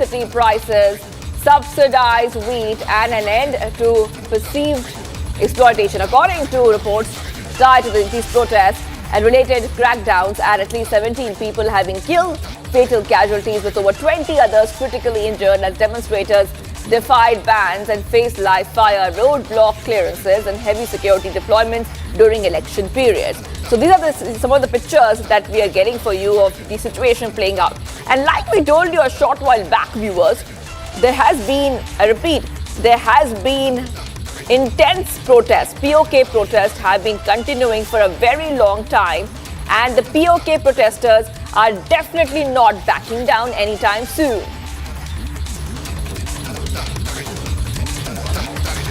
electricity prices, subsidized wheat, and an end to perceived exploitation. According to reports tied to these protests and related crackdowns, and at least 17 people have been killed, fatal casualties with over 20 others critically injured as demonstrators defied bans and faced live fire, roadblock clearances and heavy security deployments during election periods. So these are some of the pictures that we are getting for you of the situation playing out. And like we told you a short while back, viewers, there has been, I repeat, there has been intense protests. POK protests have been continuing for a very long time, and the POK protesters are definitely not backing down anytime soon.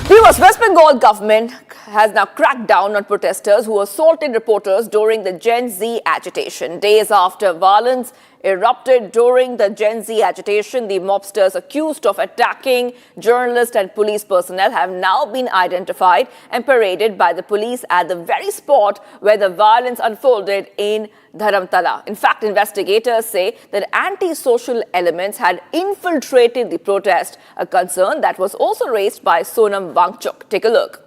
The West Bengal government has now cracked down on protesters who assaulted reporters during the Gen Z agitation. Days after violence erupted during the Gen Z agitation, the mobsters accused of attacking journalists and police personnel have now been identified and paraded by the police at the very spot where the violence unfolded in Dharamtala. In fact, investigators say that anti-social elements had infiltrated the protest, a concern that was also raised by Sonam Wangchuk. Take a look.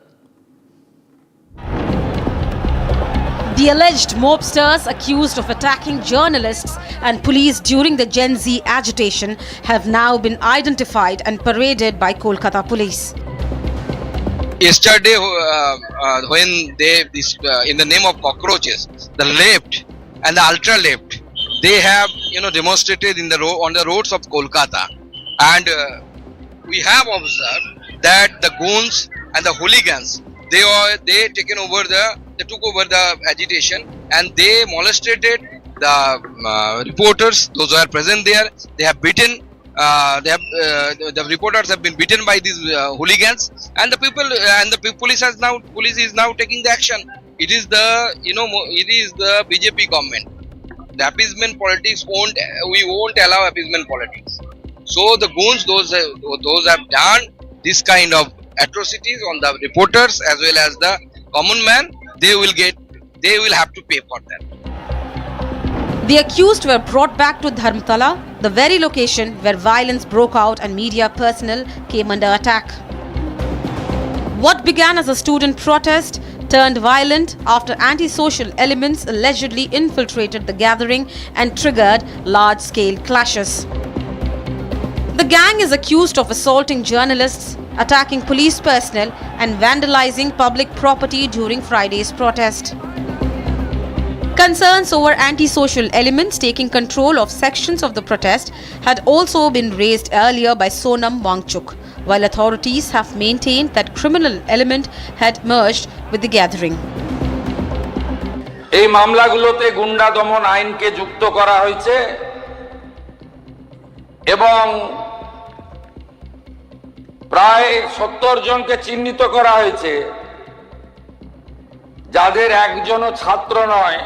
The alleged mobsters accused of attacking journalists and police during the Gen Z agitation have now been identified and paraded by Kolkata police. Yesterday, when they, in the name of cockroaches, the left and the ultra left, they have demonstrated on the roads of Kolkata, and we have observed that the goons and the hooligans, they took over the agitation, and they molested the reporters, those who are present there. They have beaten. The reporters have been beaten by these hooligans, and the people and the police is now taking the action. It is the BJP government. The appeasement politics we won't allow appeasement politics. So the goons, those have done this kind of atrocities on the reporters as well as the common man, they will have to pay for that. The accused were brought back to Dharamtala, the very location where violence broke out and media personnel came under attack. What began as a student protest turned violent after anti-social elements allegedly infiltrated the gathering and triggered large-scale clashes. The gang is accused of assaulting journalists, attacking police personnel and vandalizing public property during Friday's protest. Concerns over anti-social elements taking control of sections of the protest had also been raised earlier by Sonam Wangchuk, while authorities have maintained that criminal element had merged with the gathering. এই মামলাগুলোতে গুন্ডা দমন আইনকে যুক্ত করা হয়েছে এবং প্রায় 70 জনকে চিহ্নিত করা হয়েছে, যাদের একজনও ছাত্র নয়,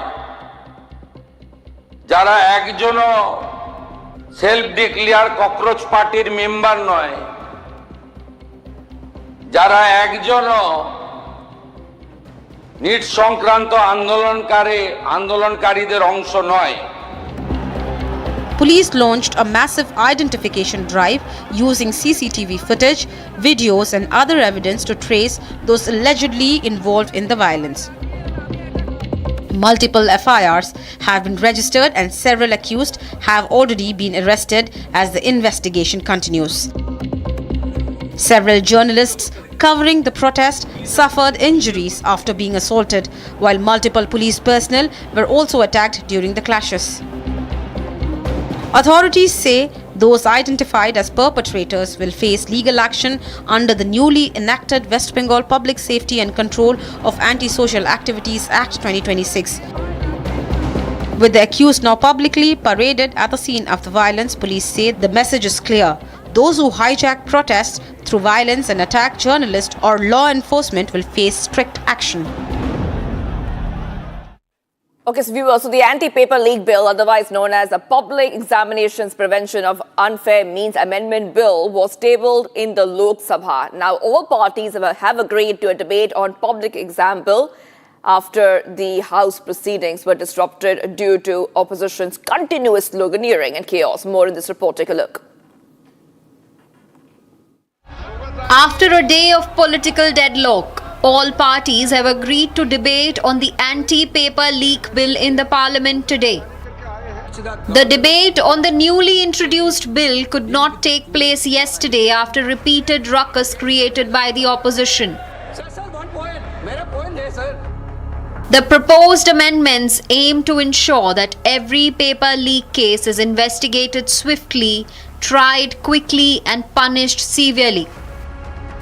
যারা একজনও সেলফ ডিক্লেয়ার ককরোচ পার্টির মেম্বার নয়, যারা একজনও নিট সংক্রান্ত আন্দোলনকারীদের অংশ নয়। Police launched a massive identification drive using CCTV footage, videos and other evidence to trace those allegedly involved in the violence. Multiple FIRs have been registered and several accused have already been arrested as the investigation continues. Several journalists covering the protest suffered injuries after being assaulted, while multiple police personnel were also attacked during the clashes. Authorities say those identified as perpetrators will face legal action under the newly enacted West Bengal Public Safety and Control of Anti-Social Activities Act 2026. With the accused now publicly paraded at the scene of the violence, police say the message is clear. Those who hijack protests through violence and attack journalists or law enforcement will face strict action. Okay, so viewers, so the anti-paper leak bill, otherwise known as the Public Examinations Prevention of Unfair Means Amendment Bill, was tabled in the Lok Sabha. Now, all parties have agreed to a debate on public exam bill after the House proceedings were disrupted due to opposition's continuous sloganeering and chaos. More in this report. Take a look. After a day of political deadlock, all parties have agreed to debate on the anti-paper leak bill in the parliament today. The debate on the newly introduced bill could not take place yesterday after repeated ruckus created by the opposition. The proposed amendments aim to ensure that every paper leak case is investigated swiftly, tried quickly and punished severely.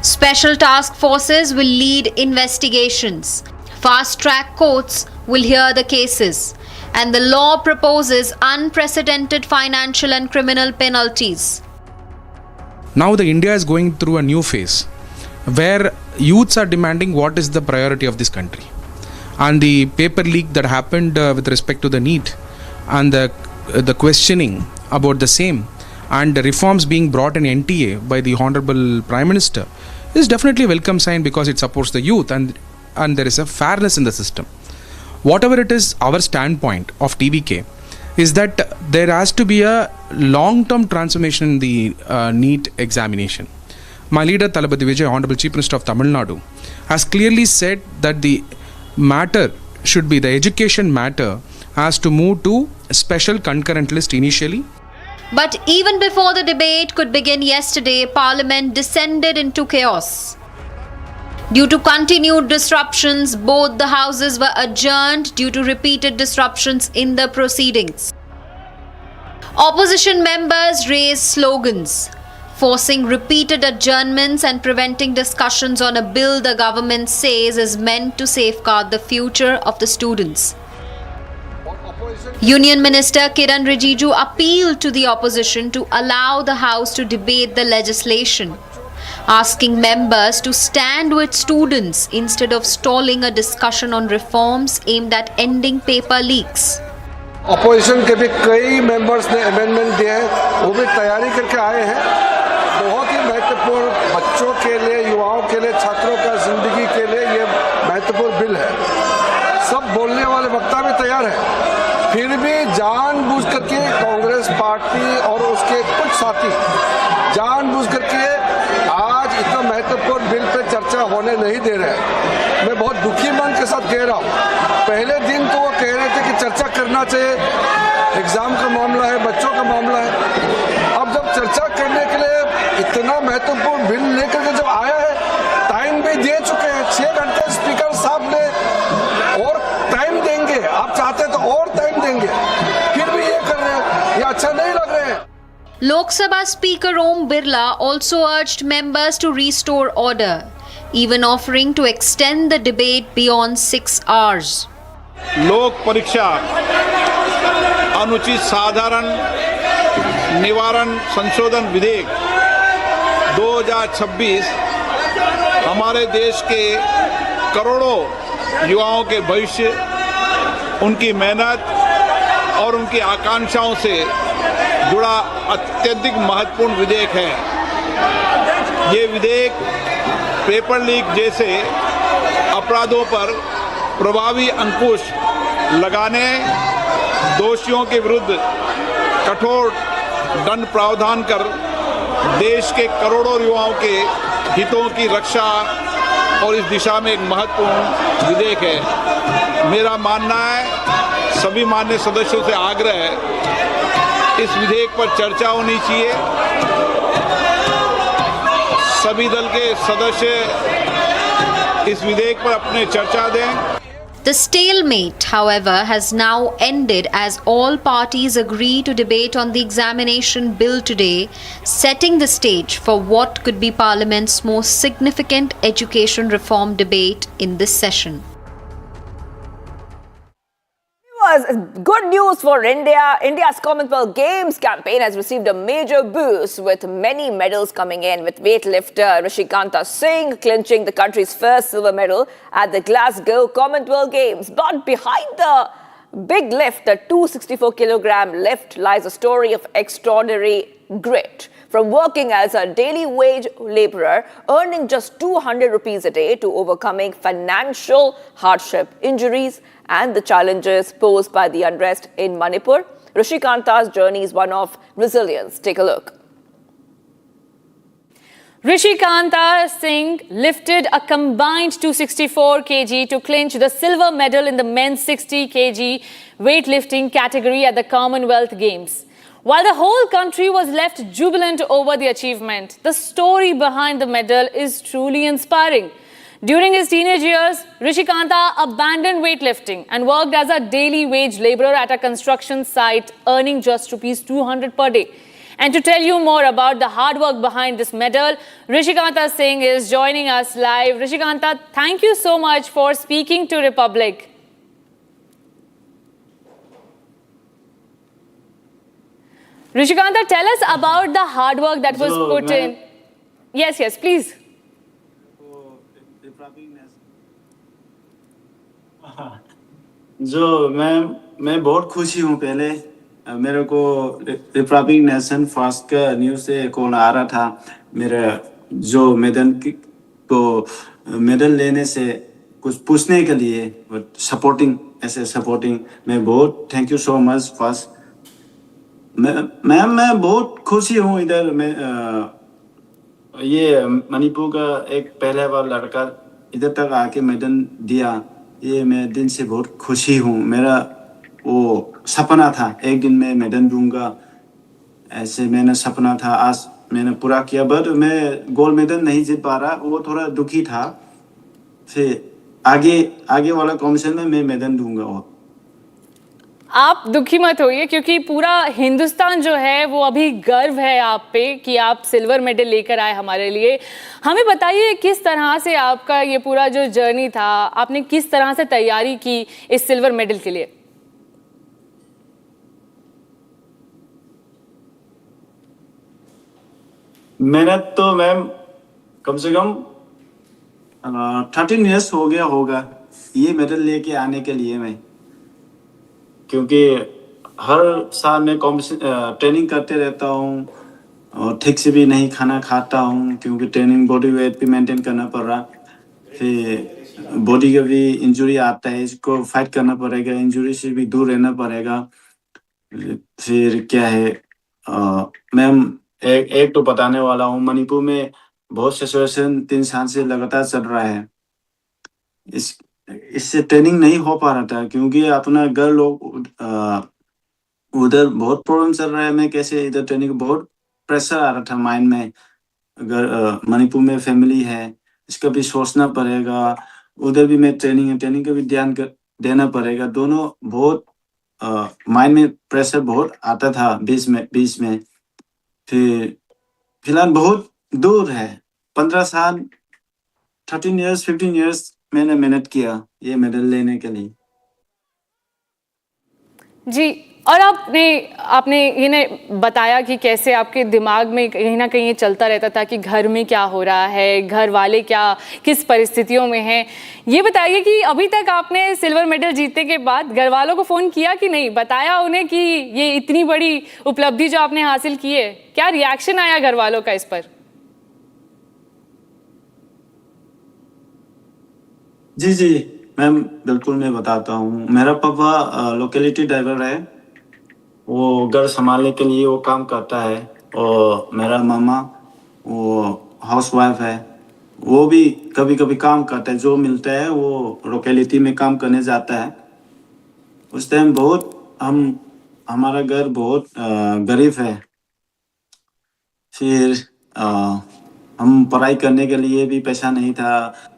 Special task forces will lead investigations. Fast-track courts will hear the cases. And the law proposes unprecedented financial and criminal penalties. Now the India is going through a new phase where youths are demanding what is the priority of this country. And the paper leak that happened with respect to the NEET and the questioning about the same and the reforms being brought in NTA by the Honorable Prime Minister is definitely a welcome sign because it supports the youth and there is a fairness in the system. Whatever it is, our standpoint of TVK is that there has to be a long-term transformation in the NEET examination. My leader, Thalapathy Vijay, Honorable Chief Minister of Tamil Nadu, has clearly said that the matter should be, the education matter has to move to a special concurrent list initially. But even before the debate could begin yesterday, Parliament descended into chaos. Due to continued disruptions, both the houses were adjourned due to repeated disruptions in the proceedings. Opposition members raised slogans, forcing repeated adjournments and preventing discussions on a bill the government says is meant to safeguard the future of the students. Union Minister Kiran Rijiju appealed to the opposition to allow the House to debate the legislation, asking members to stand with students instead of stalling a discussion on reforms aimed at ending paper leaks. Opposition के भी कई members ने amendment दिए हैं, वो भी तैयारी करके आए हैं। बहुत ही महत्वपूर्ण बच्चों के लिए, युवाओं के लिए, छात्रों का जिंदगी के लिए ये महत्वपूर्ण बिल है। सब बोलने वाले वक्ता भी तैयार हैं, फिर भी जानबूझ करके कांग्रेस पार्टी और उसके कुछ साथी जानबूझ करके आज इतना महत्वपूर्ण बिल पे चर्चा होने नहीं दे रहे हैं। मैं बहुत दुखी मन के साथ कह रहा हूँ, पहले दिन तो वो कह रहे थे कि चर्चा करना चाहिए, एग्जाम का मामला है, बच्चों का मामला है। अब जब चर्चा करने के लिए इतना महत्वपूर्ण बिल लेकर के जब आया है, टाइम भी दे चुके हैं, 6 घंटे स्पीकर साहब ने और टाइम देंगे, आप चाहते तो और टाइम देंगे, फिर भी ये कर रहे हैं, ये अच्छा नहीं लग रहे हैं। Lok Sabha Speaker Om Birla also urged members to restore order, even offering to extend the debate beyond 6 hours. लोक परीक्षा अनुचित साधारण निवारण संशोधन विधेयक 2026 हमारे देश के करोड़ों युवाओं के भविष्य, उनकी मेहनत और उनकी आकांक्षाओं से जुड़ा अत्यधिक महत्वपूर्ण विधेयक है। ये विधेयक पेपर लीक जैसे अपराधों पर प्रभावी अंकुश लगाने, दोषियों के विरुद्ध कठोर दंड प्रावधान कर देश के करोड़ों युवाओं के हितों की रक्षा और इस दिशा में एक महत्वपूर्ण विधेयक है। मेरा मानना है, सभी माननीय सदस्यों से आग्रह है, इस विधेयक पर चर्चा होनी चाहिए। सभी दल के सदस्य इस विधेयक पर अपने चर्चा दें। The stalemate, however, has now ended as all parties agree to debate on the examination bill today, setting the stage for what could be Parliament's most significant education reform debate in this session. Good news for India. India's Commonwealth Games campaign has received a major boost with many medals coming in, with weightlifter Rishikanta Singh clinching the country's first silver medal at the Glasgow Commonwealth Games. But behind the big lift, the 264-kilogram lift, lies a story of extraordinary grit. From working as a daily wage labourer, earning just 200 rupees a day, to overcoming financial hardship, injuries and the challenges posed by the unrest in Manipur, Rishikanta's journey is one of resilience. Take a look. Rishikanta Singh lifted a combined 264 kg to clinch the silver medal in the men's 60 kg weightlifting category at the Commonwealth Games. While the whole country was left jubilant over the achievement, the story behind the medal is truly inspiring. During his teenage years, Rishikanta abandoned weightlifting and worked as a daily wage laborer at a construction site, earning just ₹200 per day. And to tell you more about the hard work behind this medal, Rishikanta Singh is joining us live. Rishikanta, thank you so much for speaking to Republic. Rishikanta, tell us about the hard work that was put in. Yes, please. जो मैं बहुत खुशी हूँ। पहले मेरे को Republic nation first का news से कॉल आ रहा था, मेरा जो मेडल लेने से कुछ पूछने के लिए, सपोर्टिंग मैं बहुत thank you so much. First मैं बहुत खुशी हूँ। इधर मैं ये मणिपुर का एक पहले बार लड़का इधर तक आके मेडल दिया, ये मैं दिन से बहुत खुशी हूँ। मेरा वो सपना था एक दिन मैं मेडल दूंगा, ऐसे मैंने सपना था, आज मैंने पूरा किया। बट मैं गोल्ड मेडल नहीं जीत पा रहा, वो थोड़ा दुखी था। फिर आगे वाला कॉम्पिटिशन में मैं मेडल दूंगा। और आप दुखी मत होइए, क्योंकि पूरा हिंदुस्तान जो है वो अभी गर्व है आप पे कि आप सिल्वर मेडल लेकर आए हमारे लिए। हमें बताइए किस तरह से आपका ये पूरा जो जर्नी था, आपने किस तरह से तैयारी की इस सिल्वर मेडल के लिए? मेहनत तो मैम कम से कम 13 इयर्स हो गया होगा ये मेडल लेके आने के लिए मैं, क्योंकि हर साल मैं ट्रेनिंग करते रहता हूँ और ठीक से भी नहीं खाना खाता हूँ, क्योंकि ट्रेनिंग बॉडी वेट भी मेंटेन करना पड़ रहा। फिर बॉडी का भी इंजरी आता है, इसको फाइट करना पड़ेगा, इंजरी से भी दूर रहना पड़ेगा। फिर क्या है, मैम एक तो बताने वाला हूँ, मणिपुर में बहुत सिचुएशन 3 साल से लगातार चल रहा है। इससे ट्रेनिंग नहीं हो पा रहा था, क्योंकि अपना घर लोग उधर बहुत प्रॉब्लम चल रहा है। मैं कैसे इधर ट्रेनिंग, बहुत प्रेशर आ रहा था माइंड में। अगर मणिपुर में फैमिली है, इसका भी सोचना पड़ेगा, उधर भी मैं ट्रेनिंग का भी ध्यान देना पड़ेगा। दोनों बहुत माइंड में प्रेशर बहुत आता था बीच में। फिर फिलहाल बहुत दूर है, 15 साल 13 इयर्स 15 इयर्स मैंने मेहनत किया ये मेडल लेने के लिए। जी, और आपने ये बताया कि कैसे आपके दिमाग में कहीं ना कहीं ये चलता रहता था कि घर में क्या हो रहा है, घर वाले किस परिस्थितियों में हैं। ये बताइए कि अभी तक आपने सिल्वर मेडल जीतने के बाद घर वालों को फ़ोन किया कि नहीं, बताया उन्हें कि ये इतनी बड़ी उपलब्धि जो आपने हासिल की है? क्या रिएक्शन आया घर वालों का इस पर? जी मैम, बिल्कुल मैं बताता हूँ। मेरा पापा लोकेलिटी ड्राइवर है, वो घर संभालने के लिए वो काम करता है। और मेरा मामा वो हाउसवाइफ है, वो भी कभी कभी काम करता है, जो मिलता है वो लोकेलिटी में काम करने जाता है। उस टाइम बहुत हमारा घर बहुत गरीब है। फिर हम पढ़ाई करने के लिए भी पैसा नहीं था।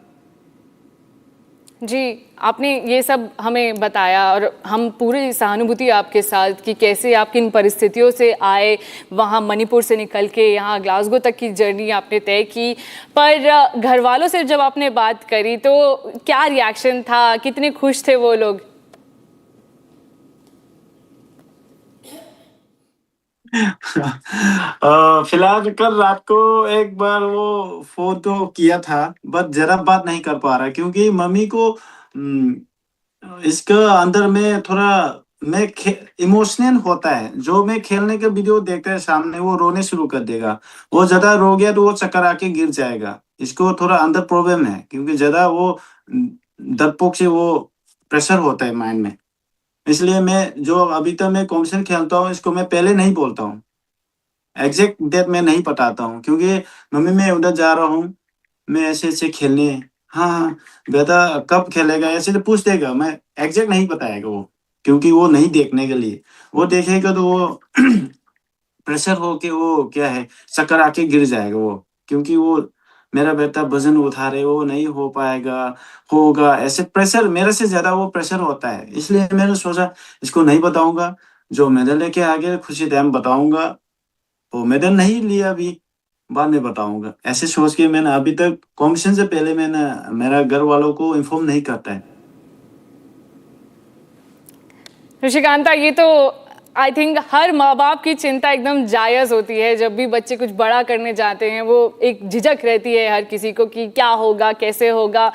जी, आपने ये सब हमें बताया और हम पूरी सहानुभूति आपके साथ कि कैसे आप किन परिस्थितियों से आए, वहाँ मणिपुर से निकल के यहाँ ग्लासगो तक की जर्नी आपने तय की। पर घर वालों से जब आपने बात करी तो क्या रिएक्शन था, कितने खुश थे वो लोग? फिलहाल कल रात को एक बार वो फोन तो किया था, बट जरा बात नहीं कर पा रहा, क्योंकि मम्मी को इसका अंदर में थोड़ा मैं इमोशनल होता है। जो मैं खेलने के वीडियो देखता है सामने, वो रोने शुरू कर देगा। वो ज्यादा रो गया तो वो चक्कर आके गिर जाएगा। इसको थोड़ा अंदर प्रॉब्लम है, क्योंकि ज्यादा वो डरपोक से वो प्रेशर होता है माइंड में। इसलिए मैं जो अभी तक मैं कॉम्पिटिशन खेलता हूँ, इसको मैं पहले नहीं बोलता हूँ। एग्जैक्ट डेट मैं नहीं बताता हूँ, क्योंकि मम्मी मैं उधर जा रहा हूँ, मैं ऐसे ऐसे खेलने, हाँ हाँ बेटा कब खेलेगा ऐसे तो पूछ देगा, मैं एग्जैक्ट नहीं बताएगा वो, क्योंकि वो नहीं देखने के लिए, वो देखेगा तो वो प्रेशर हो के वो क्या है चक्कर आके गिर जाएगा वो, क्योंकि वो मेरा बेटा वजन उठा रहे, वो नहीं हो पाएगा, होगा ऐसे प्रेशर मेरे से ज्यादा वो प्रेशर होता है, इसलिए मैंने सोचा इसको नहीं बताऊंगा, जो मेडल लेके आगे खुशी टाइम बताऊंगा, वो मेडल नहीं लिया अभी बाद में बताऊंगा, ऐसे सोच के मैंने अभी तक कॉम्पिटिशन से पहले मैंने मेरा घर वालों को इन्फॉर्म नहीं करता है। ऋषिकांता, ये तो आई थिंक हर माँ बाप की चिंता एकदम जायज़ होती है। जब भी बच्चे कुछ बड़ा करने जाते हैं वो एक झिझक रहती है हर किसी को कि क्या होगा, कैसे होगा।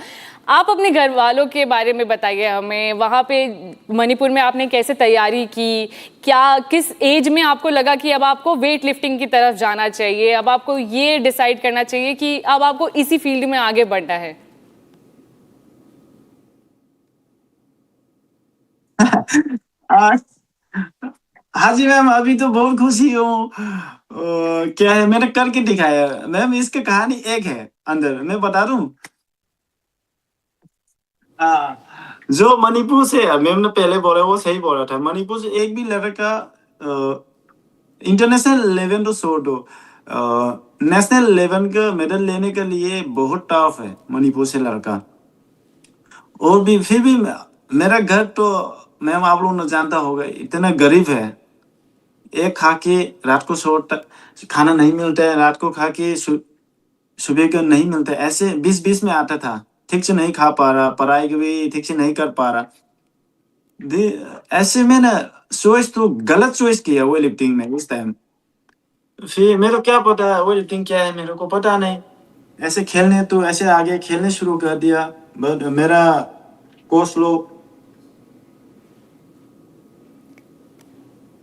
आप अपने घर वालों के बारे में बताइए हमें, वहाँ पे मणिपुर में आपने कैसे तैयारी की, क्या किस एज में आपको लगा कि अब आपको वेट लिफ्टिंग की तरफ जाना चाहिए, अब आपको ये डिसाइड करना चाहिए कि अब आपको इसी फील्ड में आगे बढ़ना है? हाँ जी मैम, अभी तो बहुत खुशी हूँ। क्या है मैंने करके दिखाया मैम, इसकी कहानी एक है अंदर, मैं बता दूं। हाँ, जो मणिपुर से मैम ने पहले बोला वो सही बोला था, मणिपुर से एक भी लड़का इंटरनेशनल लेवल तो छोड़ दो, नेशनल लेवल का मेडल लेने के लिए बहुत टफ है मणिपुर से लड़का। और भी फिर भी मेरा घर तो मैम आप लोग न जानता होगा इतना गरीब है, एक खा के रात को सोता, खाना नहीं मिलता है, रात को खा के सुबह को नहीं मिलता है, ऐसे 20-20 में आता था, ठीक से नहीं खा पा रहा, पढ़ाई भी ठीक से नहीं कर पा रहा। ऐसे में ना चॉइस तो गलत चॉइस किया वो लिफ्टिंग में उस टाइम। फिर मेरे को क्या पता वो लिफ्टिंग क्या है, मेरे को पता नहीं, ऐसे खेलने तो ऐसे आगे खेलने शुरू कर दिया, बट मेरा कोच लोग।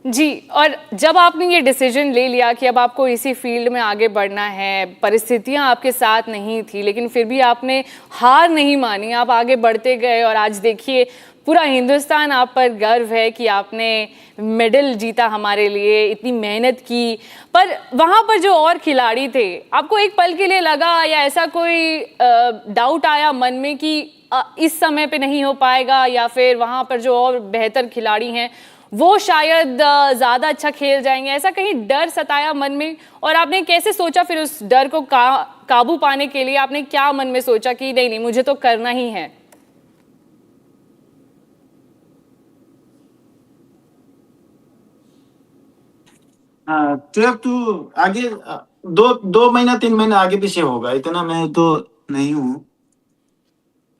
जी, और जब आपने ये डिसीजन ले लिया कि अब आपको इसी फील्ड में आगे बढ़ना है, परिस्थितियां आपके साथ नहीं थी लेकिन फिर भी आपने हार नहीं मानी, आप आगे बढ़ते गए और आज देखिए पूरा हिंदुस्तान आप पर गर्व है कि आपने मेडल जीता हमारे लिए, इतनी मेहनत की। पर वहाँ पर जो और खिलाड़ी थे, आपको एक पल के लिए लगा या ऐसा कोई डाउट आया मन में कि इस समय पे नहीं हो पाएगा, या फिर वहाँ पर जो और बेहतर खिलाड़ी हैं वो शायद ज़्यादा अच्छा खेल जाएंगे, ऐसा कहीं डर सताया मन में? और आपने कैसे सोचा फिर उस डर को काबू पाने के लिए आपने क्या मन में सोचा कि नहीं नहीं मुझे तो करना ही है? हाँ, ट्वेल्व तो आगे दो 2 महीना 3 महीना आगे पीछे होगा, इतना मैं तो नहीं हूँ।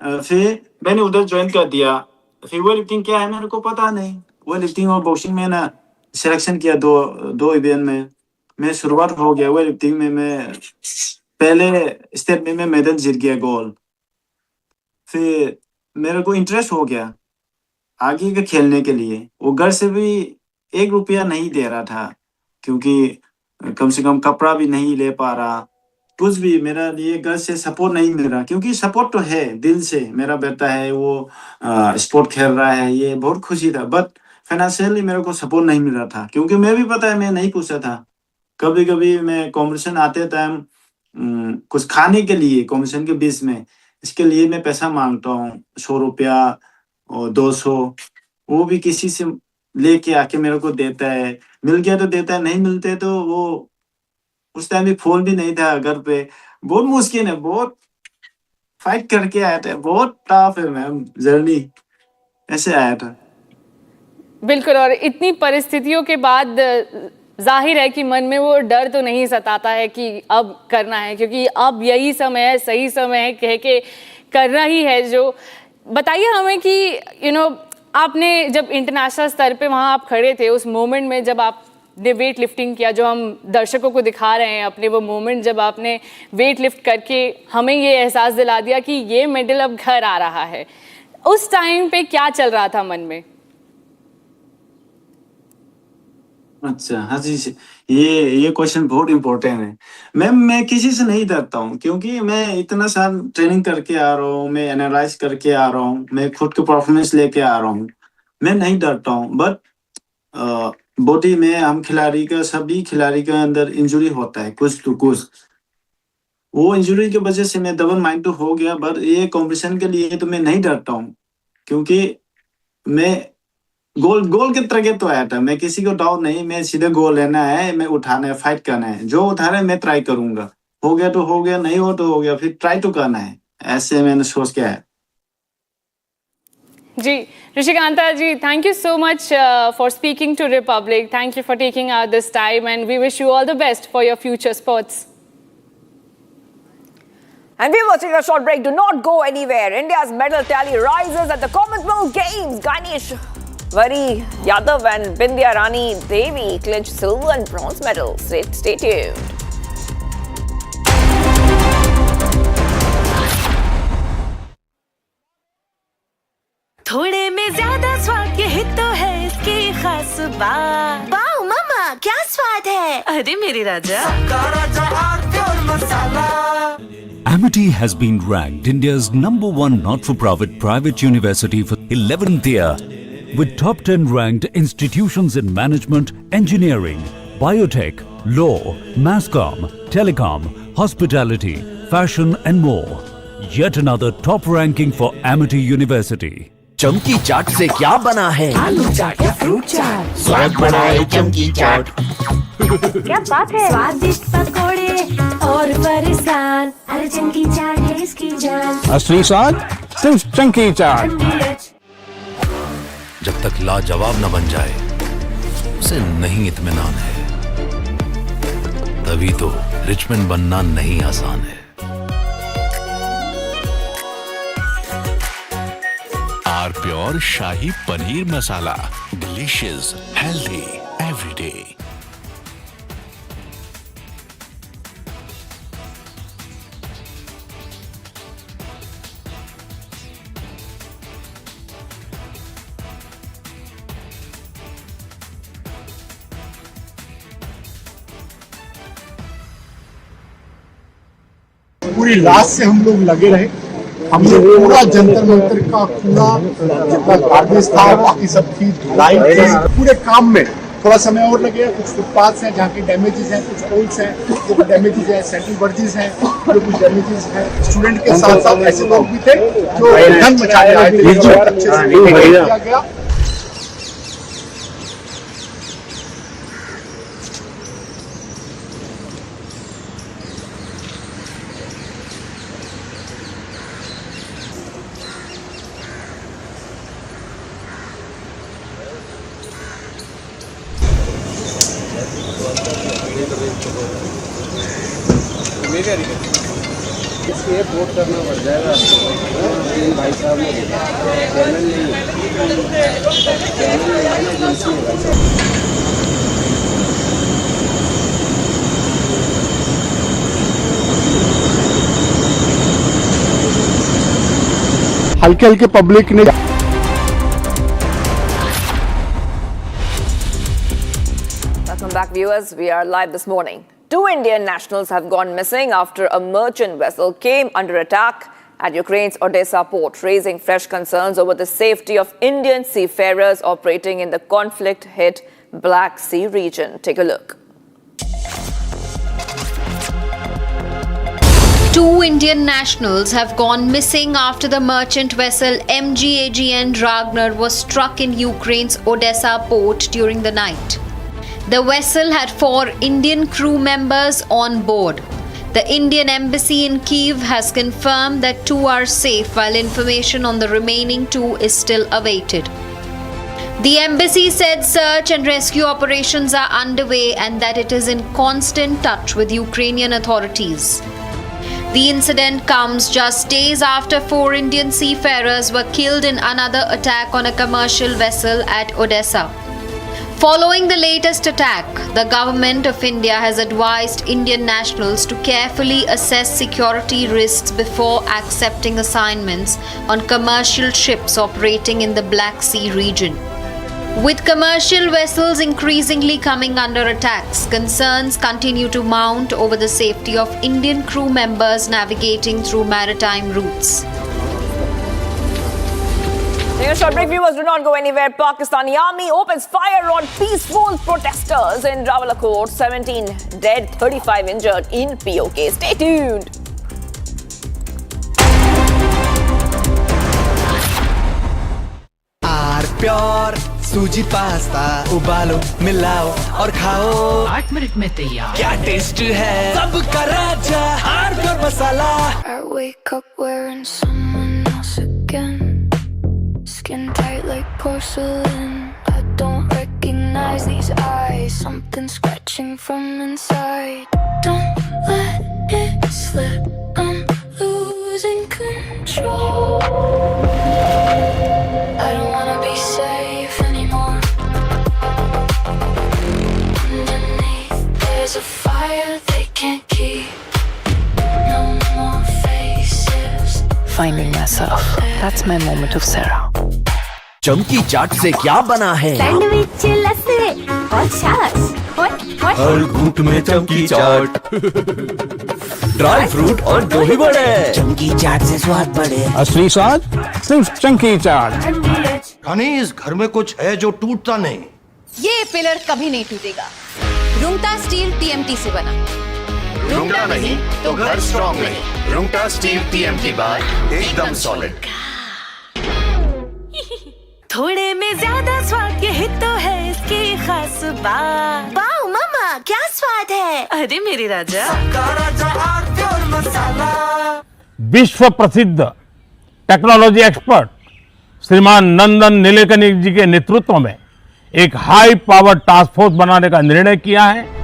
फिर मैंने उधर ज्वाइन कर दिया, फिर वो लिफ्टिंग क्या है मेरे को पता नहीं, वो लिफ्टिंग और बॉक्सिंग में ना सिलेक्शन किया, दो दो इवेंट में मैं शुरुआत हो गया, वो लिफ्टिंग में मैं पहले स्टेप में मैं मेडल जीत गया गोल्ड। फिर मेरे को इंटरेस्ट हो गया आगे के खेलने के लिए, वो घर से भी 1 रुपया नहीं दे रहा था, क्योंकि कम से कम कपड़ा भी नहीं ले पा रहा, कुछ भी मेरा लिए घर से सपोर्ट नहीं मिल रहा, क्योंकि सपोर्ट तो है दिल से, मेरा बेटा है वो स्पोर्ट खेल रहा है, ये बहुत खुशी था, बट फाइनेंशियली मेरे को सपोर्ट नहीं मिल रहा था, क्योंकि मैं भी पता है मैं नहीं पूछा था, कभी कभी मैं कॉम्पिटिशन आते टाइम कुछ खाने के लिए कॉम्पिटिशन के बीच में, इसके लिए मैं पैसा मांगता हूँ 100 रुपया और 200, वो भी किसी से लेके आके मेरे को देता है, मिल गया तो देता है, नहीं मिलते तो वो, उस टाइम भी फोन भी नहीं था घर पे, बहुत मुश्किल है, बहुत फाइट करके आया था, बहुत टफ है मैम जर्नी, ऐसे आया था। बिल्कुल, और इतनी परिस्थितियों के बाद जाहिर है कि मन में वो डर तो नहीं सताता है कि अब करना है, क्योंकि अब यही समय है, सही समय है, कह के करना ही है। जो बताइए हमें कि आपने जब इंटरनेशनल स्तर पे वहाँ आप खड़े थे, उस मोमेंट में जब आपने वेट लिफ्टिंग किया, जो हम दर्शकों को दिखा रहे हैं अपने वो मोमेंट, जब आपने वेट लिफ्ट करके हमें ये एहसास दिला दिया कि ये मेडल अब घर आ रहा है, उस टाइम पे क्या चल रहा था मन में? अच्छा, हाँ जी, ये क्वेश्चन बहुत इम्पोर्टेंट है मैम, मैं किसी से नहीं डरता हूँ, क्योंकि मैं इतना साल ट्रेनिंग करके आ रहा हूँ, मैं एनालाइज करके आ रहा हूँ, मैं खुद के परफॉर्मेंस लेके आ रहा हूँ, मैं नहीं डरता हूँ, बट बॉडी में हम खिलाड़ी का सभी खिलाड़ी का अंदर इंजरी होता है कुछ तो कुछ। वो इंजरी की वजह से मैं डबल माइंड तो हो गया, बट ये कॉम्पिटिशन के लिए तो मैं नहीं डरता हूँ, क्योंकि मैं गोल के तरह तो आया था। मैं किसी को डाउट नहीं, मैं सीधे गोल लेना है, मैं उठाना है, फाइट करना है। जो उठा रहा है मैं ट्राई करूंगा, हो गया तो हो गया, नहीं हो तो हो गया, फिर ट्राई तो करना है। ऐसे मैंने सोच के आया। जी ऋषिकांता जी, thank you so much for speaking to Republic. Thank you for taking out this time, and we wish you all the best for your future sports. And we're watching a short break. Do not go anywhere. India's medal tally rises at the Commonwealth Games. Ganesh Vari Yadav and Bindya Rani Devi clinch silver and bronze medals. Stay tuned. थोड़े में ज्यादा स्वाद, यही तो है इसकी खास बात। वाओ मम्मा, क्या स्वाद है? अरे मेरे राजा, Amity has been ranked India's #1 not-for-profit private university for 11th year, with top 10 ranked institutions in management, engineering, biotech, law, masscom, telecom, hospitality, fashion and more. Yet another top ranking for Amity University. चमकी चाट से क्या बना है? आलू चाट या fruit चाट, स्वाद बनाए चमकी चाट। क्या बात है? स्वादिष्ट पकोड़े और फरसान, अरे चमकी चाट है इसकी जान। असली स्वाद सिर्फ चमकी चाट। जब तक लाजवाब न बन जाए उसे नहीं इत्मीनान है, तभी तो रिचमैन बनना नहीं आसान है। आर प्योर शाही paneer masala, delicious, healthy every day. पूरी रात से हम लोग लगे रहे। हमने पूरा जंतर मंतर का पूरा जितना गार्बेज था बाकी सब की लाइन थी, पूरे काम में थोड़ा समय और लगेगा। कुछ फुटपाथ हैं जहाँ की डैमेजेस हैं, कुछ पोल्स हैं जो डैमेजेस हैं, सेंट्रल बर्जेस हैं जो कुछ डैमेजेस हैं। स्टूडेंट के साथ साथ ऐसे लोग भी थे जो धन मचाने आए थे, जो अच्छे से किया गया। इसलिए वोट करना पड़ जाएगा। भाई साहब ने चैनल नहीं है, एजेंसी है भाई साहब। हल्के हल्के पब्लिक ने। Welcome back, viewers. We are live this morning. 2 Indian nationals have gone missing after a merchant vessel came under attack at Ukraine's Odessa port, raising fresh concerns over the safety of Indian seafarers operating in the conflict-hit Black Sea region. Take a look. 2 Indian nationals have gone missing after the merchant vessel MGAGN Ragnar was struck in Ukraine's Odessa port during the night. The vessel had 4 Indian crew members on board. The Indian embassy in Kyiv has confirmed that 2 are safe, while information on the remaining 2 is still awaited. The embassy said search and rescue operations are underway and that it is in constant touch with Ukrainian authorities. The incident comes just days after 4 Indian seafarers were killed in another attack on a commercial vessel at Odessa. Following the latest attack, the government of India has advised Indian nationals to carefully assess security risks before accepting assignments on commercial ships operating in the Black Sea region. With commercial vessels increasingly coming under attacks, concerns continue to mount over the safety of Indian crew members navigating through maritime routes. Taking a short break, viewers, do not go anywhere. Pakistani army opens fire on peaceful protesters in Rawalakot. 17 dead, 35 injured in POK. Stay tuned. Pure सूजी pasta उबालो मिलाओ और खाओ 8 minute में तैयार क्या taste है सबका राजा आर प्योर मसाला I wake up wearing someone else again. Skin tight like porcelain. I don't recognize these eyes. Something scratching from inside. Don't let it slip. I'm losing control. I don't wanna be safe anymore. Underneath there's a fire they can't keep. No more faces. Finding myself. That's my moment of Sarah. चमकी चाट से क्या बना है sandwich लस्सी और छाछ हर घूंट में चमकी चाट ड्राई फ्रूट और दही बड़े चमकी चाट से स्वाद बढ़े असली स्वाद सिर्फ चंकी चाट यानी इस घर में कुछ है जो टूटता नहीं। ये पिलर कभी नहीं टूटेगा। रुंगटा स्टील TMT से बना। रुंगटा नहीं तो घर स्ट्रॉन्ग नहीं। रुंगटा स्टील TMT बार एकदम सॉलिड। थोड़े में ज्यादा स्वाद यही तो है इसकी खास बात। वाओ मामा क्या स्वाद है। अरे मेरे राजा विश्व प्रसिद्ध टेक्नोलॉजी एक्सपर्ट श्रीमान नंदन नीलेकनी जी के नेतृत्व में एक हाई पावर टास्क फोर्स बनाने का निर्णय किया है।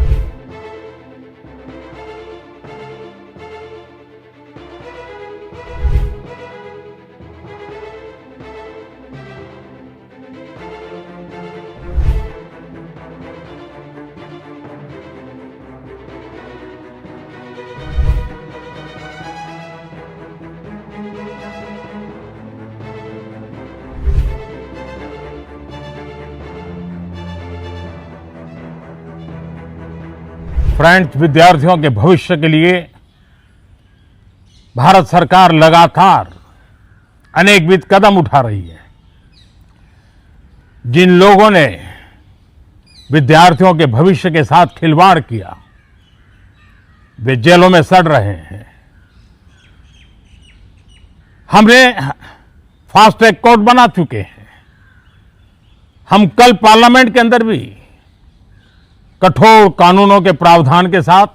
फ्रेंच विद्यार्थियों के भविष्य के लिए भारत सरकार लगातार अनेकविध कदम उठा रही है। जिन लोगों ने विद्यार्थियों के भविष्य के साथ खिलवाड़ किया वे जेलों में सड़ रहे हैं। हमने फास्ट ट्रैक कोर्ट बना चुके हैं। हम कल पार्लियामेंट के अंदर भी कठोर कानूनों के प्रावधान के साथ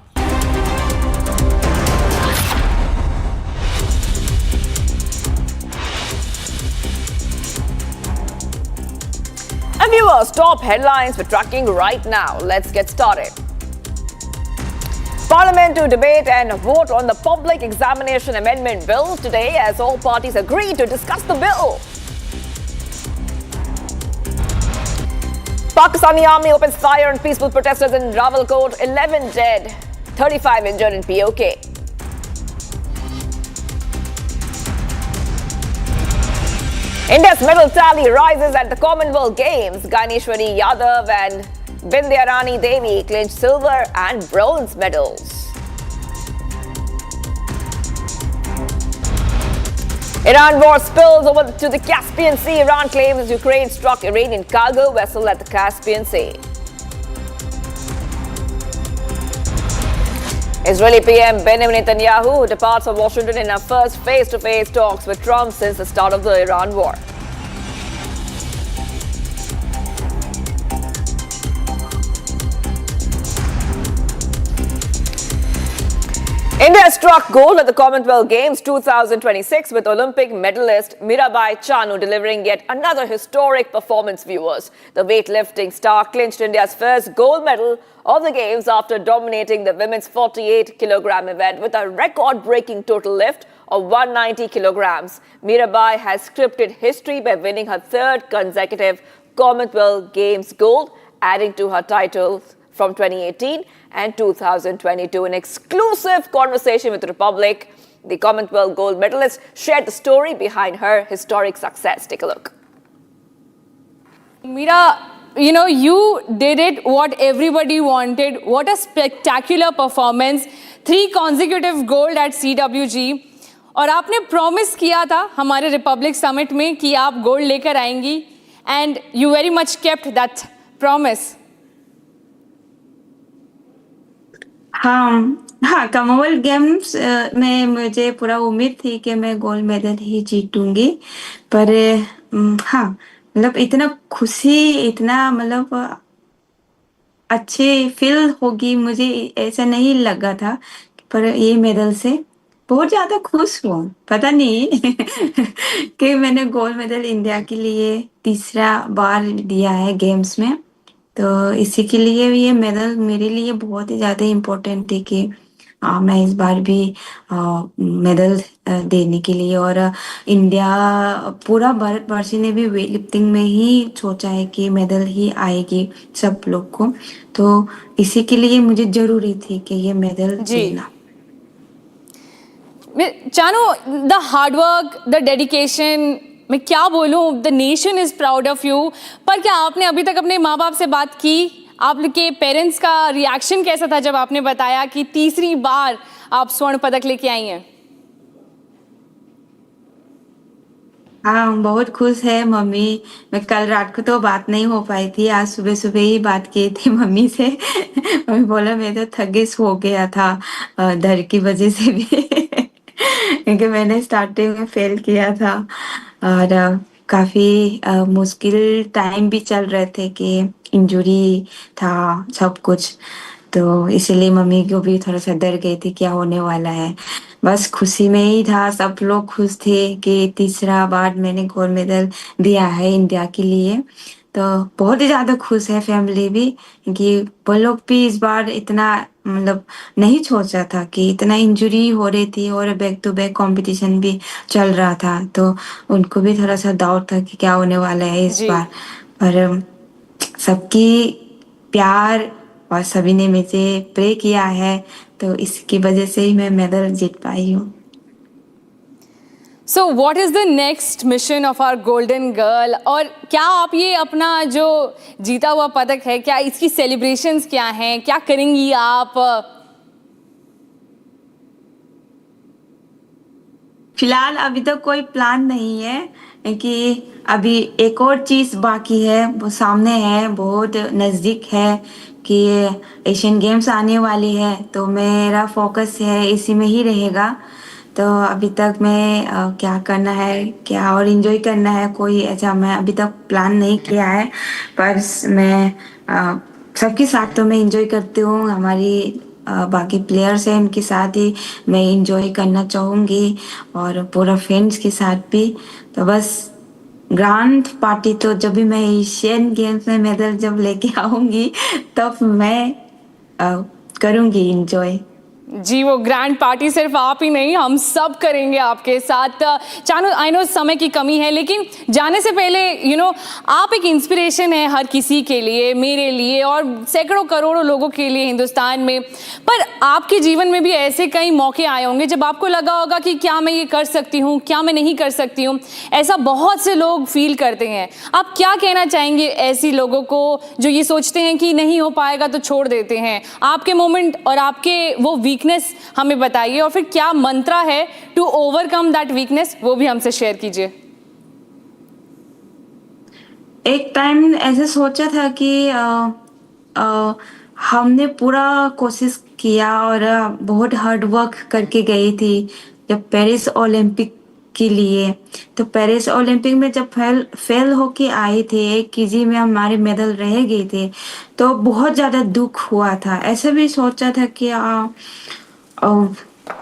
And viewers, top headlines we're tracking right now. Let's get started. Parliament to debate and vote on the Public Examination Amendment Bill today as all parties agree to discuss the bill. Pakistani army opens fire on peaceful protesters in Rawalakot. 11 dead, 35 injured in POK. India's medal tally rises at the Commonwealth Games. Ganeshwari Yadav and Bindyarani Devi clinched silver and bronze medals. Iran war spills over to the Caspian Sea. Iran claims Ukraine struck Iranian cargo vessel at the Caspian Sea. Israeli PM Benjamin Netanyahu departs for Washington in a first face-to-face talks with Trump since the start of the Iran war. India struck gold at the Commonwealth Games 2026 with Olympic medalist Mirabai Chanu delivering yet another historic performance, viewers. The weightlifting star clinched India's first gold medal of the Games after dominating the women's 48-kilogram event with a record-breaking total lift of 190 kilograms. Mirabai has scripted history by winning her third consecutive Commonwealth Games gold, adding to her titles from 2018 and 2022. An exclusive conversation with the Republic, the Commonwealth gold medalist shared the story behind her historic success. Take a look. Mira, you did it what everybody wanted. What a spectacular performance. 3 consecutive gold at CWG. और आपने promise किया था हमारे Republic summit में कि आप gold लेकर आएंगी, and you very much kept that promise. हाँ, कॉमनवेल्थ गेम्स में मुझे पूरा उम्मीद थी कि मैं गोल्ड मेडल ही जीतूंगी, पर हाँ, मतलब इतना खुशी, इतना मतलब अच्छी फील होगी मुझे ऐसा नहीं लगा था, पर ये मेडल से बहुत ज़्यादा खुश हूँ। पता नहीं कि मैंने गोल्ड मेडल इंडिया के लिए तीसरा बार दिया है गेम्स में, तो इसी के लिए ये मेडल मेरे लिए बहुत ही ज़्यादा इम्पोर्टेंट है कि मैं इस बार भी मेडल देने के लिए, और इंडिया पूरा भारतवर्ष ने भी वेट लिफ्टिंग में ही सोचा है कि मेडल ही आएगी सब लोग को, तो इसी के लिए मुझे जरूरी थी कि ये मेडल देना। Chanu, the hard work, the dedication, मैं क्या बोलूँ, the nation is proud of you. पर क्या आपने अभी तक अपने माँ बाप से बात की? आपके पेरेंट्स का रिएक्शन कैसा था जब आपने बताया कि तीसरी बार आप स्वर्ण पदक लेके आई हैं? हाँ, बहुत खुश है मम्मी। मैं कल रात को तो बात नहीं हो पाई थी, आज सुबह सुबह ही बात की थी मम्मी से। मम्मी बोला मैं तो थगिस हो गया था डर की वजह से भी क्योंकि मैंने स्टार्टिंग में फेल किया था, और काफ़ी मुश्किल टाइम भी चल रहे थे कि इंजरी था सब कुछ, तो इसीलिए मम्मी को भी थोड़ा सा डर गई थी क्या होने वाला है। बस खुशी में ही था, सब लोग खुश थे कि तीसरा बार मैंने गोल्ड मेडल दिया है इंडिया के लिए, तो बहुत ही ज़्यादा खुश है फैमिली भी, कि वो लोग भी इस बार इतना मतलब नहीं सोचा था कि इतना इंजरी हो रही थी और बैक टू बैक कंपटीशन भी चल रहा था, तो उनको भी थोड़ा सा डाउट था कि क्या होने वाला है इस बार, पर सबकी प्यार और सभी ने मुझे प्रे किया है, तो इसकी वजह से ही मैं मेडल जीत पाई हूँ। So what is the next mission of our golden girl? और क्या आप ये अपना जो जीता हुआ पदक है, क्या इसकी सेलिब्रेशंस क्या हैं, क्या करेंगी आप? फिलहाल अभी तक कोई प्लान नहीं है, कि अभी एक और चीज़ बाकी है, वो सामने है, बहुत नज़दीक है कि एशियन गेम्स आने वाली है, तो मेरा फोकस है इसी में ही रहेगा। तो अभी तक मैं क्या करना है, क्या और एंजॉय करना है, कोई ऐसा मैं अभी तक प्लान नहीं किया है, पर मैं सबके साथ तो मैं एंजॉय करती हूँ, हमारी बाकी प्लेयर्स हैं उनके साथ ही मैं एंजॉय करना चाहूँगी, और पूरा फ्रेंड्स के साथ भी। तो बस ग्रैंड पार्टी तो जब भी मैं एशियन गेम्स में मेडल जब लेके आऊँगी तब मैं करूँगी एंजॉय। जी, वो ग्रैंड पार्टी सिर्फ आप ही नहीं, हम सब करेंगे आपके साथ। चानू, आई नो समय की कमी है, लेकिन जाने से पहले आप एक इंस्पिरेशन है हर किसी के लिए, मेरे लिए और सैकड़ों करोड़ों लोगों के लिए हिंदुस्तान में। पर आपके जीवन में भी ऐसे कई मौके आए होंगे जब आपको लगा होगा कि क्या मैं ये कर सकती हूँ, क्या मैं नहीं कर सकती हूँ। ऐसा बहुत से लोग फील करते हैं। आप क्या कहना चाहेंगे ऐसी लोगों को जो ये सोचते हैं कि नहीं हो पाएगा तो छोड़ देते हैं? आपके मोमेंट और आपके वो वीकनेस हमें बताइए, और फिर क्या मंत्रा है टू ओवरकम दैट वीकनेस, वो भी हमसे शेयर कीजिए। एक टाइम ऐसे सोचा था कि हमने पूरा कोशिश किया और बहुत हार्ड वर्क करके गई थी जब पेरिस ओलंपिक के लिए। तो पेरिस ओलंपिक में जब फेल होके आए थे, एक केजी में हमारे मेडल रह गए थे, तो बहुत ज़्यादा दुख हुआ था। ऐसा भी सोचा था कि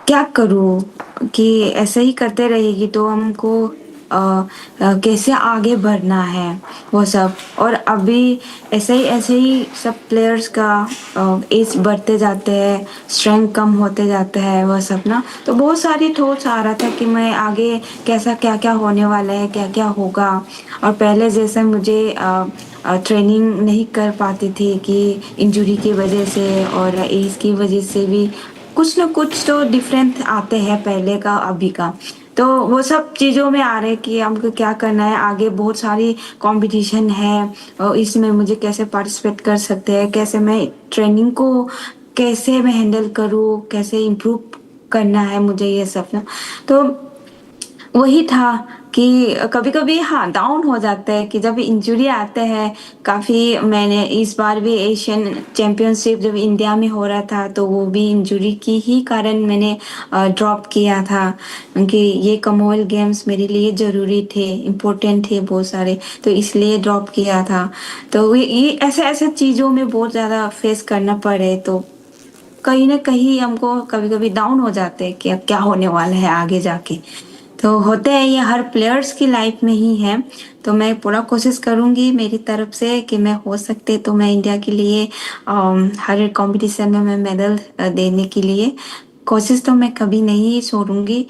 क्या करूँ, कि ऐसे ही करते रहेगी तो हमको कैसे आगे बढ़ना है वो सब। और अभी ऐसे ही सब प्लेयर्स का एज बढ़ते जाते हैं, स्ट्रेंथ कम होते जाते हैं वो सब ना, तो बहुत सारी थॉट्स आ रहा था कि मैं आगे कैसा क्या क्या होने वाला है, क्या क्या होगा। और पहले जैसे मुझे ट्रेनिंग नहीं कर पाती थी कि इंजरी की वजह से और एज की वजह से भी कुछ ना कुछ तो डिफरेंट आते हैं पहले का अभी का। तो वो सब चीज़ों में आ रहे कि हमको क्या करना है आगे, बहुत सारी कंपटीशन है और इसमें मुझे कैसे पार्टिसिपेट कर सकते हैं, कैसे मैं ट्रेनिंग को कैसे मैं हैंडल करूँ, कैसे इम्प्रूव करना है मुझे ये सपना। तो वही था कि कभी कभी हाँ डाउन हो जाता है कि जब इंजरी आते हैं काफ़ी। मैंने इस बार भी एशियन चैम्पियनशिप जब इंडिया में हो रहा था तो वो भी इंजरी की ही कारण मैंने ड्रॉप किया था, क्योंकि ये कॉमनवेल्थ गेम्स मेरे लिए ज़रूरी थे, इम्पोर्टेंट थे बहुत सारे, तो इसलिए ड्रॉप किया था। तो ये ऐसे ऐसे चीज़ों में बहुत ज़्यादा फेस करना पड़े, तो कहीं ना कहीं हमको कभी कभी डाउन हो जाते हैं कि अब क्या होने वाला है आगे जाके। तो होते हैं, ये हर प्लेयर्स की लाइफ में ही है। तो मैं पूरा कोशिश करूंगी मेरी तरफ से कि मैं हो सकते तो मैं इंडिया के लिए हर कंपटीशन में मैं मेडल देने के लिए कोशिश तो मैं कभी नहीं छोड़ूंगी।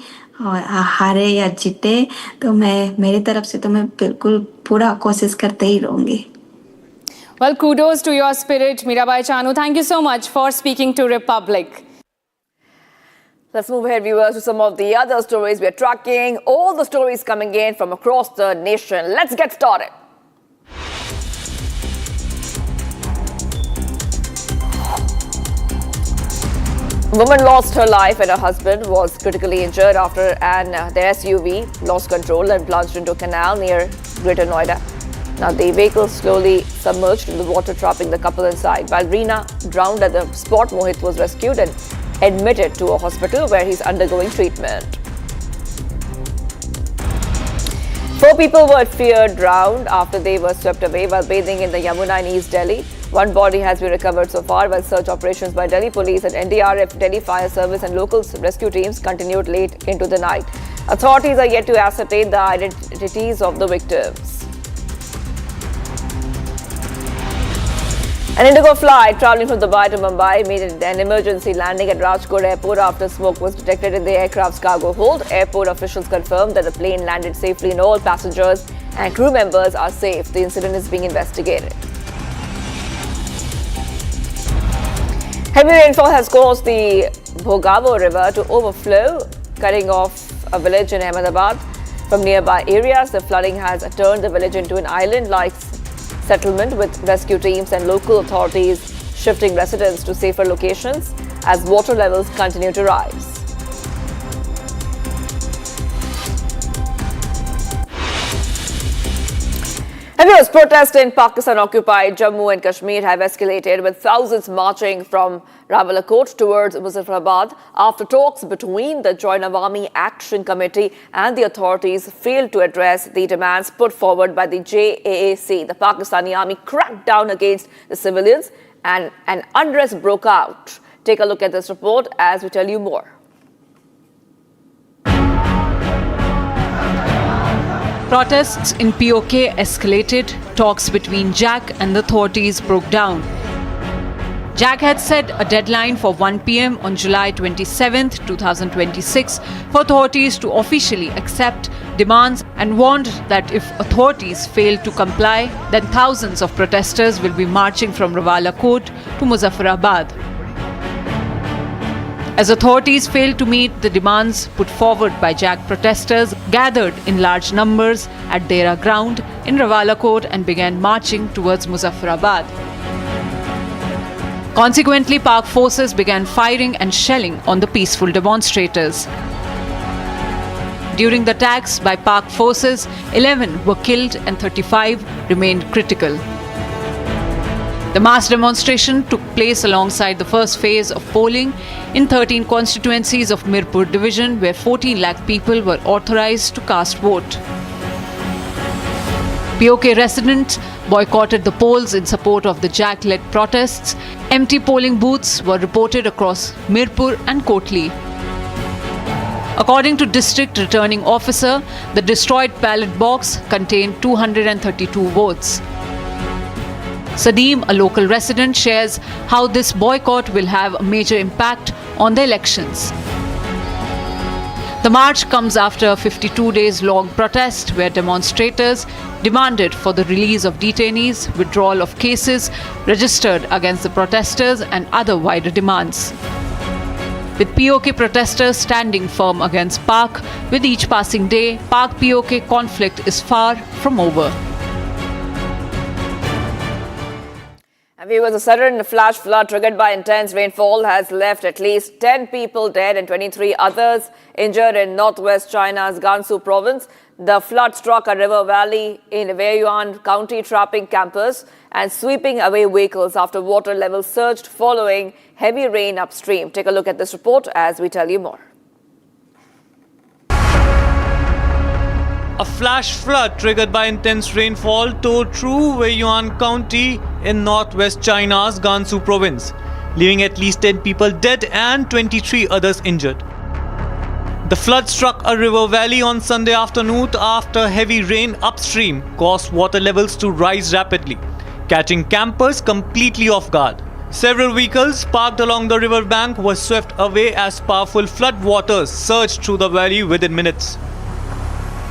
और हारे या जीते तो मैं मेरी तरफ से तो मैं बिल्कुल पूरा कोशिश करते ही रहूंगी। Well, kudos to your spirit, Mirabai Chanu. Thank you so much for speaking to Republic. Let's move ahead, viewers, to some of the other stories we're tracking. All the stories coming in from across the nation. Let's get started. A woman lost her life and her husband was critically injured after their SUV lost control and plunged into a canal near Greater Noida. Now, the vehicle slowly submerged in the water, trapping the couple inside. While Reena drowned at the spot, Mohit was rescued and admitted to a hospital where he's undergoing treatment. 4 people were feared drowned after they were swept away while bathing in the Yamuna in East Delhi. One body has been recovered so far, while search operations by Delhi Police and NDRF, Delhi Fire Service and local rescue teams continued late into the night. Authorities are yet to ascertain the identities of the victims. An Indigo flight travelling from Dubai to Mumbai made an emergency landing at Rajkot Airport after smoke was detected in the aircraft's cargo hold. Airport officials confirmed that the plane landed safely and all passengers and crew members are safe. The incident is being investigated. Heavy rainfall has caused the Bhogavo River to overflow, cutting off a village in Ahmedabad from nearby areas. The flooding has turned the village into an island-like settlement, with rescue teams and local authorities shifting residents to safer locations as water levels continue to rise. Anyways, protests in Pakistan-occupied Jammu and Kashmir have escalated, with thousands marching from Rawalakot towards Muzaffarabad after talks between the Joint Awami Action Committee and the authorities failed to address the demands put forward by the JAAC. The Pakistani army cracked down against the civilians and an unrest broke out. Take a look at this report as we tell you more. Protests in POK escalated, talks between JAC and the authorities broke down. JAC had set a deadline for 1 p.m. on July 27, 2026 for authorities to officially accept demands and warned that if authorities fail to comply, then thousands of protesters will be marching from Rawalakot to Muzaffarabad. As authorities failed to meet the demands put forward by JAC, protesters gathered in large numbers at Dera ground in Rawalakot and began marching towards Muzaffarabad. Consequently, Pak forces began firing and shelling on the peaceful demonstrators. During the attacks by Pak forces, 11 were killed and 35 remained critical. The mass demonstration took place alongside the first phase of polling in 13 constituencies of Mirpur division, where 14 lakh people were authorized to cast vote. POK residents boycotted the polls in support of the JAC-led protests. Empty polling booths were reported across Mirpur and Kotli. According to district returning officer, the destroyed ballot box contained 232 votes. Sadeem, a local resident, shares how this boycott will have a major impact on the elections. The march comes after a 52 days long protest where demonstrators demanded for the release of detainees, withdrawal of cases registered against the protesters and other wider demands. With POK protesters standing firm against Pak, with each passing day, Pak-POK conflict is far from over. And viewers, a sudden flash flood triggered by intense rainfall has left at least 10 people dead and 23 others injured in northwest China's Gansu province. The flood struck a river valley in Weiyuan County, trapping campers and sweeping away vehicles after water levels surged following heavy rain upstream. Take a look at this report as we tell you more. A flash flood triggered by intense rainfall tore through Weiyuan County in northwest China's Gansu province, leaving at least 10 people dead and 23 others injured. The flood struck a river valley on Sunday afternoon after heavy rain upstream caused water levels to rise rapidly, catching campers completely off guard. Several vehicles parked along the river bank were swept away as powerful flood waters surged through the valley within minutes.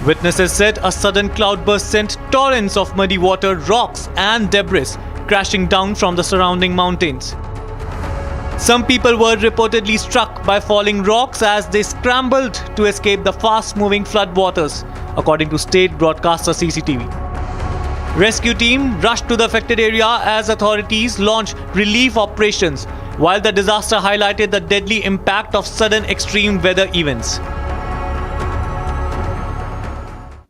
Witnesses said a sudden cloudburst sent torrents of muddy water, rocks and debris crashing down from the surrounding mountains. Some people were reportedly struck by falling rocks as they scrambled to escape the fast-moving flood waters, according to state broadcaster CCTV. Rescue team rushed to the affected area as authorities launched relief operations, while the disaster highlighted the deadly impact of sudden extreme weather events.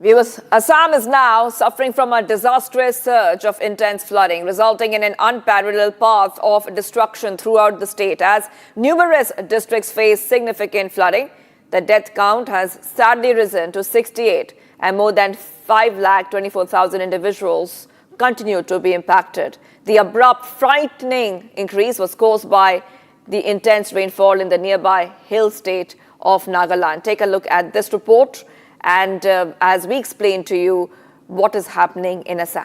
Viewers, Assam is now suffering from a disastrous surge of intense flooding, resulting in an unparalleled path of destruction throughout the state. As numerous districts face significant flooding, the death count has sadly risen to 68, and more than 524,000 individuals continue to be impacted. The abrupt, frightening increase was caused by the intense rainfall in the nearby hill state of Nagaland. Take a look at this report. And as we explain to you what is happening in Assam.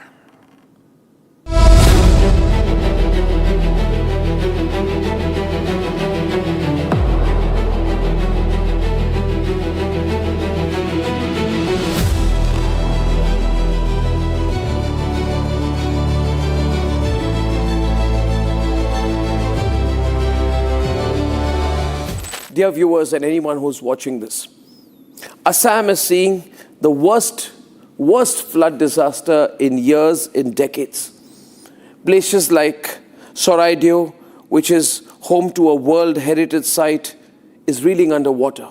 Dear viewers and anyone who's watching this, Assam is seeing the worst flood disaster in years, in decades. Places like Soraidio, which is home to a World Heritage Site, is reeling underwater.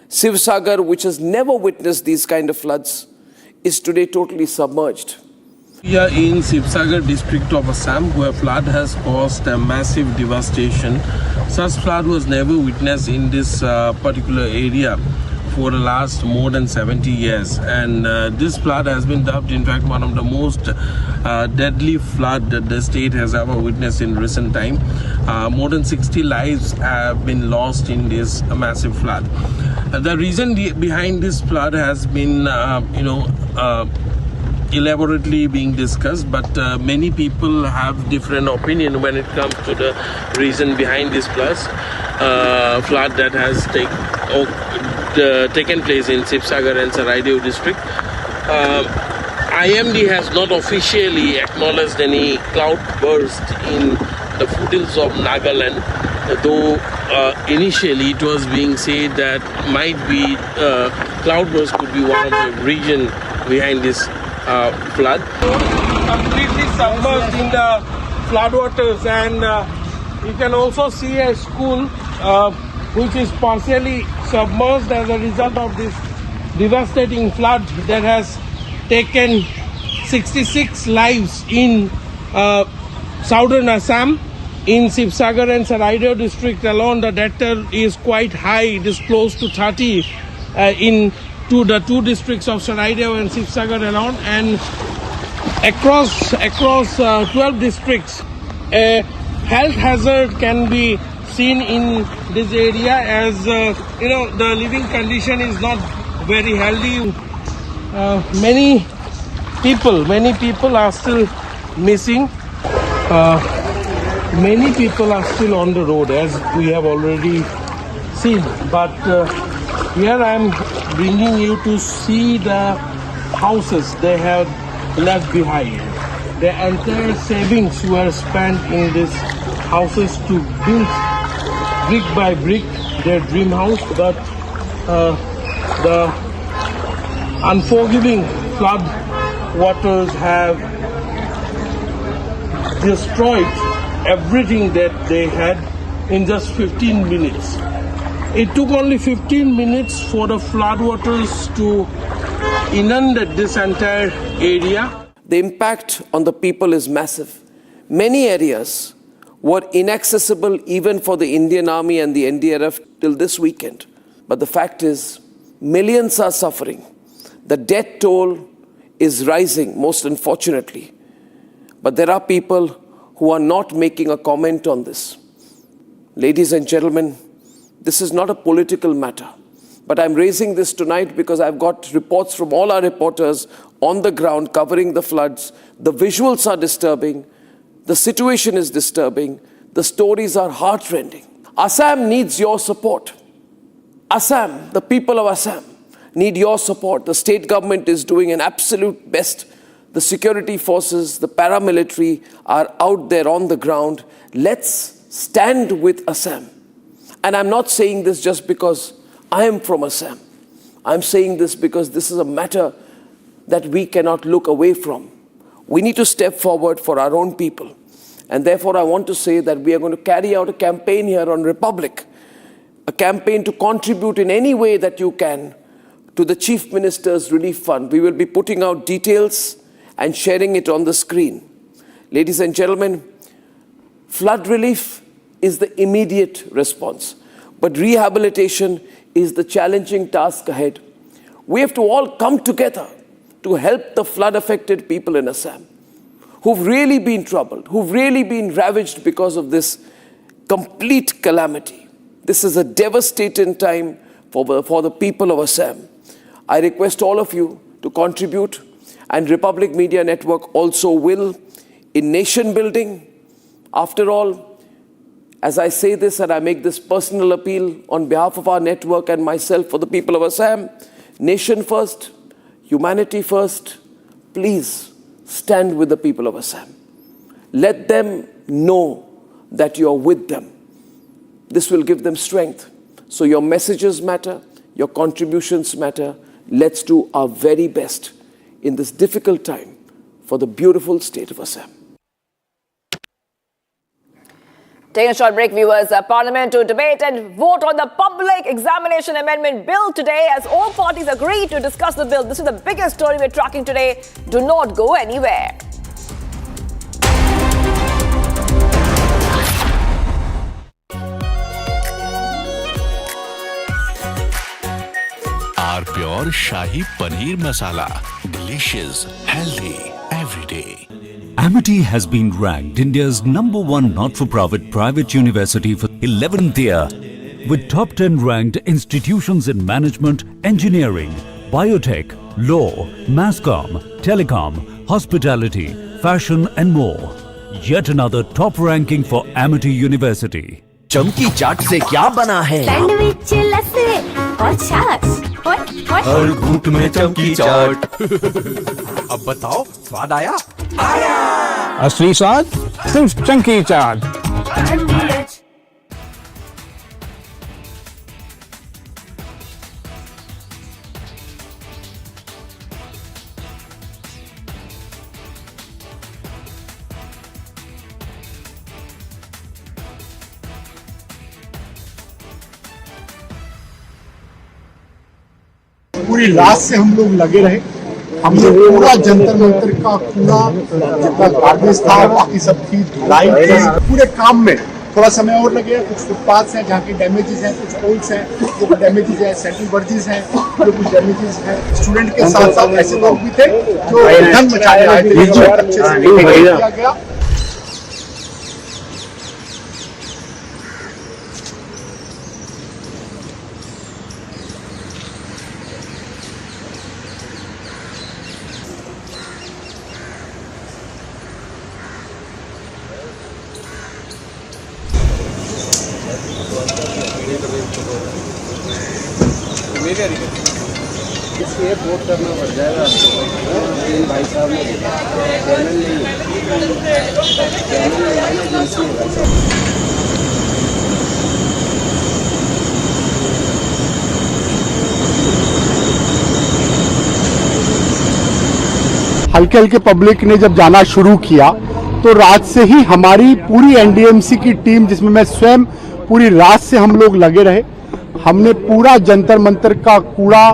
Sivsagar, which has never witnessed these kind of floods, is today totally submerged. We are in Sivsagar district of Assam, where flood has caused a massive devastation. Such flood was never witnessed in this particular area for the last more than 70 years, and this flood has been dubbed, in fact, one of the most deadly flood that the state has ever witnessed in recent time. More than 60 lives have been lost in this massive flood. The reason behind this flood has been elaborately being discussed, but many people have different opinion when it comes to the reason behind this flood that has taken place in Sivsagar and Saraidev district. IMD has not officially acknowledged any cloud burst in the foothills of Nagaland, though initially it was being said that might be cloud burst could be one of the reason behind this flood. Completely submerged in the floodwaters, and you can also see a school which is partially submerged as a result of this devastating flood that has taken 66 lives in southern Assam. In Sivsagar and Saraidev district alone, the death toll is quite high. It is close to 30 in the two districts of Saraidev and Sivsagar alone, and across 12 districts, a health hazard can be seen in this area, as the living condition is not very healthy. Many people are still missing. Many people are still on the road, as we have already seen. But here I am bringing you to see the houses they have left behind. Their entire savings were spent in these houses to build brick by brick their dream house, but the unforgiving flood waters have destroyed everything that they had in just 15 minutes. It took only 15 minutes for the floodwaters to inundate this entire area. The impact on the people is massive. Many areas were inaccessible even for the Indian Army and the NDRF till this weekend. But the fact is, millions are suffering. The death toll is rising, most unfortunately. But there are people who are not making a comment on this. Ladies and gentlemen, this is not a political matter. But I'm raising this tonight because I've got reports from all our reporters on the ground covering the floods. The visuals are disturbing. The situation is disturbing. The stories are heartrending. Assam needs your support. Assam, the people of Assam, need your support. The state government is doing an absolute best. The security forces, the paramilitary are out there on the ground. Let's stand with Assam. And I'm not saying this just because I am from Assam. I'm saying this because this is a matter that we cannot look away from. We need to step forward for our own people. And therefore, I want to say that we are going to carry out a campaign here on Republic, a campaign to contribute in any way that you can to the Chief Minister's Relief Fund. We will be putting out details and sharing it on the screen. Ladies and gentlemen, flood relief is the immediate response, but rehabilitation is the challenging task ahead. We have to all come together to help the flood-affected people in Assam, who've really been troubled, who've really been ravaged because of this complete calamity. This is a devastating time for the people of Assam. I request all of you to contribute, and Republic Media Network also will, in nation building. After all, as I say this and I make this personal appeal on behalf of our network and myself for the people of Assam, nation first, humanity first, please stand with the people of Assam. Let them know that you are with them. This will give them strength. So your messages matter, your contributions matter. Let's do our very best in this difficult time for the beautiful state of Assam. Taking a short break, viewers. Parliament to debate and vote on the Public Examination Amendment Bill today as all parties agree to discuss the bill. This is the biggest story we're tracking today. Do not go anywhere. Our pure Shahi Paneer Masala. Delicious, healthy, every day. Amity has been ranked India's #1 not-for-profit private university for 11th year, with top 10 ranked institutions in management, engineering, biotech, law, masscom, telecom, hospitality, fashion and more. Yet another top ranking for Amity University. चमकी चाट से क्या बना है? Sandwich लस्सी और छाछ हर घूंट में चमकी चाट। अब बताओ स्वाद आया? आया। असली स्वाद सिर्फ चमकी चाट। पूरी रात से हम लोग लगे रहे। हमने पूरा जंतर मंतर का पूरा जितना गार्बेज था बाकी सब चीज लाइन थी। पूरे काम में थोड़ा समय और लगेगा। कुछ फुटपाथ हैं जहाँ की डैमेजेस हैं, कुछ पोल्स हैं जो डैमेजेस हैं, सेंट्रल बर्जेस हैं जो कुछ डैमेजेस हैं। स्टूडेंट के साथ साथ ऐसे लोग भी थे जो धन मचाने आए थे। अच्छे से किया गया। इसलिए वोट करना पड़ जाएगा आपको। तीन भाई साहब ने चैनल नहीं है हल्के हल्के पब्लिक ने जब जाना शुरू किया तो रात से ही हमारी पूरी एनडीएमसी की टीम, जिसमें मैं स्वयं, पूरी रात से हम लोग लगे रहे। हमने पूरा जंतर मंतर का कूड़ा,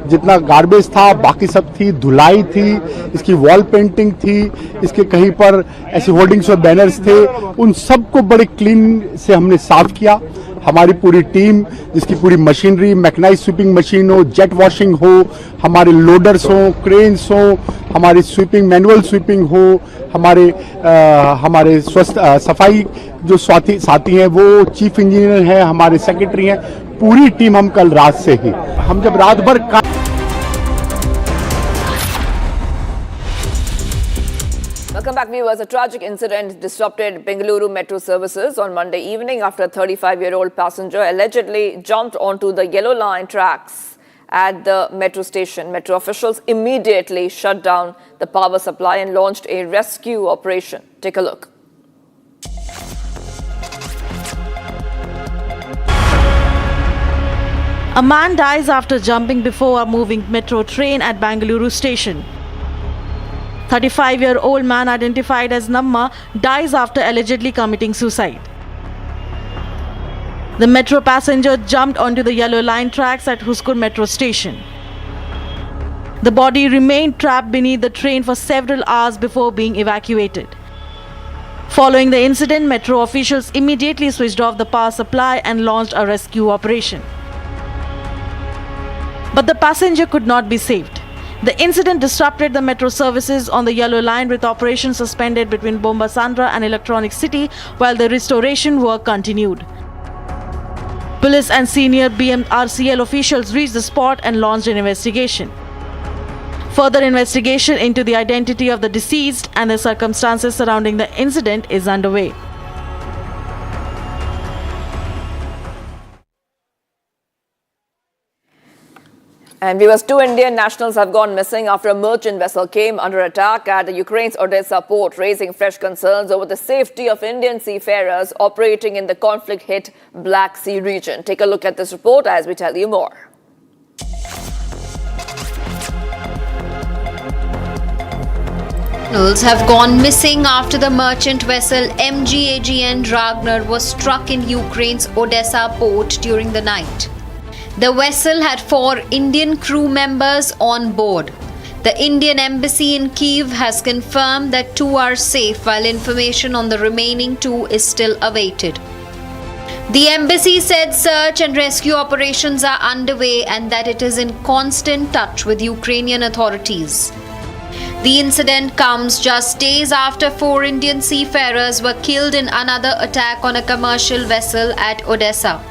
जितना गार्बेज था, बाकी सब थी, धुलाई थी, इसकी वॉल पेंटिंग थी, इसके कहीं पर ऐसे होर्डिंग्स और बैनर्स थे, उन सबको बड़े क्लीन से हमने साफ किया। हमारी पूरी टीम, जिसकी पूरी मशीनरी, मैकेनाइज्ड स्वीपिंग मशीन हो, जेट वॉशिंग हो, हमारे लोडर्स हो, क्रेन्स हो, हमारी स्वीपिंग, मैनुअल स्वीपिंग हो, हमारे सफाई जो साथी हैं, वो चीफ इंजीनियर हैं, हमारे सेक्रेटरी हैं, पूरी टीम हम कल रात से ही, हम जब रात भर Welcome back, viewers. A tragic incident disrupted Bengaluru metro services on Monday evening after a 35-year-old passenger allegedly jumped onto the yellow line tracks at the metro station. Metro officials immediately shut down the power supply and launched a rescue operation. Take a look. A man dies after jumping before a moving metro train at Bengaluru station. 35-year-old man identified as Namma dies after allegedly committing suicide. The metro passenger jumped onto the yellow line tracks at Huskur metro station. The body remained trapped beneath the train for several hours before being evacuated. Following the incident, metro officials immediately switched off the power supply and launched a rescue operation. But the passenger could not be saved. The incident disrupted the metro services on the yellow line, with operations suspended between Bomba Sandra and Electronic City while the restoration work continued. Police and senior BMRCL officials reached the spot and launched an investigation. Further investigation into the identity of the deceased and the circumstances surrounding the incident is underway. And viewers, 2 Indian nationals have gone missing after a merchant vessel came under attack at Ukraine's Odessa port, raising fresh concerns over the safety of Indian seafarers operating in the conflict-hit Black Sea region. Take a look at this report as we tell you more. Nationals have gone missing after the merchant vessel MGAGN Ragnar was struck in Ukraine's Odessa port during the night. The vessel had 4 Indian crew members on board. The Indian embassy in Kyiv has confirmed that 2 are safe, while information on the remaining 2 is still awaited. The embassy said search and rescue operations are underway and that it is in constant touch with Ukrainian authorities. The incident comes just days after 4 Indian seafarers were killed in another attack on a commercial vessel at Odessa.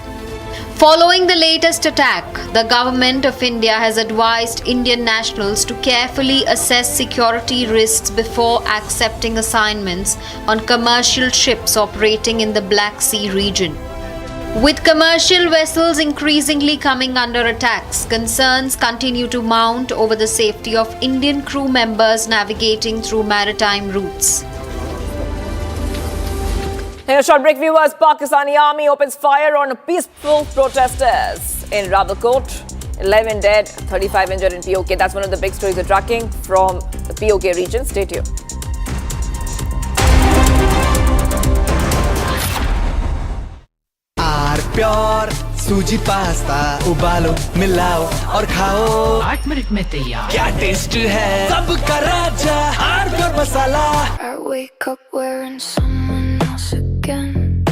Following the latest attack, the government of India has advised Indian nationals to carefully assess security risks before accepting assignments on commercial ships operating in the Black Sea region. With commercial vessels increasingly coming under attacks, concerns continue to mount over the safety of Indian crew members navigating through maritime routes. In a short break, viewers, Pakistani army opens fire on peaceful protesters in Rawalkot. 11 dead, 35 injured in POK. That's one of the big stories we're tracking from the POK region. Stay tuned. Pure सूजी pasta उबालो मिलाओ और खाओ 8 minute में तैयार क्या taste है सबका राजा हार्डकोर मसाला I wake up wearing someone else again,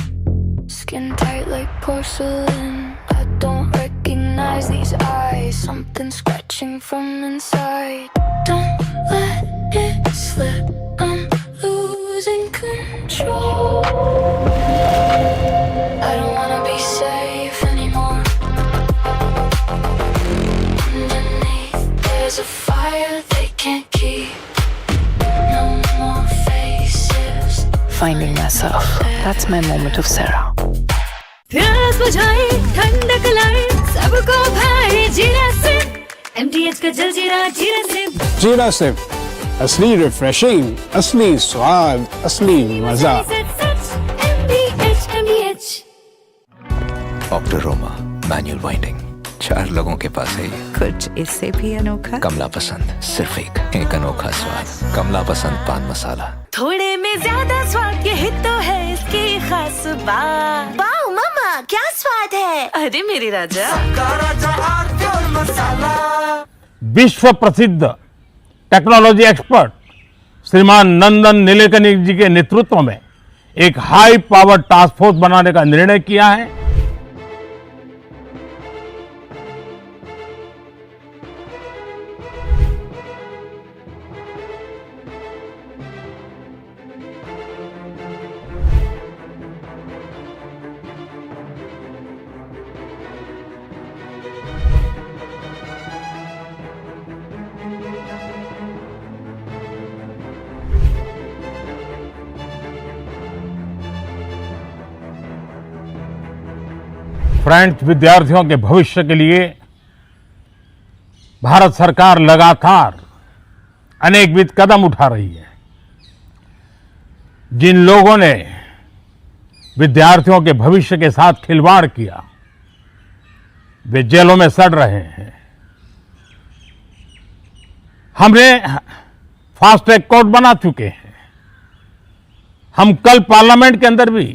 skin tight like porcelain. I don't recognize these eyes, something scratching from inside. Don't let it slip, I'm losing control. I don't wanna be safe anymore. Underneath there's a fire they can't keep. No more faces. Finding myself. That's my moment of Sarah. प्यास बुझाए ठंडक लाए सबको भाए जीरा से MTH का जलजीरा जीरा से जीरा से असली रिफ्रेशिंग असली स्वाद असली मजा ऑक्टोरोमा मैनुअल वाइंडिंग 4 लोगों के पास है कुछ इससे भी अनोखा कमला पसंद सिर्फ एक अनोखा स्वाद कमला पसंद पान मसाला थोड़े में ज्यादा स्वाद, यही तो है इसकी खास बात। वाओ मम्मा, क्या स्वाद है। अरे मेरे राजा, विश्व प्रसिद्ध टेक्नोलॉजी एक्सपर्ट श्रीमान नंदन नीलेकनी जी के नेतृत्व में एक हाई पावर टास्क फोर्स बनाने का निर्णय किया है। फ्रेंड्स, विद्यार्थियों के भविष्य के लिए भारत सरकार लगातार अनेकविध कदम उठा रही है। जिन लोगों ने विद्यार्थियों के भविष्य के साथ खिलवाड़ किया, वे जेलों में सड़ रहे हैं। हमने फास्ट ट्रैक कोर्ट बना चुके हैं। हम कल पार्लियामेंट के अंदर भी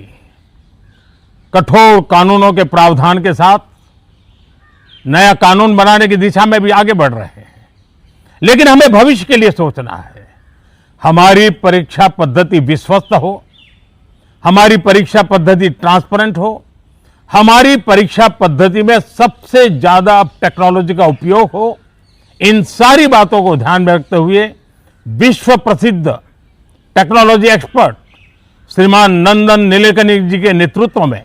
कठोर कानूनों के प्रावधान के साथ नया कानून बनाने की दिशा में भी आगे बढ़ रहे हैं। लेकिन हमें भविष्य के लिए सोचना है। हमारी परीक्षा पद्धति विश्वस्त हो, हमारी परीक्षा पद्धति ट्रांसपेरेंट हो, हमारी परीक्षा पद्धति में सबसे ज्यादा टेक्नोलॉजी का उपयोग हो। इन सारी बातों को ध्यान में रखते हुए विश्व प्रसिद्ध टेक्नोलॉजी एक्सपर्ट श्रीमान नंदन नीलेकनी जी के नेतृत्व में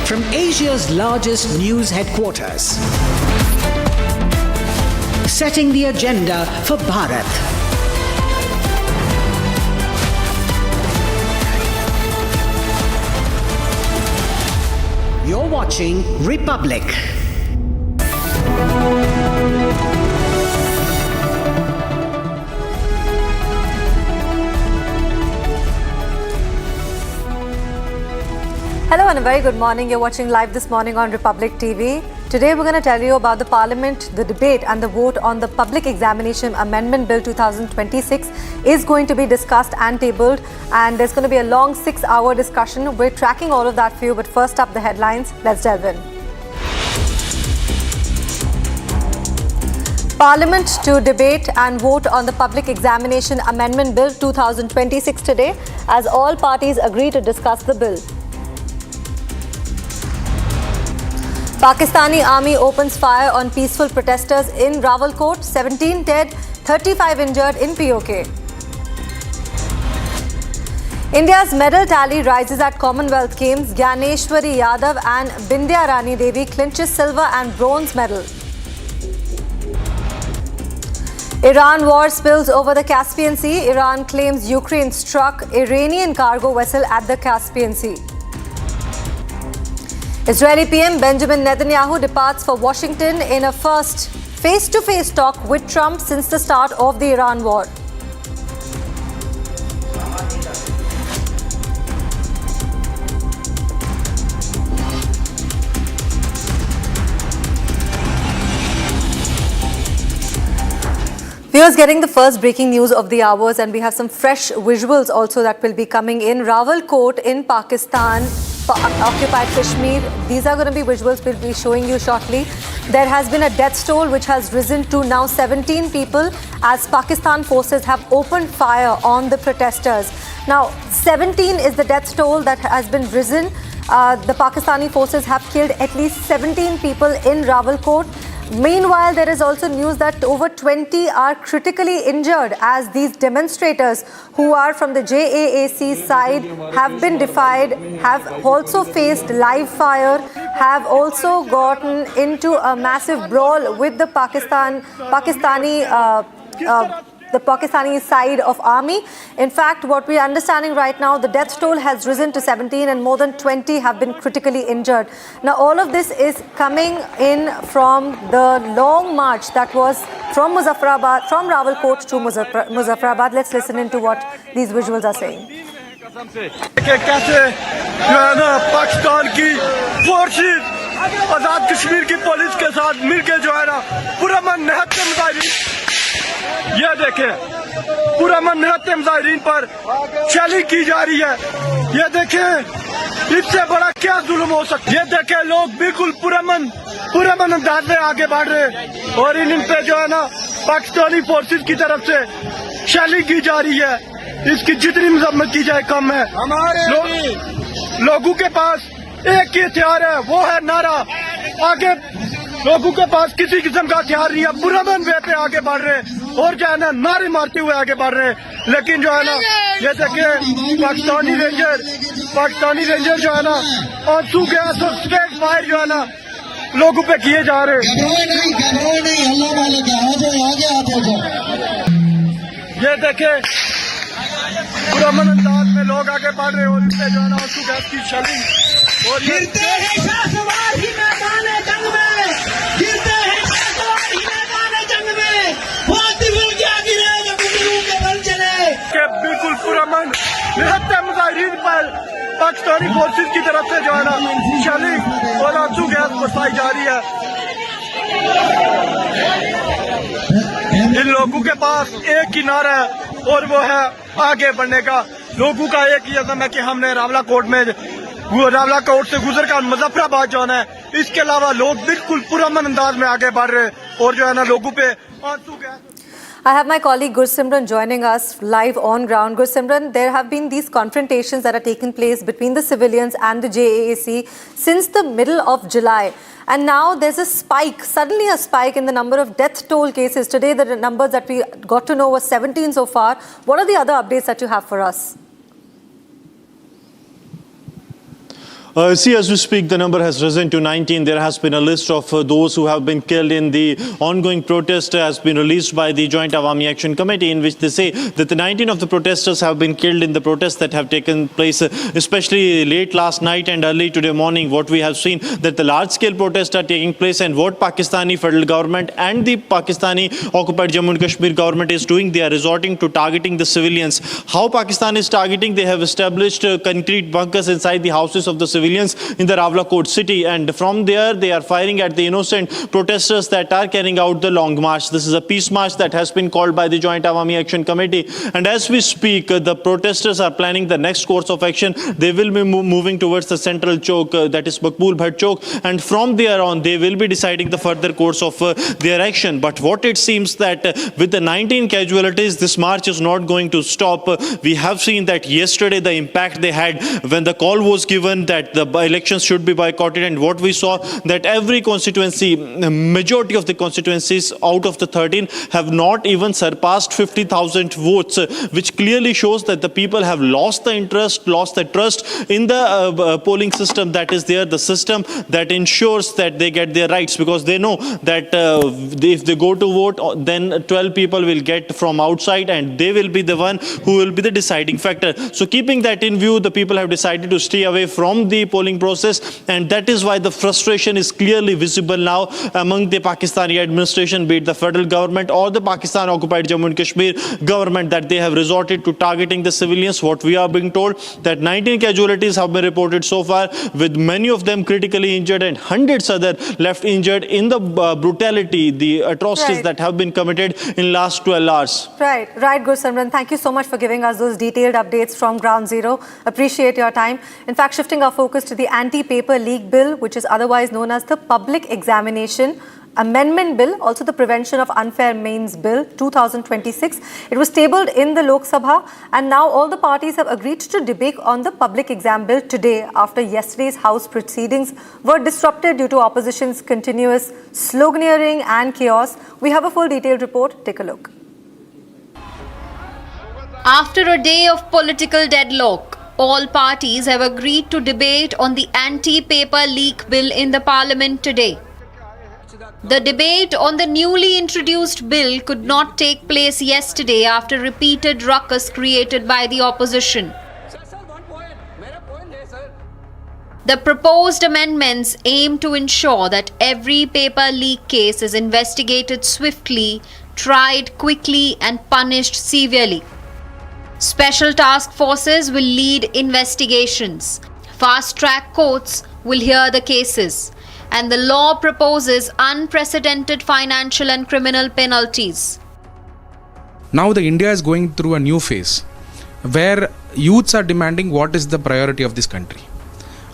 From Asia's largest news headquarters, setting the agenda for Bharat. You're watching Republic. Hello and a very good morning. You're watching live this morning on Republic TV. Today we're going to tell you about the Parliament, the debate and the vote on the Public Examination Amendment Bill 2026 is going to be discussed and tabled, and there's going to be a long 6-hour discussion. We're tracking all of that for you, but first up the headlines. Let's delve in. Parliament to debate and vote on the Public Examination Amendment Bill 2026 today, as all parties agree to discuss the bill. Pakistani army opens fire on peaceful protesters in Rawalkot. 17 dead, 35 injured in POK. India's medal tally rises at Commonwealth Games. Gyaneshwari Yadav and Bindya Rani Devi clinches silver and bronze medal. Iran war spills over the Caspian Sea. Iran claims Ukraine struck Iranian cargo vessel at the Caspian Sea. Israeli PM Benjamin Netanyahu departs for Washington in a first face-to-face talk with Trump since the start of the Iran war. Viewers, getting the first breaking news of the hours, and we have some fresh visuals also that will be coming in. Rawalkot in Pakistan, occupied Kashmir. These are going to be visuals we'll be showing you shortly. There has been a death toll which has risen to now 17 people as Pakistan forces have opened fire on the protesters. Now, 17 is the death toll that has been risen. The Pakistani forces have killed at least 17 people in Rawalkot. Meanwhile, there is also news that over 20 are critically injured as these demonstrators who are from the JAAC side have been defied, have also faced live fire, have also gotten into a massive brawl with the Pakistani side of army. In fact, what we are understanding right now, the death toll has risen to 17 and more than 20 have been critically injured. Now, all of this is coming in from the long march that was from Muzaffarabad, from Rawalkot to Muzaffarabad. Let's listen into what these visuals are saying. Pakistan की forces आजाद कश्मीर की police के साथ मिलकर जो है ना पुरअमन निहत्ते मुजाहिदीन ये देखें, पुरअमन निहत्ते मुजाहिरीन पर शेलिंग की जा रही है। ये देखें, इससे बड़ा क्या जुल्म हो सकता है। ये देखें, लोग बिल्कुल पुरअमन अंदाज में आगे बढ़ रहे हैं और इन पे जो है ना पाकिस्तानी फोर्सेस की तरफ से शेलिंग की जा रही है। इसकी जितनी मजम्मत की जाए कम है। लोगों के पास एक ही हथियार है, वो है नारा। आगे लोगों के पास किसी किस्म का हथियार नहीं है, पुरअमन वे पे आगे बढ़ रहे हैं और जो है ना नारे मारते हुए आगे बढ़ रहे हैं। लेकिन जो है ना ये देखिए पाकिस्तानी रेंजर जो है ना आंसू गैस और स्ट्रेट फायर जो है ना लोगों पे किए जा रहे हैं। ये देखे पुरअमन अंदाज में लोग आगे बढ़ रहे हैं और इससे जो है ना आंसू गैस की शेलिंग और गिरते हैं शाहसवार ही मैदान जंग में, गिरते हैं शाहसवार ही मैदान जंग में, फातिल क्या गिरे जो बुजुर्गों के बल चले। के बिल्कुल पुरअमन निहत्ते मुजाहिरीन पर पाकिस्तानी फोर्सेस की तरफ से जो है ना शेलिंग और आंसू गैस बरसाई जा रही है। इन लोगों के पास एक ही नारा है और वो है आगे बढ़ने का। लोगों का एक ही अज़म है कि हमने रावला कोट से गुजर कर मुजफ्फराबाद जाना है। इसके अलावा लोग बिल्कुल पुरअमन अंदाज में आगे बढ़ रहे हैं और जो है ना लोगों पे आंसू gas. I have my colleague Gursimran joining us live on ground. Gursimran, there have been these confrontations that are taking place between the civilians and the JAAC since the middle of July. And now there's a spike, suddenly a spike in the number of death toll cases. Today the numbers that we got to know were 17 so far. What are the other updates that you have for us? See, as we speak, the number has risen to 19. There has been a list of those who have been killed in the ongoing protest has been released by the Joint Awami Action Committee, in which they say that the 19 of the protesters have been killed in the protests that have taken place, especially late last night and early today morning. What we have seen that the large-scale protests are taking place, and what Pakistani federal government and the Pakistani occupied Jammu and Kashmir government is doing, they are resorting to targeting the civilians. How Pakistan is targeting? They have established concrete bunkers inside the houses of the civilians in the Rawalakot city, and from there they are firing at the innocent protesters that are carrying out the long march. This is a peace march that has been called by the Joint Awami Action Committee, and as we speak the protesters are planning the next course of action. They will be moving towards the central chowk, that is Makbul Bhatt Chowk, and from there on they will be deciding the further course of their action. But what it seems that with the 19 casualties, this march is not going to stop. We have seen that yesterday the impact they had when the call was given that the elections should be boycotted, and what we saw that every constituency, majority of the constituencies out of the 13 have not even surpassed 50,000 votes, which clearly shows that the people have lost the interest, lost the trust in the polling system that is there, the system that ensures that they get their rights, because they know that if they go to vote, then 12 people will get from outside and they will be the one who will be the deciding factor. So keeping that in view, the people have decided to stay away from the polling process, and that is why the frustration is clearly visible now among the Pakistani administration, be it the federal government or the Pakistan occupied Jammu and Kashmir government, that they have resorted to targeting the civilians. What we are being told that 19 casualties have been reported so far, with many of them critically injured and hundreds other left injured in the brutality, the atrocities that have been committed in last 12 hours. Right, Gursimran. Thank you so much for giving us those detailed updates from Ground Zero. Appreciate your time. In fact, shifting our focus to the anti-paper leak bill, which is otherwise known as the Public Examination Amendment Bill, also the Prevention of Unfair Means Bill 2026. It was tabled in the Lok Sabha, and now all the parties have agreed to debate on the public exam bill today after yesterday's House proceedings were disrupted due to opposition's continuous sloganeering and chaos. We have a full detailed report. Take a look. After a day of political deadlock, all parties have agreed to debate on the anti-paper leak bill in the parliament today. The debate on the newly introduced bill could not take place yesterday after repeated ruckus created by the opposition. The proposed amendments aim to ensure that every paper leak case is investigated swiftly, tried quickly, and punished severely. Special task forces will lead investigations. Fast-track courts will hear the cases. And the law proposes unprecedented financial and criminal penalties. Now the India is going through a new phase where youths are demanding what is the priority of this country.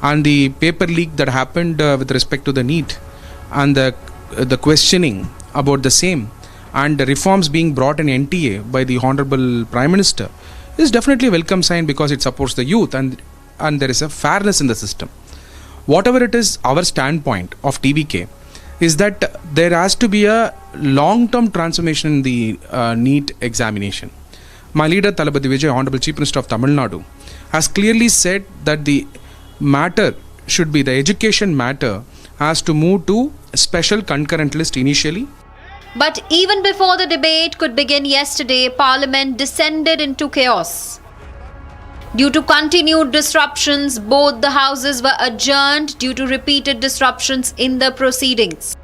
And the paper leak that happened with respect to the NEET and the questioning about the same and the reforms being brought in NTA by the Honorable Prime Minister is definitely a welcome sign because it supports the youth and there is a fairness in the system. Whatever it is, our standpoint of TVK is that there has to be a long-term transformation in the NEET examination. My leader, Thalapathy Vijay, Honorable Chief Minister of Tamil Nadu, has clearly said that the matter should be, the education matter has to move to a special concurrent list initially. But even before the debate could begin yesterday, Parliament descended into chaos. Due to continued disruptions, both the houses were adjourned due to repeated disruptions in the proceedings.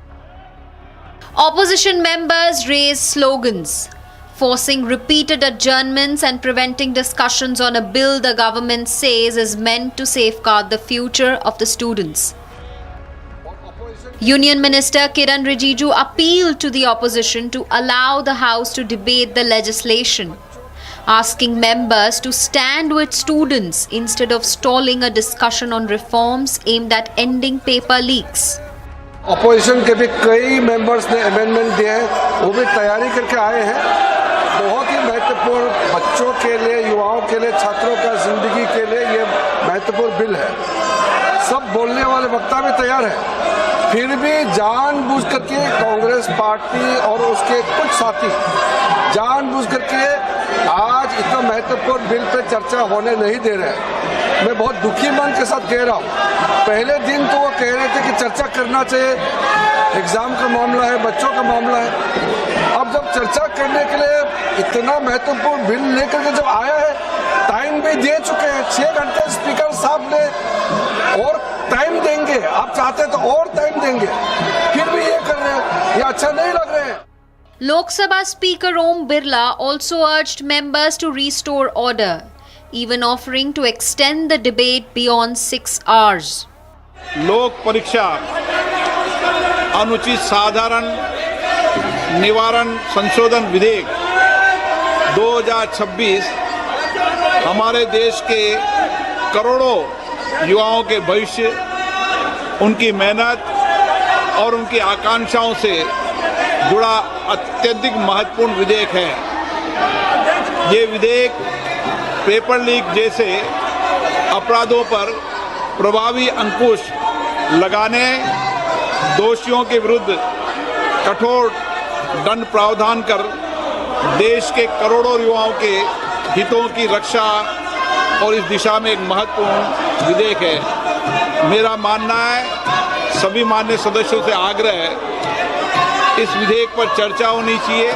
Opposition members raised slogans, forcing repeated adjournments and preventing discussions on a bill the government says is meant to safeguard the future of the students. Union Minister Kiran Rijiju appealed to the opposition to allow the House to debate the legislation, asking members to stand with students instead of stalling a discussion on reforms aimed at ending paper leaks. Opposition के भी कई members ने amendment दिए हैं, वो भी तैयारी करके आए हैं। बहुत ही महत्वपूर्ण बच्चों के लिए, युवाओं के लिए, छात्रों का जिंदगी के लिए ये महत्वपूर्ण बिल है। सब बोलने वाले वक्ता भी तैयार हैं। फिर भी जानबूझ करके कांग्रेस पार्टी और उसके कुछ साथी जानबूझ करके आज इतना महत्वपूर्ण बिल पे चर्चा होने नहीं दे रहे हैं। मैं बहुत दुखी मन के साथ कह रहा हूँ। पहले दिन तो वो कह रहे थे कि चर्चा करना चाहिए, एग्जाम का मामला है, बच्चों का मामला है। अब जब चर्चा करने के लिए इतना महत्वपूर्ण बिल लेकर के जब आया है, टाइम भी दे चुके हैं 6 घंटे स्पीकर साहब ने, और टाइम देंगे, आप चाहते तो और टाइम देंगे, फिर भी ये कर रहे हैं, ये अच्छा नहीं लग रहे हैं। Lok Sabha Speaker Om Birla also urged members to restore order, even offering to extend the debate beyond 6 hours. लोक परीक्षा अनुचित साधारण निवारण संशोधन विधेयक 2026 हमारे देश के करोड़ों युवाओं के भविष्य, उनकी मेहनत और उनकी आकांक्षाओं से जुड़ा अत्यधिक महत्वपूर्ण विधेयक है। ये विधेयक पेपर लीक जैसे अपराधों पर प्रभावी अंकुश लगाने, दोषियों के विरुद्ध कठोर दंड प्रावधान कर देश के करोड़ों युवाओं के हितों की रक्षा और इस दिशा में एक महत्वपूर्ण विधेयक है। मेरा मानना है, सभी माननीय सदस्यों से आग्रह है, इस विधेयक पर चर्चा होनी चाहिए।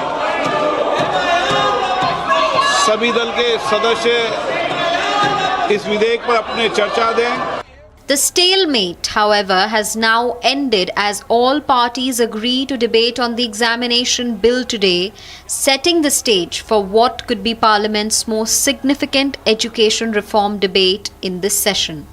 सभी दल के सदस्य इस विधेयक पर अपने चर्चा दें। The stalemate, however, has now ended as all parties agree to debate on the examination bill today, setting the stage for what could be Parliament's most significant education reform debate in this session.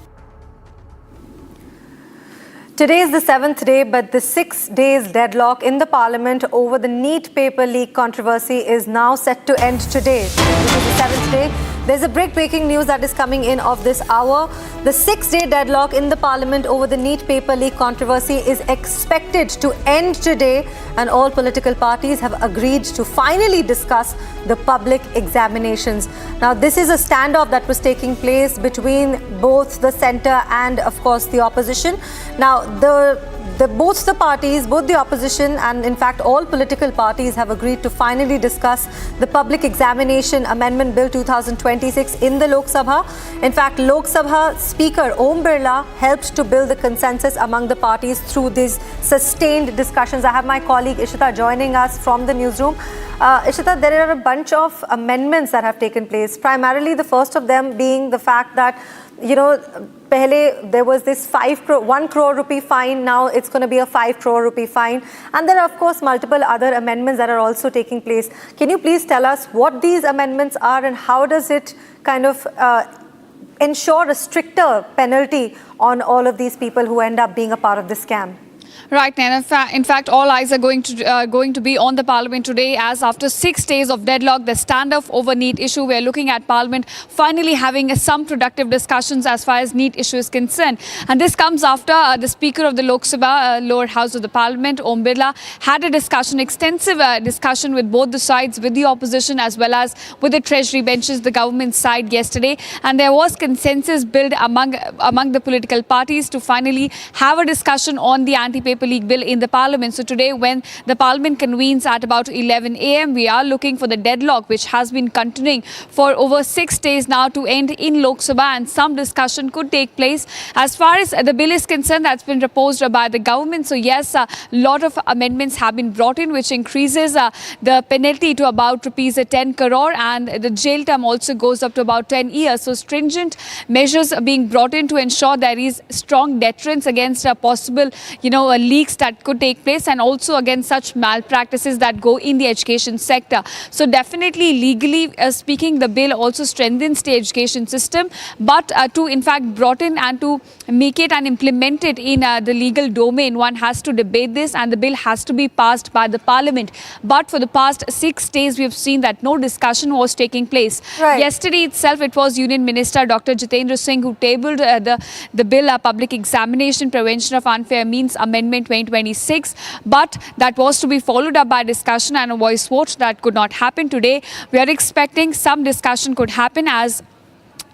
Today is the 7th day, but the 6 days deadlock in the Parliament over the NEET paper leak controversy is now set to end today. This is the 7th day. There's a breaking news that is coming in of this hour. The 6-day deadlock in the Parliament over the NEET paper leak controversy is expected to end today, and all political parties have agreed to finally discuss the public examinations. Now, this is a standoff that was taking place between both the centre and, of course, the opposition. Now, both the parties, both the opposition and in fact all political parties have agreed to finally discuss the Public Examination Amendment Bill 2026 in the Lok Sabha. In fact, Lok Sabha Speaker Om Birla helped to build the consensus among the parties through these sustained discussions. I have my colleague Ishita joining us from the newsroom. Ishita, there are a bunch of amendments that have taken place, primarily the first of them being the fact that, you know, pehle there was this 1 crore rupee fine, now it's going to be a 5 crore rupee fine. And there are, of course, multiple other amendments that are also taking place. Can you please tell us what these amendments are and how does it kind of ensure a stricter penalty on all of these people who end up being a part of this scam? Right, and in fact, all eyes are going to be on the Parliament today, as after 6 days of deadlock, the standoff over NEET issue, we are looking at Parliament finally having some productive discussions as far as NEET issue is concerned. And this comes after the Speaker of the Lok Sabha, lower house of the Parliament, Om Birla, had a discussion, extensive discussion with both the sides, with the opposition as well as with the Treasury benches, the government side yesterday. And there was consensus built among the political parties to finally have a discussion on the anti-paper league bill in the Parliament. So today, when the Parliament convenes at about 11 a.m., we are looking for the deadlock, which has been continuing for over 6 days now, to end in Lok Sabha, and some discussion could take place. As far as the bill is concerned, that's been proposed by the government. So yes, a lot of amendments have been brought in, which increases the penalty to about rupees 10 crore, and the jail term also goes up to about 10 years. So stringent measures are being brought in to ensure there is strong deterrence against possible, leaks that could take place, and also against such malpractices that go in the education sector. So definitely, legally speaking, the bill also strengthens the education system, but to in fact brought in and to make it and implement it in the legal domain, one has to debate this, and the bill has to be passed by the Parliament. But for the past 6 days, we have seen that no discussion was taking place. Right. Yesterday itself, it was Union Minister Dr. Jitendra Singh who tabled the bill, Public Examination Prevention of Unfair Means Amendment 2026, but that was to be followed up by discussion and a voice vote. That could not happen today. We are expecting some discussion could happen, as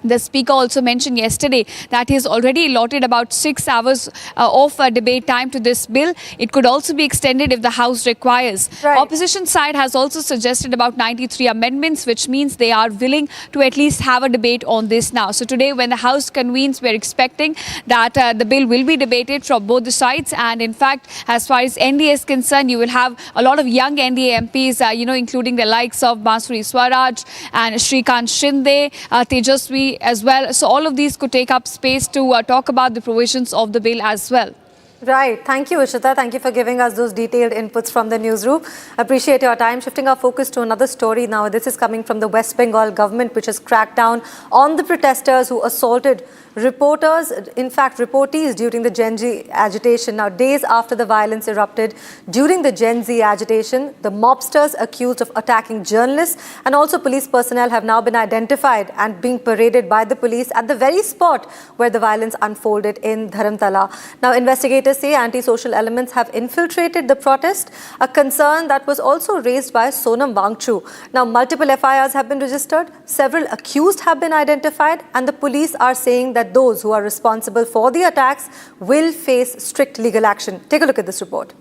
the Speaker also mentioned yesterday that he has already allotted about 6 hours of debate time to this bill. It could also be extended if the House requires. Right. Opposition side has also suggested about 93 amendments, which means they are willing to at least have a debate on this now. So today, when the House convenes, we are expecting that the bill will be debated from both the sides. And in fact, as far as NDA is concerned, you will have a lot of young NDA MPs, including the likes of Bansuri Swaraj and Shrikant Shinde, Tejaswi as well. So all of these could take up space to talk about the provisions of the bill as well. Right. Thank you, Ishita. Thank you for giving us those detailed inputs from the newsroom. Appreciate your time. Shifting our focus to another story now. This is coming from the West Bengal government, which has cracked down on the protesters who assaulted reporters, in fact reportees, during the Gen Z agitation. Now, days after the violence erupted during the Gen Z agitation, the mobsters accused of attacking journalists and also police personnel have now been identified and being paraded by the police at the very spot where the violence unfolded in Dharamtala. Now, investigators say anti-social elements have infiltrated the protest, a concern that was also raised by Sonam Wangchu. Now, multiple FIRs have been registered, several accused have been identified, and the police are saying that those who are responsible for the attacks will face strict legal action. Take a look at this report.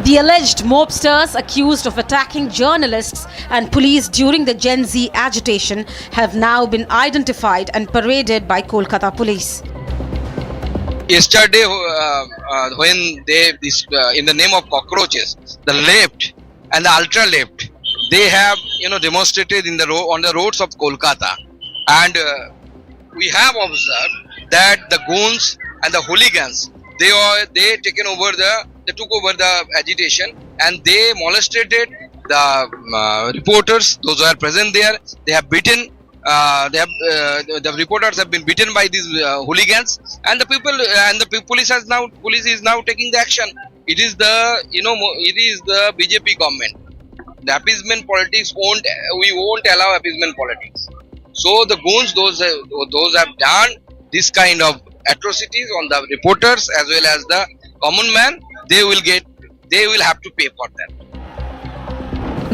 The alleged mobsters accused of attacking journalists and police during the Gen Z agitation have now been identified and paraded by Kolkata police. Yesterday, when they, in the name of cockroaches, the left and the ultra left, they have demonstrated on the roads of Kolkata, and we have observed that the goons and the hooligans, they took over the agitation and they molested the reporters, those who are present there. They have beaten. The reporters have been beaten by these hooligans, and the people and the police is now taking the action. It is the BJP government. The appeasement politics we won't allow appeasement politics. So the goons, those have done this kind of atrocities on the reporters as well as the common man, they will have to pay for that.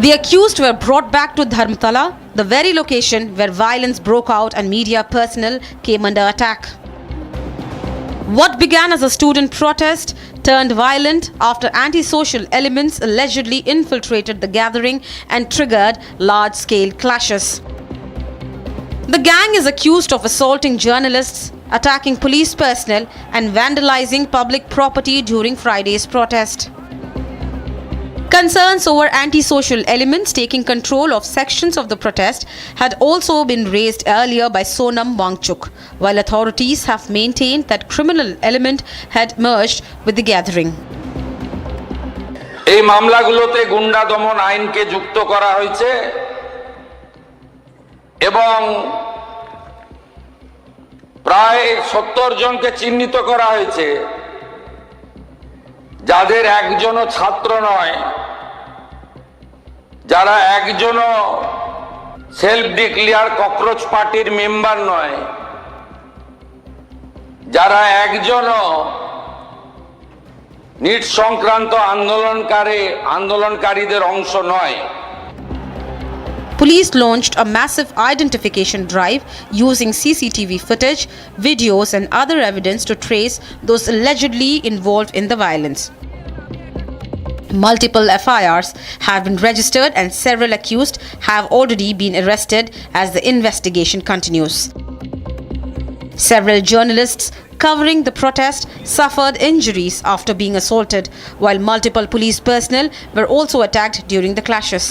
The accused were brought back to Dharamtala, the very location where violence broke out and media personnel came under attack. What began as a student protest turned violent after antisocial elements allegedly infiltrated the gathering and triggered large-scale clashes. The gang is accused of assaulting journalists, attacking police personnel, and vandalizing public property during Friday's protest. Concerns over antisocial elements taking control of sections of the protest had also been raised earlier by Sonam Wangchuk, while authorities have maintained that criminal element had merged with the gathering. এই মামলাগুলোতে গুন্ডা দমন আইনকে যুক্ত করা হয়েছে এবং প্রায় 70 জনকে চিহ্নিত করা হয়েছে, যাদের একজনও ছাত্র নয়, যারা একজনও সেলফ ডিক্লেয়ার ককরোচ পার্টির মেম্বার নয়, যারা একজনও নিট সংক্রান্ত আন্দোলনকারীদের অংশ নয়। Police launched a massive identification drive using CCTV footage, videos and other evidence to trace those allegedly involved in the violence. Multiple FIRs have been registered and several accused have already been arrested as the investigation continues. Several journalists covering the protest suffered injuries after being assaulted, while multiple police personnel were also attacked during the clashes.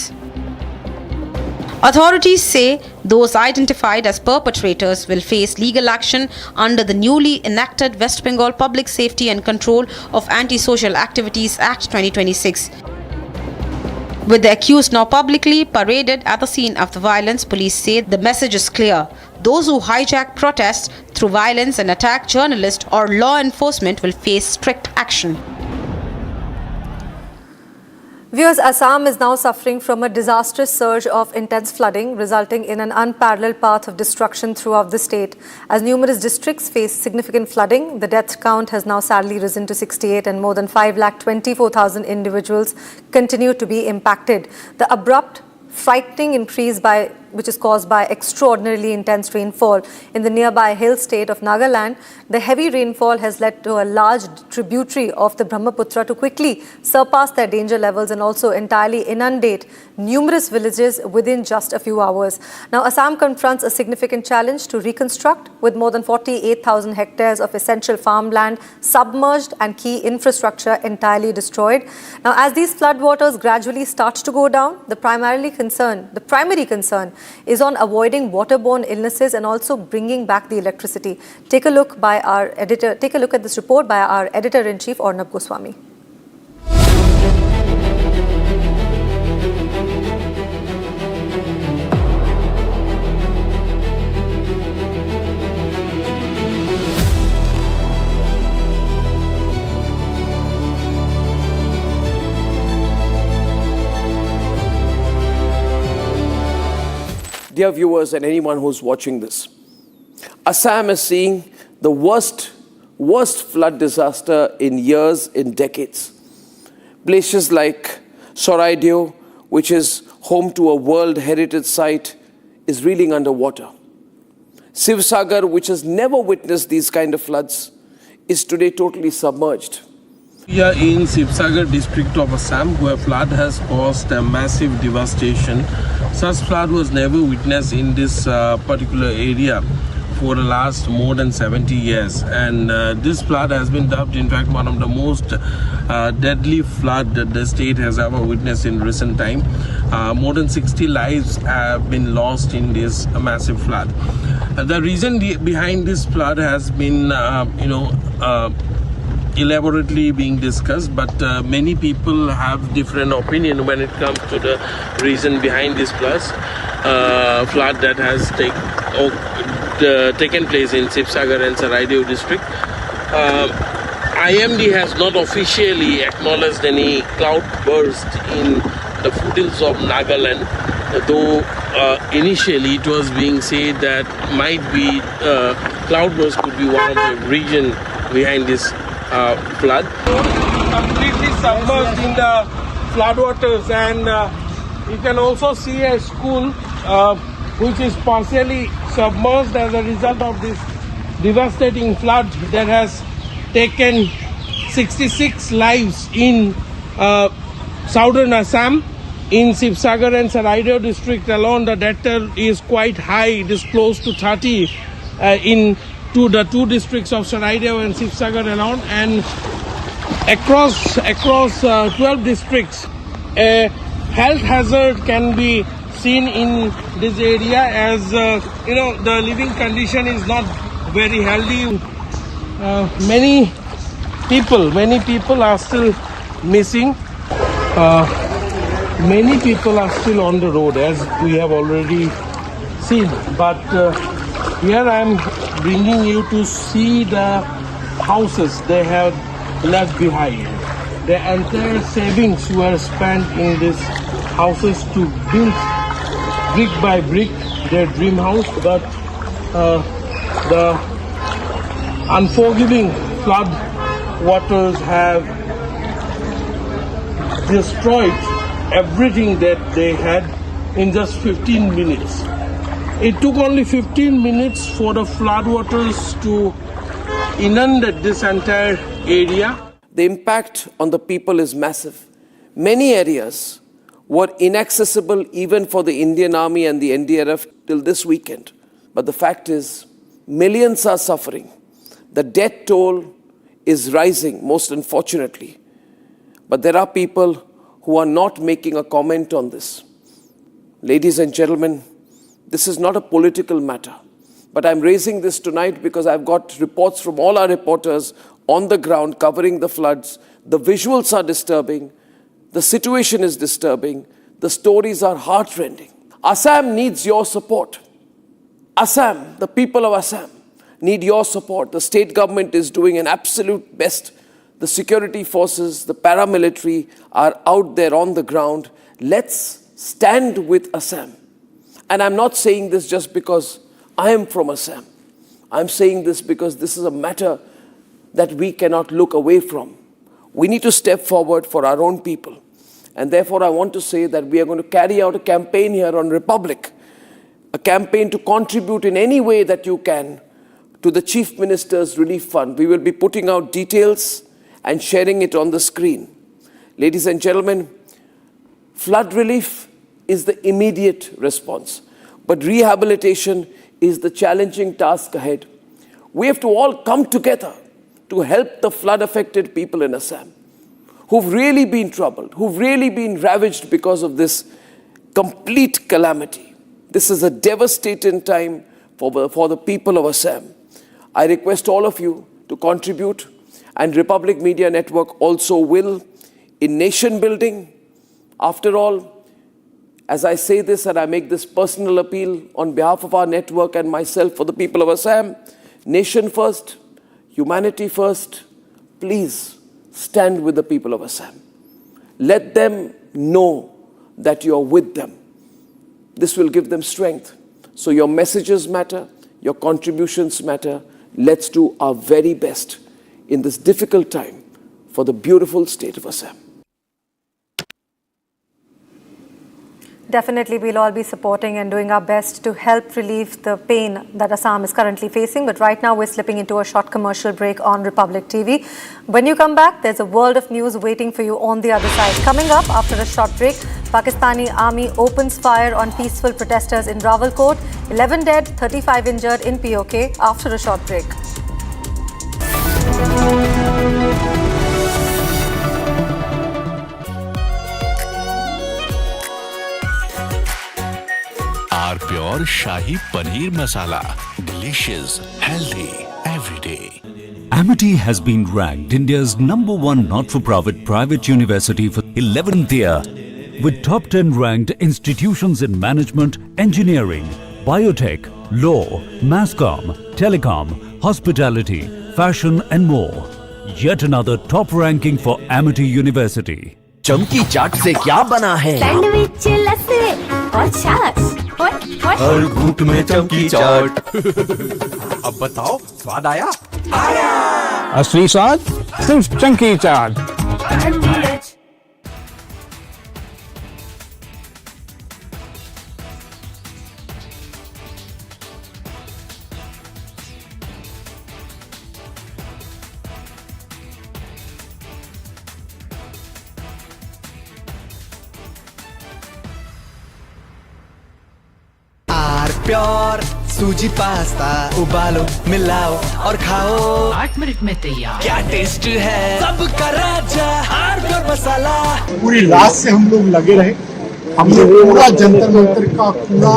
Authorities say those identified as perpetrators will face legal action under the newly enacted West Bengal Public Safety and Control of Antisocial Activities Act 2026. With the accused now publicly paraded at the scene of the violence, police say the message is clear. Those who hijack protests through violence and attack journalists or law enforcement will face strict action. Viewers, Assam is now suffering from a disastrous surge of intense flooding, resulting in an unparalleled path of destruction throughout the state. As numerous districts face significant flooding, the death count has now sadly risen to 68 and more than 5,24,000 individuals continue to be impacted. The abrupt, frightening increase which is caused by extraordinarily intense rainfall in the nearby hill state of Nagaland. The heavy rainfall has led to a large tributary of the Brahmaputra to quickly surpass their danger levels and also entirely inundate numerous villages within just a few hours. Now, Assam confronts a significant challenge to reconstruct, with more than 48,000 hectares of essential farmland submerged and key infrastructure entirely destroyed. Now, as these floodwaters gradually start to go down, the primary concern is on avoiding waterborne illnesses and also bringing back the electricity. Take a look at this report by our editor-in-chief, Arnab Goswami. Dear viewers and anyone who's watching this, Assam is seeing the worst flood disaster in years, in decades. Places like Saraideo, which is home to a World Heritage Site, is reeling underwater. Sivsagar, which has never witnessed these kind of floods, is today totally submerged. Here in Sivsagar district of Assam, where flood has caused a massive devastation. Such flood was never witnessed in this particular area for the last more than 70 years. And this flood has been dubbed, in fact, one of the most deadly flood that the state has ever witnessed in recent time. More than 60 lives have been lost in this massive flood. The reason behind this flood has been, elaborately being discussed, but many people have different opinion when it comes to the reason behind this flood that has taken place in Sivsagar and Saraideo district. IMD has not officially acknowledged any cloud burst in the foothills of Nagaland, though initially it was being said that might be cloudburst could be one of the reason behind this flood. Completely submerged in the floodwaters, and you can also see a school which is partially submerged as a result of this devastating flood that has taken 66 lives in southern Assam. In Sivsagar and Saraideo district alone, the death toll is quite high. It is close to 30 in the two districts of Saraideo and Sivsagar alone, and across 12 districts, a health hazard can be seen in this area, as the living condition is not very healthy. Many people are still missing. Many people are still on the road, as we have already seen, but Here I am bringing you to see the houses they have left behind. The entire savings were spent in these houses to build brick by brick their dream house, but the unforgiving flood waters have destroyed everything that they had in just 15 minutes. It took only 15 minutes for the floodwaters to inundate this entire area. The impact on the people is massive. Many areas were inaccessible even for the Indian Army and the NDRF till this weekend. But the fact is, millions are suffering. The death toll is rising, most unfortunately. But there are people who are not making a comment on this. Ladies and gentlemen, this is not a political matter. But I'm raising this tonight because I've got reports from all our reporters on the ground covering the floods. The visuals are disturbing. The situation is disturbing. The stories are heartrending. Assam needs your support. Assam, the people of Assam, need your support. The state government is doing an absolute best. The security forces, the paramilitary are out there on the ground. Let's stand with Assam. And I'm not saying this just because I am from Assam. I'm saying this because this is a matter that we cannot look away from. We need to step forward for our own people. And therefore, I want to say that we are going to carry out a campaign here on Republic, a campaign to contribute in any way that you can to the Chief Minister's Relief Fund. We will be putting out details and sharing it on the screen. Ladies and gentlemen, flood relief is the immediate response, but rehabilitation is the challenging task ahead. We have to all come together to help the flood-affected people in Assam, who've really been troubled, who've really been ravaged because of this complete calamity. This is a devastating time for the people of Assam. I request all of you to contribute, and Republic Media Network also will, in nation building. After all, as I say this and I make this personal appeal on behalf of our network and myself for the people of Assam, nation first, humanity first, please stand with the people of Assam. Let them know that you are with them. This will give them strength. So your messages matter, your contributions matter. Let's do our very best in this difficult time for the beautiful state of Assam. Definitely, we'll all be supporting and doing our best to help relieve the pain that Assam is currently facing. But right now, we're slipping into a short commercial break on Republic TV. When you come back, there's a world of news waiting for you on the other side. Coming up after a short break, Pakistani army opens fire on peaceful protesters in Rawalkot. 11 dead, 35 injured in POK after a short break. Our pure Shahi Paneer Masala. Delicious, healthy, every day. Amity has been ranked India's #1 not-for-profit private university for 11th year, with top 10 ranked institutions in management, engineering, biotech, law, masscom, telecom, hospitality, fashion and more. Yet another top ranking for Amity University. चमकी चाट से क्या बना है? Sandwich, लस्सी और छाछ। हर घूंट में चमकी चाट। अब बताओ, स्वाद आया? आया। असली स्वाद सिर्फ चमकी चाट। प्योर सूजी पास्ता उबालो मिलाओ और खाओ 8 मिनट में तैयार। क्या टेस्ट है सबका राजा आर प्योर मसाला। पूरी रात से हम लोग लगे रहे। हमने पूरा जंतर मंतर का पूरा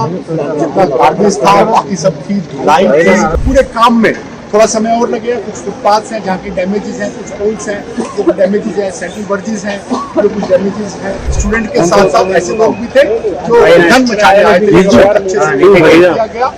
जितना गार्बेज था बाकी सब थी लाइट थी। पूरे काम में थोड़ा समय और लगेगा। कुछ फुटपाथ हैं जहाँ की डैमेजेस हैं, कुछ पोल्स हैं जो डैमेजेस हैं, सेंट्रल बर्जेस हैं जो कुछ डैमेजेस हैं। स्टूडेंट के साथ साथ ऐसे लोग भी थे जो धन मचाने आए थे। अच्छे से किया गया।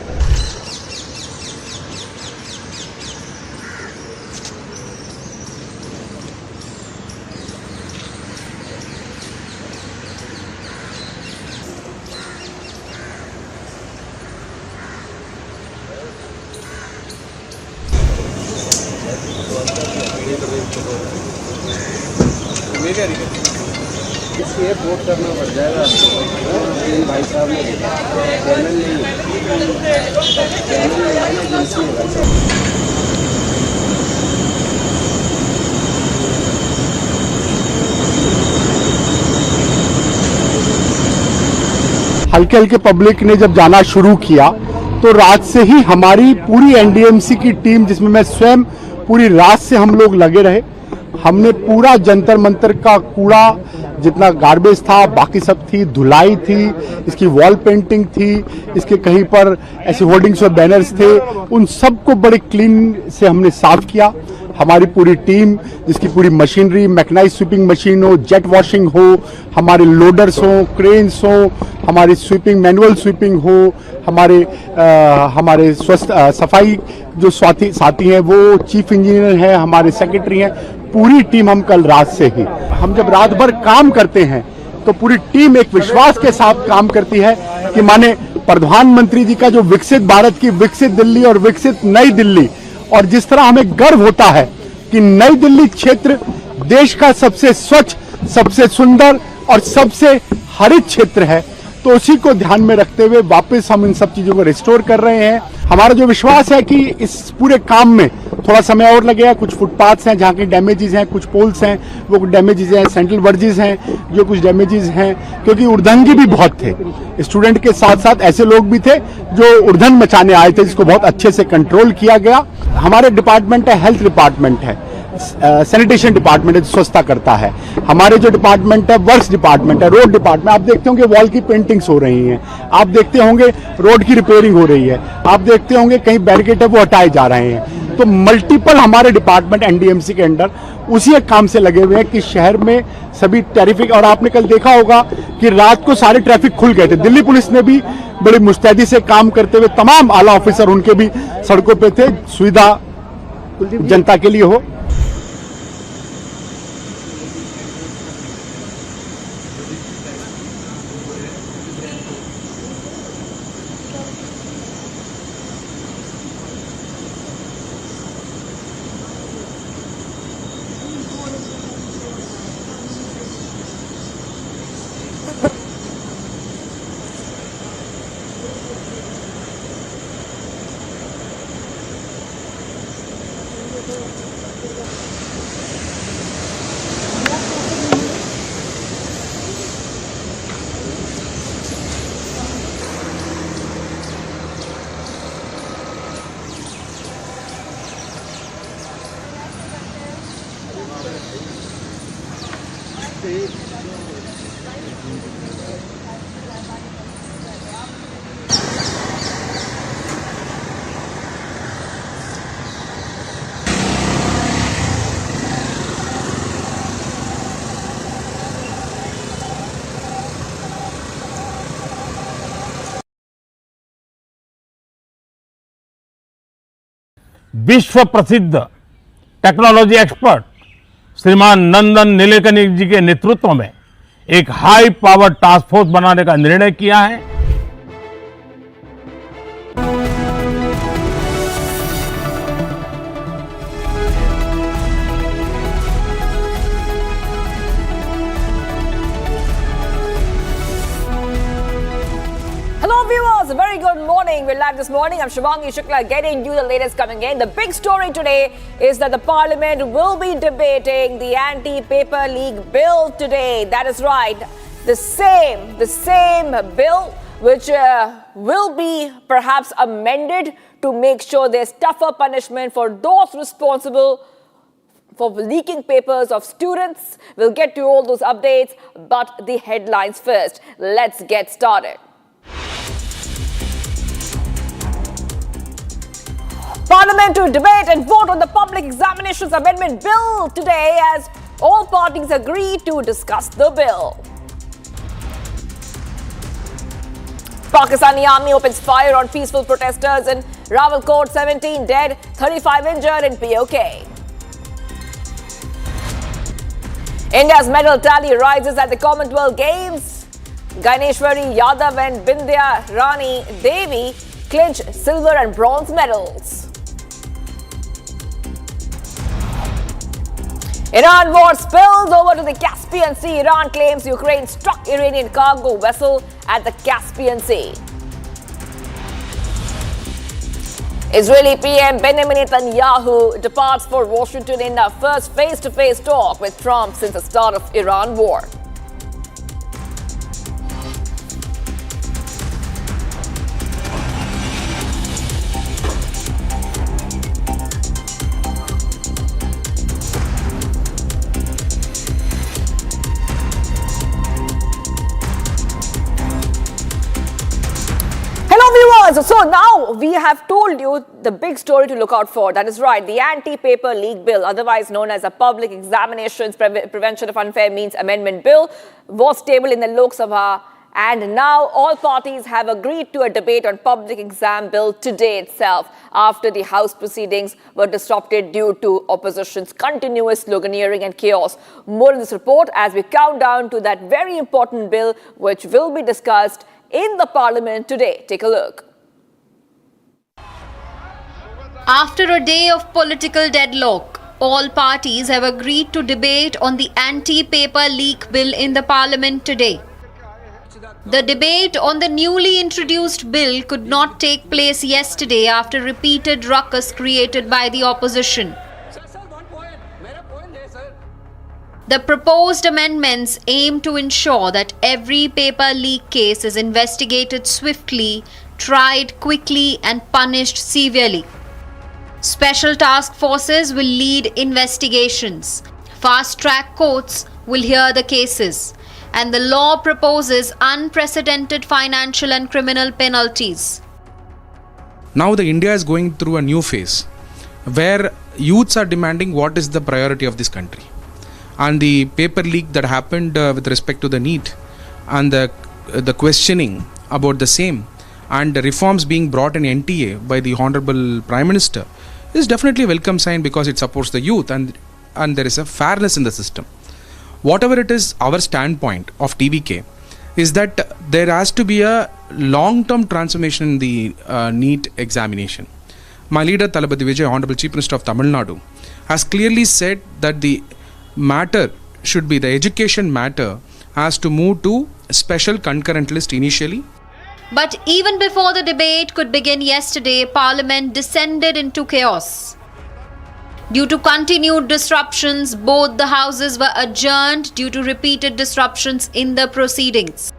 इसलिए वोट करना पड़ जाएगा तीन भाई साहब ने चैनल नहीं है ना एजेंसी है भाई साहब। हल्के हल्के पब्लिक ने जब जाना शुरू किया तो रात से ही हमारी पूरी एनडीएमसी की टीम, जिसमें मैं स्वयं, पूरी रात से हम लोग लगे रहे। हमने पूरा जंतर मंतर का कूड़ा, जितना गार्बेज था, बाकी सब थी, धुलाई थी, इसकी वॉल पेंटिंग थी, इसके कहीं पर ऐसे होर्डिंग्स और बैनर्स थे, उन सबको बड़े क्लीन से हमने साफ किया। हमारी पूरी टीम, जिसकी पूरी मशीनरी, मैकेनाइज्ड स्वीपिंग मशीन हो, जेट वॉशिंग हो, हमारे लोडर्स हो, क्रेन्स हो, हमारी स्वीपिंग, मैनुअल स्वीपिंग हो, हमारे सफाई जो साथी हैं, वो चीफ इंजीनियर हैं, हमारे सेक्रेटरी हैं, पूरी टीम हम कल रात से ही, हम जब रात भर काम करते हैं तो पूरी टीम एक विश्वास के साथ काम करती है कि माने प्रधानमंत्री जी का जो विकसित भारत की विकसित दिल्ली और विकसित नई दिल्ली, और जिस तरह हमें गर्व होता है कि नई दिल्ली क्षेत्र देश का सबसे स्वच्छ, सबसे सुंदर और सबसे हरित क्षेत्र है, तो उसी को ध्यान में रखते हुए वापस हम इन सब चीजों को रिस्टोर कर रहे हैं। हमारा जो विश्वास है कि इस पूरे काम में थोड़ा समय और लगेगा। कुछ फुटपाथ्स हैं जहाँ की डैमेजेस हैं, कुछ पोल्स हैं वो कुछ डैमेजेस हैं, सेंट्रल वर्जेस हैं जो कुछ डैमेजेस हैं, क्योंकि उर्दंगी भी बहुत थे। स्टूडेंट के साथ साथ ऐसे लोग भी थे जो उर्दन मचाने आए थे, जिसको बहुत अच्छे से कंट्रोल किया गया। हमारे डिपार्टमेंट है, हेल्थ डिपार्टमेंट है, सैनिटेशन डिपार्टमेंट है, स्वच्छता करता है। हमारे जो डिपार्टमेंट है, वर्क्स डिपार्टमेंट है, रोड डिपार्टमेंट, आप देखते होंगे वॉल की पेंटिंग्स हो रही हैं, आप देखते होंगे रोड की रिपेयरिंग हो रही है, आप देखते होंगे कहीं बैरिकेड है वो हटाए जा रहे हैं। तो मल्टीपल हमारे डिपार्टमेंट एनडीएमसी के अंडर उसी एक काम से लगे हुए हैं कि शहर में सभी ट्रैफिक, और आपने कल देखा होगा कि रात को सारे ट्रैफिक खुल गए थे। दिल्ली पुलिस ने भी बड़ी मुस्तैदी से काम करते हुए, तमाम आला ऑफिसर उनके भी सड़कों पे थे, सुविधा जनता के लिए हो। विश्व प्रसिद्ध टेक्नोलॉजी एक्सपर्ट श्रीमान नंदन नीलेकनी जी के नेतृत्व में एक हाई पावर टास्क फोर्स बनाने का निर्णय किया है। A very good morning. We're live this morning. I'm Shivangi Shukla getting you the latest coming in. The big story today is that the parliament will be debating the anti-paper leak bill today. That is right. The same bill which will be perhaps amended to make sure there's tougher punishment for those responsible for leaking papers of students. We'll get to all those updates, but the headlines first. Let's get started. Parliament to debate and vote on the Public Examinations Amendment Bill today as all parties agree to discuss the bill. Pakistani army opens fire on peaceful protesters in Rawalkot, 17 dead, 35 injured in POK. India's medal tally rises at the Commonwealth Games. Ganeshwari Yadav and Bindya Rani Devi clinch silver and bronze medals. Iran war spills over to the Caspian Sea. Iran claims Ukraine struck Iranian cargo vessel at the Caspian Sea. Israeli PM Benjamin Netanyahu departs for Washington in a first face-to-face talk with Trump since the start of Iran war. So now we have told you the big story to look out for. That is right, the anti-paper leak bill, otherwise known as a Public Examinations Prevention of Unfair Means Amendment Bill, was tabled in the Lok Sabha, and now all parties have agreed to a debate on public exam bill today itself, after the House proceedings were disrupted due to opposition's continuous sloganeering and chaos. More in this report as we count down to that very important bill which will be discussed in the Parliament today. Take a look. After a day of political deadlock, all parties have agreed to debate on the anti-paper leak bill in the Parliament today. The debate on the newly introduced bill could not take place yesterday after repeated ruckus created by the opposition. The proposed amendments aim to ensure that every paper leak case is investigated swiftly, tried quickly, and punished severely. Special task forces will lead investigations. Fast-track courts will hear the cases. And the law proposes unprecedented financial and criminal penalties. Now the India is going through a new phase where youths are demanding what is the priority of this country. And the paper leak that happened with respect to the NEET and the questioning about the same and the reforms being brought in NTA by the Honorable Prime Minister is definitely a welcome sign because it supports the youth and there is a fairness in the system. Whatever it is, our standpoint of TVK is that there has to be a long-term transformation in the NEET examination. My leader, Thalapathy Vijay, Honorable Chief Minister of Tamil Nadu, has clearly said that the matter should be, the education matter has to move to a special concurrent list initially. But even before the debate could begin yesterday, Parliament descended into chaos. Due to continued disruptions, both the houses were adjourned due to repeated disruptions in the proceedings.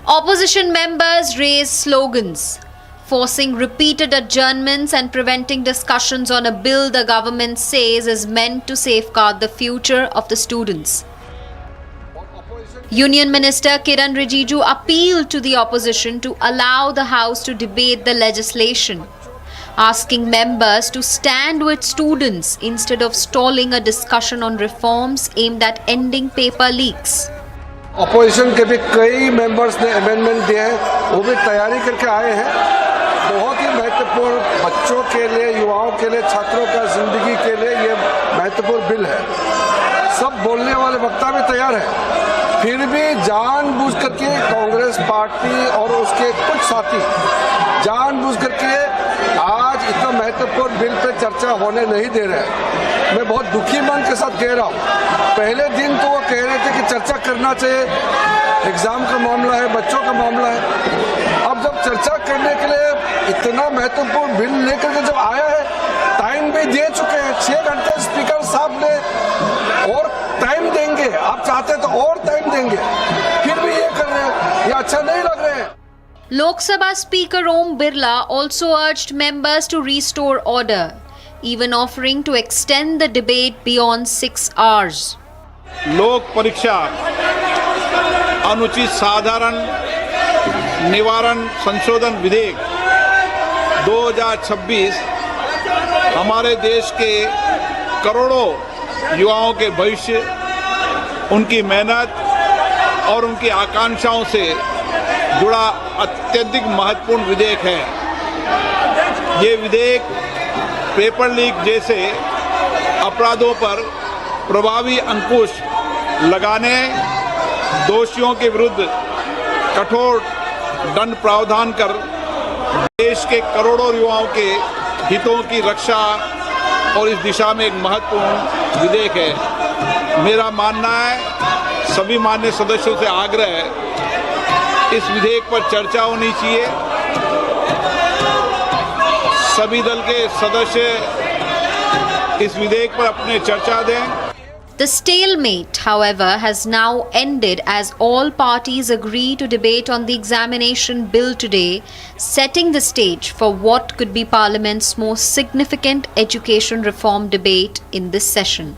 Opposition members raised slogans, forcing repeated adjournments and preventing discussions on a bill the government says is meant to safeguard the future of the students. Union Minister Kiran Rijiju appealed to the opposition to allow the House to debate the legislation, asking members to stand with students instead of stalling a discussion on reforms aimed at ending paper leaks. Opposition के भी कई members ने amendment दिए हैं, वो भी तैयारी करके आए हैं। बहुत ही महत्वपूर्ण बच्चों के लिए, युवाओं के लिए, छात्रों का जिंदगी के लिए ये महत्वपूर्ण बिल है। सब बोलने वाले वक्ता भी तैयार हैं, फिर भी जानबूझ करके कांग्रेस पार्टी और उसके कुछ साथी जानबूझ करके आज इतना महत्वपूर्ण बिल पे चर्चा होने नहीं दे रहे हैं। मैं बहुत दुखी मन के साथ कह रहा हूँ। पहले दिन तो वो कह रहे थे कि चर्चा करना चाहिए, एग्जाम का मामला है, बच्चों का मामला है। अब जब चर्चा करने के लिए इतना महत्वपूर्ण बिल लेकर के जब आया है, टाइम भी दे चुके हैं 6 घंटे स्पीकर साहब ने, और टाइम देंगे, आप चाहते तो और टाइम देंगे, फिर भी ये कर रहे हैं, ये अच्छा नहीं लग रहे हैं। Lok Sabha Speaker Om Birla also urged members to restore order, even offering to extend the debate beyond 6 hours. लोक परीक्षा अनुचित साधारण निवारण संशोधन विधेयक 2026 हमारे देश के करोड़ों युवाओं के भविष्य, उनकी मेहनत और उनकी आकांक्षाओं से जुड़ा अत्यधिक महत्वपूर्ण विधेयक है। ये विधेयक पेपर लीक जैसे अपराधों पर प्रभावी अंकुश लगाने, दोषियों के विरुद्ध कठोर दंड प्रावधान कर देश के करोड़ों युवाओं के हितों की रक्षा और इस दिशा में एक महत्वपूर्ण विधेयक है। मेरा मानना है, सभी माननीय सदस्यों से आग्रह है, इस विधेयक पर चर्चा होनी चाहिए। सभी दल के सदस्य इस विधेयक पर अपने चर्चा दें। The stalemate, however, has now ended as all parties agree to debate on the examination bill today, setting the stage for what could be Parliament's most significant education reform debate in this session.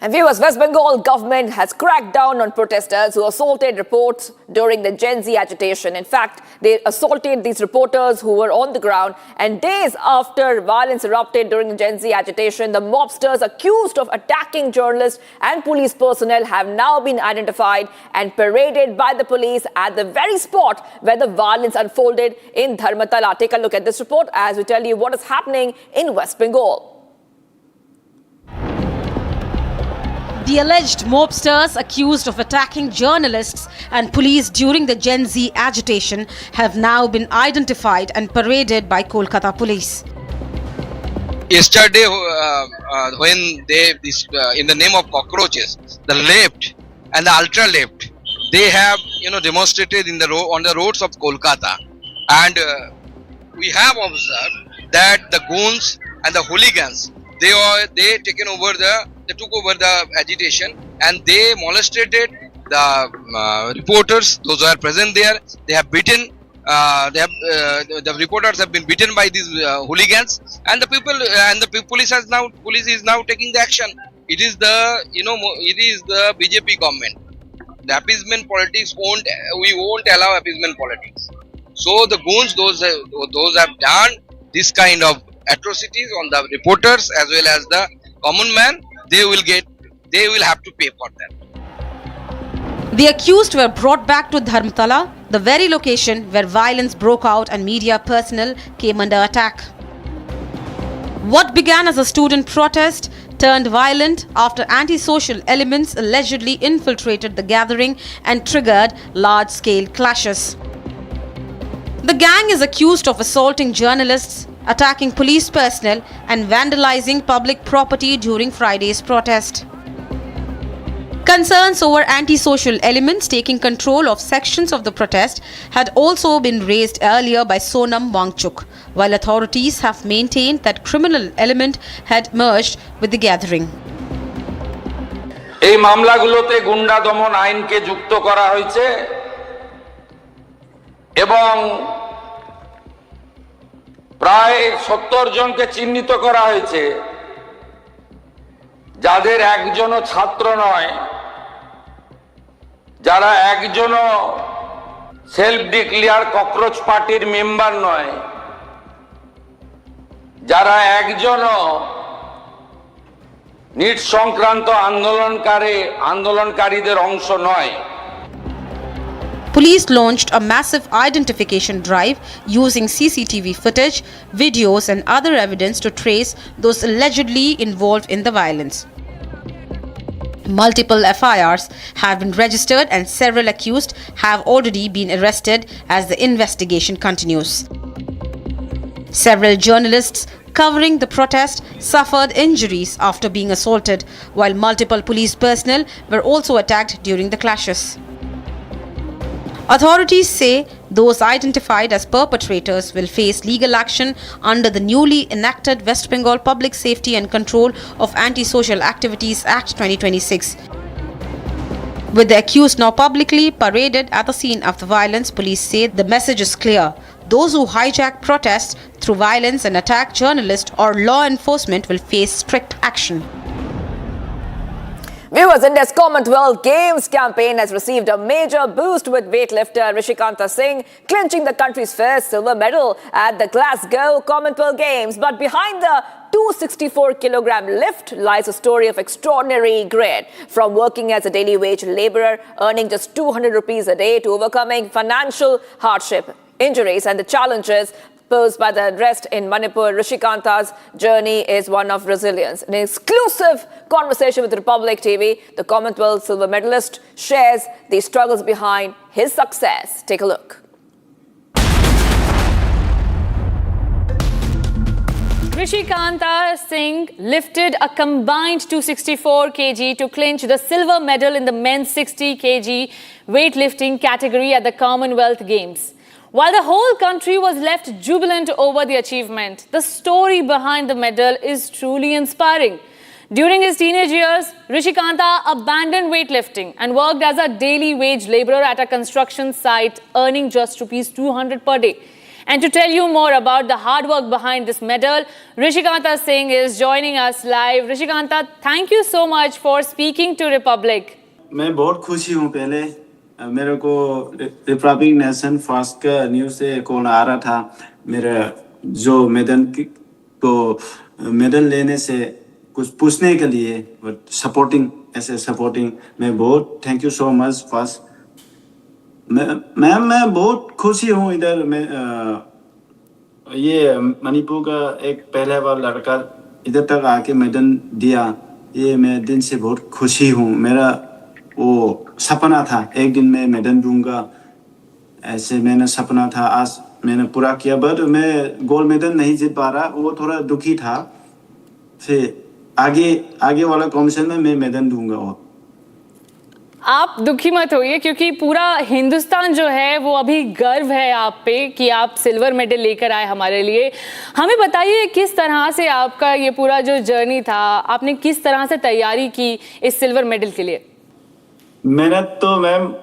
And viewers, West Bengal government has cracked down on protesters who assaulted reporters during the Gen Z agitation. In fact, they assaulted these reporters who were on the ground. And days after violence erupted during the Gen Z agitation, the mobsters accused of attacking journalists and police personnel have now been identified and paraded by the police at the very spot where the violence unfolded in Dharmatala. Take a look at this report as we tell you what is happening in West Bengal. The alleged mobsters accused of attacking journalists and police during the Gen Z agitation have now been identified and paraded by Kolkata police. Yesterday, when they, in the name of cockroaches, the left and the ultra left, they have demonstrated in on the roads of Kolkata, and we have observed that the goons and the hooligans they took over the agitation and they molested the reporters, those who are present there. They have beaten. The reporters have been beaten by these hooligans, and the people and the police is now taking the action. It is the BJP government. The appeasement politics we won't allow appeasement politics. So the goons, those have done this kind of atrocities on the reporters as well as the common man, they will have to pay for that. The accused were brought back to Dharmatala, the very location where violence broke out and media personnel came under attack. What began as a student protest turned violent after antisocial elements allegedly infiltrated the gathering and triggered large-scale clashes. The gang is accused of assaulting journalists, attacking police personnel and vandalizing public property during Friday's protest. Concerns over antisocial elements taking control of sections of the protest had also been raised earlier by Sonam Wangchuk, while authorities have maintained that criminal element had merged with the gathering. এই মামলাগুলোতে গুন্ডা দমন আইনকে যুক্ত করা হয়েছে এবং প্রায় 70 জনকে চিহ্নিত করা হয়েছে যাদের একজনও ছাত্র নয়, যারা একজনও সেলফ ডিক্লেয়ার ককরোচ পার্টির মেম্বার নয়, যারা একজনও নিট সংক্রান্ত আন্দোলনকারীদের অংশ নয়। Police launched a massive identification drive using CCTV footage, videos and other evidence to trace those allegedly involved in the violence. Multiple FIRs have been registered and several accused have already been arrested as the investigation continues. Several journalists covering the protest suffered injuries after being assaulted, while multiple police personnel were also attacked during the clashes. Authorities say those identified as perpetrators will face legal action under the newly enacted West Bengal Public Safety and Control of Antisocial Activities Act 2026. With the accused now publicly paraded at the scene of the violence, police say the message is clear. Those who hijack protests through violence and attack journalists or law enforcement will face strict action. Viewers, India's Commonwealth Games campaign has received a major boost with weightlifter Rishikanta Singh clinching the country's first silver medal at the Glasgow Commonwealth Games. But behind the 264-kilogram lift lies a story of extraordinary grit. From working as a daily wage laborer, earning just 200 rupees a day, to overcoming financial hardship, injuries and the challenges posed by the unrest in Manipur, Rishikanta's journey is one of resilience. In an exclusive conversation with Republic TV, the Commonwealth silver medalist shares the struggles behind his success. Take a look. Rishikanta Singh lifted a combined 264 kg to clinch the silver medal in the men's 60 kg weightlifting category at the Commonwealth Games. While the whole country was left jubilant over the achievement, the story behind the medal is truly inspiring. During his teenage years, Rishikanta abandoned weightlifting and worked as a daily wage laborer at a construction site, earning just ₹200 per day. And to tell you more about the hard work behind this medal, Rishikanta Singh is joining us live. Rishikanta, thank you so much for speaking to Republic. मैं बहुत खुशी हूँ। पहले मेरे को Republic nation first का news से call आ रहा था, मेरा जो मेडल लेने से कुछ पूछने के लिए, सपोर्टिंग मैं बहुत thank you so much first. मैं बहुत खुशी हूँ इधर में। ये मणिपुर का एक पहले बार लड़का इधर तक आके मेडल दिया, ये मैं दिन से बहुत खुशी हूँ। मेरा वो सपना था एक दिन मैं मेडल दूंगा, ऐसे मैंने सपना था, आज मैंने पूरा किया। बट मैं गोल्ड मेडल नहीं जीत पा रहा, वो थोड़ा दुखी था। फिर आगे वाला कॉम्पिटिशन में मैं मेडल दूंगा। वो आप दुखी मत होइए, क्योंकि पूरा हिंदुस्तान जो है वो अभी गर्व है आप पे कि आप सिल्वर मेडल लेकर आए हमारे लिए। हमें बताइए किस तरह से आपका ये पूरा जो जर्नी था, आपने किस तरह से तैयारी की इस सिल्वर मेडल के लिए? मेहनत तो मैम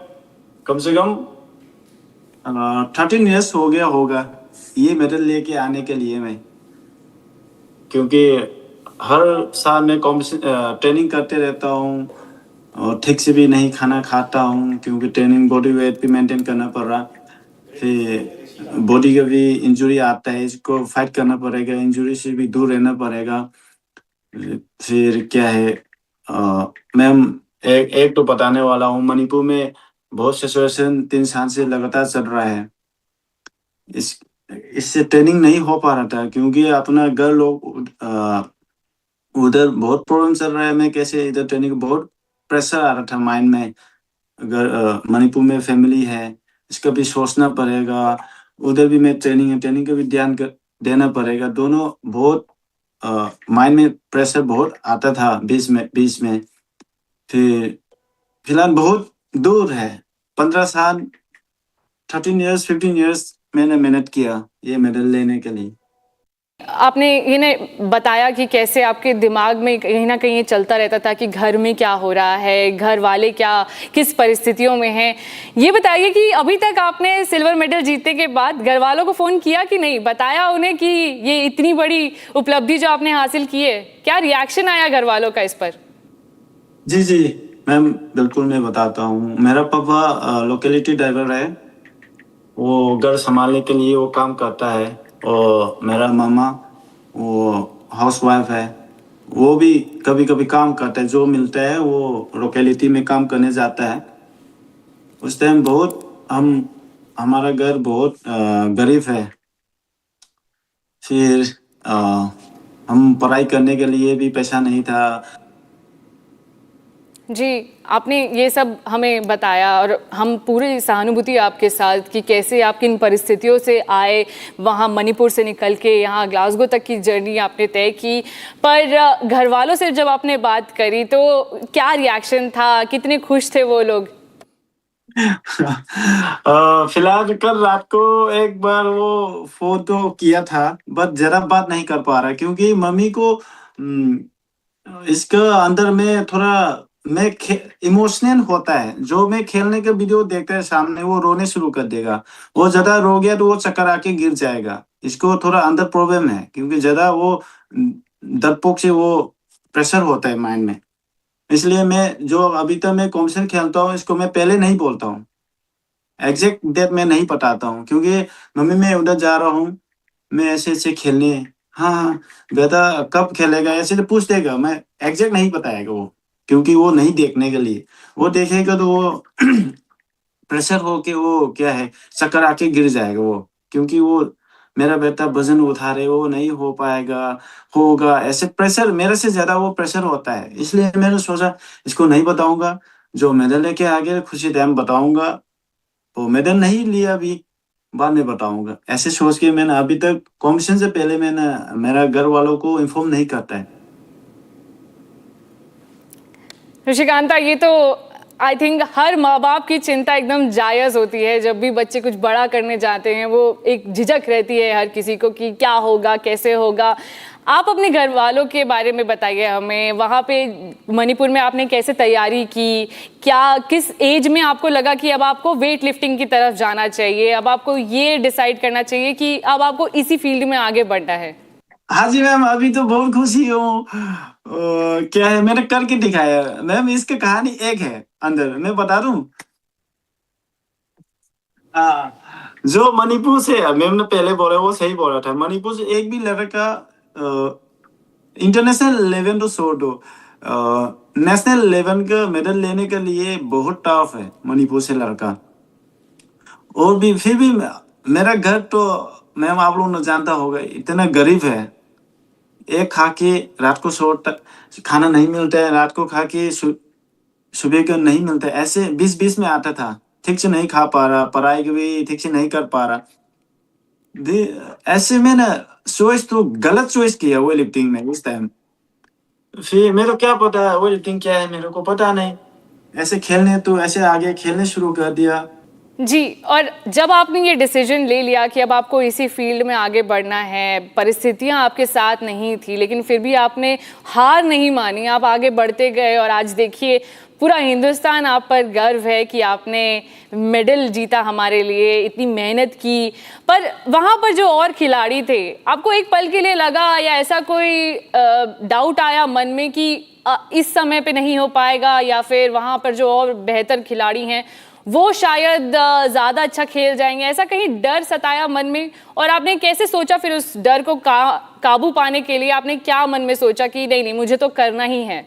कम से कम 13 इयर्स हो गया होगा ये मेडल लेके आने के लिए मैं, क्योंकि हर साल मैं ट्रेनिंग करते रहता हूँ और ठीक से भी नहीं खाना खाता हूँ, क्योंकि ट्रेनिंग बॉडी वेट भी मेंटेन करना पड़ रहा। फिर बॉडी का भी इंजरी आता है, इसको फाइट करना पड़ेगा, इंजरी से भी दूर रहना पड़ेगा। फिर क्या है, मैम एक तो बताने वाला हूँ, मणिपुर में बहुत सिचुएशन 3 साल से लगातार चल रहा है। इससे ट्रेनिंग नहीं हो पा रहा था, क्योंकि अपना घर लोग उधर बहुत प्रॉब्लम चल रहा है। मैं कैसे इधर ट्रेनिंग, बहुत प्रेशर आ रहा था माइंड में। अगर मणिपुर में फैमिली है, इसका भी सोचना पड़ेगा, उधर भी मैं ट्रेनिंग का भी ध्यान देना पड़ेगा। दोनों बहुत माइंड में प्रेशर बहुत आता था बीच में। फिर फिलहाल बहुत दूर है, 15 साल 13 इयर्स 15 इयर्स मैंने मेहनत किया ये मेडल लेने के लिए। आपने ये बताया कि कैसे आपके दिमाग में कहीं ना कहीं ये चलता रहता था कि घर में क्या हो रहा है, घर वाले किस परिस्थितियों में हैं। ये बताइए कि अभी तक आपने सिल्वर मेडल जीतने के बाद घर वालों को फ़ोन किया कि नहीं, बताया उन्हें कि ये इतनी बड़ी उपलब्धि जो आपने हासिल की है, क्या रिएक्शन आया घर वालों का इस पर? जी मैम, बिल्कुल मैं बताता हूँ। मेरा पापा लोकेलिटी ड्राइवर है, वो घर संभालने के लिए वो काम करता है, और मेरा मामा वो हाउसवाइफ है, वो भी कभी कभी काम करता है, जो मिलता है वो लोकेलिटी में काम करने जाता है। उस टाइम बहुत हमारा घर बहुत गरीब है। फिर हम पढ़ाई करने के लिए भी पैसा नहीं था। जी, आपने ये सब हमें बताया और हम पूरी सहानुभूति आपके साथ कि कैसे आप किन परिस्थितियों से आए, वहाँ मणिपुर से निकल के यहाँ ग्लासगो तक की जर्नी आपने तय की। पर घर वालों से जब आपने बात करी तो क्या रिएक्शन था, कितने खुश थे वो लोग? फिलहाल कल रात को एक बार वो फोटो किया था, बट ज्यादा बात नहीं कर पा रहा, क्योंकि मम्मी को इसका अंदर में थोड़ा मैं इमोशनल होता है। जो मैं खेलने का वीडियो देखते हैं सामने, वो रोने शुरू कर देगा। वो ज्यादा रो गया तो वो चक्कर आके गिर जाएगा। इसको थोड़ा अंदर प्रॉब्लम है, क्योंकि ज्यादा वो डरपोक से वो प्रेशर होता है माइंड में। इसलिए मैं जो अभी तक मैं कॉम्पिटिशन खेलता हूँ, इसको मैं पहले नहीं बोलता हूँ, एग्जैक्ट डेट मैं नहीं बताता हूँ, क्योंकि मम्मी मैं उधर जा रहा हूँ, मैं ऐसे खेलने, हाँ बेटा कब खेलेगा ऐसे तो पूछ देगा, मैं एग्जैक्ट नहीं बताएगा वो, क्योंकि वो नहीं देखने के लिए। वो देखेगा तो वो प्रेशर हो के वो क्या है चक्कर आके गिर जाएगा वो, क्योंकि वो मेरा बेटा वजन उठा रहे, वो नहीं हो पाएगा, होगा ऐसे प्रेशर मेरे से ज्यादा वो प्रेशर होता है। इसलिए मैंने सोचा इसको नहीं बताऊंगा, जो मेडल लेके आगे खुशी टाइम बताऊंगा। वो मेडल नहीं लिया अभी, बाद में बताऊंगा। ऐसे सोच के मैंने अभी तक कॉम्पिटिशन से पहले मैंने मेरा घर वालों को इन्फॉर्म नहीं करता है। ऋषिकांता, ये तो आई थिंक हर माँ बाप की चिंता एकदम जायज़ होती है। जब भी बच्चे कुछ बड़ा करने जाते हैं वो एक झिझक रहती है हर किसी को कि क्या होगा, कैसे होगा। आप अपने घर वालों के बारे में बताइए हमें। वहाँ पे मणिपुर में आपने कैसे तैयारी की, क्या किस एज में आपको लगा कि अब आपको वेट लिफ्टिंग की तरफ जाना चाहिए, अब आपको ये डिसाइड करना चाहिए कि अब आपको इसी फील्ड में आगे बढ़ना है? हाँ जी मैम, अभी तो बहुत खुशी हूँ। क्या है, मैंने करके दिखाया मैम। इसकी कहानी एक है अंदर, मैं बता दूं। हाँ, जो मणिपुर से मैम ने पहले बोला वो सही बोला था। मणिपुर से एक भी लड़का इंटरनेशनल लेवल तो छोड़ दो, नेशनल लेवल का मेडल लेने के लिए बहुत टफ है मणिपुर से लड़का। और भी फिर भी मेरा घर तो मैम आप लोग ने जानता होगा, इतना गरीब है। एक खा के रात को खाना नहीं मिलता है, रात को खा के सुबह को नहीं मिलता है। ऐसे 20-20 में आता था, ठीक से नहीं खा पा रहा, पढ़ाई भी ठीक से नहीं कर पा रहा। ऐसे में ना चॉइस तो गलत चॉइस किया वो लिफ्टिंग में उस टाइम। फिर मेरे को क्या पता वो लिफ्टिंग क्या है, मेरे को पता नहीं। ऐसे खेलने तो ऐसे आगे खेलने शुरू कर दिया जी। और जब आपने ये डिसीजन ले लिया कि अब आपको इसी फील्ड में आगे बढ़ना है, परिस्थितियां आपके साथ नहीं थी लेकिन फिर भी आपने हार नहीं मानी, आप आगे बढ़ते गए और आज देखिए पूरा हिंदुस्तान आप पर गर्व है कि आपने मेडल जीता हमारे लिए, इतनी मेहनत की। पर वहाँ पर जो और खिलाड़ी थे, आपको एक पल के लिए लगा या ऐसा कोई डाउट आया मन में कि इस समय पे नहीं हो पाएगा, या फिर वहाँ पर जो और बेहतर खिलाड़ी हैं वो शायद ज़्यादा अच्छा खेल जाएंगे, ऐसा कहीं डर सताया मन में? और आपने कैसे सोचा फिर उस डर को काबू पाने के लिए आपने क्या मन में सोचा कि नहीं नहीं मुझे तो करना ही है?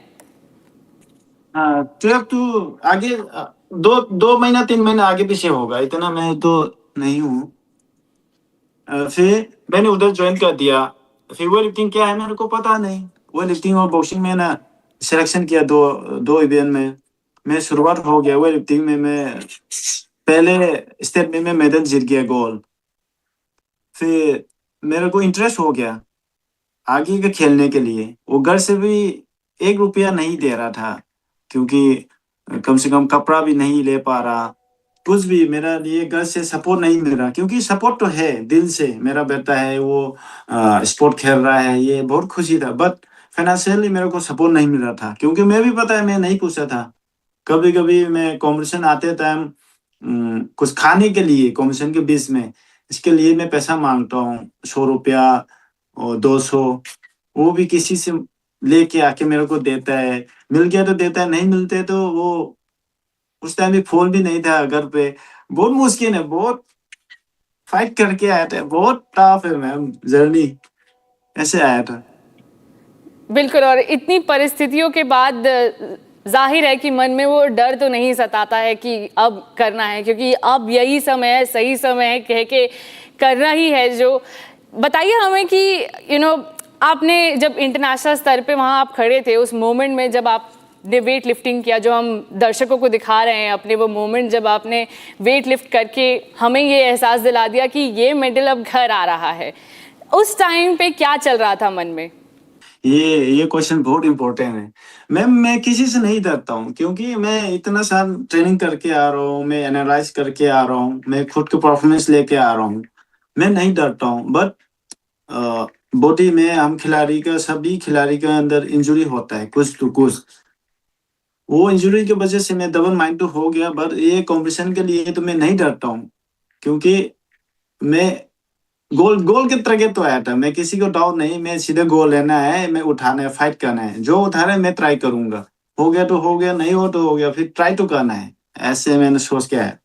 हाँ, तो आगे 2 महीना 3 महीना आगे पीछे होगा, इतना मैं तो नहीं हूँ। फिर मैंने उधर ज्वाइन कर दिया। फिर वो लिफ्टिंग क्या है मेरे को पता नहीं। वो लिफ्टिंग और बॉक्सिंग में ना सिलेक्शन किया दो इवेंट में। मैं शुरुआत हो गया वो लिफ्टिंग में। मैं पहले स्टेट में मैं मेडल जीत गया, गोल्ड। फिर मेरे को इंटरेस्ट हो गया आगे के खेलने के लिए। वो घर से भी 1 रुपया नहीं दे रहा था, क्योंकि कम से कम कपड़ा भी नहीं ले पा रहा, कुछ भी मेरा लिए घर से सपोर्ट नहीं मिल रहा। क्योंकि सपोर्ट तो है दिल से, मेरा बेटा है वो स्पोर्ट खेल रहा है, ये बहुत खुशी था। बट फाइनेंशियली मेरे को सपोर्ट नहीं मिल रहा था, क्योंकि मैं भी पता है मैं नहीं पूछा था। कभी कभी मैं कॉम्पिटिशन आते टाइम कुछ खाने के लिए कॉम्पिटिशन के बीच में, इसके लिए मैं पैसा मांगता हूँ 100 रुपया और 200। वो भी किसी से लेके आके मेरे को देता है, मिल गया तो देता है, नहीं मिलते तो वो उस टाइम भी फोन भी नहीं था घर पे। बहुत मुश्किल है, बहुत फाइट करके आया था, बहुत टफ है मैम जर्नी, ऐसे आया था। बिल्कुल। और इतनी परिस्थितियों के बाद जाहिर है कि मन में वो डर तो नहीं सताता है कि अब करना है, क्योंकि अब यही समय है, सही समय है, कह के करना ही है। जो बताइए हमें कि आपने जब इंटरनेशनल स्तर पे वहाँ आप खड़े थे, उस मोमेंट में जब आपने वेट लिफ्टिंग किया, जो हम दर्शकों को दिखा रहे हैं अपने वो मोमेंट, जब आपने वेट लिफ्ट करके हमें ये एहसास दिला दिया कि ये मेडल अब घर आ रहा है, उस टाइम पे क्या चल रहा था मन में? ये क्वेश्चन बहुत इंपॉर्टेंट है मैम। मैं किसी से नहीं डरता हूँ, क्योंकि मैं इतना साल ट्रेनिंग करके आ रहा हूँ, मैं एनालाइज करके आ रहा हूँ, मैं खुद के परफॉर्मेंस लेके आ रहा हूँ, मैं नहीं डरता हूँ। बट बॉडी में हम खिलाड़ी का, सभी खिलाड़ी के अंदर इंजुरी होता है कुछ तो कुछ। वो इंजुरी की वजह से मैं डबल माइंड तो हो गया। बट ये कॉम्पिटिशन के लिए तो मैं नहीं डरता हूँ, क्योंकि मैं गोल के तरह तो आया था। मैं किसी को डाउट नहीं, मैं सीधे गोल लेना है, मैं उठाना है, फाइट करना है। जो उठा रहे मैं ट्राई करूंगा, हो गया तो हो गया, नहीं हो तो हो गया, फिर ट्राई तो करना है। ऐसे मैंने सोच के आया।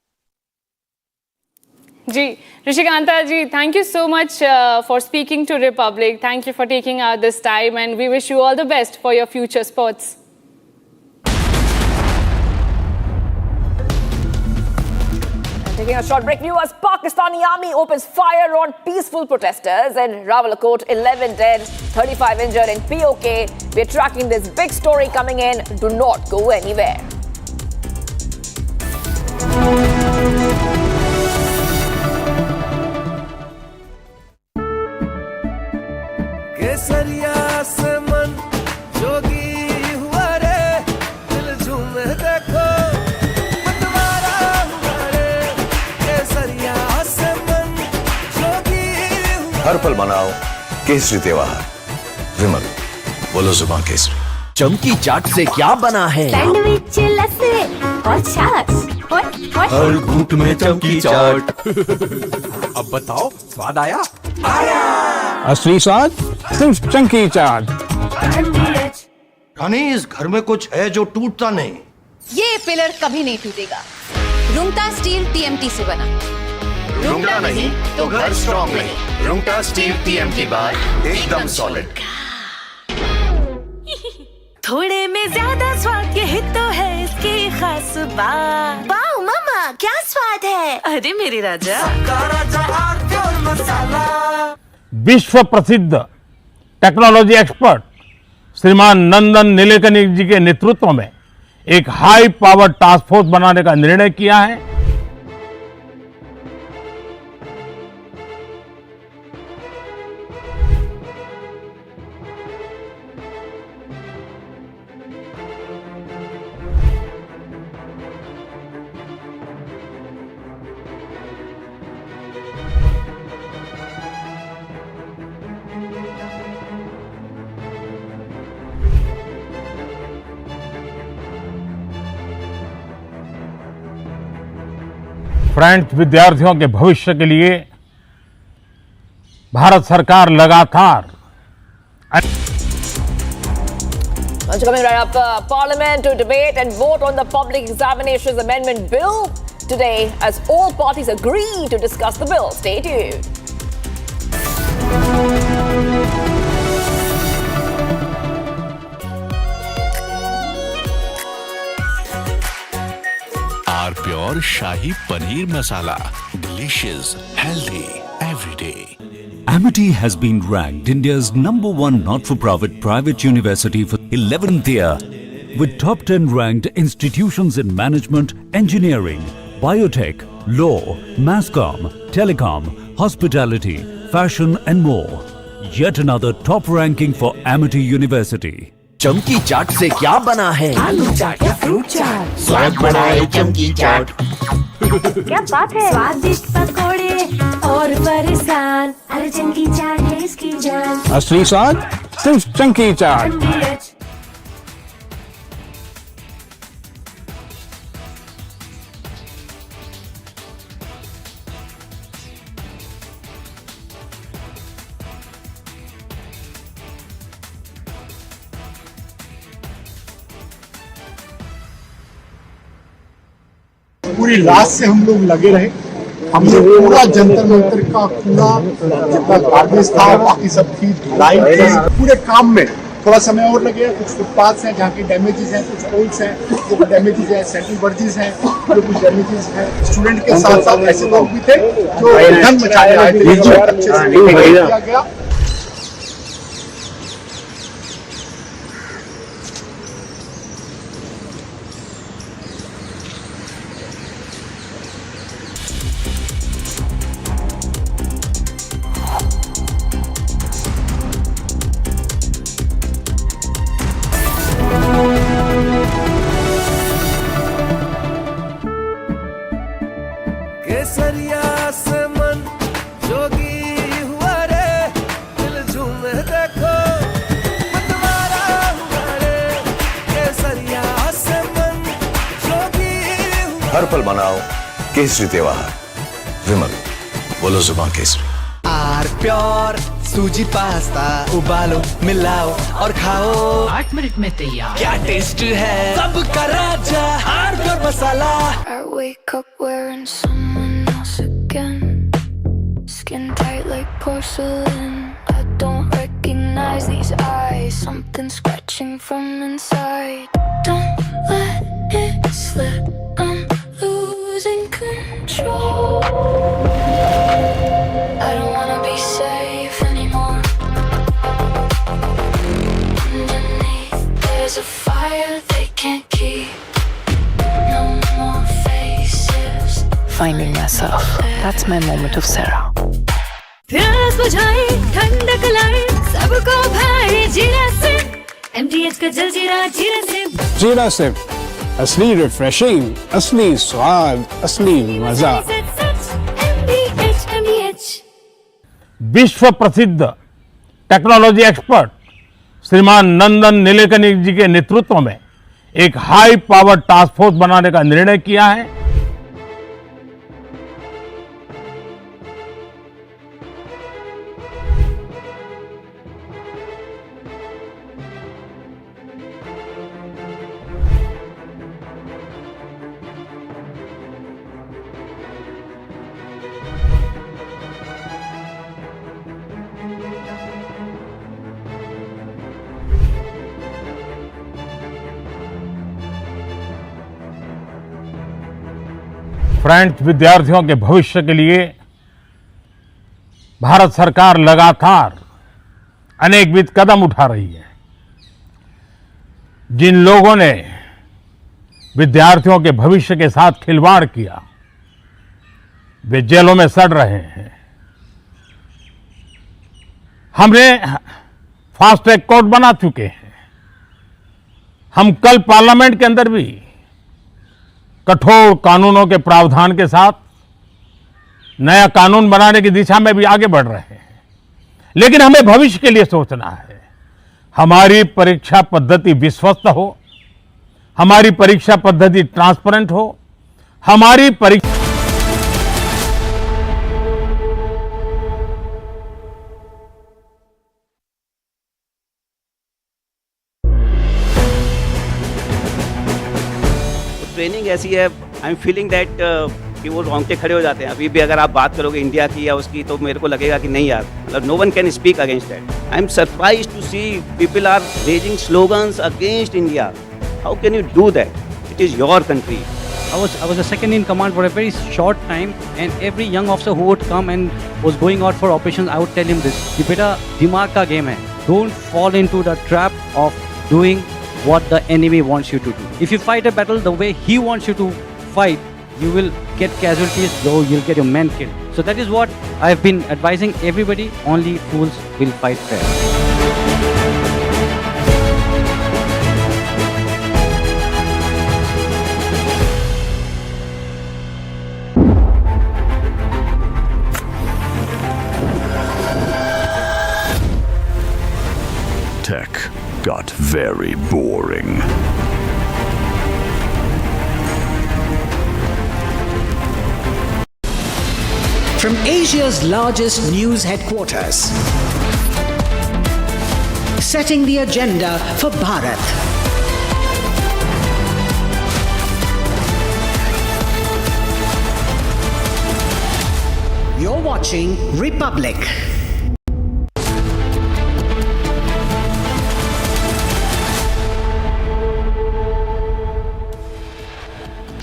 जी ऋषिकांता जी, thank you so much for speaking to Republic. Thank you for taking out this time and we wish you all the best for your future sports. Taking a short break, viewers. Pakistani army opens fire on peaceful protesters in Rawalakot. 11 dead, 35 injured in POK. We're tracking this big story coming in. Do not go anywhere. केसरिया से मन जोगी हुआ रे, दिल झूमे देखो मतवारा हुआ रे, केसरिया से मन जोगी हुआ। हर पल मनाओ केसरी त्योहार। विमल, बोलो जुबान केसरी। चमकी चाट से क्या बना है? सैंडविच, लस्सी और छाछ और हर घूंट में चमकी चाट। अब बताओ स्वाद आया? असली स्वाद सिर्फ चंकी चाट। रानी, इस घर में कुछ है जो टूटता नहीं। ये पिलर कभी नहीं टूटेगा। रुंगटा स्टील TMT से बना। रुंगटा नहीं तो घर स्ट्रॉन्ग नहीं। रुंगटा स्टील TMT बार एकदम सॉलिड। थोड़े में ज्यादा स्वाद, यही तो है इसकी खास बात। वाओ मामा, क्या स्वाद है? अरे मेरे राजा, मसाला। विश्व प्रसिद्ध टेक्नोलॉजी एक्सपर्ट श्रीमान नंदन नीलेकनी जी के नेतृत्व में एक हाई पावर टास्क फोर्स बनाने का निर्णय किया है। फ्रेंड्स, विद्यार्थियों के भविष्य के लिए भारत सरकार लगातार Coming right up, Parliament to debate and vote on the Public Examinations Amendment Bill today as all parties agree to discuss the bill. Stay tuned. R pure shahi paneer masala, delicious, healthy every day. Amity has been ranked India's #1 not-for-profit private university for 11th year, with top 10 ranked institutions in management, engineering, biotech, law, masscom, telecom, hospitality, fashion and more. Yet another top ranking for Amity University. चमकी चाट से क्या बना है? आलू चाट या fruit चाट, स्वाद बढ़ाए चमकी चाट। क्या बात है? स्वादिष्ट पकोड़े और परेशान, अरे चंकी चाट है इसकी जान। असली स्वाद सिर्फ चंकी चाट। पूरी रात से हम लोग लगे रहे। हमने पूरा जंतर मंतर का पूरा जितना गार्बेज था बाकी सब की लाइन पूरे काम में थोड़ा समय और लगेगा। कुछ फुटपाथ्स हैं जहाँ की डैमेजेस हैं, कुछ पोल्स हैं जो डैमेजेस हैं, सेंट्रल बर्जेस हैं जो कुछ डैमेजेस हैं। स्टूडेंट के साथ साथ ऐसे लोग भी थे जो धन मचाने आए थे, अच्छे से किया गया। केसरिया से मन जोगी हुआ रे, दिल झूमे देखो मतवारा हुआ रे, केसरिया से मन जोगी हुआ। हर पल मनाओ केसरी त्योहार। विमल, बोलो जुबान केसरी। आर प्योर सूजी पास्ता, उबालो मिलाओ और खाओ 8 मिनट में तैयार। क्या टेस्ट है सबका राजा, आर प्योर मसाला। I wake up wearing someone else again, skin tight like porcelain. I don't recognize these eyes, something scratching from inside. Don't let it slip, I'm losing control. I don't wanna be safe anymore. Underneath there's a fire they can't keep. No more faces. Finding myself, that's my moment of Sarah. प्यास बुझाए, ठंडक लाए, सबको भाई जीरा से MTH का जलजीरा जीरा से जीरा से असली रिफ्रेशिंग, असली स्वाद, असली मजा। विश्व प्रसिद्ध टेक्नोलॉजी एक्सपर्ट श्रीमान नंदन नीलेकनी जी के नेतृत्व में एक हाई पावर टास्क फोर्स बनाने का निर्णय किया है। फ्रेंड्स, विद्यार्थियों के भविष्य के लिए भारत सरकार लगातार अनेकविध कदम उठा रही है। जिन लोगों ने विद्यार्थियों के भविष्य के साथ खिलवाड़ किया वे जेलों में सड़ रहे हैं। हमने फास्ट ट्रैक कोर्ट बना चुके हैं। हम कल पार्लियामेंट के अंदर भी कठोर कानूनों के प्रावधान के साथ नया कानून बनाने की दिशा में भी आगे बढ़ रहे हैं। लेकिन हमें भविष्य के लिए सोचना है। हमारी परीक्षा पद्धति विश्वस्त हो, हमारी परीक्षा पद्धति ट्रांसपेरेंट हो, हमारी परीक्षा ट्रेनिंग ऐसी है। आई एम फीलिंग दैट कि वो रोंगटे खड़े हो जाते हैं। अभी भी अगर आप बात करोगे इंडिया की या उसकी तो मेरे को लगेगा कि नहीं यार, मतलब no one can speak against that. I am surprised to see people are raising slogans against India. How can you do that? It is your country. I was the second in command for a very short time, and every young officer who would come and was going out for operations, I would tell him this: "ये बेटा दिमाग का game है. Don't fall into the trap of doing what the enemy wants you to do. If you fight a battle the way he wants you to fight, you will get casualties, though you'll get your men killed." So that is what I've been advising everybody. Only fools will fight fair. Tech got very boring. From Asia's largest news headquarters, setting the agenda for Bharat. You're watching Republic.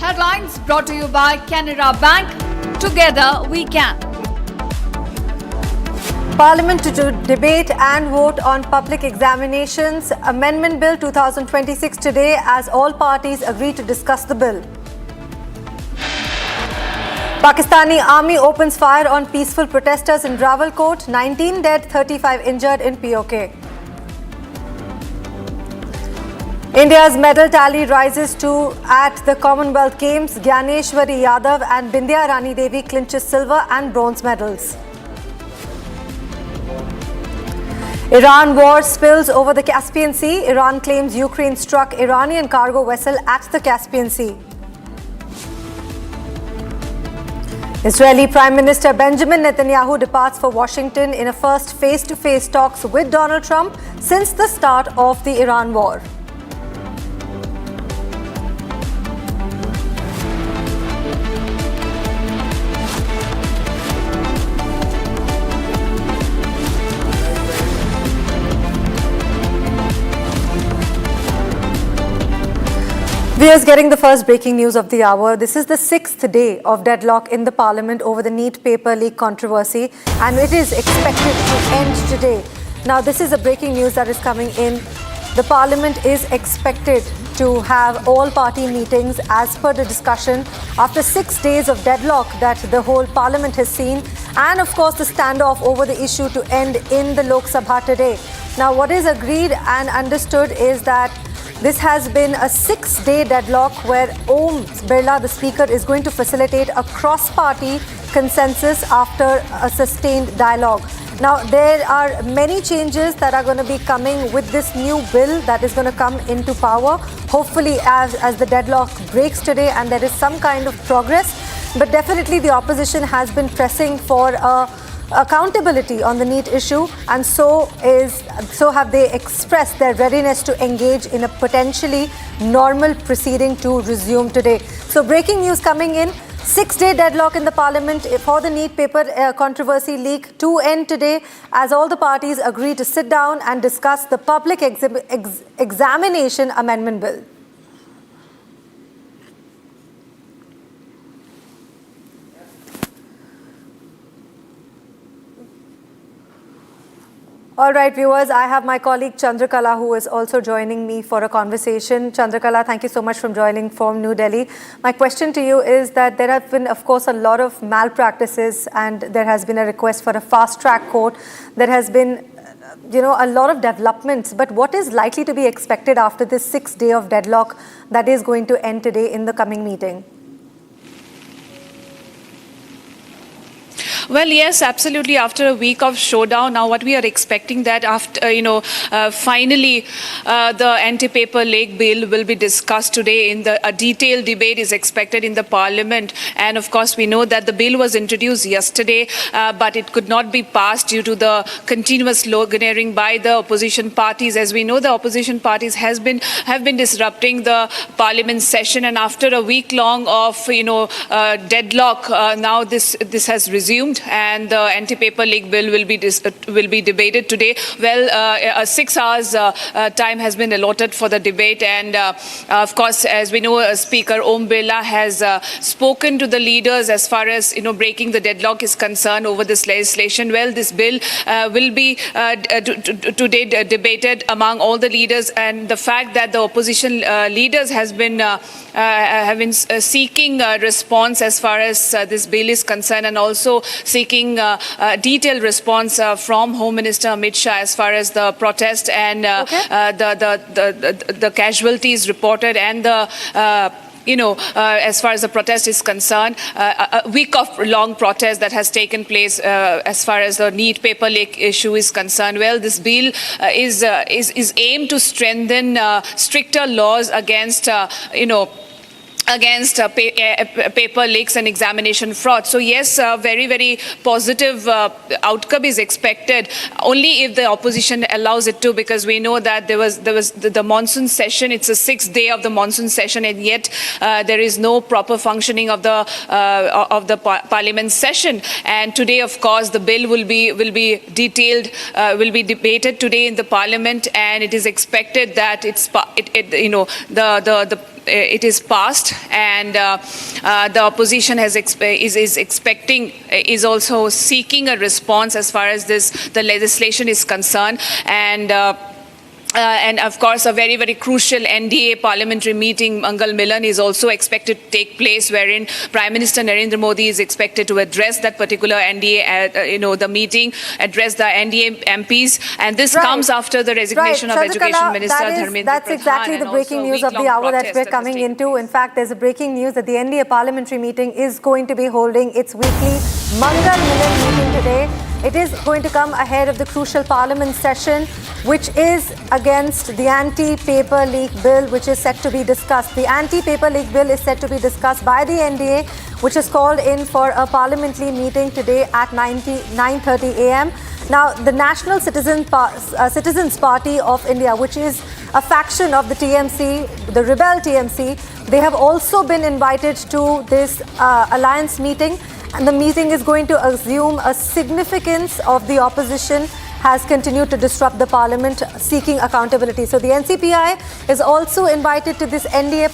Headlines brought to you by Canara Bank. Together we can. Parliament to debate and vote on public examinations amendment bill 2026 today as all parties agree to discuss the bill. Pakistani army opens fire on peaceful protesters in Rawalkot. 19 dead, 35 injured in POK. India's medal tally rises to at the Commonwealth Games. Gyaneshwari Yadav and Bindya Rani Devi clinches silver and bronze medals. Iran war spills over the Caspian Sea. Iran claims Ukraine struck Iranian cargo vessel at the Caspian Sea. Israeli Prime Minister Benjamin Netanyahu departs for Washington in a first face-to-face talks with Donald Trump since the start of the Iran war. Viewers, getting the first breaking news of the hour. This is the 6th day of deadlock in the Parliament over the NEET paper leak controversy, and it is expected to end today. Now, this is a breaking news that is coming in. The Parliament is expected to have all party meetings as per the discussion after 6 days of deadlock that the whole parliament has seen, and of course the standoff over the issue to end in the Lok Sabha today. Now what is agreed and understood is that this has been a 6-day deadlock where Om Birla, the Speaker, is going to facilitate a cross-party consensus after a sustained dialogue. Now, there are many changes that are going to be coming with this new bill that is going to come into power, hopefully as the deadlock breaks today and there is some kind of progress. But definitely the opposition has been pressing for accountability on the NEET issue, and so have they expressed their readiness to engage in a potentially normal proceeding to resume today. So breaking news coming in. 6-day deadlock in the parliament for the NEET paper controversy leak to end today as all the parties agree to sit down and discuss the public examination amendment bill. All right, viewers, I have my colleague Chandrakala who is also joining me for a conversation. Chandrakala, thank you so much for joining from New Delhi. My question to you is that there have been, of course, a lot of malpractices and there has been a request for a fast-track court. There has been, a lot of developments. But what is likely to be expected after this 6th day of deadlock that is going to end today in the coming meeting? Well, yes, absolutely. After a week of showdown, now what we are expecting that after, finally the anti-paper lake bill will be discussed today. A detailed debate is expected in the parliament. And of course, we know that the bill was introduced yesterday, but it could not be passed due to the continuous sloganeering by the opposition parties. As we know, the opposition parties have been disrupting the parliament session. And after a week long of, deadlock, now this has resumed. And the anti-paper leak bill will be debated today. Well, 6 hours time has been allotted for the debate, and of course, as we know, Speaker Om Birla has spoken to the leaders as far as breaking the deadlock is concerned over this legislation. Well, this bill will be today debated among all the leaders, and the fact that the opposition leaders have been seeking a response as far as this bill is concerned, and also seeking a detailed response from Home Minister Amit Shah as far as the protest and the casualties reported and the as far as the protest is concerned, a week of long protest that has taken place as far as the NEET paper leak issue is concerned. Well, this bill is aimed to strengthen stricter laws against paper leaks and examination fraud. So yes, very, very positive outcome is expected, only if the opposition allows it to, because we know that there was the monsoon session. It's the 6th day of the monsoon session, and yet there is no proper functioning of the parliament session. And today, of course, the bill will be detailed, will be debated today in the parliament, and it is expected that it is passed, and the opposition is also seeking a response as far as the legislation is concerned, and of course, a very, very crucial NDA parliamentary meeting, Mangal Milan, is also expected to take place, wherein Prime Minister Narendra Modi is expected to address that particular NDA, the meeting, address the NDA MPs, and this comes after the resignation of Education Minister Dharmendra Pradhan. That's exactly the breaking news of the hour that we're coming into. In fact, there's a breaking news that the NDA parliamentary meeting is going to be holding its weekly Mangal Milan meeting today. It is going to come ahead of the crucial parliament session, which is against the anti-paper leak bill, which is set to be discussed. The anti-paper leak bill is set to be discussed by the NDA, which is called in for a parliamentary meeting today at 9:30 a.m. Now, the National Citizens Party of India, which is a faction of the TMC, the rebel TMC, they have also been invited to this alliance meeting. And the meeting is going to assume a significance of the opposition has continued to disrupt the parliament, seeking accountability. So the NCPI is also invited to this NDA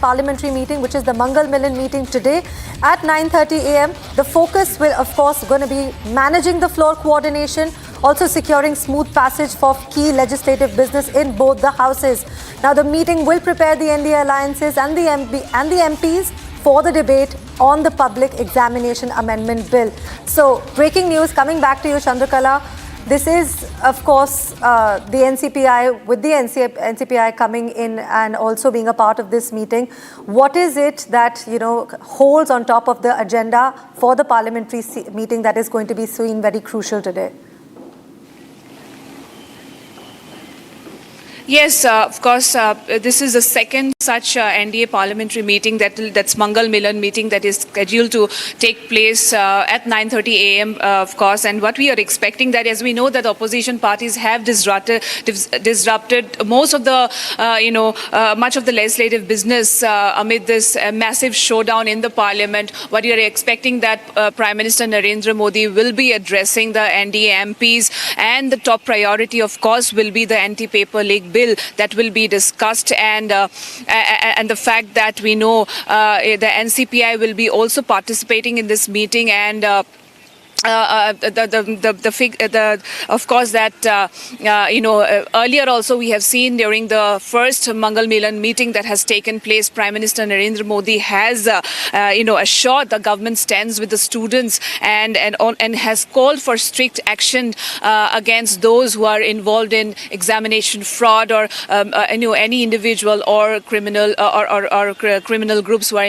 parliamentary meeting, which is the Mangal Milan meeting today at 9:30 a.m. The focus will, of course, going to be managing the floor coordination, also securing smooth passage for key legislative business in both the houses. Now, the meeting will prepare the NDA alliances and the MPs for the debate on the Public Examination Amendment Bill. So, breaking news, coming back to you, Chandrakala. This is, of course, the NCPI, with the NCPI coming in and also being a part of this meeting. What is it that, holds on top of the agenda for the parliamentary meeting that is going to be seen very crucial today? Yes, of course, this is the second such NDA parliamentary meeting that's Mangal Milan meeting that is scheduled to take place at 9:30 a.m. Of course, and what we are expecting that, as we know, that opposition parties have disrupted most of the much of the legislative business amid this massive showdown in the parliament. What we are expecting that Prime Minister Narendra Modi will be addressing the NDA MPs, and the top priority, of course, will be the anti-paper leak bill that will be discussed, and the fact that we know the NCPI will be also participating in this meeting, and of course that earlier also we have seen during the first Mangal Milan meeting that has taken place, Prime Minister Narendra Modi has assured the government stands with the students and has called for strict action against those who are involved in examination fraud, or any individual or criminal or criminal groups who are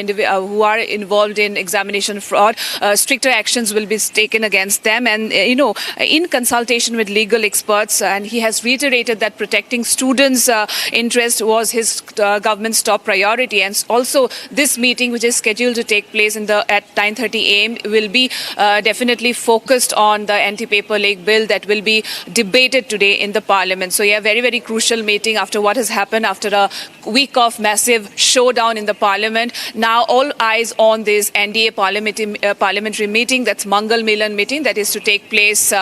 involved in examination fraud. Stricter actions will be taken against them, and in consultation with legal experts, and he has reiterated that protecting students' interest was his government's top priority. And also this meeting, which is scheduled to take place at 9:30 a.m., will be definitely focused on the anti-paper leak bill that will be debated today in the parliament. So yeah, very, very crucial meeting after what has happened after a week of massive showdown in the parliament. Now all eyes on this NDA parliamentary meeting, that's Mangal Milan meeting, that is to take place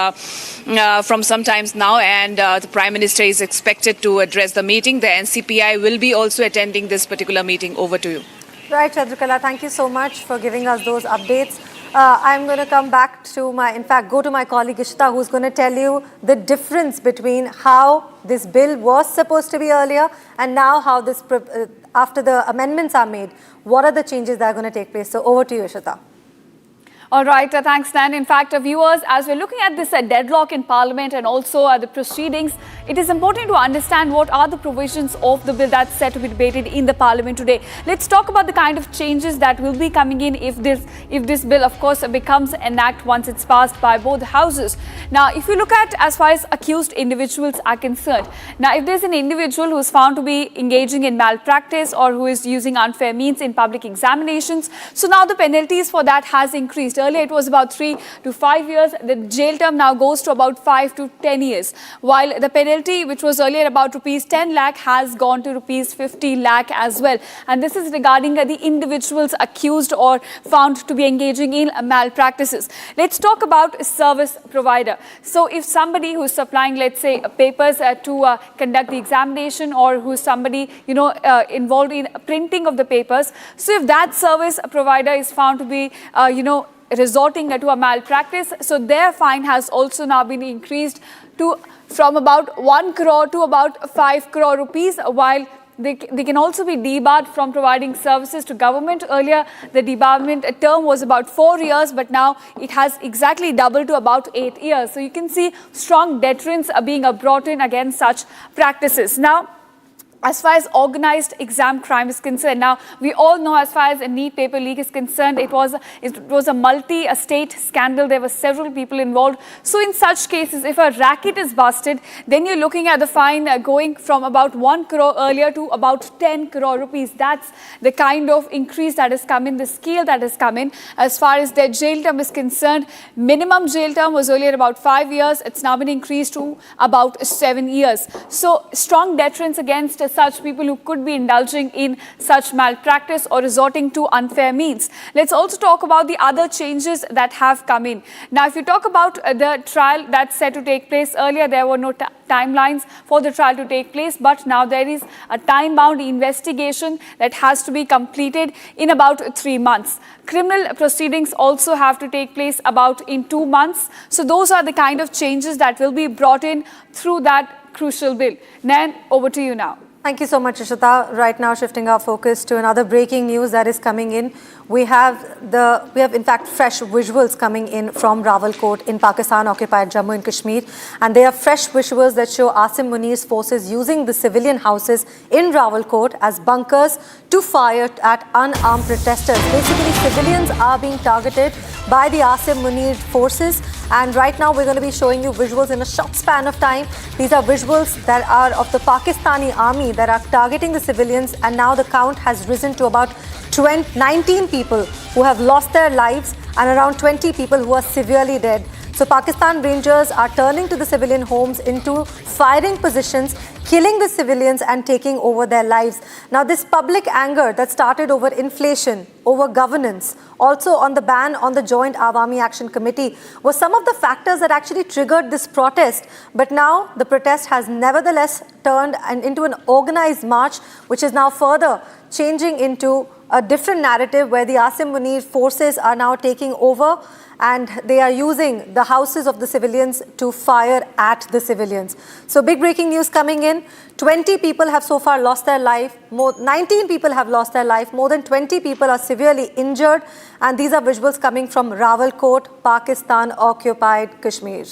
from some times now, and the Prime Minister is expected to address the meeting. The NCPI will be also attending this particular meeting. Over to you. Right, Chandrakala, thank you so much for giving us those updates. I'm going to come back to go to my colleague Ishita, who's going to tell you the difference between how this bill was supposed to be earlier and now how this, after the amendments are made, what are the changes that are going to take place. So over to you, Ishita. All right, thanks, Nan. In fact, viewers, as we're looking at this deadlock in Parliament and also the proceedings, it is important to understand what are the provisions of the bill that's set to be debated in the Parliament today. Let's talk about the kind of changes that will be coming in if this bill, of course, becomes an act once it's passed by both houses. Now, if you look at as far as accused individuals are concerned, now if there's an individual who is found to be engaging in malpractice or who is using unfair means in public examinations, so now the penalties for that has increased. Earlier it was about 3 to 5 years. The jail term now goes to about 5 to 10 years. While the penalty, which was earlier about rupees 10 lakh, has gone to rupees 50 lakh as well. And this is regarding the individuals accused or found to be engaging in malpractices. Let's talk about a service provider. So if somebody who's supplying, let's say, papers to conduct the examination, or who's somebody, involved in printing of the papers. So if that service provider is found to be, resorting to a malpractice, so their fine has also now been increased from about 1 crore to about 5 crore rupees, while they can also be debarred from providing services to government. Earlier, the debarment term was about 4 years, but now it has exactly doubled to about 8 years. So you can see strong deterrents are being brought in against such practices. Now, as far as organized exam crime is concerned, now we all know as far as a NEET paper leak is concerned, it was a multi-state scandal. There were several people involved. So in such cases, if a racket is busted, then you're looking at the fine going from about 1 crore earlier to about 10 crore rupees. That's the kind of increase that has come in, the scale that has come in. As far as their jail term is concerned, minimum jail term was earlier about 5 years. It's now been increased to about 7 years. So strong deterrence against such people who could be indulging in such malpractice or resorting to unfair means. Let's also talk about the other changes that have come in. Now, if you talk about the trial that's set to take place, earlier there were no timelines for the trial to take place, but now there is a time-bound investigation that has to be completed in about 3 months. Criminal proceedings also have to take place about in 2 months. So those are the kind of changes that will be brought in through that crucial bill. Nan, over to you now. Thank you so much, Ishita. Right now, shifting our focus to another breaking news that is coming in. We have in fact fresh visuals coming in from Rawalkot in Pakistan-occupied Jammu and Kashmir, and they are fresh visuals that show Asim Munir's forces using the civilian houses in Rawalkot as bunkers to fire at unarmed protesters. Basically, civilians are being targeted by the Asim Munir forces, and right now we're going to be showing you visuals in a short span of time. These are visuals that are of the Pakistani army that are targeting the civilians, and now the count has risen to about 19 people who have lost their lives and around 20 people who are severely dead. So Pakistan Rangers are turning to the civilian homes into firing positions, killing the civilians and taking over their lives. Now, this public anger that started over inflation, over governance, also on the ban on the Joint Awami Action Committee was some of the factors that actually triggered this protest. But now the protest has nevertheless turned into an organized march, which is now further changing into a different narrative where the Asim Munir forces are now taking over and they are using the houses of the civilians to fire at the civilians. So big breaking news coming in. 20 people have so far lost their life. 19 people have lost their life. More than 20 people are severely injured. And these are visuals coming from Rawalkot, Pakistan-occupied Kashmir.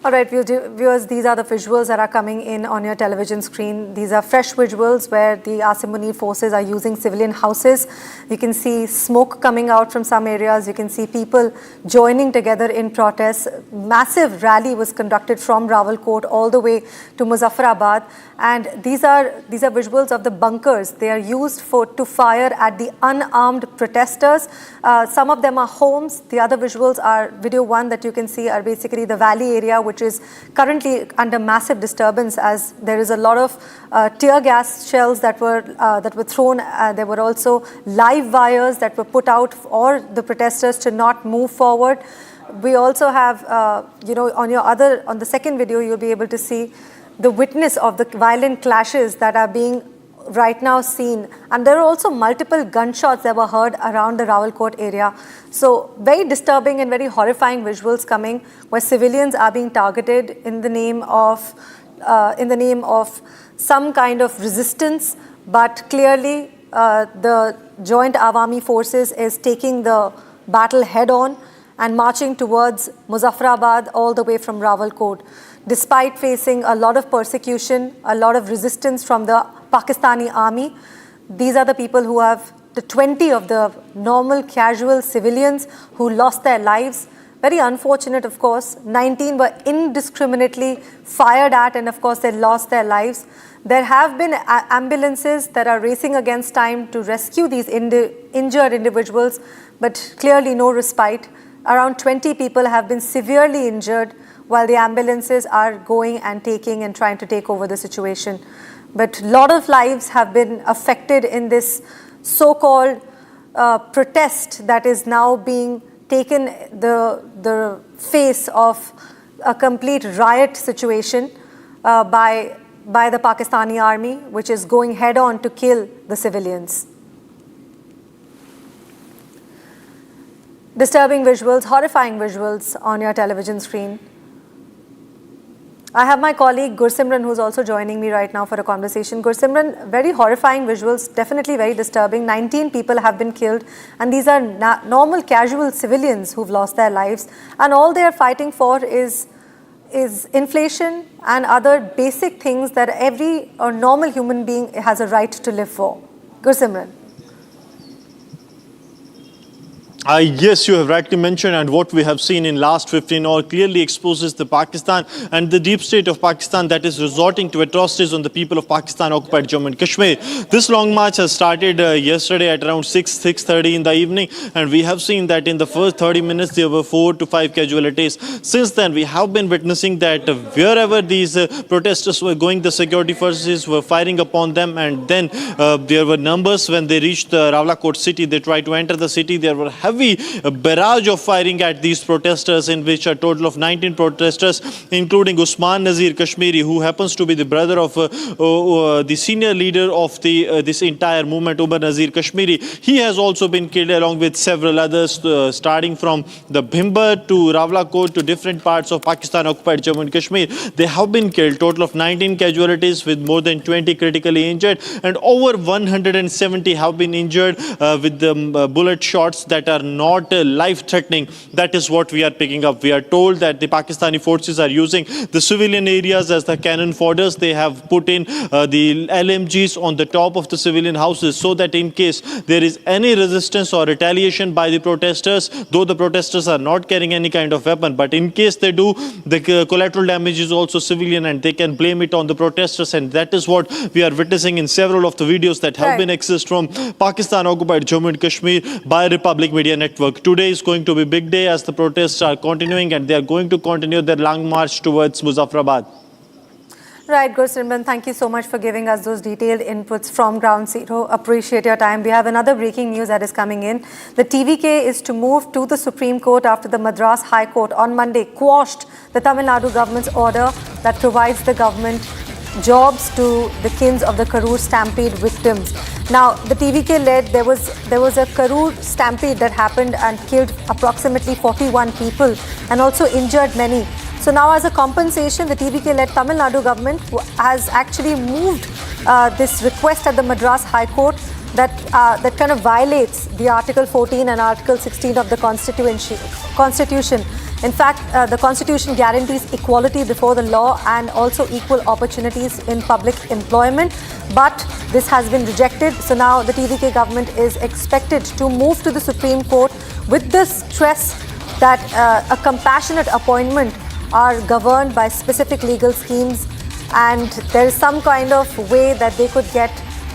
All right, viewers, these are the visuals that are coming in on your television screen. These are fresh visuals where the Asim Munir forces are using civilian houses. You can see smoke coming out from some areas. You can see people joining together in protests. Massive rally was conducted from Rawalkot all the way to Muzaffarabad. And these are visuals of the bunkers. They are used to fire at the unarmed protesters. Some of them are homes. The other visuals are video one that you can see are basically the valley area, which is currently under massive disturbance as there is a lot of tear gas shells that were thrown. There were also live wires that were put out for the protesters to not move forward. We also have, on the second video, you'll be able to see the witness of the violent clashes that are being right now seen. And there are also multiple gunshots that were heard around the Rawalkot area. So very disturbing and very horrifying visuals coming where civilians are being targeted in the name of some kind of resistance. But clearly the Joint Awami Forces is taking the battle head on and marching towards Muzaffarabad all the way from Rawalkot. Despite facing a lot of persecution, a lot of resistance from the Pakistani army, these are the people who have the 20 of the normal casual civilians who lost their lives. Very unfortunate, of course. 19 were indiscriminately fired at and of course they lost their lives. There have been ambulances that are racing against time to rescue these injured individuals, but clearly no respite. Around 20 people have been severely injured while the ambulances are going and trying to take over the situation. But a lot of lives have been affected in this so-called protest that is now being taken the face of a complete riot situation by the Pakistani army, which is going head-on to kill the civilians. Disturbing visuals, horrifying visuals on your television screen. I have my colleague Gursimran who's also joining me right now for a conversation. Gursimran, very horrifying visuals, definitely very disturbing. 19 people have been killed and these are normal casual civilians who've lost their lives, and all they are fighting for is inflation and other basic things that every normal human being has a right to live for. Gursimran. Yes, you have rightly mentioned, and what we have seen in last 15 hours clearly exposes the Pakistan and the deep state of Pakistan that is resorting to atrocities on the people of Pakistan occupied Jammu and Kashmir. This long march has started yesterday at around 6:30 in the evening, and we have seen that in the first 30 minutes there were 4 to 5 casualties. Since then, we have been witnessing that wherever these protesters were going, the security forces were firing upon them, and then there were numbers when they reached the Rawalakot city. They tried to enter the city. There were heavy barrage of firing at these protesters, in which a total of 19 protesters, including Usman Nazir Kashmiri, who happens to be the brother of the senior leader of this entire movement, Umar Nazir Kashmiri. He has also been killed, along with several others, starting from the Bhimber to Rawalakot to different parts of Pakistan occupied Jammu and Kashmir. They have been killed. Total of 19 casualties, with more than 20 critically injured, and over 170 have been injured with the bullet shots that are not life-threatening. That is what we are picking up. We are told that the Pakistani forces are using the civilian areas as the cannon fodders. They have put in the LMGs on the top of the civilian houses, so that in case there is any resistance or retaliation by the protesters, though the protesters are not carrying any kind of weapon, but in case they do, the collateral damage is also civilian, and they can blame it on the protesters. And that is what we are witnessing in several of the videos that have been accessed from Pakistan occupied Jammu and Kashmir by Republic Media Network. Today is going to be a big day as the protests are continuing, and they are going to continue their long march towards Muzaffarabad. Right, Gursimran, thank you so much for giving us those detailed inputs from Ground Zero. Appreciate your time. We have another breaking news that is coming in. The TVK is to move to the Supreme Court after the Madras High Court on Monday quashed the Tamil Nadu government's order that provides the government jobs to the kins of the Karur stampede victims. Now, the TVK led, there was a Karur stampede that happened and killed approximately 41 people and also injured many. So now, as a compensation, the TVK-led Tamil Nadu government has actually moved this request at the Madras High Court that kind of violates the Article 14 and Article 16 of the Constitution. In fact, the Constitution guarantees equality before the law and also equal opportunities in public employment. But this has been rejected. So now the TVK government is expected to move to the Supreme Court with the stress that a compassionate appointment are governed by specific legal schemes, and there is some kind of way that they could get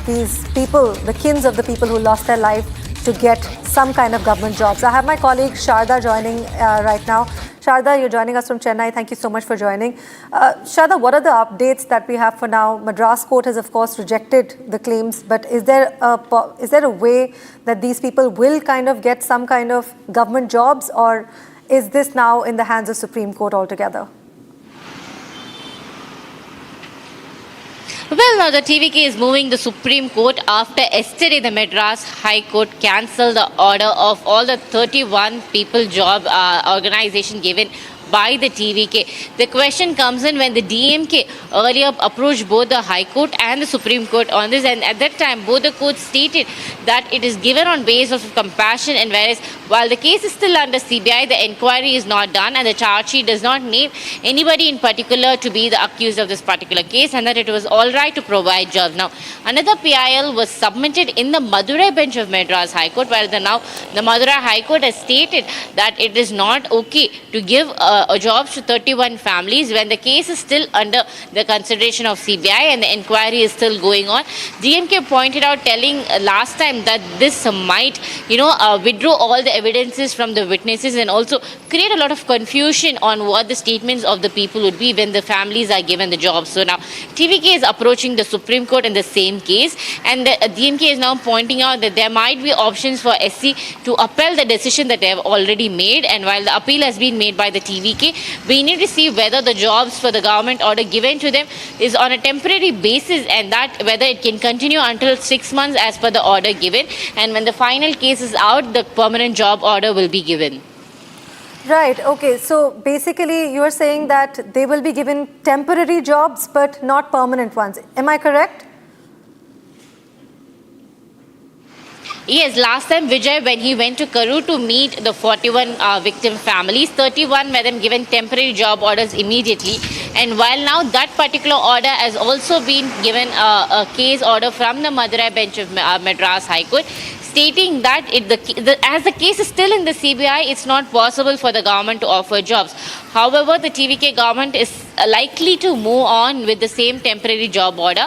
these people, the kins of the people who lost their life, to get some kind of government jobs. I have my colleague Sharda joining right now. Sharda, you're joining us from Chennai. Thank you so much for joining. Sharda, what are the updates that we have for now? Madras Court has, of course, rejected the claims, but is there a way that these people will kind of get some kind of government jobs, or is this now in the hands of Supreme Court altogether? Well, now the TVK is moving the Supreme Court after yesterday the Madras High Court cancelled the order of all the 31 people job organization given by the TVK. The question comes in when the DMK earlier approached both the High Court and the Supreme Court on this, and at that time both the courts stated that it is given on basis of compassion, and whereas while the case is still under CBI, the inquiry is not done and the charge sheet does not name anybody in particular to be the accused of this particular case, and that it was all right to provide jobs. Now, another PIL was submitted in the Madurai bench of Madras High Court, where the Madurai High Court has stated that it is not okay to give jobs to 31 families when the case is still under the consideration of CBI and the inquiry is still going on. DMK pointed out, telling last time that this might, withdraw all the evidences from the witnesses and also create a lot of confusion on what the statements of the people would be when the families are given the jobs. So now TVK is approaching the Supreme Court in the same case, and the DMK is now pointing out that there might be options for SC to appeal the decision that they have already made, and while the appeal has been made by the TVK, we need to see whether the jobs for the government order given to them is on a temporary basis, and that whether it can continue until 6 months as per the order given, and when the final case is out, the permanent job order will be given. Right, okay. So basically you are saying that they will be given temporary jobs but not permanent ones. Am I correct? Yes, last time Vijay, when he went to Karur to meet the 41 victim families, 31 were them given temporary job orders immediately. And while now that particular order has also been given a case order from the Madurai bench of Madras High Court, stating that as the case is still in the CBI, it's not possible for the government to offer jobs. However, the TVK government is likely to move on with the same temporary job order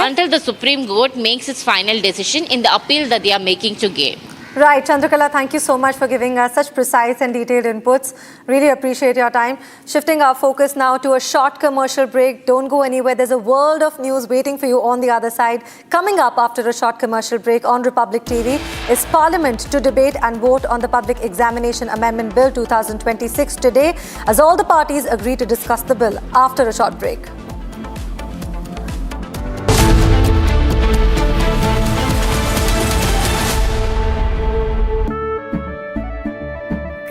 until the Supreme Court makes its final decision in the appeal that they are making to GAIL. Right, Chandrakala, thank you so much for giving us such precise and detailed inputs. Really appreciate your time. Shifting our focus now to a short commercial break. Don't go anywhere. There's a world of news waiting for you on the other side. Coming up after a short commercial break on Republic TV is Parliament to debate and vote on the Public Examination Amendment Bill 2026 today, as all the parties agree to discuss the bill after a short break.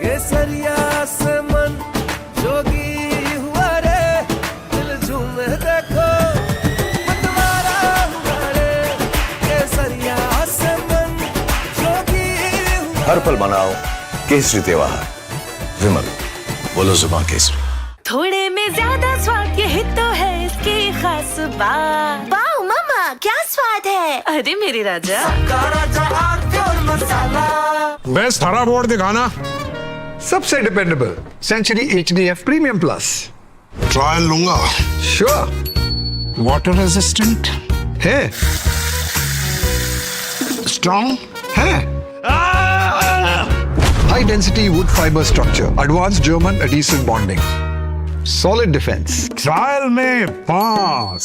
केसरिया से मन जोगी हुआ रे, दिल झूमे देखो मतवारा हुआ रे, केसरिया से मन जोगी हुआ। हर पल मनाओ केसरी त्योहार। विमल, बोलो जुबान केसरी। थोड़े में ज्यादा स्वाद, यही तो है इसकी खास बात। वाओ मामा, क्या स्वाद है? अरे मेरे राजा, बेस्ट हरा बोर्ड दिखाना। सबसे dependable Century HDF premium plus. Trial लूंगा। श्योर। वाटर रेजिस्टेंट है, स्ट्रॉन्ग है, high density wood fibre structure, advance German adhesive bonding, solid defence. Trial में पास।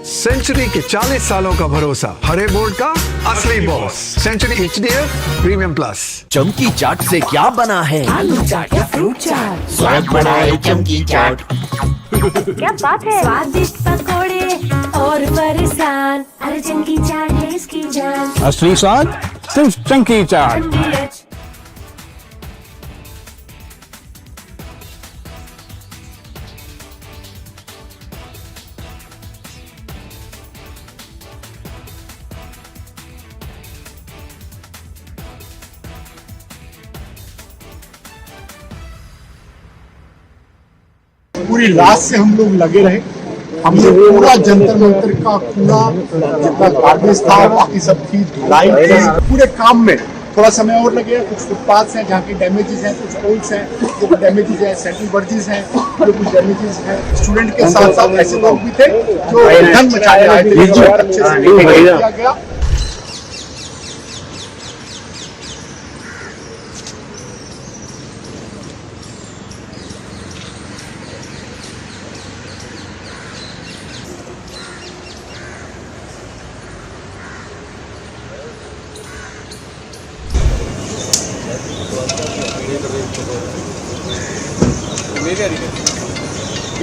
सेंचुरी के 40 सालों का भरोसा, हरे बोर्ड का असली boss. Century HDF premium plus. चमकी चाट से क्या बना है? आलू चाट या फ्रूट चाट, स्वाद बनाए चमकी चाट। क्या बात है? स्वादिष्ट पकोड़े और फरसान, अरे चमकी चाट है इसकी जान। असली स्वाद सिर्फ चमकी चाट। पूरी रात से हम लोग लगे रहे। हमने पूरा जंतर मंतर का कूड़ा, जितना गार्बेज था, बाकी सब थी, धुलाई थी, पूरे काम में थोड़ा समय और लगेगा। कुछ फुटपाथ हैं जहाँ की डैमेजेस हैं, कुछ पोल्स हैं जो डैमेजेस हैं, सेंट्रल वर्जिस हैं जो कुछ डैमेजेस हैं। स्टूडेंट के साथ साथ ऐसे लोग भी थे जो धन मचाने आए थे, जो अच्छे से किया गया।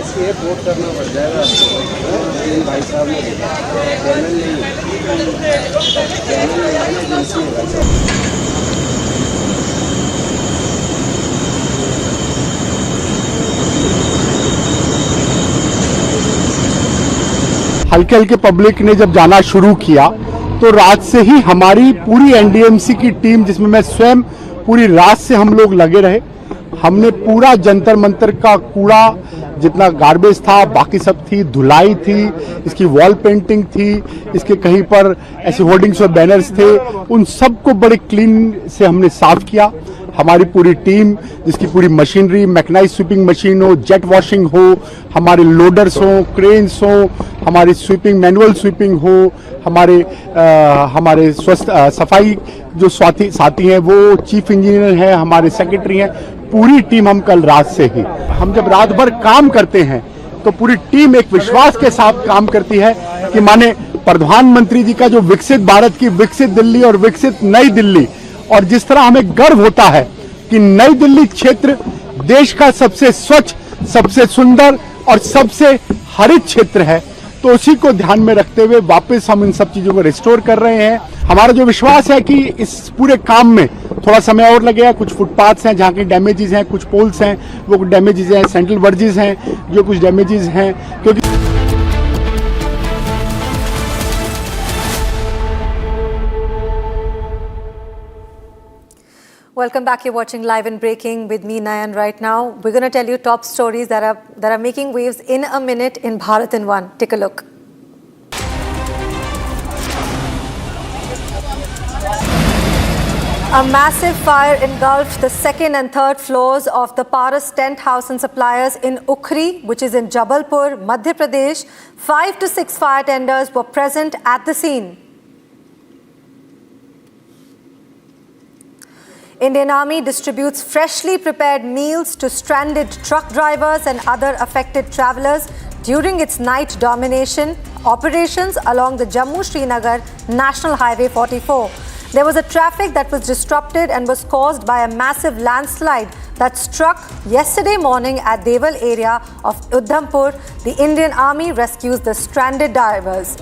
इसलिए वोट करना पड़ जाएगा आपको। भाई साहब ने चैनल नहीं हल्के हल्के पब्लिक ने जब जाना शुरू किया तो रात से ही हमारी पूरी NDMC की टीम, जिसमें मैं स्वयं, पूरी रात से हम लोग लगे रहे। हमने पूरा जंतर मंतर का कूड़ा, जितना गार्बेज था, बाकी सब थी, धुलाई थी, इसकी वॉल पेंटिंग थी, इसके कहीं पर ऐसे होर्डिंग्स और बैनर्स थे, उन सबको बड़े क्लीन से हमने साफ किया। हमारी पूरी टीम, जिसकी पूरी मशीनरी, मैकेनाइज्ड स्वीपिंग मशीन हो, जेट वॉशिंग हो, हमारे लोडर्स हो, क्रेन्स हो, हमारी स्वीपिंग, मैनुअल स्वीपिंग हो, हमारे सफाई जो साथी हैं, वो चीफ इंजीनियर हैं, हमारे सेक्रेटरी हैं, पूरी टीम हम कल रात से ही, हम जब रात भर काम करते हैं तो पूरी टीम एक विश्वास के साथ काम करती है कि माने प्रधानमंत्री जी का जो विकसित भारत की विकसित दिल्ली और विकसित नई दिल्ली, और जिस तरह हमें गर्व होता है कि नई दिल्ली क्षेत्र देश का सबसे स्वच्छ, सबसे सुंदर और सबसे हरित क्षेत्र है, तो उसी को ध्यान में रखते हुए वापस हम इन सब चीजों को रिस्टोर कर रहे हैं। हमारा जो विश्वास है कि इस पूरे काम में थोड़ा समय और लगेगा। कुछ फुटपाथ्स हैं जहाँ की डैमेजेस हैं, कुछ पोल्स हैं वो कुछ डैमेजेस हैं, सेंट्रल वर्जिस हैं जो कुछ डैमेजेस हैं, क्योंकि Welcome back. You're watching Live and Breaking with me, Nayan. Right now, we're going to tell you top stories that are making waves in a minute in Bharat in One. Take a look. A massive fire engulfed the second and third floors of the Paras tent house and suppliers in Ukhri, which is in Jabalpur, Madhya Pradesh. 5 to 6 fire tenders were present at the scene. Indian Army distributes freshly prepared meals to stranded truck drivers and other affected travellers during its night domination operations along the Jammu-Srinagar National Highway 44. There was a traffic that was disrupted and was caused by a massive landslide that struck yesterday morning at Deval area of Udhampur. The Indian Army rescues the stranded drivers.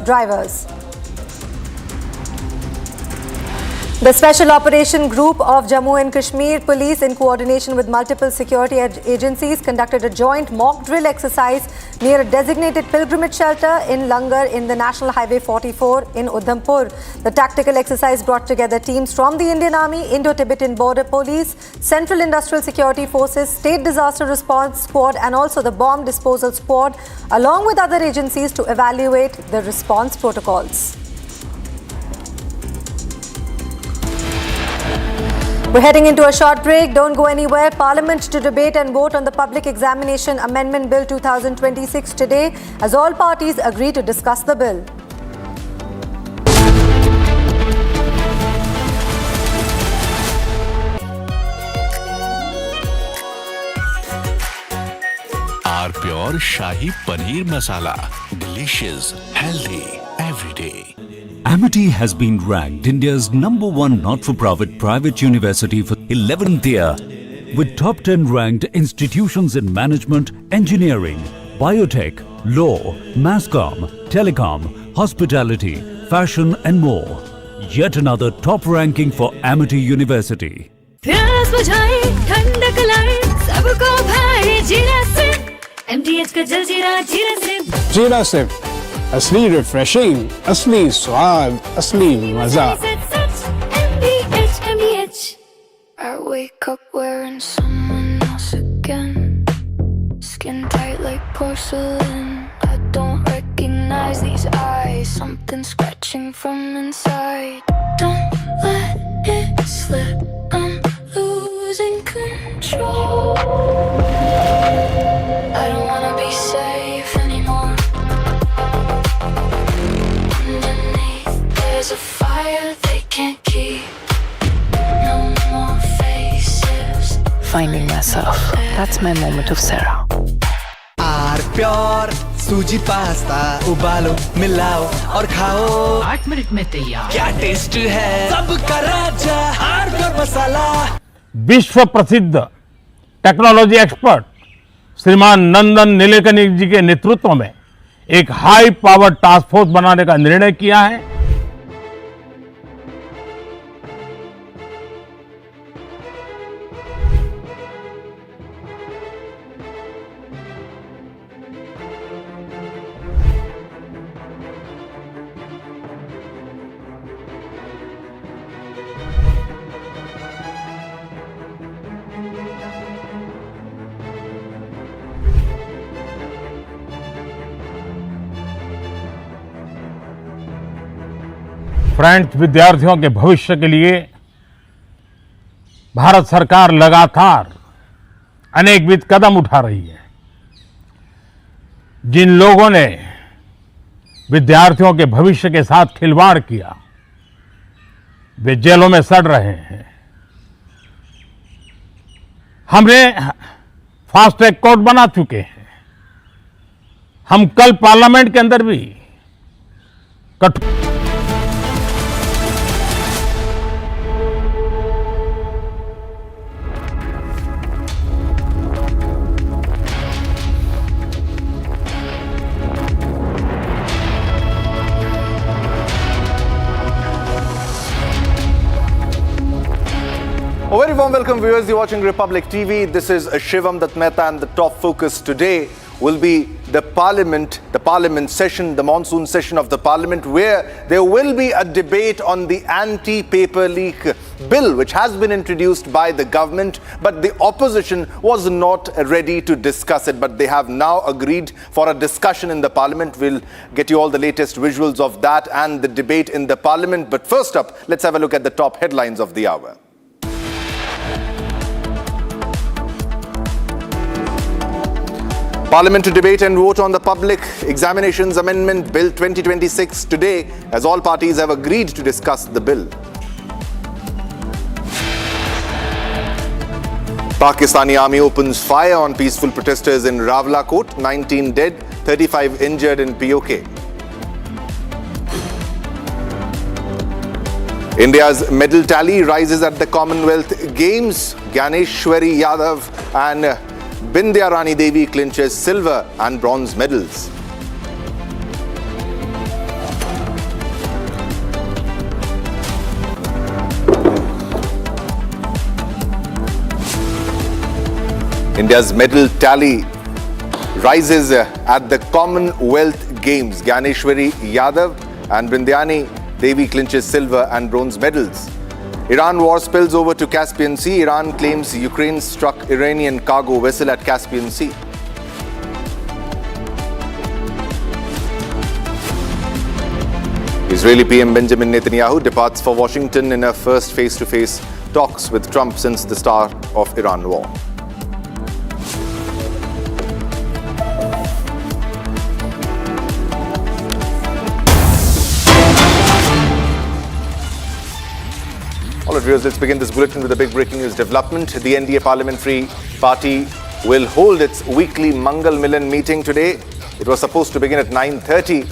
The Special Operation Group of Jammu and Kashmir Police, in coordination with multiple security agencies, conducted a joint mock drill exercise near a designated pilgrimage shelter in Langar in the National Highway 44 in Udhampur. The tactical exercise brought together teams from the Indian Army, Indo-Tibetan Border Police, Central Industrial Security Forces, State Disaster Response Squad and also the Bomb Disposal Squad, along with other agencies to evaluate the response protocols. We're heading into a short break. Don't go anywhere. Parliament to debate and vote on the Public Examination Amendment Bill 2026 today, as all parties agree to discuss the bill. Our pure Shahi Paneer Masala. Delicious, healthy, every day. Amity has been ranked India's #1 not-for-profit private university for 11th year, with top 10 ranked institutions in management, engineering, biotech, law, masscom, telecom, hospitality, fashion and more. Yet another top ranking for Amity University. प्यास बुझाए ठंडक लाए सबको भाए जीरा से MTH का जलजीरा जीरा से जीरा से असली रिफ्रेशिंग, असली स्वाद, असली मजा. MTH. I wake up wearing someone else again. Skin tight like porcelain. I don't recognize these eyes. Something scratching from inside. Don't let it slip. I'm losing control. I don't wanna be safe anymore. Underneath there's a fire they can't keep. No more faces. Finding myself. That's my moment of Sarah. R pure सूजी pasta उबालो मिलाओ और खाओ 8 minute में तैयार. क्या taste है सबका राजा आर प्योर मसाला. विश्व प्रसिद्ध टेक्नोलॉजी एक्सपर्ट श्रीमान नंदन नीलेकनी जी के नेतृत्व में एक हाई पावर टास्क फोर्स बनाने का निर्णय किया है. फ्रेंड्स, विद्यार्थियों के भविष्य के लिए भारत सरकार लगातार अनेकविध कदम उठा रही है. जिन लोगों ने विद्यार्थियों के भविष्य के साथ खिलवाड़ किया वे जेलों में सड़ रहे हैं. हमने फास्ट ट्रैक कोर्ट बना चुके हैं. हम कल पार्लियामेंट के अंदर भी A very warm welcome, viewers. You're watching Republic TV. This is Shivam Dutt Mehta, and the top focus today will be the parliament session, the monsoon session of the parliament, where there will be a debate on the anti-paper leak bill, which has been introduced by the government, but the opposition was not ready to discuss it. But they have now agreed for a discussion in the parliament. We'll get you all the latest visuals of that and the debate in the parliament. But first up, let's have a look at the top headlines of the hour. Parliament to debate and vote on the Public Examinations Amendment Bill 2026 today, as all parties have agreed to discuss the bill. Pakistani army opens fire on peaceful protesters in Rawalakot, 19 dead, 35 injured in POK. India's medal tally rises at the Commonwealth Games. Ganeshwari Yadav and Bindya Rani Devi clinches silver and bronze medals. India's medal tally rises at the Commonwealth Games. Ganeshwari Yadav and Bindyani Devi clinches silver and bronze medals. Iran war spills over to Caspian Sea. Iran claims Ukraine struck Iranian cargo vessel at Caspian Sea. Israeli PM Benjamin Netanyahu departs for Washington in a first face-to-face talks with Trump since the start of Iran war. All right, viewers, let's begin this bulletin with a big breaking news development. The NDA Parliamentary Party will hold its weekly Mangal Milan meeting today. It was supposed to begin at 9:30,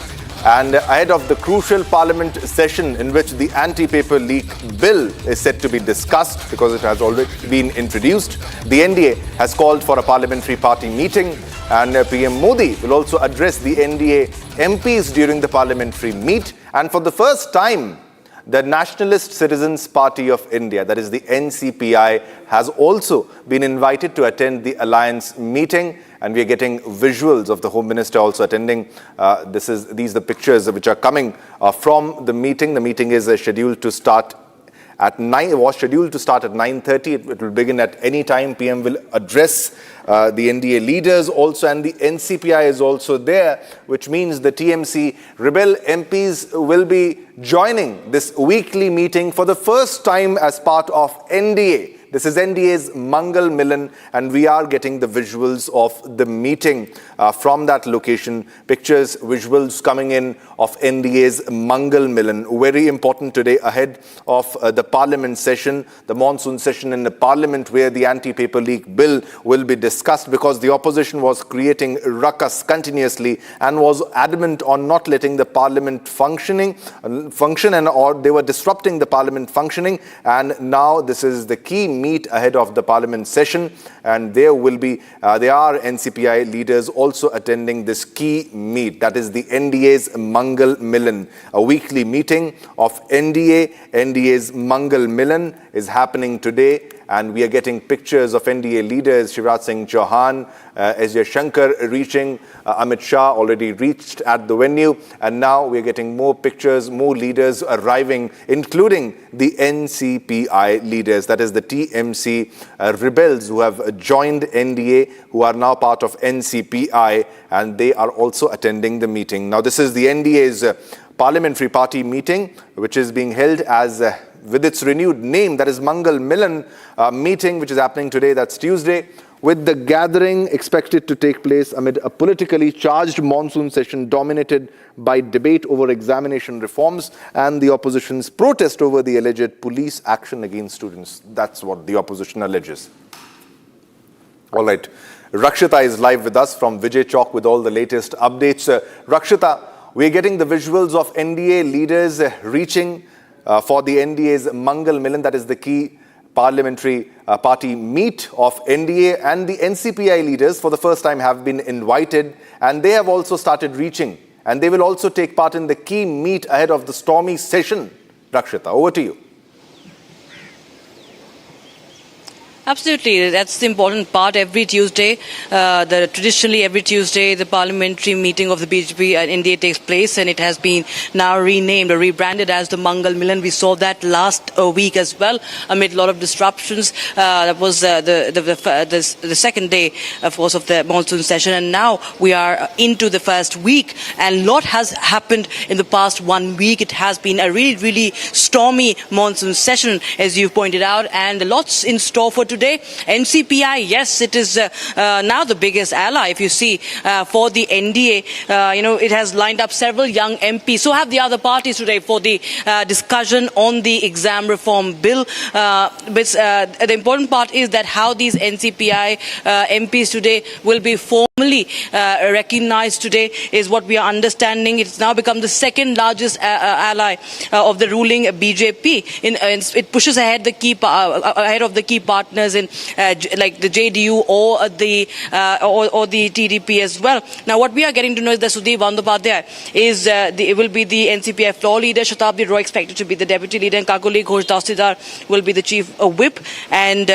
and ahead of the crucial Parliament session in which the anti-paper leak bill is set to be discussed because it has already been introduced, the NDA has called for a Parliamentary Party meeting, and PM Modi will also address the NDA MPs during the Parliamentary meet. And for the first time, the Nationalist Citizens Party of India, that is the NCPI, has also been invited to attend the alliance meeting, and we are getting visuals of the Home Minister also attending. These are the pictures which are coming from the meeting. The meeting is scheduled to start at 9:30. It will begin at any time. PM will address the NDA leaders also, and the NCPI is also there, which means the TMC rebel MPs will be joining this weekly meeting for the first time as part of NDA. This is NDA's Mangal Milan, and we are getting the visuals of the meeting from that location. Pictures, visuals coming in of NDA's Mangal Milan. Very important today ahead of the Parliament session, the monsoon session in the Parliament, where the anti-paper leak bill will be discussed, because the opposition was creating ruckus continuously and was adamant on not letting the Parliament function, or they were disrupting the Parliament functioning. And now this is the key meet ahead of the Parliament session, and there are NCPI leaders also attending this key meet. That is the NDA's Mangal Milan, a weekly meeting of NDA. NDA's Mangal Milan is happening today, and we are getting pictures of NDA leaders, Shivraj Singh Chauhan, S. J. Shankar reaching, Amit Shah already reached at the venue, and now we are getting more pictures, more leaders arriving, including the NCPI leaders, that is the TMC rebels who have joined NDA, who are now part of NCPI, and they are also attending the meeting. Now, this is the NDA's Parliamentary Party meeting, which is being held as with its renewed name, that is Mangal Milan meeting, which is happening today, that's Tuesday, with the gathering expected to take place amid a politically charged monsoon session dominated by debate over examination reforms and the opposition's protest over the alleged police action against students. That's what the opposition alleges. All right, Rakshita is live with us from Vijay Chowk with all the latest updates. Rakshita, we're getting the visuals of NDA leaders reaching for the NDA's Mangal Milan, that is the key Parliamentary Party meet of NDA, and the NCPI leaders for the first time have been invited, and they have also started reaching, and they will also take part in the key meet ahead of the stormy session. Rakshita, over to you. Absolutely, that's the important part. Every Tuesday, traditionally every Tuesday, the parliamentary meeting of the BJP and NDA takes place, and it has been now renamed or rebranded as the Mangal Milan. We saw that last week as well, amid a lot of disruptions. That was the second day, of course, of the monsoon session, and now we are into the first week, and a lot has happened in the past 1 week. It has been a really, really stormy monsoon session, as you pointed out, and lots in store for today. today. NCPI, yes, it is now the biggest ally, if you see, for the NDA. It has lined up several young MPs. So have the other parties today for the discussion on the exam reform bill. But the important part is that how these NCPI MPs today will be formally recognized today is what we are understanding. It's now become the second largest ally of the ruling BJP. It pushes ahead the ahead of the key partners in like the JDU or the TDP as well. Now, what we are getting to know is that Sudhir Bandyopadhyay it will be the NCPI floor leader. Shatabdi Roy expected to be the deputy leader, and Kakuli Ghosh Dasidar will be the chief whip. And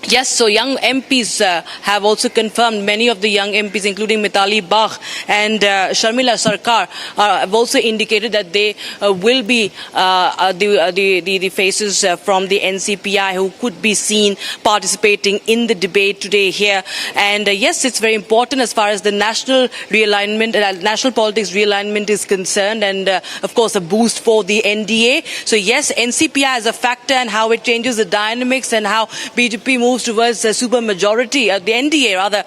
yes, so young MPs have also confirmed. Many of the young MPs, including Mitali Bagh and Sharmila Sarkar, have also indicated that they will be the faces from the NCPI who could be seen participating in the debate today here. And yes, it's very important as far as the national realignment, national politics realignment is concerned, and of course a boost for the NDA. So yes, NCPI as a factor and how it changes the dynamics and how BJP moves towards a super majority, the NDA rather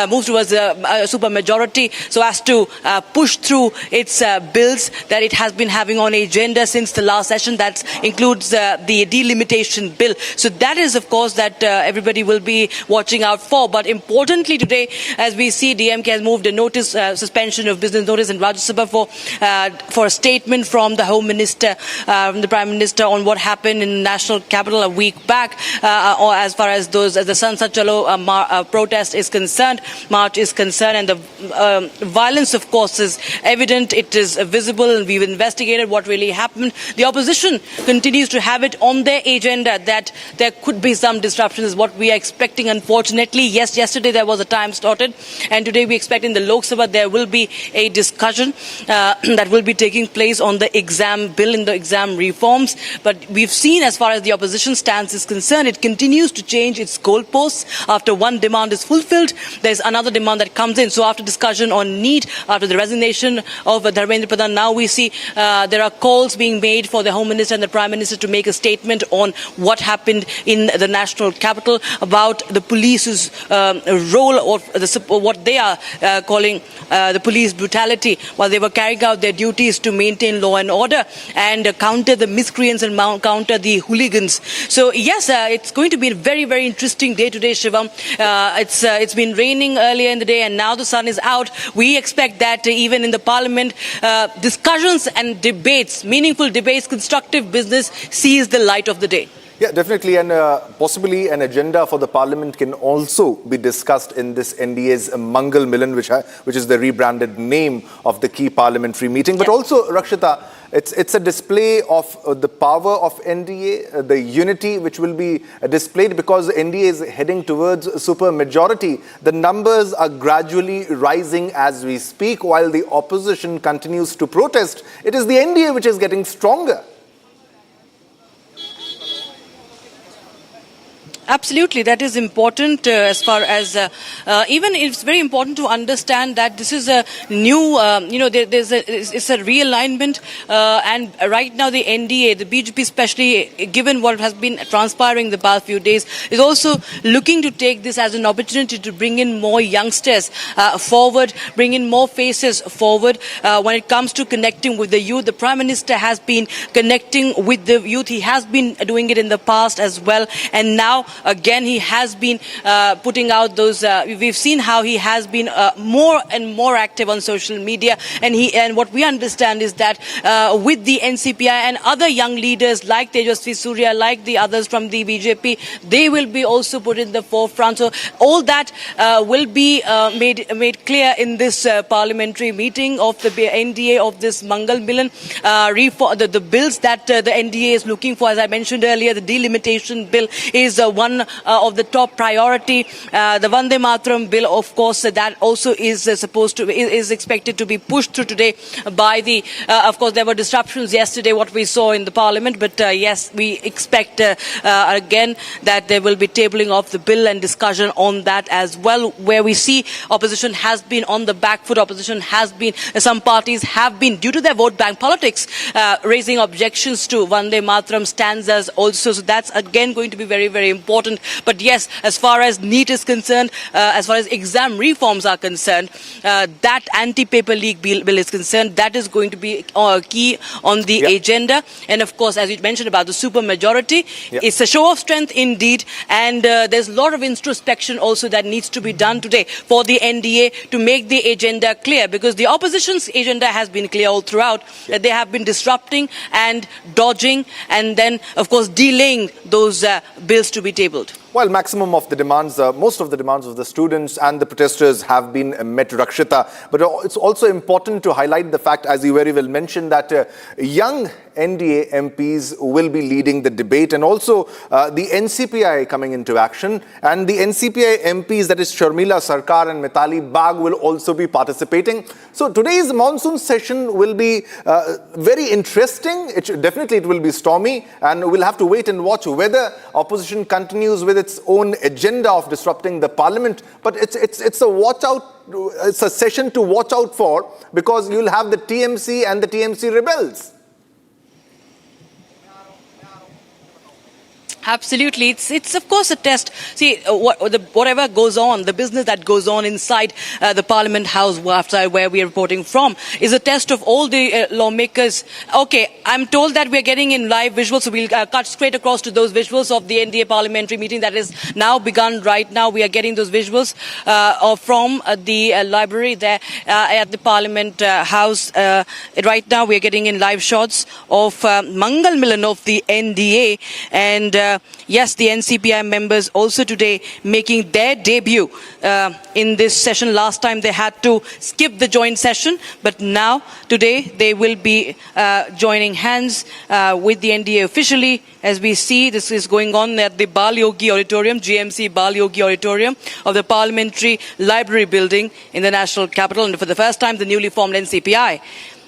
moves towards a super majority so as to push through its bills that it has been having on agenda since the last session. That includes the delimitation bill. So that is, of course, that everybody will be watching out for. But importantly today, as we see, DMK has moved a notice, suspension of business notice in Rajya Sabha for a statement from the Home Minister, from the Prime Minister on what happened in the national capital a week back, or as far as those as the Sansad Chalo protest is concerned, march is concerned, and the violence, of course, is evident. It is visible, and we've investigated what really happened. The opposition continues to have it on their agenda that there could be some disruptions, is what we are expecting. Unfortunately, yes, yesterday there was a time slotted, and today we expect in the Lok Sabha there will be a discussion that will be taking place on the exam bill, in the exam reforms. But we've seen, as far as the opposition stance is concerned, it continues to change its goalposts. After one demand is fulfilled, there's another demand that comes in. So after discussion on NEET, after the resignation of Dharmendra Pradhan, now we see there are calls being made for the Home Minister and the Prime Minister to make a statement on what happened in the national capital, about the police's role, or what they are calling the police brutality while they were carrying out their duties to maintain law and order and counter the miscreants and counter the hooligans. So yes, it's going to be a very, very interesting day today, Shivam. It's been raining earlier in the day, and now the sun is out. We expect that even in the Parliament, discussions and debates, meaningful debates, constructive business sees the light of the day. Yeah, definitely, and possibly an agenda for the Parliament can also be discussed in this NDA's Mangal Milan, which is the rebranded name of the key parliamentary meeting. But also, Rakshita, it's a display of the power of NDA, the unity which will be displayed, because NDA is heading towards a super majority. The numbers are gradually rising as we speak, while the opposition continues to protest. It is the NDA which is getting stronger. Absolutely, that is important as far as even it's very important to understand that this is a new, it's a realignment, and right now the NDA, the BJP especially, given what has been transpiring the past few days, is also looking to take this as an opportunity to bring in more youngsters forward, bring in more faces forward when it comes to connecting with the youth. The Prime Minister has been connecting with the youth. He has been doing it in the past as well, and now again he has been putting out those, we've seen how he has been more and more active on social media, and what we understand is that with the NCPI and other young leaders like Tejasvi Surya, like the others from the BJP, they will be also put in the forefront. So all that will be made clear in this parliamentary meeting of the NDA, of this Mangal Milan. The bills that the NDA is looking for, as I mentioned earlier, the delimitation bill is one of the top priority. The Vande Mataram bill, of course, that also is is expected to be pushed through today by the, of course, there were disruptions yesterday, what we saw in the Parliament, but yes, we expect again that there will be tabling of the bill and discussion on that as well, where we see opposition has been on the back foot. Opposition has been, some parties have been, due to their vote bank politics, raising objections to Vande Mataram stanzas also. So that's again going to be very, very important. important. But yes, as far as NEET is concerned, as far as exam reforms are concerned, that anti-paper leak bill is concerned, that is going to be key on the agenda. And of course, as you mentioned about the super majority, it's a show of strength indeed. And there's a lot of introspection also that needs to be done today for the NDA to make the agenda clear, because the opposition's agenda has been clear all throughout. That they have been disrupting and dodging and then, of course, delaying those bills to be tabled. Well, maximum of the demands, most of the demands of the students and the protesters have been met, Rakshita. But it's also important to highlight the fact, as you very well mentioned, that young NDA MPs will be leading the debate, and also the NCPI coming into action. And the NCPI MPs, that is Sharmila Sarkar and Mithali Bagh, will also be participating. So today's monsoon session will be very interesting. Definitely it will be stormy, and we'll have to wait and watch whether opposition continues with its own agenda of disrupting the parliament. But it's a watch out. It's a session to watch out for, because you'll have the TMC and the TMC rebels. Absolutely. It's of course a test. See, whatever goes on, the business that goes on inside the Parliament House, outside where we are reporting from, is a test of all the lawmakers. Okay, I'm told that we're getting in live visuals, so we'll cut straight across to those visuals of the NDA parliamentary meeting that is now begun right now. We are getting those visuals from the library there at the Parliament House. Right now we are getting in live shots of Mangal Milan of the NDA, and yes, the NCPI members also today making their debut in this session. Last time they had to skip the joint session, but now, today, they will be joining hands with the NDA officially. As we see, this is going on at the Bal Yogi Auditorium, GMC Bal Yogi Auditorium of the Parliamentary Library Building in the National Capital. And for the first time, the newly formed NCPI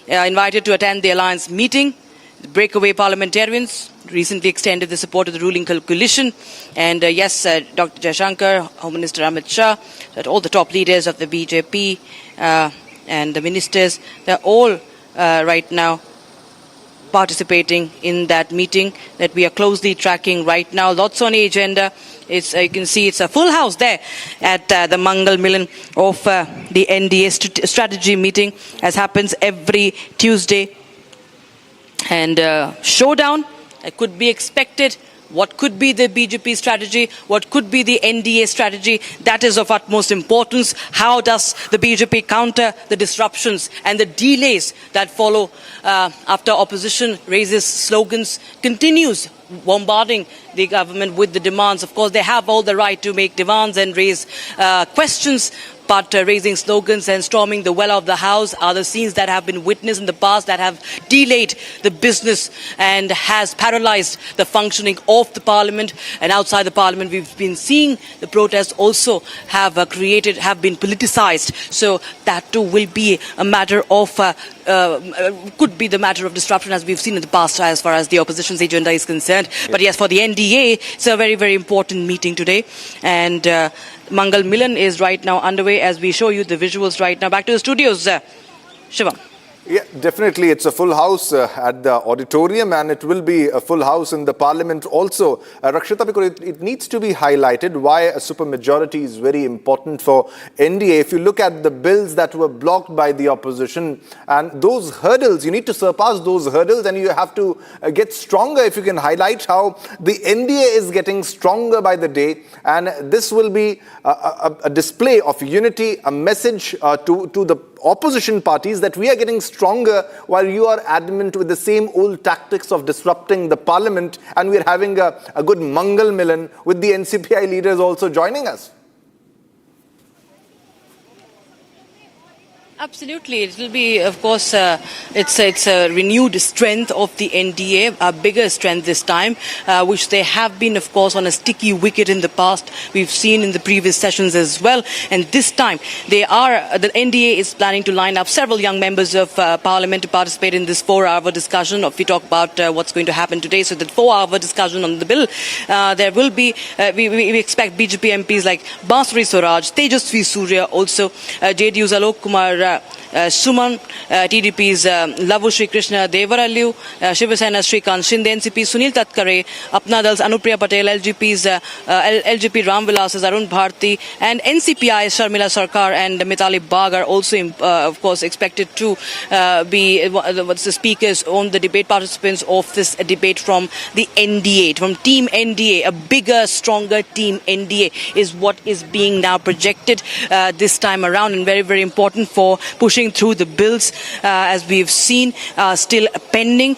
invited to attend the Alliance meeting. The breakaway parliamentarians recently extended the support to the ruling coalition. And yes, Dr. Jaishankar, Home Minister Amit Shah, that all the top leaders of the BJP and the ministers, they're all right now participating in that meeting that we are closely tracking right now. Lots on the agenda. You can see it's a full house there at the Mangal Milan of the NDA strategy meeting, as happens every Tuesday. And showdown could be expected. What could be the BJP strategy? What could be the NDA strategy? That is of utmost importance. How does the BJP counter the disruptions and the delays that follow after opposition raises slogans, continues bombarding the government with the demands? Of course, they have all the right to make demands and raise questions, but raising slogans and storming the well of the House are the scenes that have been witnessed in the past that have delayed the business and has paralyzed the functioning of the Parliament. And outside the Parliament, we've been seeing the protests also have been politicized. So that too will be a matter of, could be the matter of disruption, as we've seen in the past as far as the opposition's agenda is concerned. But yes, for the NDA, it's a very, very important meeting today. And Mangal Milan is right now underway as we show you the visuals right now. Back to the studios, Shivam. Yeah, definitely. It's a full house at the auditorium, and it will be a full house in the parliament also. Rakshita, because it needs to be highlighted why a supermajority is very important for NDA. If you look at the bills that were blocked by the opposition and those hurdles, you need to surpass those hurdles, and you have to get stronger. If you can highlight how the NDA is getting stronger by the day, and this will be a display of unity, a message to the opposition parties that we are getting stronger, while you are adamant with the same old tactics of disrupting the parliament, and we're having a good Mangal Milan with the NCPI leaders also joining us. Absolutely. It will be, of course, it's a renewed strength of the NDA, a bigger strength this time, which they have been, of course, on a sticky wicket in the past. We've seen in the previous sessions as well. And this time, the NDA is planning to line up several young members of Parliament to participate in this 4-hour discussion. If we talk about what's going to happen today, so the 4-hour discussion on the bill, there will be, we expect BJP MPs like Bansuri Swaraj, Tejasvi Surya, also JDU's Alok Kumar Suman, TDP's Lavu Shri Krishna Devarallu, Shiva Sena Shrikant Shinde, NCP Sunil Tatkare, Apna Dal's Anupriya Patel, LGP's LGP Ram Vilas's Arun Bharti, and NCPI's Sharmila Sarkar and Mitali Bagh are also, of course, expected to be the speakers on the debate, participants of this debate from the NDA, from Team NDA. A bigger, stronger Team NDA is what is being now projected this time around, and very, very important for pushing through the bills, as we've seen, still pending.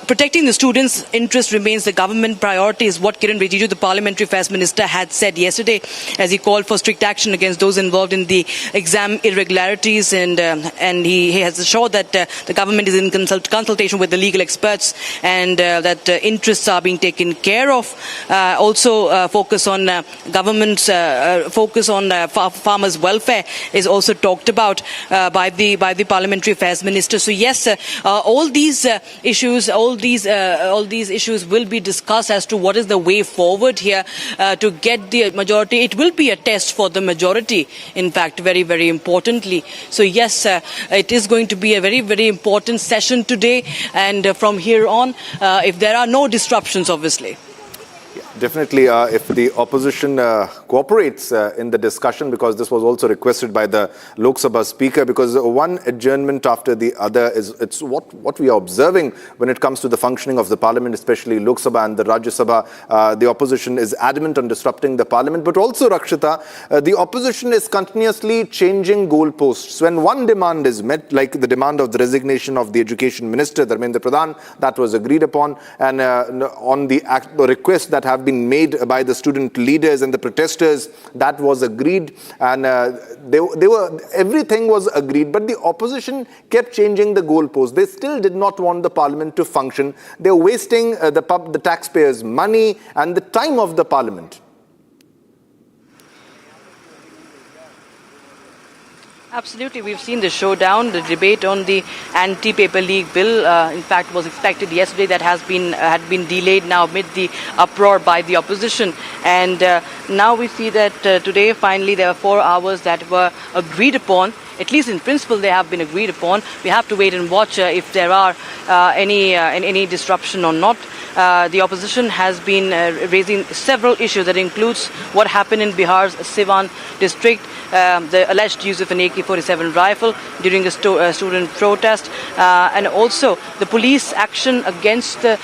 Protecting the students' interest remains the government priority, is what Kiran Rijiju, the Parliamentary Affairs Minister, had said yesterday, as he called for strict action against those involved in the exam irregularities, and he has assured that the government is in consultation with the legal experts, and that interests are being taken care of. Also, focus on government's focus on farmers' welfare is also talked about by the Parliamentary Affairs Minister. So yes, all these issues will be discussed as to what is the way forward here to get the majority. It will be a test for the majority, in fact, very, very importantly. So yes, it is going to be a very, very important session today, and from here on, if there are no disruptions, obviously. Definitely, if the opposition cooperates in the discussion, because this was also requested by the Lok Sabha Speaker, because one adjournment after the other it's what we are observing when it comes to the functioning of the Parliament, especially Lok Sabha and the Rajya Sabha. The opposition is adamant on disrupting the Parliament, but also, Rakshita, the opposition is continuously changing goalposts. When one demand is met, like the demand of the resignation of the Education Minister, Dharmendra Pradhan, that was agreed upon, and on the request that have been made by the student leaders and the protesters, that was agreed, and everything was agreed, but the opposition kept changing the goalposts. They still did not want the Parliament to function. They're wasting the taxpayers' money and the time of the Parliament. Absolutely. We've seen the showdown, the debate on the anti-paper league bill, in fact, was expected yesterday. That had been delayed now amid the uproar by the opposition. And now we see that today, finally, there are 4 hours that were agreed upon. At least in principle, they have been agreed upon. We have to wait and watch if there are any disruption or not. The opposition has been raising several issues that includes what happened in Bihar's Siwan district, the alleged use of an AK-47 rifle during a student protest, and also the police action against the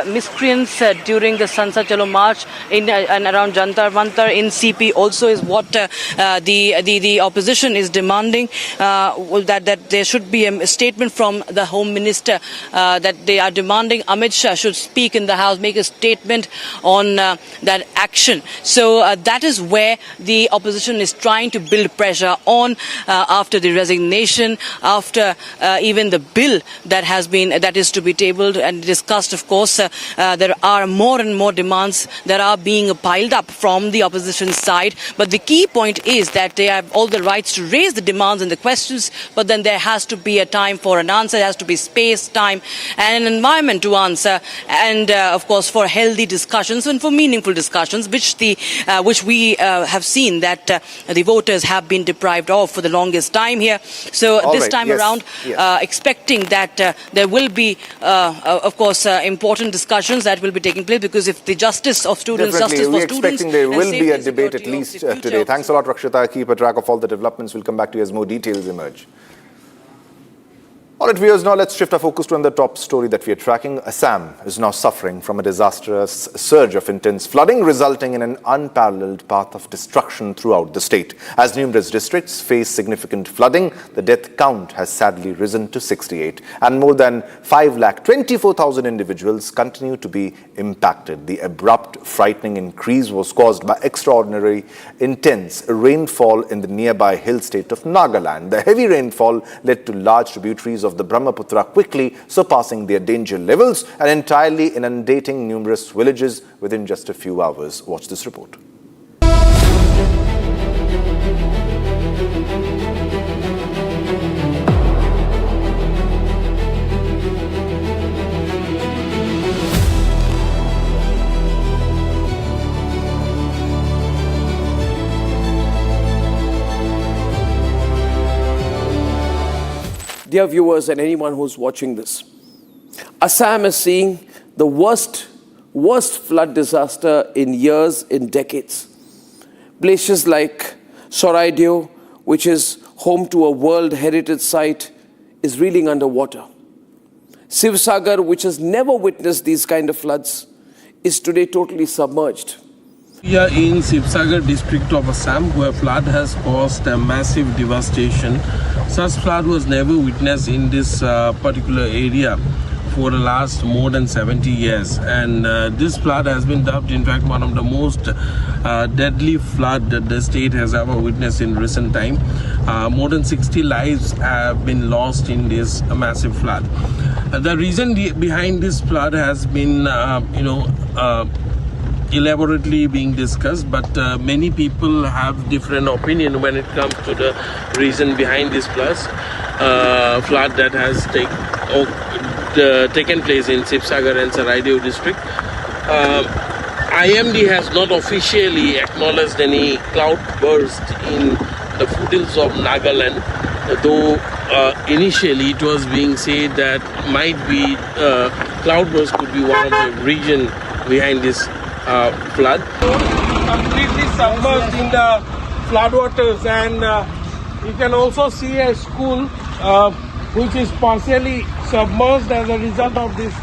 miscreants during the Sansad Chalo March in and around Jantar Mantar in CP also is what the opposition is demanding. That there should be a statement from the Home Minister that they are demanding Amit Shah should speak in the House, make a statement on that action. So that is where the opposition is trying to build pressure on after the resignation, after even the bill that is to be tabled and discussed. Of course, there are more and more demands that are being piled up from the opposition side. But the key point is that they have all the rights to raise the demands and the questions, but then there has to be a time for an answer. There has to be space, time, and an environment to answer, and of course for healthy discussions and for meaningful discussions, which we have seen that the voters have been deprived of for the longest time here. So this time around, expecting that there will be, of course, important discussions that will be taking place, because if the justice of students, justice for students, expecting there will be a debate at least today. Thanks a lot, Rakshita. Keep a track of all the developments. We'll come back to you as more details emerge. All right, viewers, now let's shift our focus to the top story that we are tracking. Assam is now suffering from a disastrous surge of intense flooding, resulting in an unparalleled path of destruction throughout the state. As numerous districts face significant flooding, the death count has sadly risen to 68, and more than 524,000 individuals continue to be impacted. The abrupt, frightening increase was caused by extraordinary intense rainfall in the nearby hill state of Nagaland. The heavy rainfall led to large tributaries of the Brahmaputra quickly surpassing their danger levels and entirely inundating numerous villages within just a few hours. Watch this report. Dear viewers and anyone who's watching this, Assam is seeing the worst flood disaster in years, in decades. Places like Saraidew, which is home to a World Heritage Site, is reeling underwater. Sivsagar, which has never witnessed these kind of floods, is today totally submerged. We are in Sivsagar district of Assam, where flood has caused a massive devastation. Such flood was never witnessed in this particular area for the last more than 70 years. And this flood has been dubbed, in fact, one of the most deadly flood that the state has ever witnessed in recent time. More than 60 lives have been lost in this massive flood. The reason behind this flood has been, elaborately being discussed, but many people have different opinion when it comes to the reason behind this flood that has taken place in Sivsagar and Saraidew district. IMD has not officially acknowledged any cloud burst in the foothills of Nagaland, though initially it was being said that might be cloudburst could be one of the reason behind this flood. Completely submerged in the floodwaters, and you can also see a school which is partially submerged as a result of this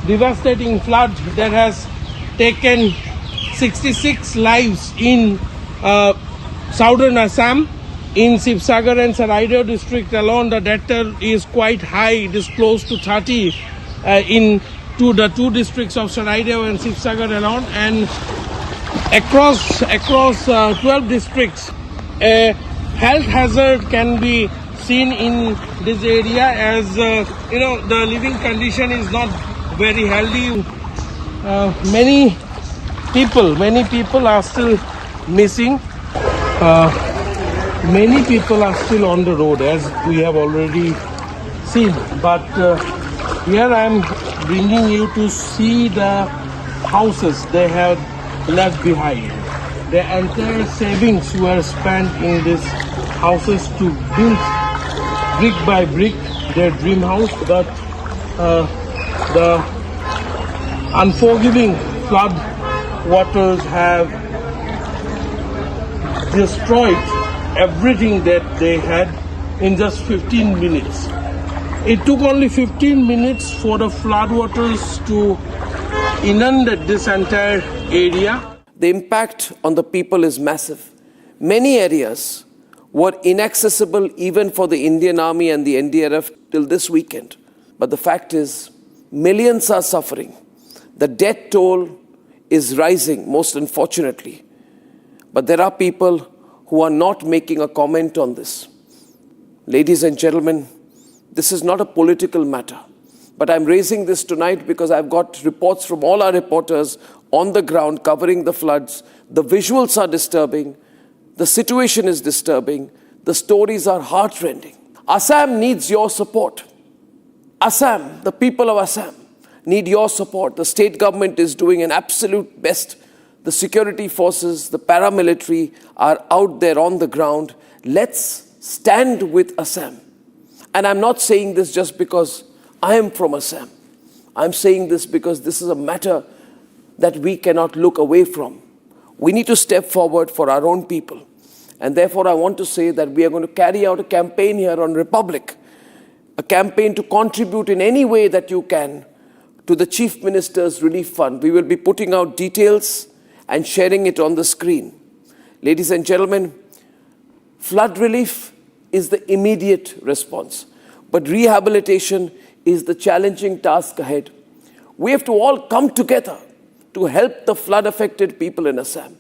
devastating flood that has taken 66 lives in southern Assam. In Sivsagar and Saraidew district alone, the death toll is quite high. It is close to 30 in the two districts of Saraidew and Sivsagar alone, and across 12 districts, a health hazard can be seen in this area, as the living condition is not very healthy. Many people are still missing. Many people are still on the road, as we have already seen. But here I am bringing you to see the houses they have left behind. Their entire savings were spent in these houses to build brick by brick their dream house, but the unforgiving flood waters have destroyed everything that they had in just 15 minutes. It took only 15 minutes for the floodwaters to inundate this entire area. The impact on the people is massive. Many areas were inaccessible even for the Indian Army and the NDRF till this weekend. But the fact is, millions are suffering. The death toll is rising, most unfortunately. But there are people who are not making a comment on this. Ladies and gentlemen, this is not a political matter, but I'm raising this tonight because I've got reports from all our reporters on the ground covering the floods. The visuals are disturbing, the situation is disturbing, the stories are heartrending. Assam needs your support. Assam, the people of Assam, need your support. The state government is doing an absolute best. The security forces, the paramilitary are out there on the ground. Let's stand with Assam. And I'm not saying this just because I am from Assam. I'm saying this because this is a matter that we cannot look away from. We need to step forward for our own people. And therefore, I want to say that we are going to carry out a campaign here on Republic, a campaign to contribute in any way that you can to the Chief Minister's Relief Fund. We will be putting out details and sharing it on the screen. Ladies and gentlemen, flood relief is the immediate response, but rehabilitation is the challenging task ahead. We have to all come together to help the flood-affected people in Assam,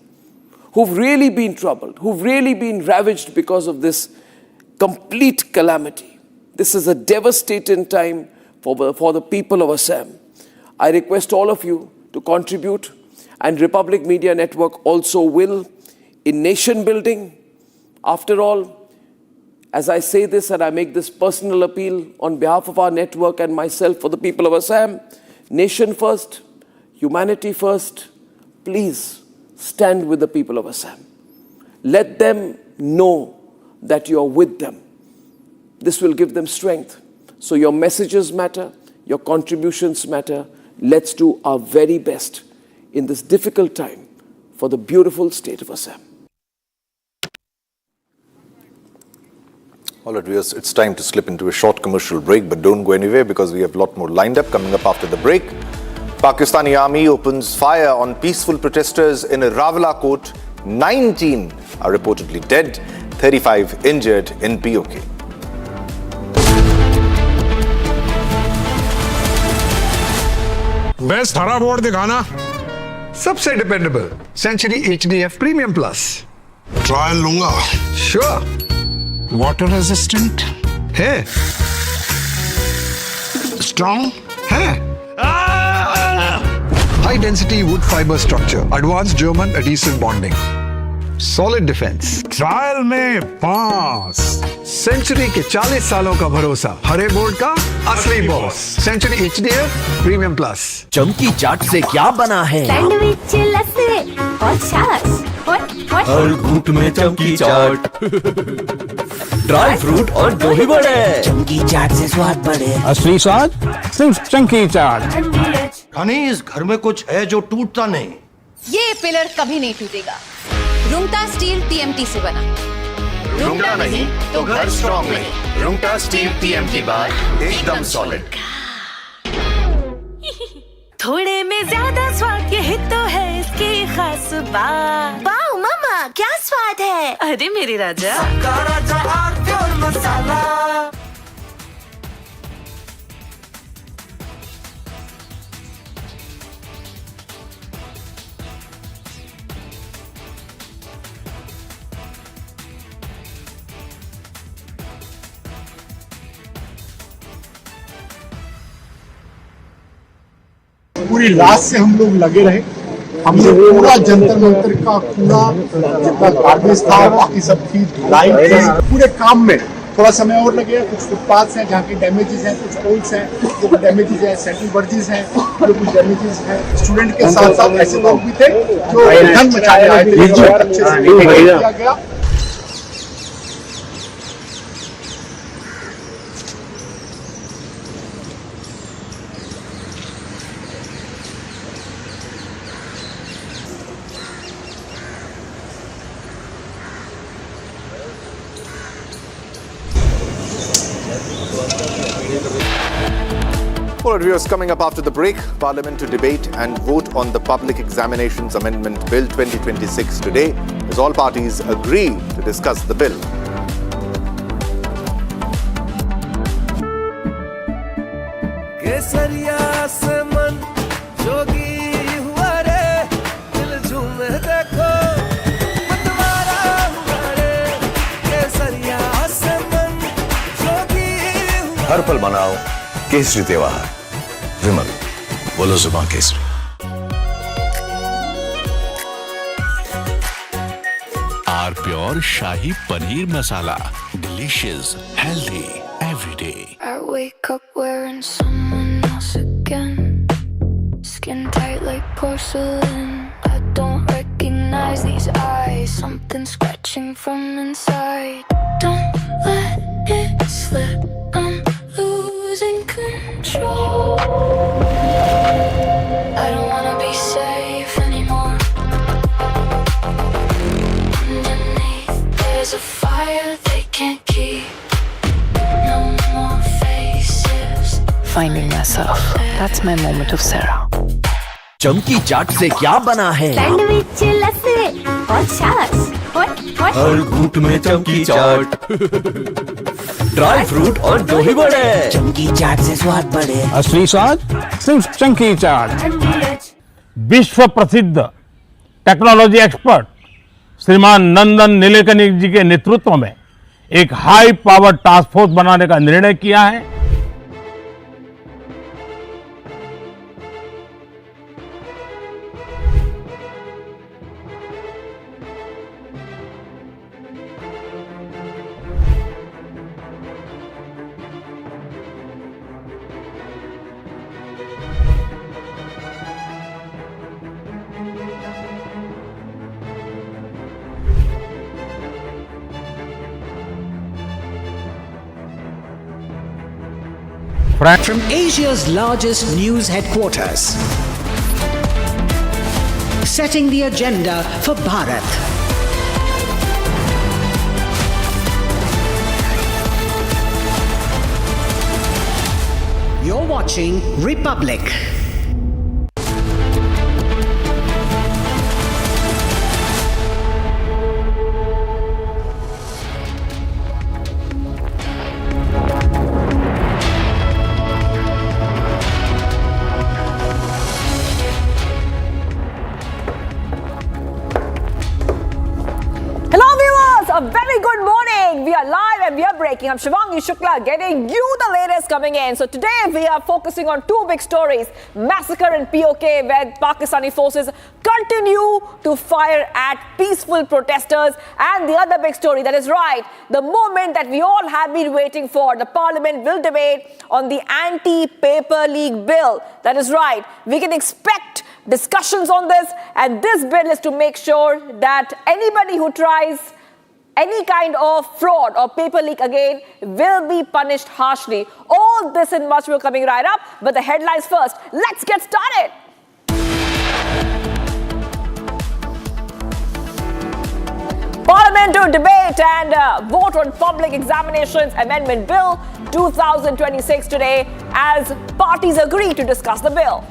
who've really been troubled, who've really been ravaged because of this complete calamity. This is a devastating time for the people of Assam. I request all of you to contribute, and Republic Media Network also will, in nation building. After all, as I say this and I make this personal appeal on behalf of our network and myself for the people of Assam, nation first, humanity first, please stand with the people of Assam. Let them know that you are with them. This will give them strength. So your messages matter, your contributions matter. Let's do our very best in this difficult time for the beautiful state of Assam. All right, viewers, it's time to slip into a short commercial break, but don't go anywhere because we have a lot more lined up coming up after the break. Pakistani army opens fire on peaceful protesters in a Rawala court. 19 are reportedly dead, 35 injured in POK. Best हरा board दिखाना सबसे dependable Century HDF premium plus trial लूंगा sure water resistant है strong है high density wood fibre structure advance German adhesive bonding solid defence trial में pass century के 40 सालों का भरोसा हरे बोर्ड का असली boss Century HDF premium plus चमकी चाट से क्या बना है सैंडविच लस्सी और छाछ हर घूंट में चमकी चाट ड्राई फ्रूट और दही बड़े चमकी चाट से स्वाद बढ़े असली स्वाद सिर्फ चंकी चाट। हनी इस घर में कुछ है जो टूटता नहीं ये पिलर कभी नहीं टूटेगा। रुंगटा स्टील TMT से बना। रुंगटा नहीं तो घर स्ट्रॉन्ग नहीं। रुंगटा स्टील TMT बार एकदम सॉलिड। थोड़े में ज्यादा स्वाद यही तो है इसकी खास बात। वाओ मामा क्या स्वाद है। अरे मेरे राजा सबका राजा और मसाला। पूरी रात से हम लोग लगे रहे। हमने पूरा जंतर मंतर का पूरा जितना गार्बेज था बाकी सब की धुलाई पूरे काम में थोड़ा समय और लगेगा। कुछ फुटपाथ्स हैं जहाँ की डैमेजेस हैं, कुछ पोल्स हैं जो डैमेजेस हैं, सेंट्रल बर्जेस हैं जो कुछ डैमेजेस हैं। स्टूडेंट के साथ साथ ऐसे लोग भी थे जो धन मचाने आए थे। अच्छे से किया गया। All right, viewers, coming up after the break, Parliament to debate and vote on the Public Examinations Amendment Bill 2026 today, as all parties agree to discuss the bill. हर पल मनाओ केसरी त्योहार विमल बोलो जुबान केसरी R pure shahi paneer masala delicious healthy everyday I wake up wearing someone else again. Skin tight like porcelain. I don't recognize these eyes. Something scratching from inside. Don't let it slip. I'm losing control. I don't wanna be safe anymore. Underneath there's a fire they can't keep. No more faces. Finding myself. That's my moment of Sarah. चमकी चाट से क्या बना है sandwich लस्सी और छाछ हर घूंट में चमकी चाट ड्राई फ्रूट और दही बड़े चमकी चाट से स्वाद बढ़े असली स्वाद सिर्फ चंकी चाट। विश्व प्रसिद्ध टेक्नोलॉजी एक्सपर्ट श्रीमान नंदन नीलेकनी जी के नेतृत्व में एक हाई पावर टास्क फोर्स बनाने का निर्णय किया है। From Asia's largest news headquarters, setting the agenda for Bharat. You're watching Republic. A very good morning. We are live and we are breaking. I'm Shivangi Shukla getting you the latest coming in. So today we are focusing on two big stories. Massacre in POK where Pakistani forces continue to fire at peaceful protesters. And the other big story, that is right, the moment that we all have been waiting for. The parliament will debate on the anti-paper league bill. That is right. We can expect discussions on this, and this bill is to make sure that anybody who tries any kind of fraud or paper leak again will be punished harshly. All this and much more coming right up, but the headlines first. Let's get started. Parliament to debate and vote on Public Examinations Amendment Bill 2026 today as parties agree to discuss the bill.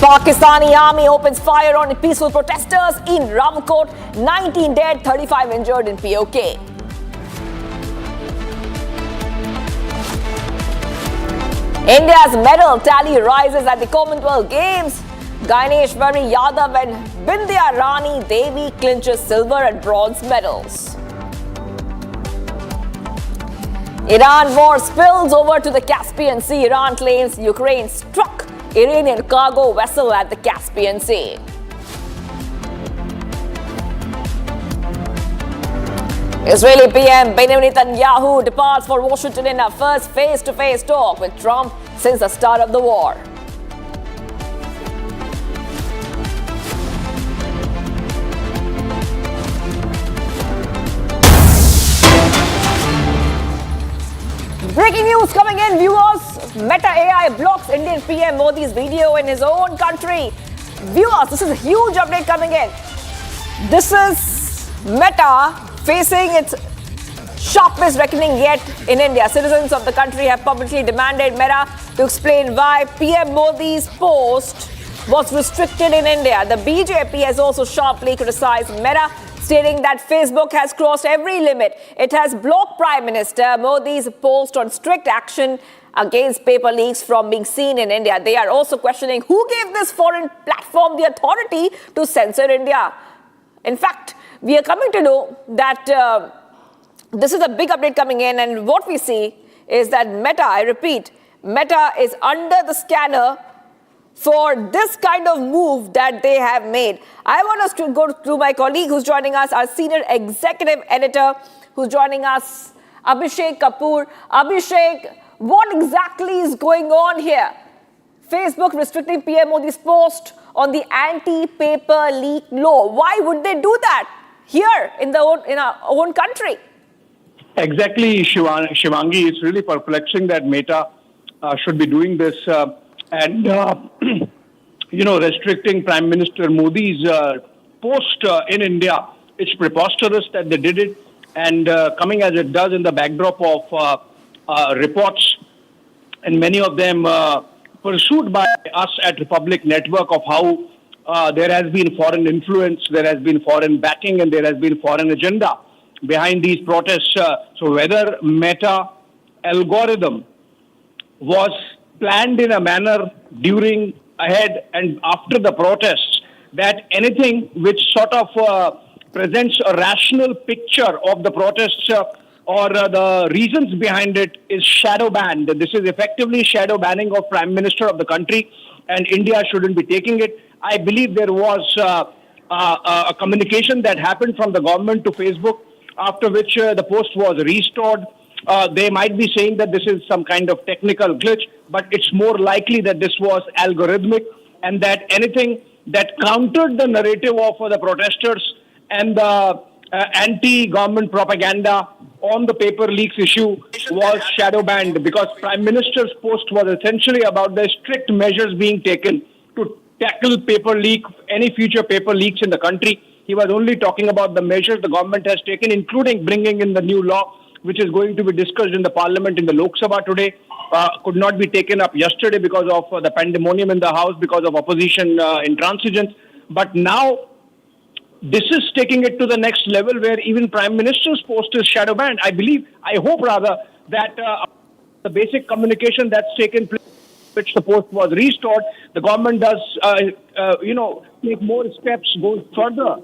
Pakistani army opens fire on peaceful protesters in Rawalkot. 19 dead, 35 injured in POK. India's medal tally rises at the Commonwealth Games. Gaineshwari Yadav and Bindya Rani Devi clinches silver and bronze medals. Iran war spills over to the Caspian Sea. Iran claims Ukraine struck Iranian cargo vessel at the Caspian Sea. Israeli PM Benjamin Netanyahu departs for Washington in a first face-to-face talk with Trump since the start of the war. Breaking news coming in, viewers. Meta AI blocks Indian PM Modi's video in his own country. Viewers, this is a huge update coming in. This is Meta facing its sharpest reckoning yet in India. Citizens of the country have publicly demanded Meta to explain why PM Modi's post was restricted in India. The BJP has also sharply criticized Meta, stating that Facebook has crossed every limit. It has blocked Prime Minister Modi's post on strict action against paper leaks from being seen in India. They are also questioning who gave this foreign platform the authority to censor India. In fact, we are coming to know that this is a big update coming in, and what we see is that Meta, I repeat, Meta is under the scanner for this kind of move that they have made. I want us to go to my colleague who's joining us, our senior executive editor who's joining us, Abhishek Kapoor. Abhishek, what exactly is going on here? Facebook restricting PM Modi's post on the anti-paper leak law. Why would they do that here in our own country? Exactly, Shivangi. It's really perplexing that Meta should be doing this restricting Prime Minister Modi's post in India. It's preposterous that they did it, and coming as it does in the backdrop of reports, and many of them pursued by us at Republic Network, of how there has been foreign influence, there has been foreign backing, and there has been foreign agenda behind these protests. So whether Meta algorithm was planned in a manner during, ahead, and after the protests, that anything which sort of presents a rational picture of the protests or the reasons behind it is shadow banned. This is effectively shadow banning of Prime Minister of the country, and India shouldn't be taking it. I believe there was a communication that happened from the government to Facebook, after which the post was restored. They might be saying that this is some kind of technical glitch, but it's more likely that this was algorithmic, and that anything that countered the narrative of the protesters and the anti-government propaganda on the paper leaks issue was shadow banned, because Prime Minister's post was essentially about the strict measures being taken to tackle paper leak, any future paper leaks in the country. He was only talking about the measures the government has taken, including bringing in the new law, which is going to be discussed in the parliament in the Lok Sabha today. Could not be taken up yesterday because of the pandemonium in the house, because of opposition intransigence. But now this is taking it to the next level, where even Prime Minister's post is shadow banned. I hope rather, that the basic communication that's taken place, which the post was restored, the government does, take more steps, goes further.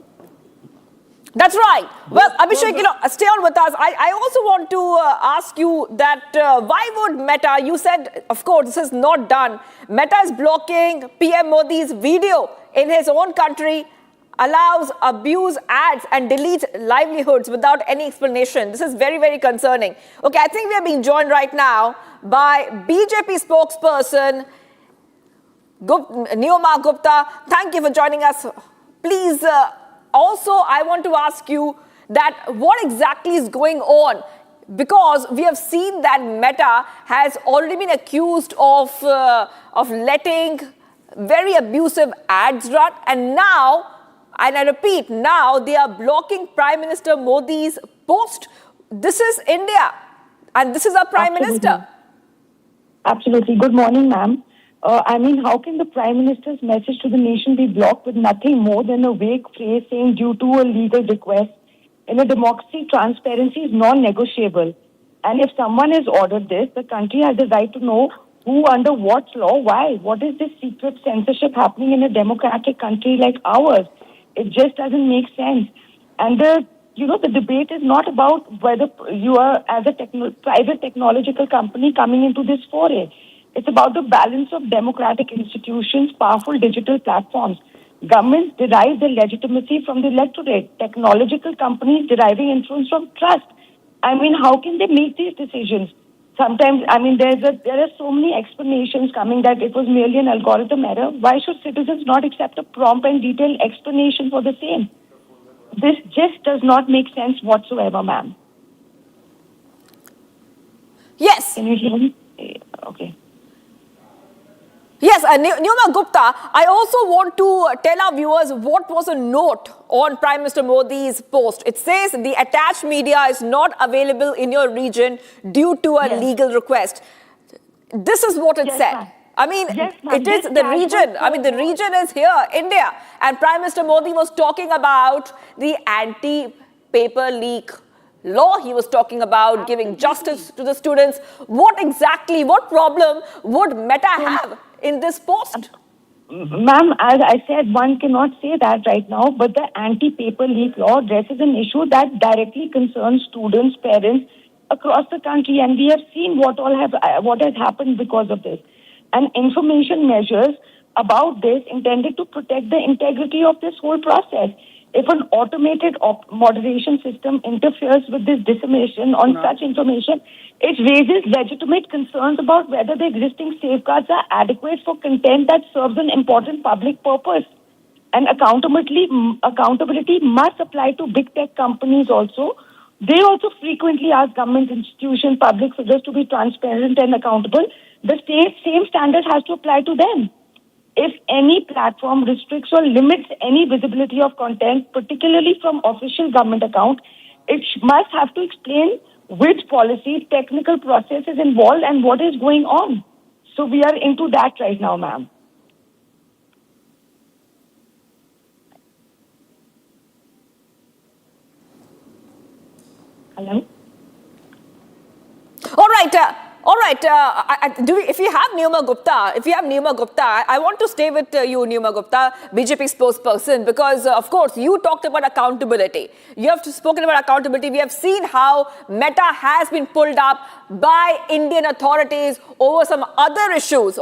That's right. Well, Abhishek, stay on with us. I also want to ask you that why would Meta, you said, of course, this is not done. Meta is blocking PM Modi's video in his own country, allows abuse ads and deletes livelihoods without any explanation. This is very, very concerning. Okay, I think we are being joined right now by BJP spokesperson Neoma Gupta. Thank you for joining us. Please, also, I want to ask you that what exactly is going on? Because we have seen that Meta has already been accused of letting very abusive ads run, and now, and I repeat, now they are blocking Prime Minister Modi's post. This is India, and this is our Prime Minister. Absolutely. Good morning, ma'am. How can the Prime Minister's message to the nation be blocked with nothing more than a vague phrase saying due to a legal request? In a democracy, transparency is non-negotiable. And if someone has ordered this, the country has the right to know who, under what law, why. What is this secret censorship happening in a democratic country like ours? It just doesn't make sense. And the debate is not about whether you are, as a private technological company, coming into this foray. It's about the balance of democratic institutions, powerful digital platforms. Governments derive their legitimacy from the electorate. Technological companies deriving influence from trust. How can they make these decisions? Sometimes, there are so many explanations coming that it was merely an algorithm error. Why should citizens not accept a prompt and detailed explanation for the same? This just does not make sense whatsoever, ma'am. Yes. Can you hear me? Okay. Yes, Neoma Gupta, I also want to tell our viewers what was a note on Prime Minister Modi's post. It says the attached media is not available in your region due to a legal request. This is what it said. It is the region. The region is here, India. And Prime Minister Modi was talking about the anti-paper leak law. He was talking about giving justice to the students. What problem would Meta have in this post? Ma'am, as I said, one cannot say that right now, but the anti-paper leak law addresses an issue that directly concerns students, parents across the country, and we have seen what has happened because of this. And information measures about this intended to protect the integrity of this whole process. If an automated moderation system interferes with this dissemination on such information, it raises legitimate concerns about whether the existing safeguards are adequate for content that serves an important public purpose. And accountability must apply to big tech companies also. They also frequently ask government institutions, public figures to be transparent and accountable. The same standard has to apply to them. If any platform restricts or limits any visibility of content, particularly from official government account, it must have to explain which policy, technical process is involved and what is going on. So we are into that right now, ma'am. Hello? All right. If you have Neoma Gupta, I want to stay with you, Neoma Gupta, BJP spokesperson, because, of course, you talked about accountability. You have spoken about accountability. We have seen how Meta has been pulled up by Indian authorities over some other issues.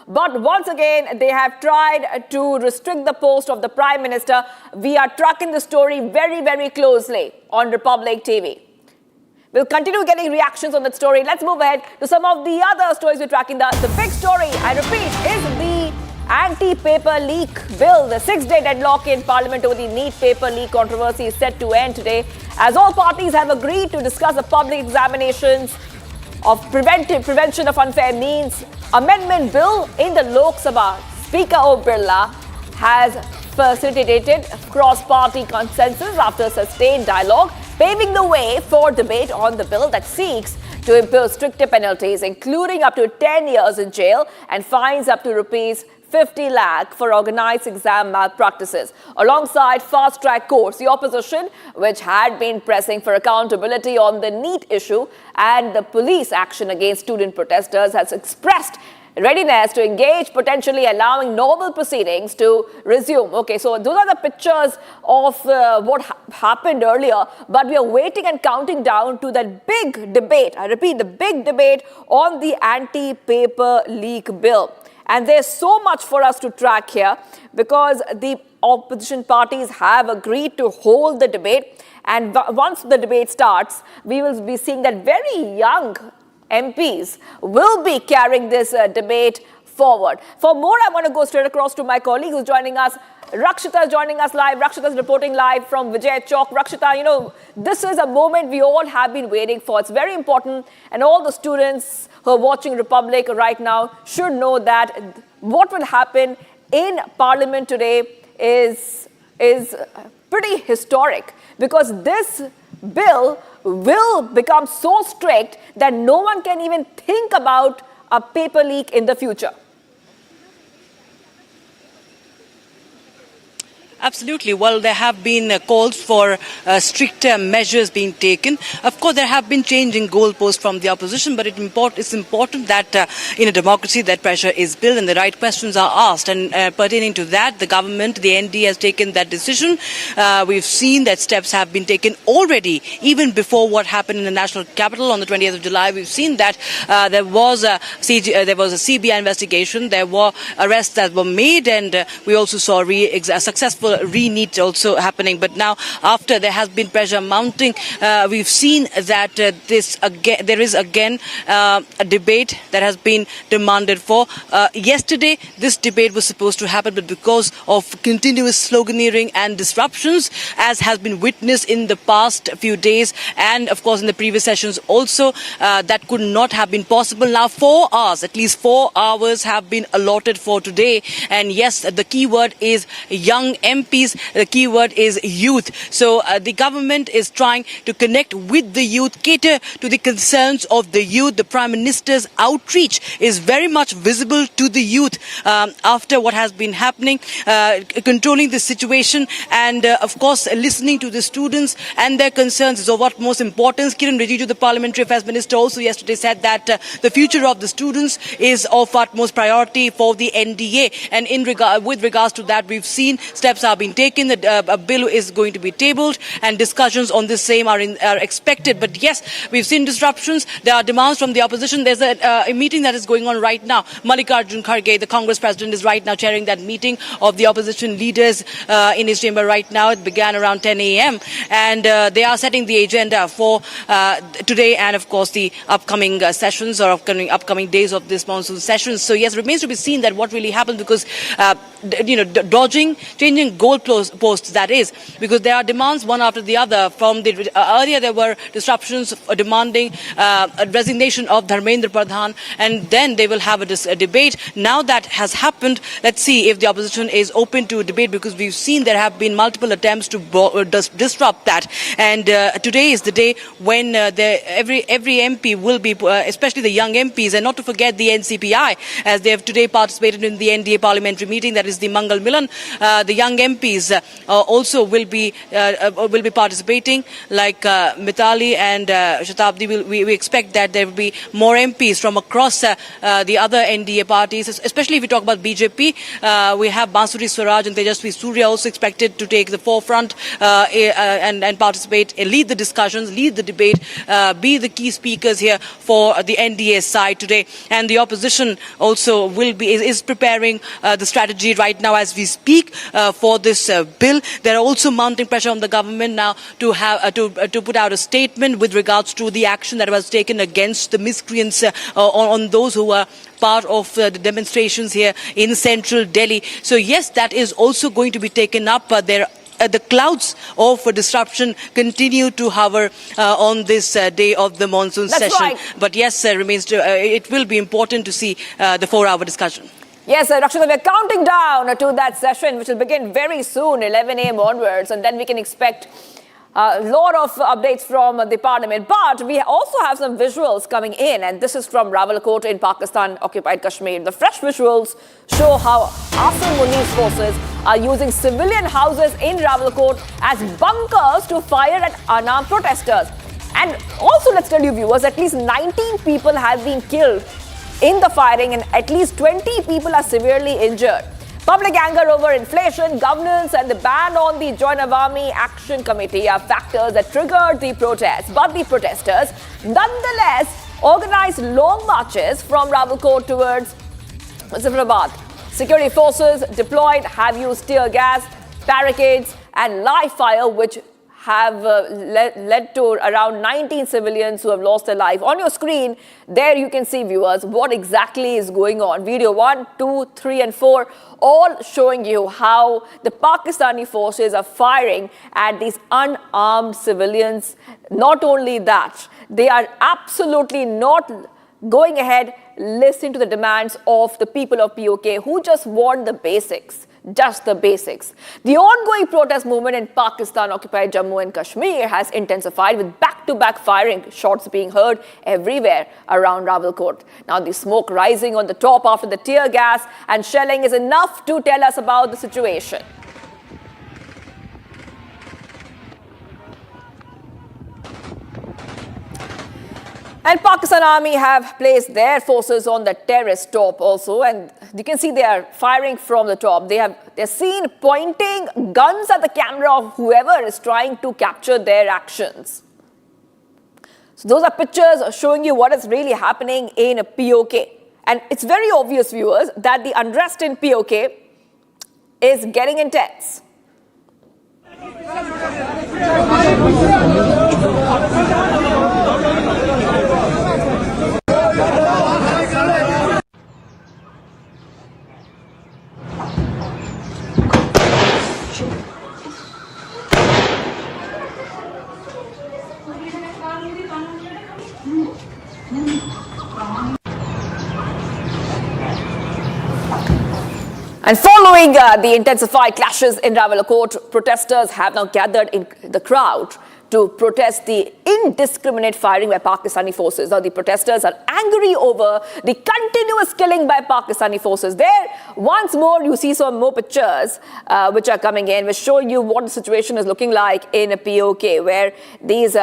But once again, they have tried to restrict the post of the Prime Minister. We are tracking the story very, very closely on Republic TV. We'll continue getting reactions on that story. Let's move ahead to some of the other stories we're tracking. The big story, I repeat, is the anti-paper leak bill. The 6-day deadlock in Parliament over the NEET paper leak controversy is set to end today, as all parties have agreed to discuss the public examinations of prevention of unfair means amendment bill in the Lok Sabha. Speaker Om Birla has facilitated cross-party consensus after sustained dialogue, paving the way for debate on the bill that seeks to impose stricter penalties, including up to 10 years in jail and fines up to rupees 50 lakh for organized exam malpractices. Alongside fast-track courts, the opposition, which had been pressing for accountability on the NEET issue and the police action against student protesters, has expressed readiness to engage, potentially allowing normal proceedings to resume. Okay, so those are the pictures of what happened earlier, but we are waiting and counting down to that big debate. I repeat, the big debate on the anti-paper leak bill. And there's so much for us to track here because the opposition parties have agreed to hold the debate. And once the debate starts, we will be seeing that very young MPs will be carrying this debate forward. For more, I want to go straight across to my colleague who's joining us. Rakshita is joining us live. Rakshita is reporting live from Vijay Chowk. Rakshita, you know, this is a moment we all have been waiting for. It's very important, and all the students who are watching Republic right now should know that what will happen in Parliament today is pretty historic, because this bill will become so strict that no one can even think about a paper leak in the future. Absolutely. Well, there have been calls for stricter measures being taken. Of course, there have been changing goalposts from the opposition, but it's important that in a democracy that pressure is built and the right questions are asked. And pertaining to that, the government, the ND, has taken that decision. We've seen that steps have been taken already, even before what happened in the national capital on the 20th of July. We've seen that there was a CBI investigation. There were arrests that were made, and we also saw a successful re-NEET also happening. But now, after there has been pressure mounting, we've seen that there is again a debate that has been demanded for. Yesterday, this debate was supposed to happen, but because of continuous sloganeering and disruptions, as has been witnessed in the past few days, and of course in the previous sessions also, that could not have been possible. Now 4 hours, at least 4 hours have been allotted for today. And yes, the key word is young MPs, the key word is youth. So the government is trying to connect with the youth, cater to the concerns of the youth. The Prime Minister's outreach is very much visible to the youth after what has been happening, controlling the situation, and of course listening to the students and their concerns is of utmost importance. Kiran Rijiju, the Parliamentary Affairs Minister, also yesterday said that the future of the students is of utmost priority for the NDA. And with regards to that, we've seen steps are being taken. A bill is going to be tabled, and discussions on the same are expected. But yes, we've seen disruptions. There are demands from the opposition. There's a meeting that is going on right now. Mallikarjun Kharge, the Congress president, is right now chairing that meeting of the opposition leaders in his chamber right now. It began around 10 a.m. and they are setting the agenda for today and of course the upcoming sessions or upcoming days of this monsoon session. So yes, it remains to be seen that what really happened, because changing goalposts, that is, because there are demands one after the other. From the earlier there were disruptions demanding a resignation of Dharmendra Pradhan, and then they will have a debate. Now that has happened, let's see if the opposition is open to debate, because we've seen there have been multiple attempts to disrupt that. And today is the day when every MP will be, especially the young MPs, and not to forget the NCPI, as they have today participated in the NDA parliamentary meeting, that is the Mangal Milan. The young MPs also will be participating, like Mitali and Shatabdi. We expect that there will be more MPs from across the other NDA parties, especially if we talk about BJP. We have Bansuri Swaraj and Tejasvi Surya also expected to take the forefront and participate, lead the discussions, lead the debate, be the key speakers here for the NDA side today. And the opposition also is preparing the strategy right now as we speak for for this bill. They're also mounting pressure on the government now to have to put out a statement with regards to the action that was taken against the miscreants on those who were part of the demonstrations here in central Delhi. So yes, that is also going to be taken up. The clouds of disruption continue to hover on this day of the monsoon That's session. right. But yes, it will be important to see the 4-hour discussion. Yes, Rakshita, we're counting down to that session, which will begin very soon, 11 a.m. onwards, and then we can expect a lot of updates from the parliament. But we also have some visuals coming in, and this is from Rawalkot in Pakistan-occupied Kashmir. The fresh visuals show how Asim Muni's forces are using civilian houses in Rawalkot as bunkers to fire at unarmed protesters. And also, let's tell you viewers, at least 19 people have been killed in the firing and at least 20 people are severely injured. Public anger over inflation, governance and the ban on the Joint Awami Action Committee are factors that triggered the protests. But the protesters nonetheless organized long marches from Rawalkot towards Muzaffarabad. Security forces deployed have used tear gas, barricades and live fire, which have led to around 19 civilians who have lost their life. On your screen, there you can see, viewers, what exactly is going on. Video 1, 2, 3 and 4, all showing you how the Pakistani forces are firing at these unarmed civilians. Not only that, they are absolutely not going ahead listening to the demands of the people of POK who just want the basics. Just the basics. The ongoing protest movement in Pakistan-occupied Jammu and Kashmir has intensified with back-to-back firing shots being heard everywhere around Rawalkot. Now, the smoke rising on the top after the tear gas and shelling is enough to tell us about the situation. And Pakistan Army have placed their forces on the terrace top also, and you can see they are firing from the top. They're seen pointing guns at the camera of whoever is trying to capture their actions. So those are pictures showing you what is really happening in POK. And it's very obvious, viewers, that the unrest in POK is getting intense. And following the intensified clashes in Rawalkot, protesters have now gathered in the crowd to protest the indiscriminate firing by Pakistani forces. Now, the protesters are angry over the continuous killing by Pakistani forces. There, once more, you see some more pictures which are coming in, which show you what the situation is looking like in POK, where these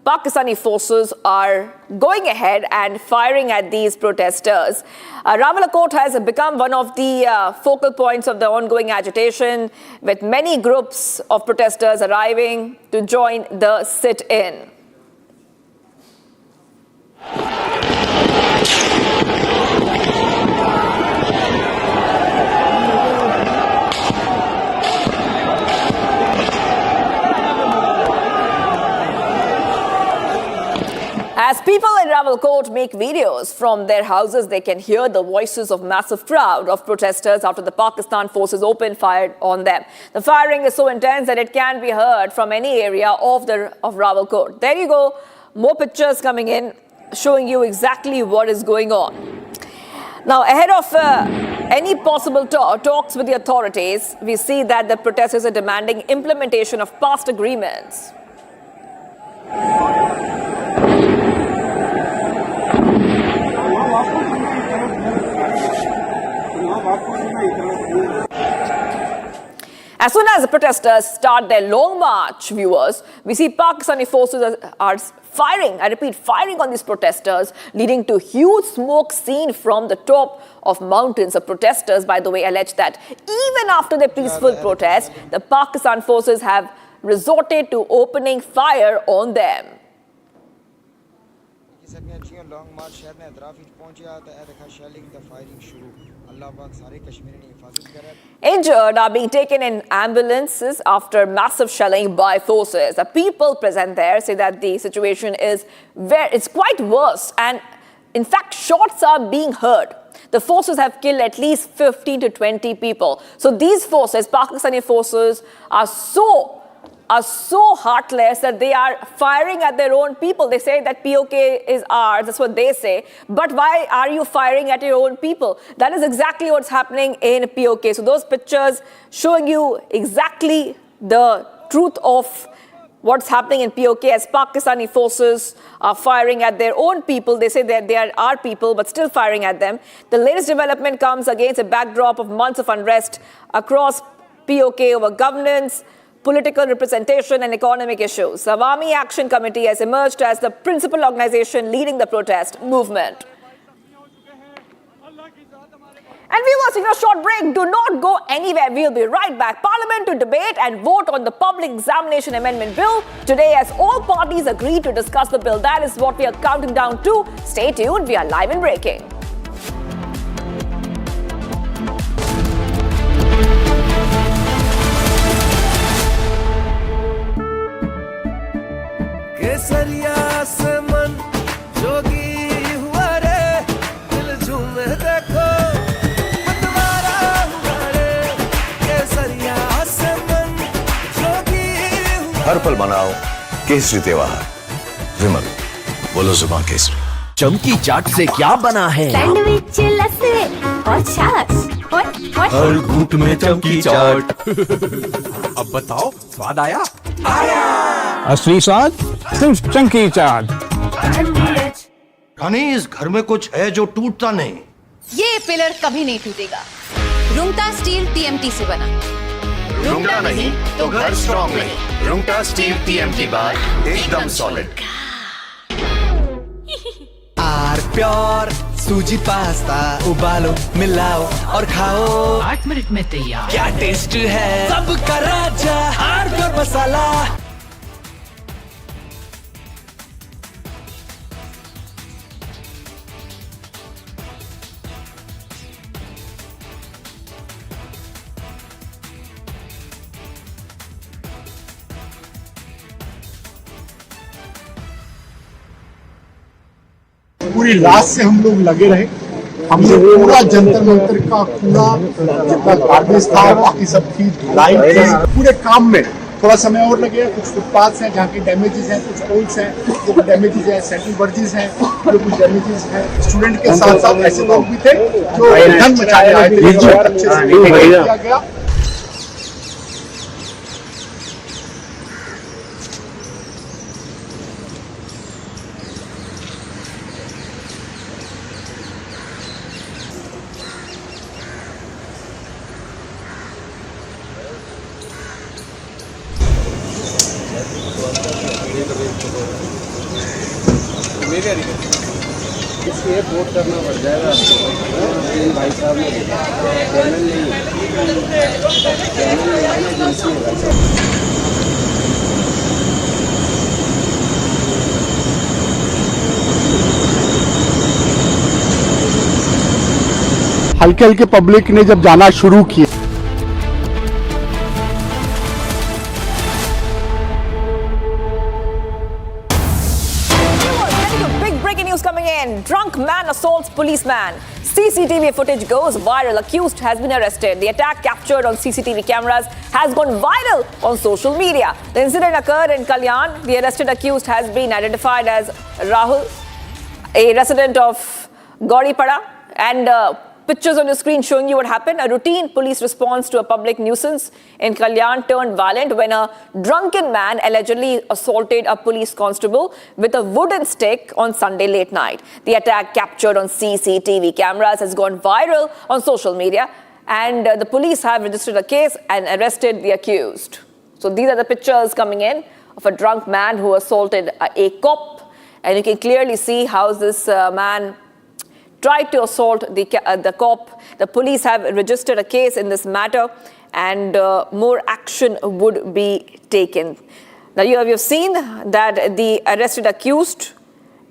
Pakistani forces are going ahead and firing at these protesters. Rawalkot has become one of the focal points of the ongoing agitation, with many groups of protesters arriving to join the sit-in. As people in Rawalkot make videos from their houses, they can hear the voices of massive crowd of protesters after the Pakistan forces opened fire on them. The firing is so intense that it can be heard from any area of Rawalkot. There you go, more pictures coming in showing you exactly what is going on. Now, ahead of any possible talks with the authorities, we see that the protesters are demanding implementation of past agreements. As soon as the protesters start their long march, viewers, we see Pakistani forces are firing, I repeat, firing on these protesters, leading to huge smoke seen from the top of mountains. The protesters, by the way, allege that even after their peaceful protest, the Pakistan forces have resorted to opening fire on them. Injured are being taken in ambulances after massive shelling by forces. The people present there say that the situation is it's quite worse, and in fact shots are being heard. The forces have killed at least 15 to 20 people. So these forces, Pakistani forces, are so heartless that they are firing at their own people. They say that POK is ours, that's what they say. But why are you firing at your own people? That is exactly what's happening in POK. So those pictures showing you exactly the truth of what's happening in POK as Pakistani forces are firing at their own people. They say that they are our people, but still firing at them. The latest development comes against a backdrop of months of unrest across POK over governance, political representation and economic issues. The Awami Action Committee has emerged as the principal organization leading the protest movement. And viewers, taking a short break. Do not go anywhere. We'll be right back. Parliament to debate and vote on the Public Examination Amendment Bill today as all parties agree to discuss the bill. That is what we are counting down to. Stay tuned. We are live and breaking. केसरिया से मन जोगी हुआ रे दिल झूमे देखो मतवारा हुआ रे केसरिया से मन जोगी हुआ हर पल मनाओ केसरी त्योहार विमल बोलो जुबान केसरी चमकी चाट से क्या बना है सैंडविच लस्सी और छाछ हर घूंट में चमकी चाट अब बताओ स्वाद आया असली स्वाद सिर्फ चंकी चाट। रानी इस घर में कुछ है जो टूटता नहीं। ये पिलर कभी नहीं टूटेगा। रुंगटा स्टील TMT से बना। रुंगटा नहीं तो घर स्ट्रॉन्ग नहीं। रुंगटा स्टील TMT बार एकदम सॉलिड। आर प्योर सूजी पास्ता उबालो मिलाओ और खाओ 8 मिनट में तैयार। क्या टेस्ट है सबका राजा आर प्योर मसाला। पूरी रात से हम लोग लगे रहे। हमने पूरा जंतर मंतर का पूरा जितना गार्बेज था बाकी सब की धुलाई पूरे काम में थोड़ा समय और लगेगा। कुछ फुटपाथ हैं जहाँ की डैमेजेस हैं, कुछ पोल्स हैं जो डैमेजेस हैं, सेंट्रल बर्जेस हैं जो कुछ डैमेजेस हैं। स्टूडेंट के साथ साथ ऐसे लोग भी थे जो धन मचाने आए थे, अच्छे से किया गया। इसलिए वोट करना पड़ जाएगा आपको। भाई साहब ने चैनल नहीं हल्के हल्के पब्लिक ने जब जाना शुरू किया। Drunk man assaults policeman. CCTV footage goes viral. Accused has been arrested. The attack captured on CCTV cameras has gone viral on social media. The incident occurred in Kalyan. The arrested accused has been identified as Rahul, a resident of Gauripada, and pictures on the screen showing you what happened. A routine police response to a public nuisance in Kalyan turned violent when a drunken man allegedly assaulted a police constable with a wooden stick on Sunday late night. The attack captured on CCTV cameras has gone viral on social media, and the police have registered a case and arrested the accused. So these are the pictures coming in of a drunk man who assaulted a cop, and you can clearly see how this man tried to assault the cop. The police have registered a case in this matter, and more action would be taken. Now you have seen that the arrested accused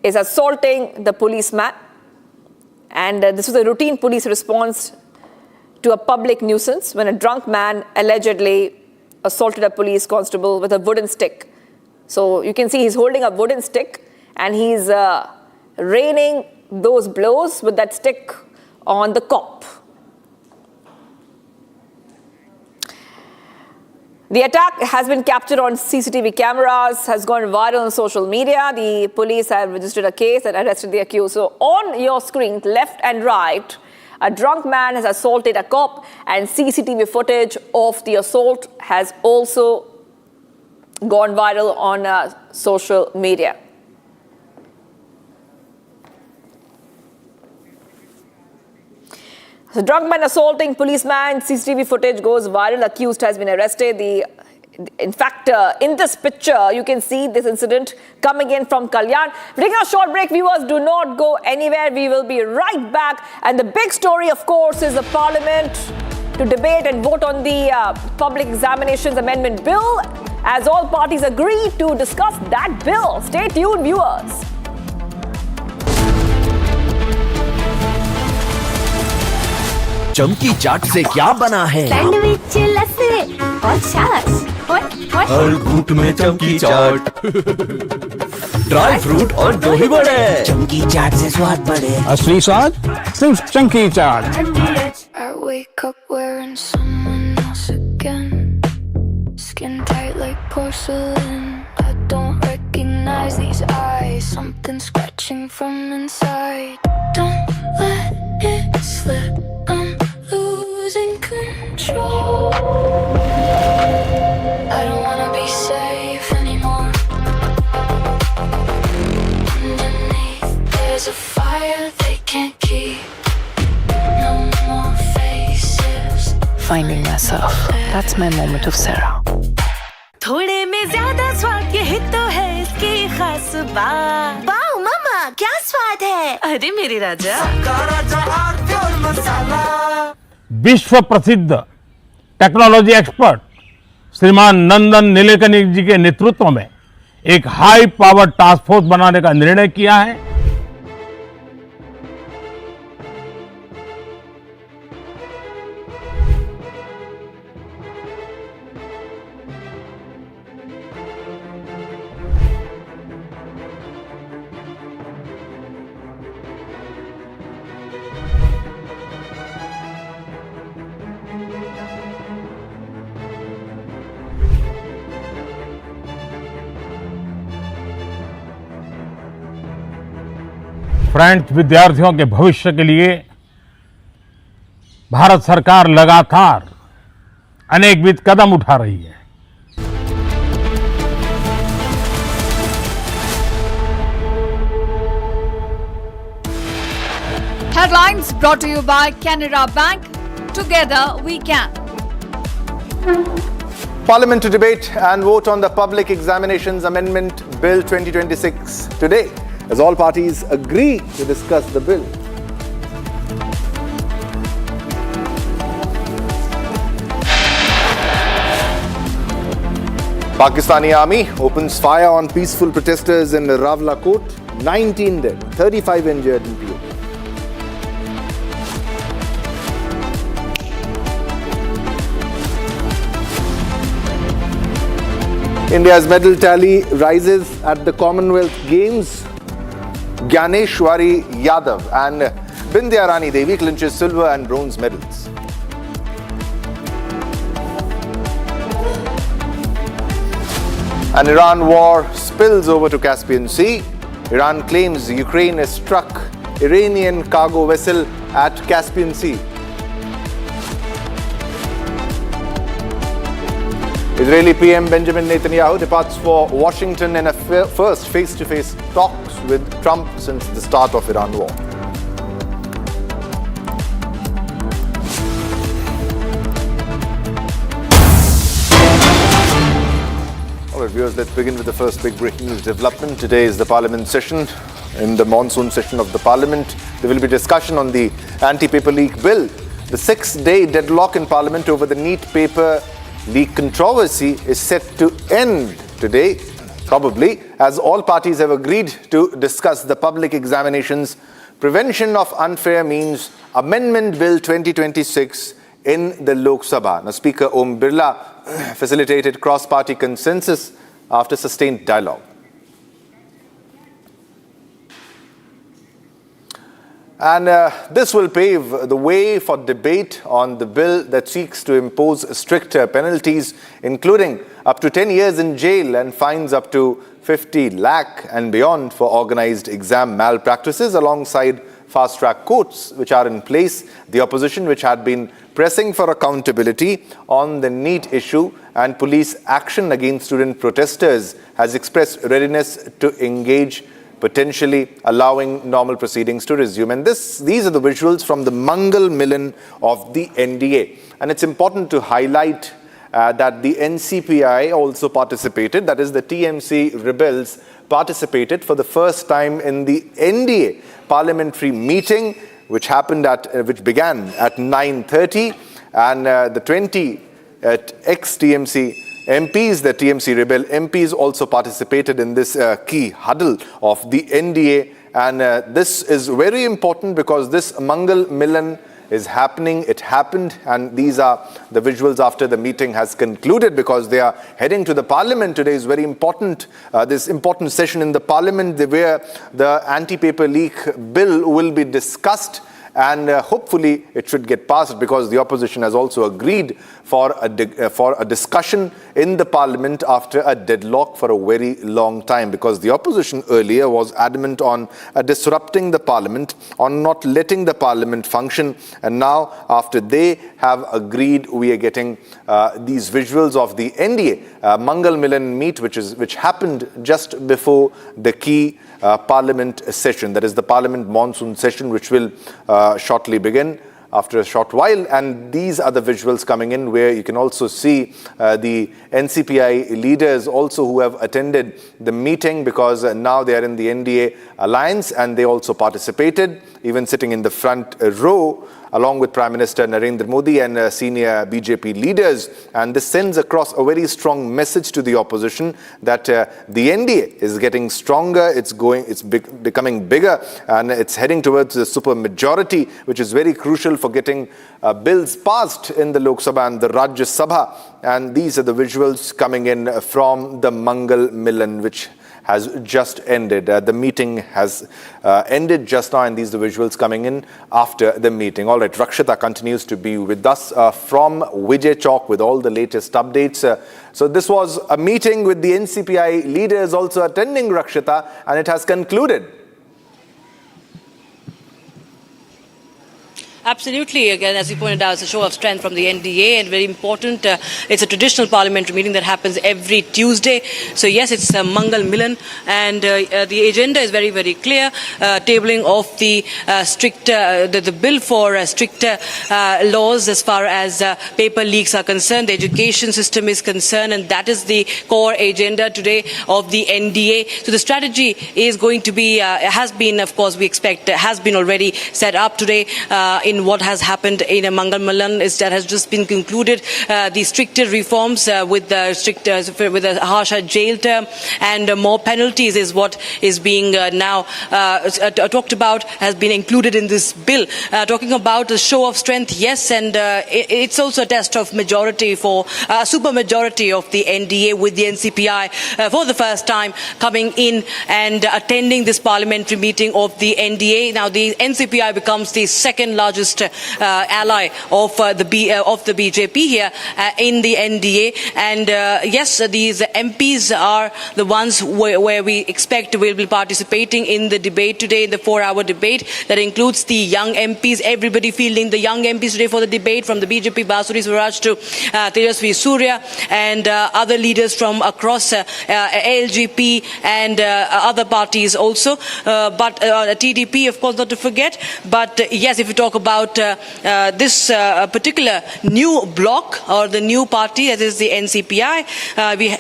is assaulting the policeman. And this was a routine police response to a public nuisance when a drunk man allegedly assaulted a police constable with a wooden stick. So you can see he's holding a wooden stick and he's raining those blows with that stick on the cop. The attack has been captured on CCTV cameras, has gone viral on social media. The police have registered a case and arrested the accused. So on your screen, left and right, a drunk man has assaulted a cop, and CCTV footage of the assault has also gone viral on social media. So drunk man assaulting policeman, CCTV footage goes viral, accused has been arrested. In fact, in this picture, you can see this incident coming in from Kalyan. We're taking a short break, viewers, do not go anywhere. We will be right back. And the big story, of course, is the Parliament to debate and vote on the Public Examinations Amendment Bill, as all parties agree to discuss that bill. Stay tuned, viewers. चमकी चाट से क्या बना है? Sandwich लस्सी और छाछ हर घूंट में चमकी चाट, ड्राई फ्रूट और दही बड़े, चमकी चाट से स्वाद बढ़े। असली स्वाद सिर्फ चंकी चाट। I wake up wearing someone else again, skin tight like porcelain. I don't recognize these eyes, something scratching from inside. Don't let it slip, I'm losing control. I don't wanna be safe anymore. Underneath there's a fire they can't keep. No more faces. Finding myself. That's my moment of Sarah. थोड़े में ज्यादा स्वाद ये तो है इसकी खास बात। वाओ मामा क्या स्वाद है? अरे मेरे राजा विश्व प्रसिद्ध टेक्नोलॉजी एक्सपर्ट श्रीमान नंदन नीलेकनी जी के नेतृत्व में एक हाई पावर टास्क फोर्स बनाने का निर्णय किया है। फ्रेंड्स, विद्यार्थियों के भविष्य के लिए भारत सरकार लगातार अनेकविध कदम उठा रही है। Headlines brought to you by Canara Bank. Together we can. Parliament to debate and vote on the Public Examinations Amendment Bill 2026 today, as all parties agree to discuss the bill. Pakistani army opens fire on peaceful protesters in Rawalakot. 19 dead, 35 injured in POK. India's medal tally rises at the Commonwealth Games. Gyaneshwari Yadav and Bindya Rani Devi clinches silver and bronze medals. An Iran war spills over to Caspian Sea. Iran claims Ukraine has struck Iranian cargo vessel at Caspian Sea. Israeli PM Benjamin Netanyahu departs for Washington in a first face-to-face talks with Trump since the start of Iran war. All right, viewers, let's begin with the first big breaking news development. Today is the Parliament session. In the monsoon session of the Parliament, there will be discussion on the anti-paper leak bill. The 6-day deadlock in Parliament over the neat paper leak controversy is set to end today. probably, as all parties have agreed to discuss the Public Examinations Prevention of Unfair Means Amendment Bill 2026 in the Lok Sabha. Now, Speaker Om Birla facilitated cross-party consensus after sustained dialogue. And this will pave the way for debate on the bill that seeks to impose stricter penalties, including up to 10 years in jail and fines up to 50 lakh and beyond for organized exam malpractices, alongside fast-track courts which are in place. The opposition, which had been pressing for accountability on the NEET issue and police action against student protesters, has expressed readiness to engage, potentially allowing normal proceedings to resume. And these are the visuals from the Mangal Milan of the NDA. And it's important to highlight that the NCPI also participated, that is the TMC rebels participated for the first time in the NDA parliamentary meeting, which began at 9:30, and the 20 ex-TMC MPs, the TMC rebel MPs, also participated in this key huddle of the NDA. And this is very important because this Mangal Milan is happening. It happened, and these are the visuals after the meeting has concluded, because they are heading to the parliament today. Is very important. This important session in the parliament where the anti-paper leak bill will be discussed. And hopefully it should get passed, because the opposition has also agreed for a discussion in the parliament after a deadlock for a very long time, because the opposition earlier was adamant on disrupting the parliament, on not letting the parliament function. And now, after they have agreed, we are getting these visuals of the NDA Mangal Milan meet, which happened just before the key parliament session, that is the parliament monsoon session, which will shortly begin after a short while. And these are the visuals coming in, where you can also see the NCPI leaders also who have attended the meeting, because now they are in the NDA alliance, and they also participated, even sitting in the front row along with Prime Minister Narendra Modi and senior BJP leaders. And this sends across a very strong message to the opposition that the NDA is getting stronger, it's becoming bigger, and it's heading towards the super majority, which is very crucial for getting bills passed in the Lok Sabha and the Rajya Sabha. And these are the visuals coming in from the Mangal Milan, which has just ended. The meeting has ended just now, and these are the visuals coming in after the meeting. All right, Rakshita continues to be with us from Vijay Chowk with all the latest updates. So this was a meeting with the NCPI leaders also attending, Rakshita, and it has concluded. Absolutely. Again, as you pointed out, it's a show of strength from the NDA, and very important. It's a traditional parliamentary meeting that happens every Tuesday. So yes, it's a Mangal Milan, and the agenda is very, very clear. Tabling of the the bill for stricter laws as far as paper leaks are concerned, the education system is concerned, and that is the core agenda today of the NDA. So the strategy is going to be, has been, of course, we expect, has been already set up today in what has happened in a Mangal Milan is that has just been concluded. The stricter reforms with a harsher jail term and more penalties is what is being now talked about, has been included in this bill. Talking about the show of strength, yes, and it's also a test of majority for super majority of the NDA, with the NCPI for the first time coming in and attending this parliamentary meeting of the NDA. Now the NCPI becomes the second largest ally of the BJP here in the NDA, and yes, these MPs are the ones where we expect will be participating in the debate today, in the 4-hour debate that includes the young MPs. Everybody fielding the young MPs today for the debate, from the BJP Basuri Swaraj to Tejasvi Surya and other leaders from across ALGP and other parties also, but TDP, of course, not to forget. But yes, if you talk about about this particular new bloc or the new party, that is the NCPI.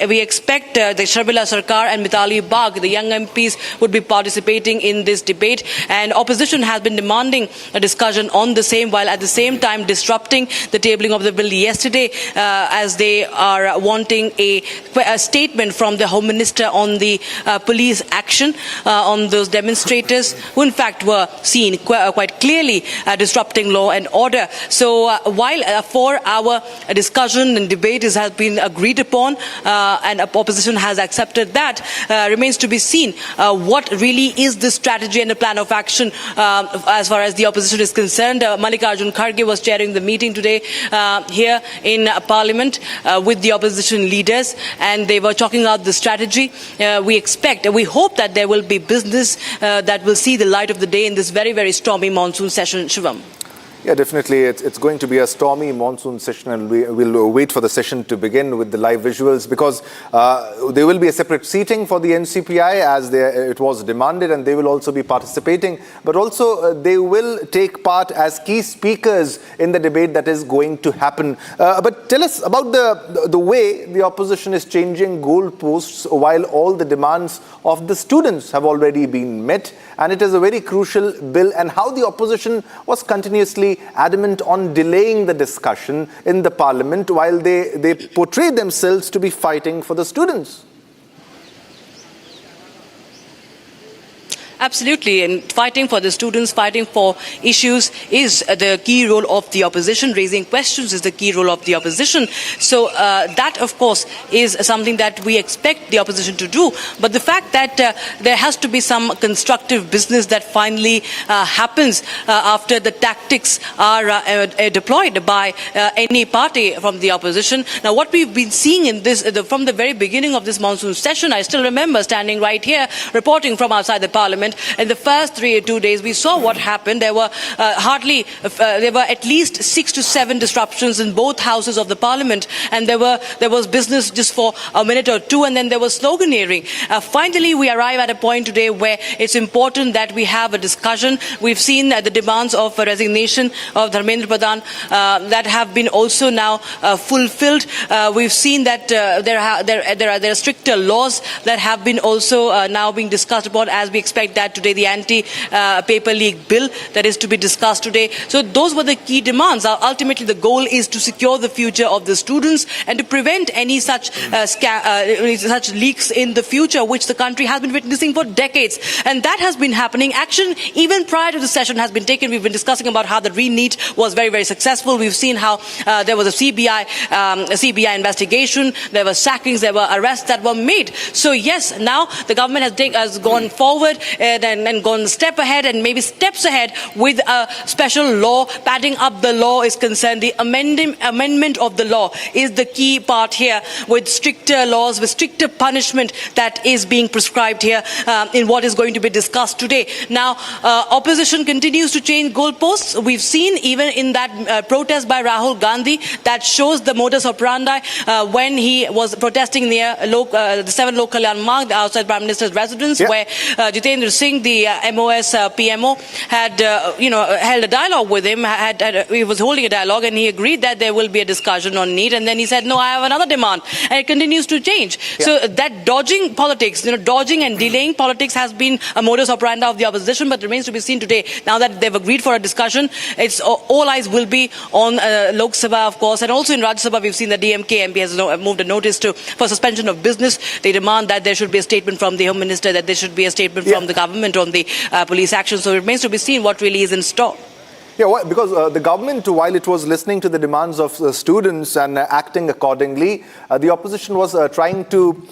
We expect the Sharbila Sarkar and Mithali Bagh, the young MPs, would be participating in this debate, and opposition has been demanding a discussion on the same, while at the same time disrupting the tabling of the bill yesterday, as they are wanting a statement from the Home Minister on the police action on those demonstrators who in fact were seen quite clearly disrupting law and order. So while a 4-hour discussion and debate has been agreed upon and opposition has accepted that, remains to be seen what really is the strategy and the plan of action as far as the opposition is concerned. Mallikarjun Kharge was chairing the meeting today here in Parliament with the opposition leaders, and they were talking about the strategy. We hope that there will be business that will see the light of the day in this very, very stormy monsoon session, Shivam. Yeah, definitely. It's going to be a stormy monsoon session, and we'll wait for the session to begin with the live visuals, because there will be a separate seating for the NCPI as it was demanded, and they will also be participating. But also they will take part as key speakers in the debate that is going to happen. But tell us about the way the opposition is changing goalposts while all the demands of the students have already been met. And it is a very crucial bill, and how the opposition was continuously adamant on delaying the discussion in the parliament while they portray themselves to be fighting for the students. Absolutely, and fighting for the students, fighting for issues is the key role of the opposition. Raising questions is the key role of the opposition. So that, of course, is something that we expect the opposition to do. But the fact that there has to be some constructive business that finally happens after the tactics are deployed by any party from the opposition. Now, what we've been seeing in this from the very beginning of this monsoon session, I still remember standing right here reporting from outside the parliament. In the first 2 days, we saw what happened. There were there were at least 6 to 7 disruptions in both houses of the parliament, and there was business just for a minute or two, and then there was sloganeering. Finally, we arrive at a point today where it's important that we have a discussion. We've seen the demands of resignation of Dharmendra Pradhan that have been also now fulfilled. We've seen that there are stricter laws that have been also now being discussed upon, as we expect that today, the anti-paper leak bill that is to be discussed today. So those were the key demands. Ultimately, the goal is to secure the future of the students and to prevent any such leaks in the future, which the country has been witnessing for decades. And that has been happening. Action, even prior to the session, has been taken. We've been discussing about how the re-NEET was very, very successful. We've seen how there was a CBI investigation. There were sackings. There were arrests that were made. So yes, now the government has gone forward and gone a step ahead and maybe steps ahead with a special law. Padding up the law is concerned. The amendment of the law is the key part here, with stricter laws, with stricter punishment that is being prescribed here in what is going to be discussed today. Now, opposition continues to change goalposts. We've seen even in that protest by Rahul Gandhi that shows the modus operandi when he was protesting near the 7 Lok Kalyan Marg outside Prime Minister's residence, where Jitendra Singh, the MOS PMO, had held a dialogue with him. He was holding a dialogue, and he agreed that there will be a discussion on NEET. And then he said, "No, I have another demand," and it continues to change. Yeah. So that dodging politics, dodging and delaying politics, has been a modus operandi of the opposition. But remains to be seen today. Now that they've agreed for a discussion, all eyes will be on Lok Sabha, of course, and also in Rajya Sabha. We've seen the DMK MP has moved a notice for suspension of business. They demand that there should be a statement from the Home Minister, that there should be a statement from the government on the police action. So it remains to be seen what really is in store. Yeah, because the government, while it was listening to the demands of students and acting accordingly, the opposition was trying to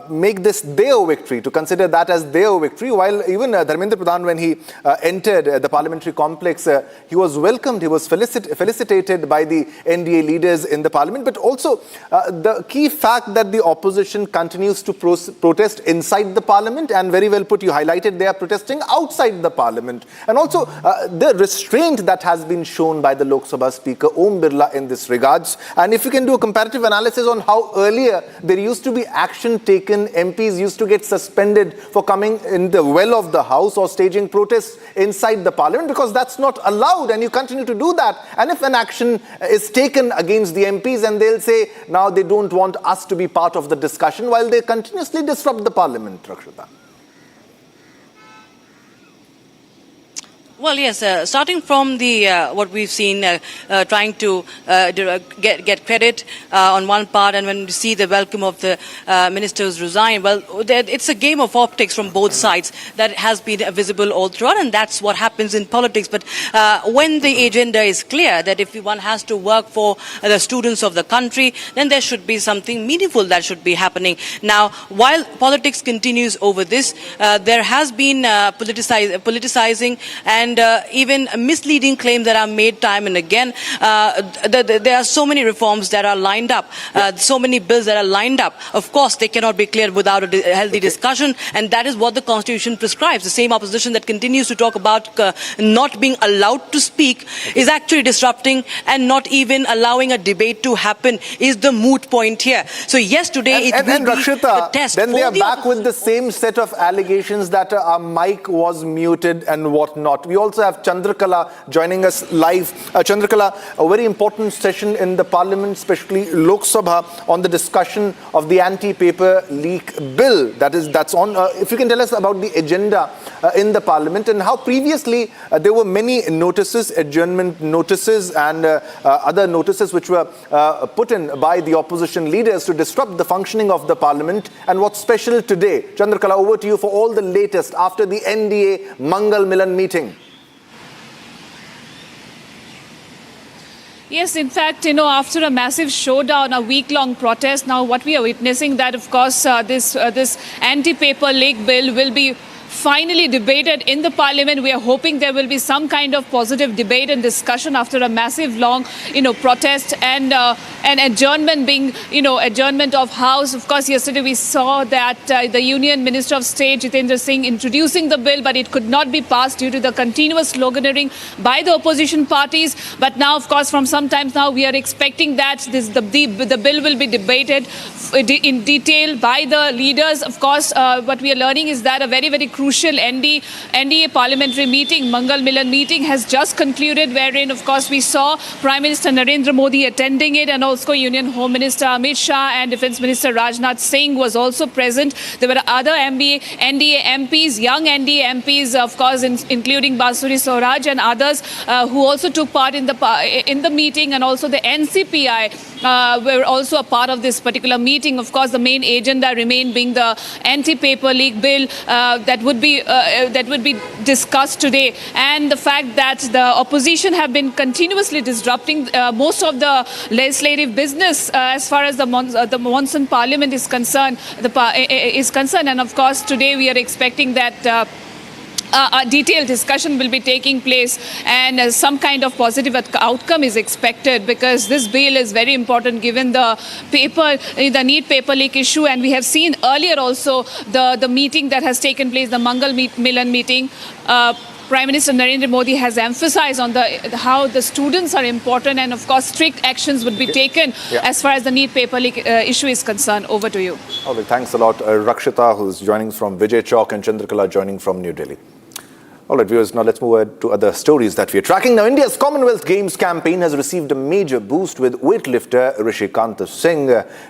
make this their victory, to consider that as their victory, while even Dharmendra Pradhan, when he entered the parliamentary complex, he was welcomed, he was felicitated by the NDA leaders in the parliament. But also the key fact that the opposition continues to protest inside the parliament, and very well put, you highlighted they are protesting outside the parliament. And also the restraint restraint that has been shown by the Lok Sabha Speaker Om Birla in this regards. And if you can do a comparative analysis on how earlier there used to be action taken, MPs used to get suspended for coming in the well of the House or staging protests inside the Parliament, because that's not allowed, and you continue to do that. And if an action is taken against the MPs, and they'll say now they don't want us to be part of the discussion while they continuously disrupt the Parliament, Rakshita. Well, yes, starting from the what we've seen, trying to get credit on one part, and when we see the welcome of the ministers resign, well, it's a game of optics from both sides that has been visible all throughout, and that's what happens in politics. But when the agenda is clear, that if one has to work for the students of the country, then there should be something meaningful that should be happening. Now, while politics continues over this, there has been politicizing and even misleading claims that are made time and again. There are so many reforms that are lined up, so many bills that are lined up. Of course, they cannot be cleared without a healthy discussion, and that is what the Constitution prescribes. The same opposition that continues to talk about not being allowed to speak is actually disrupting, and not even allowing a debate to happen is the moot point here. So yes, today it will be Rakshita, a test. Then they are back with the same set of allegations that our mic was muted and whatnot. We also have Chandrakala joining us live. Chandrakala, a very important session in the Parliament, especially Lok Sabha, on the discussion of the anti-paper leak bill. That's on. If you can tell us about the agenda in the Parliament, and how previously there were many notices, adjournment notices and other notices which were put in by the opposition leaders to disrupt the functioning of the Parliament. And what's special today? Chandrakala, over to you for all the latest after the NDA Mangal Milan meeting. Yes, in fact, after a massive showdown, a week-long protest, now what we are witnessing that, of course, this anti-paper leak bill will be finally debated in the Parliament. We are hoping there will be some kind of positive debate and discussion after a massive long, protest and an adjournment being, adjournment of House. Of course, yesterday we saw that the Union Minister of State, Jitendra Singh, introducing the bill, but it could not be passed due to the continuous sloganeering by the opposition parties. But now, of course, from some time now, we are expecting that the bill will be debated in detail by the leaders. Of course, what we are learning is that a very, very crucial NDA parliamentary meeting, Mangal Milan meeting, has just concluded, wherein, of course, we saw Prime Minister Narendra Modi attending it, and also Union Home Minister Amir Shah and Defence Minister Rajnath Singh was also present. There were other NDA MPs, young NDA MPs, of course, including Basuri Swaraj and others who also took part in the meeting, and also the NCPI were also a part of this particular meeting. Of course, the main agenda remained being the anti-paper leak bill that would be discussed today, and the fact that the opposition have been continuously disrupting most of the legislative business as far as the monsoon parliament is concerned. And of course, today we are expecting that a detailed discussion will be taking place, and some kind of positive outcome is expected, because this bill is very important given the neat paper leak issue. And we have seen earlier also the meeting that has taken place, the Mangal Milan meeting. Prime Minister Narendra Modi has emphasized on how the students are important, and of course strict actions would be taken as far as the neat paper leak issue is concerned. Over to you. Okay, thanks a lot, Rakshita, who's joining from Vijay Chowk, and Chandrakala joining from New Delhi. All right, viewers, now let's move on to other stories that we are tracking. Now, India's Commonwealth Games campaign has received a major boost, with weightlifter Rishikant Singh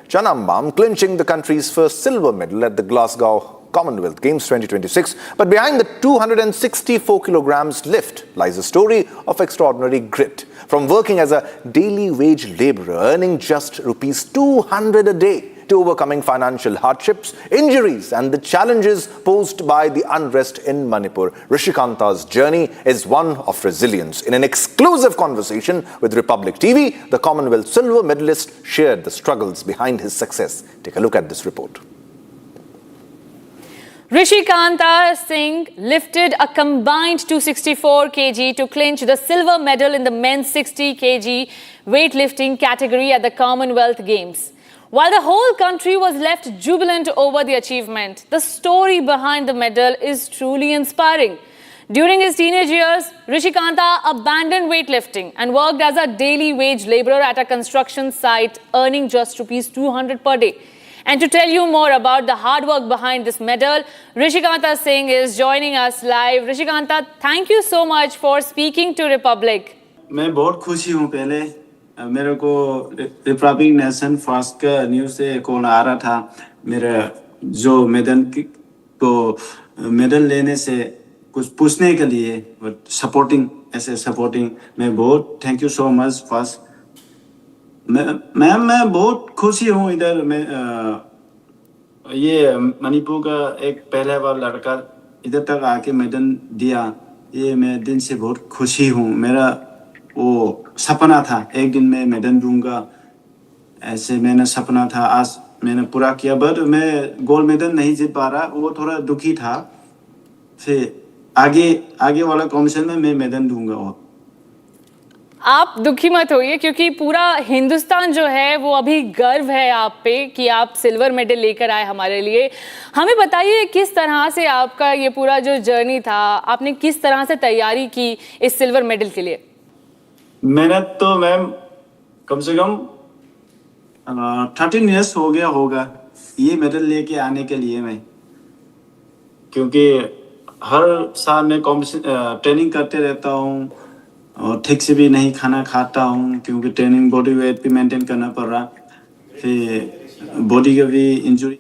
Chanambam clinching the country's first silver medal at the Glasgow Commonwealth Games 2026. But behind the 264 kilograms lift lies a story of extraordinary grit. From working as a daily wage labourer, earning just rupees 200 a day, to overcoming financial hardships, injuries and the challenges posed by the unrest in Manipur, Rishikanta's journey is one of resilience. In an exclusive conversation with Republic TV, the Commonwealth silver medalist shared the struggles behind his success. Take a look at this report. Rishikant Singh lifted a combined 264 kg to clinch the silver medal in the men's 60 kg weightlifting category at the Commonwealth Games. While the whole country was left jubilant over the achievement, the story behind the medal is truly inspiring. During his teenage years, Rishikanta abandoned weightlifting and worked as a daily wage laborer at a construction site, earning just ₹200 per day. And to tell you more about the hard work behind this medal, Rishikanta Singh is joining us live. Rishikanta, thank you so much for speaking to Republic. मैं बहुत खुशी हूँ। पहले मेरे को Republic nation first का news से call आ रहा था, मेरे जो मेडल लेने से कुछ पूछने के लिए, सपोर्टिंग मैं बहुत thank you so much first. मैं बहुत खुशी हूँ। इधर मैं ये मणिपुर का एक पहले बार लड़का इधर तक आके मेडल दिया, ये मैं दिन से बहुत खुशी हूँ। मेरा वो सपना था एक दिन मैं मेडल दूंगा, ऐसे मैंने सपना था, आज मैंने पूरा किया। बट मैं गोल्ड मेडल नहीं जीत पा रहा, वो थोड़ा दुखी था। फिर आगे वाला कॉम्पिटिशन में मैं मेडल दूंगा। वो आप दुखी मत होइए, क्योंकि पूरा हिंदुस्तान जो है वो अभी गर्व है आप पे कि आप सिल्वर मेडल लेकर आए हमारे लिए। हमें बताइए किस तरह से आपका ये पूरा जो जर्नी था, आपने किस तरह से तैयारी की इस सिल्वर मेडल के लिए? मेहनत तो मैम कम से कम 13 इयर्स हो गया होगा ये मेडल लेके आने के लिए मैं, क्योंकि हर साल मैं ट्रेनिंग करते रहता हूँ और ठीक से भी नहीं खाना खाता हूँ, क्योंकि ट्रेनिंग बॉडी वेट भी मेंटेन करना पड़ रहा, फिर बॉडी का भी injury.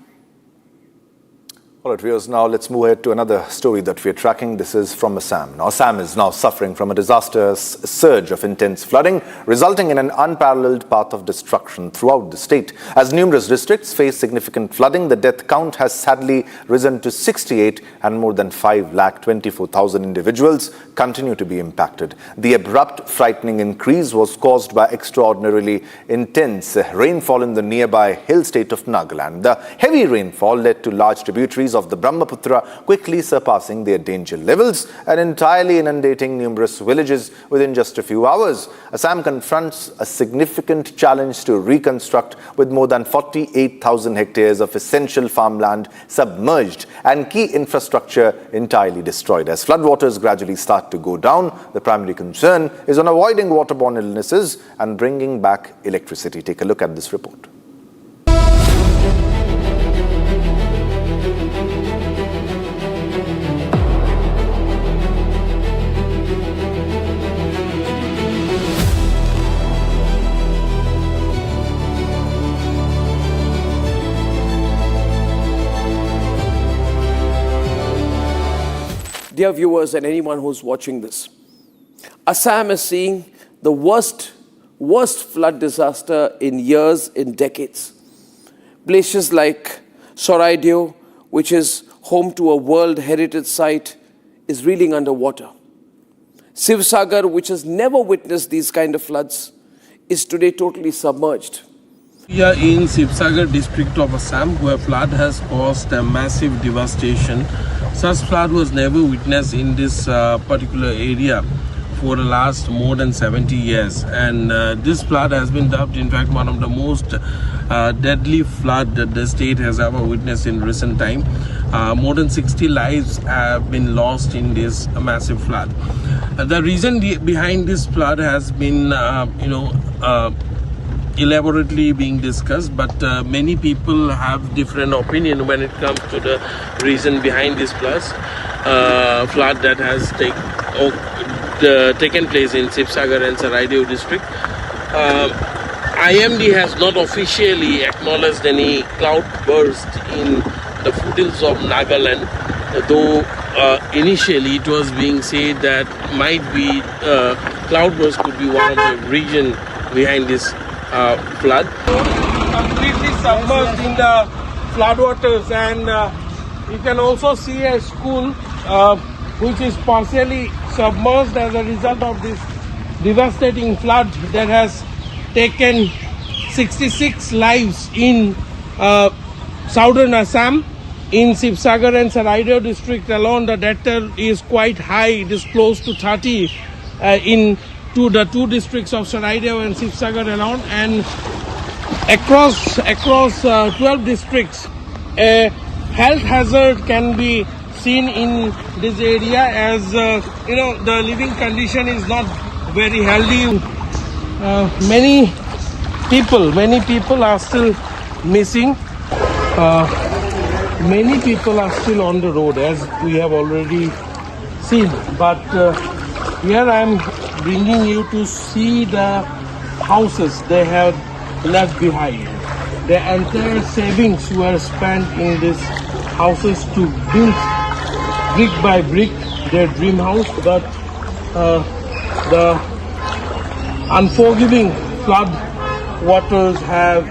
All right, viewers, now let's move ahead to another story that we're tracking. This is from Assam. Now, Assam is now suffering from a disastrous surge of intense flooding, resulting in an unparalleled path of destruction throughout the state. As numerous districts face significant flooding, the death count has sadly risen to 68 and more than 5,24,000 individuals continue to be impacted. The abrupt, frightening increase was caused by extraordinarily intense rainfall in the nearby hill state of Nagaland. The heavy rainfall led to large tributaries of the Brahmaputra quickly surpassing their danger levels and entirely inundating numerous villages within just a few hours. Assam confronts a significant challenge to reconstruct, with more than 48,000 hectares of essential farmland submerged and key infrastructure entirely destroyed. As floodwaters gradually start to go down, the primary concern is on avoiding waterborne illnesses and bringing back electricity. Take a look at this report. Dear viewers and anyone who's watching this, Assam is seeing the worst flood disaster in years, in decades. Places like Soraidio, which is home to a World Heritage Site, is reeling underwater. Sivsagar, which has never witnessed these kind of floods, is today totally submerged. We are in Sivsagar district of Assam, where flood has caused a massive devastation. Such flood was never witnessed in this particular area for the last more than 70 years. And this flood has been dubbed, in fact, one of the most deadly flood that the state has ever witnessed in recent time. More than 60 lives have been lost in this massive flood. The reason behind this flood has been, elaborately being discussed, but many people have different opinion when it comes to the reason behind this flood that has taken place in Sivsagar and Saraidev district. IMD has not officially acknowledged any cloud burst in the foothills of Nagaland, though initially it was being said that might be cloud burst could be one of the reason behind this flood. Completely submerged in the floodwaters, and you can also see a school which is partially submerged as a result of this devastating flood that has taken 66 lives in southern Assam. In Sivsagar and Saraidev district alone, the death toll is quite high. It is close to 30 to the two districts of Saraidev and Sivsagar alone, and across 12 districts, a health hazard can be seen in this area, as the living condition is not very healthy. Many people are still missing. Many people are still on the road, as we have already seen. But here I am bringing you to see the houses they have left behind. Their entire savings were spent in these houses to build brick by brick their dream house, but the unforgiving flood waters have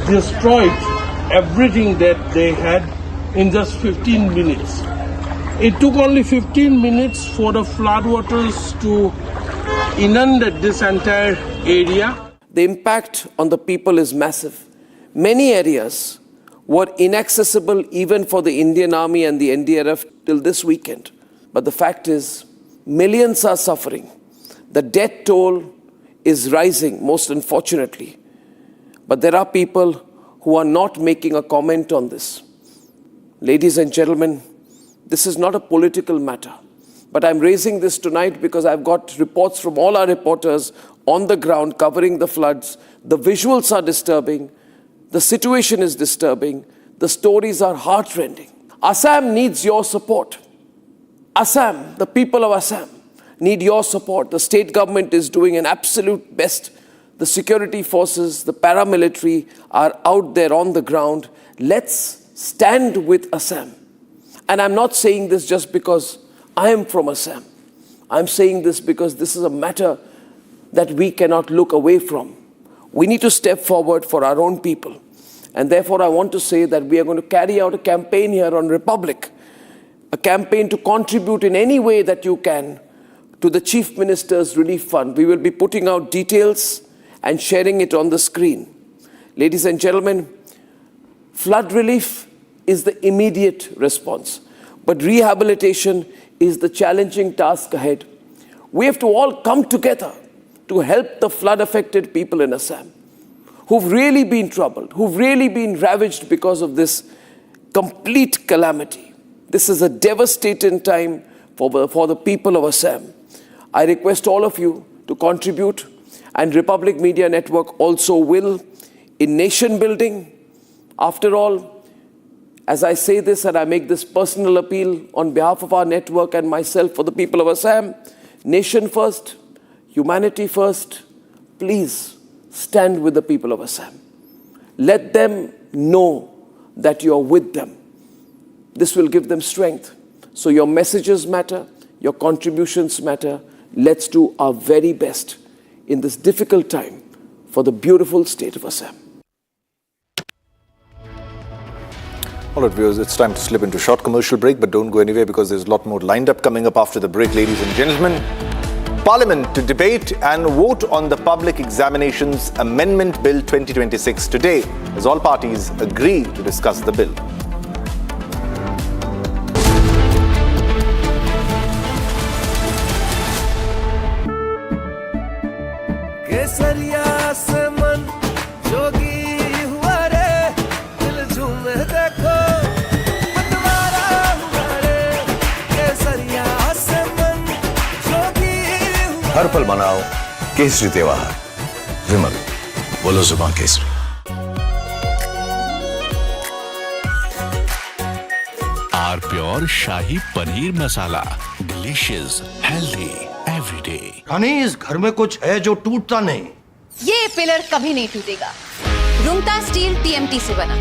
destroyed everything that they had in just 15 minutes. It took only 15 minutes for the floodwaters to inundate this entire area. The impact on the people is massive. Many areas were inaccessible even for the Indian Army and the NDRF till this weekend. But the fact is, millions are suffering. The death toll is rising, most unfortunately. But there are people who are not making a comment on this. Ladies and gentlemen, this is not a political matter. But I'm raising this tonight because I've got reports from all our reporters on the ground covering the floods. The visuals are disturbing. The situation is disturbing. The stories are heartrending. Assam needs your support. Assam, the people of Assam, need your support. The state government is doing an absolute best. The security forces, the paramilitary are out there on the ground. Let's stand with Assam. And I'm not saying this just because I am from Assam. I'm saying this because this is a matter that we cannot look away from. We need to step forward for our own people. And therefore, I want to say that we are going to carry out a campaign here on Republic, a campaign to contribute in any way that you can to the Chief Minister's Relief Fund. We will be putting out details and sharing it on the screen. Ladies and gentlemen, flood relief is the immediate response, but rehabilitation is the challenging task ahead. We have to all come together to help the flood-affected people in Assam, who've really been troubled, who've really been ravaged because of this complete calamity. This is a devastating time for the people of Assam. I request all of you to contribute, and Republic Media Network also will, in nation building. After all, as I say this and I make this personal appeal on behalf of our network and myself for the people of Assam, nation first, humanity first, please stand with the people of Assam. Let them know that you are with them. This will give them strength. So your messages matter, your contributions matter. Let's do our very best in this difficult time for the beautiful state of Assam. All right, viewers, it's time to slip into a short commercial break, but don't go anywhere because there's a lot more lined up coming up after the break, ladies and gentlemen. Parliament to debate and vote on the Public Examinations Amendment Bill 2026 today, as all parties agree to discuss the bill. हर पल मनाओ केसरी त्योहार विमल बोलो जुबान केसरी R pure शाही paneer masala delicious healthy everyday. Rani, इस घर में कुछ है जो टूटता नहीं। ये पिलर कभी नहीं टूटेगा। रुंगटा स्टील टीएमटी से बना।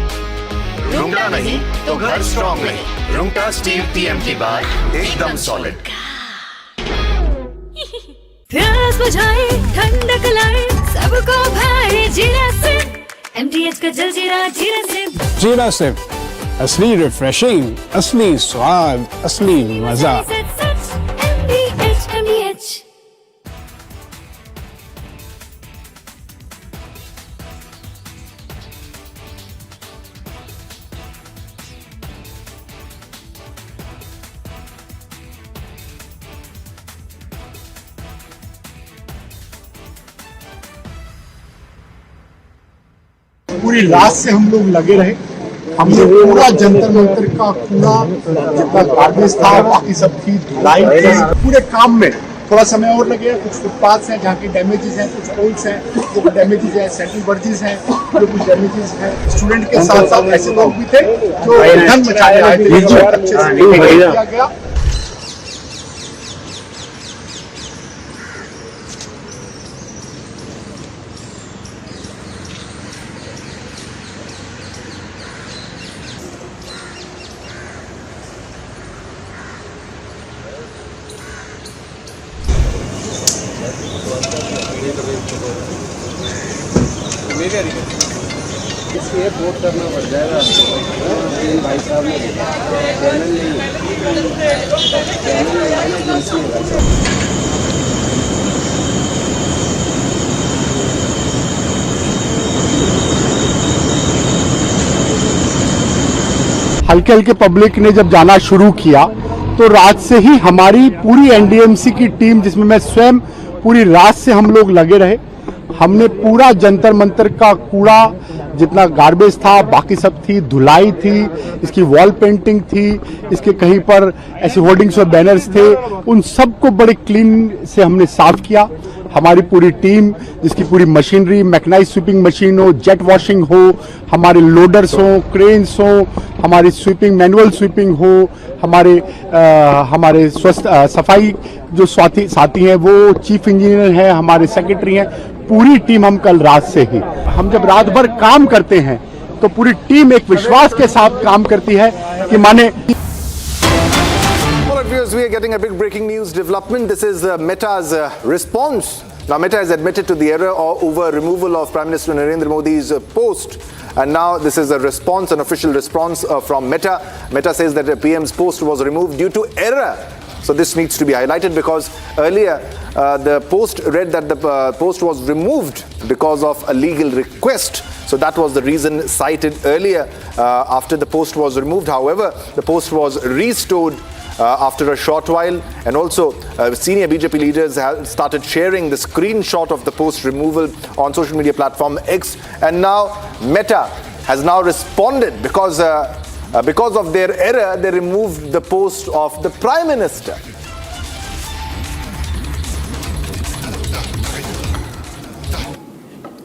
रुंगटा नहीं तो घर स्ट्रॉन्ग नहीं। रुंगटा स्टील टीएमटी बार एकदम सॉलिड। प्यास बुझाए, ठंडक लाए, सबको भाए जीरा से। MTH का जलजीरा जीरा से। जीरा से असली रिफ्रेशिंग, असली स्वाद, असली मजा। MTH। पूरी रात से हम लोग लगे रहे। हमने पूरा जंतर मंतर का कूड़ा जितना गार्बेज था बाकी सब की धुलाई की। पूरे काम में थोड़ा समय और लगेगा। कुछ फुटपाथ हैं जहाँ की डैमेजेस हैं, कुछ पोल्स हैं जो डैमेजेस हैं, सेंट्रल बर्जेस हैं जो कुछ डैमेजेस हैं। स्टूडेंट के साथ साथ ऐसे लोग भी थे जो धन बचाने आए थे, जो अच्छे से किया गया। इसलिए वोट करना पड़ जाएगा आपको। भाई साहब ने चैनल नहीं है ना, एजेंसी है भाई साहब। हल्के हल्के पब्लिक ने जब जाना शुरू किया तो रात से ही हमारी पूरी एनडीएमसी की टीम, जिसमें मैं स्वयं पूरी रात से हम लोग लगे रहे। हमने पूरा जंतर मंतर का कूड़ा जितना गार्बेज था बाकी सब थी, धुलाई थी, इसकी वॉल पेंटिंग थी, इसके कहीं पर ऐसे होर्डिंग्स और बैनर्स थे, उन सबको बड़े क्लीन से हमने साफ किया। हमारी पूरी टीम, जिसकी पूरी मशीनरी, मैकेनाइज स्वीपिंग मशीन हो, जेट वॉशिंग हो, हमारे लोडर्स हो, क्रेन्स हो, हमारी स्वीपिंग मैनुअल स्वीपिंग हो, हमारे सफाई जो साथी हैं वो चीफ इंजीनियर हैं, हमारे सेक्रेटरी हैं, पूरी टीम हम कल रात से ही, हम जब रात भर काम करते हैं तो पूरी टीम एक विश्वास के साथ काम करती है कि माने। Viewers, we are getting a big breaking news development. This is Meta's response. Now, Meta has admitted to the error over removal of Prime Minister Narendra Modi's post. And now this is a response, an official response from Meta. Meta says that the PM's post was removed due to error. So this needs to be highlighted because earlier the post read that the post was removed because of a legal request. So that was the reason cited earlier after the post was removed. However, the post was restored after a short while, and also senior BJP leaders have started sharing the screenshot of the post removal on social media platform X, and now Meta has now responded because of their error they removed the post of the Prime Minister.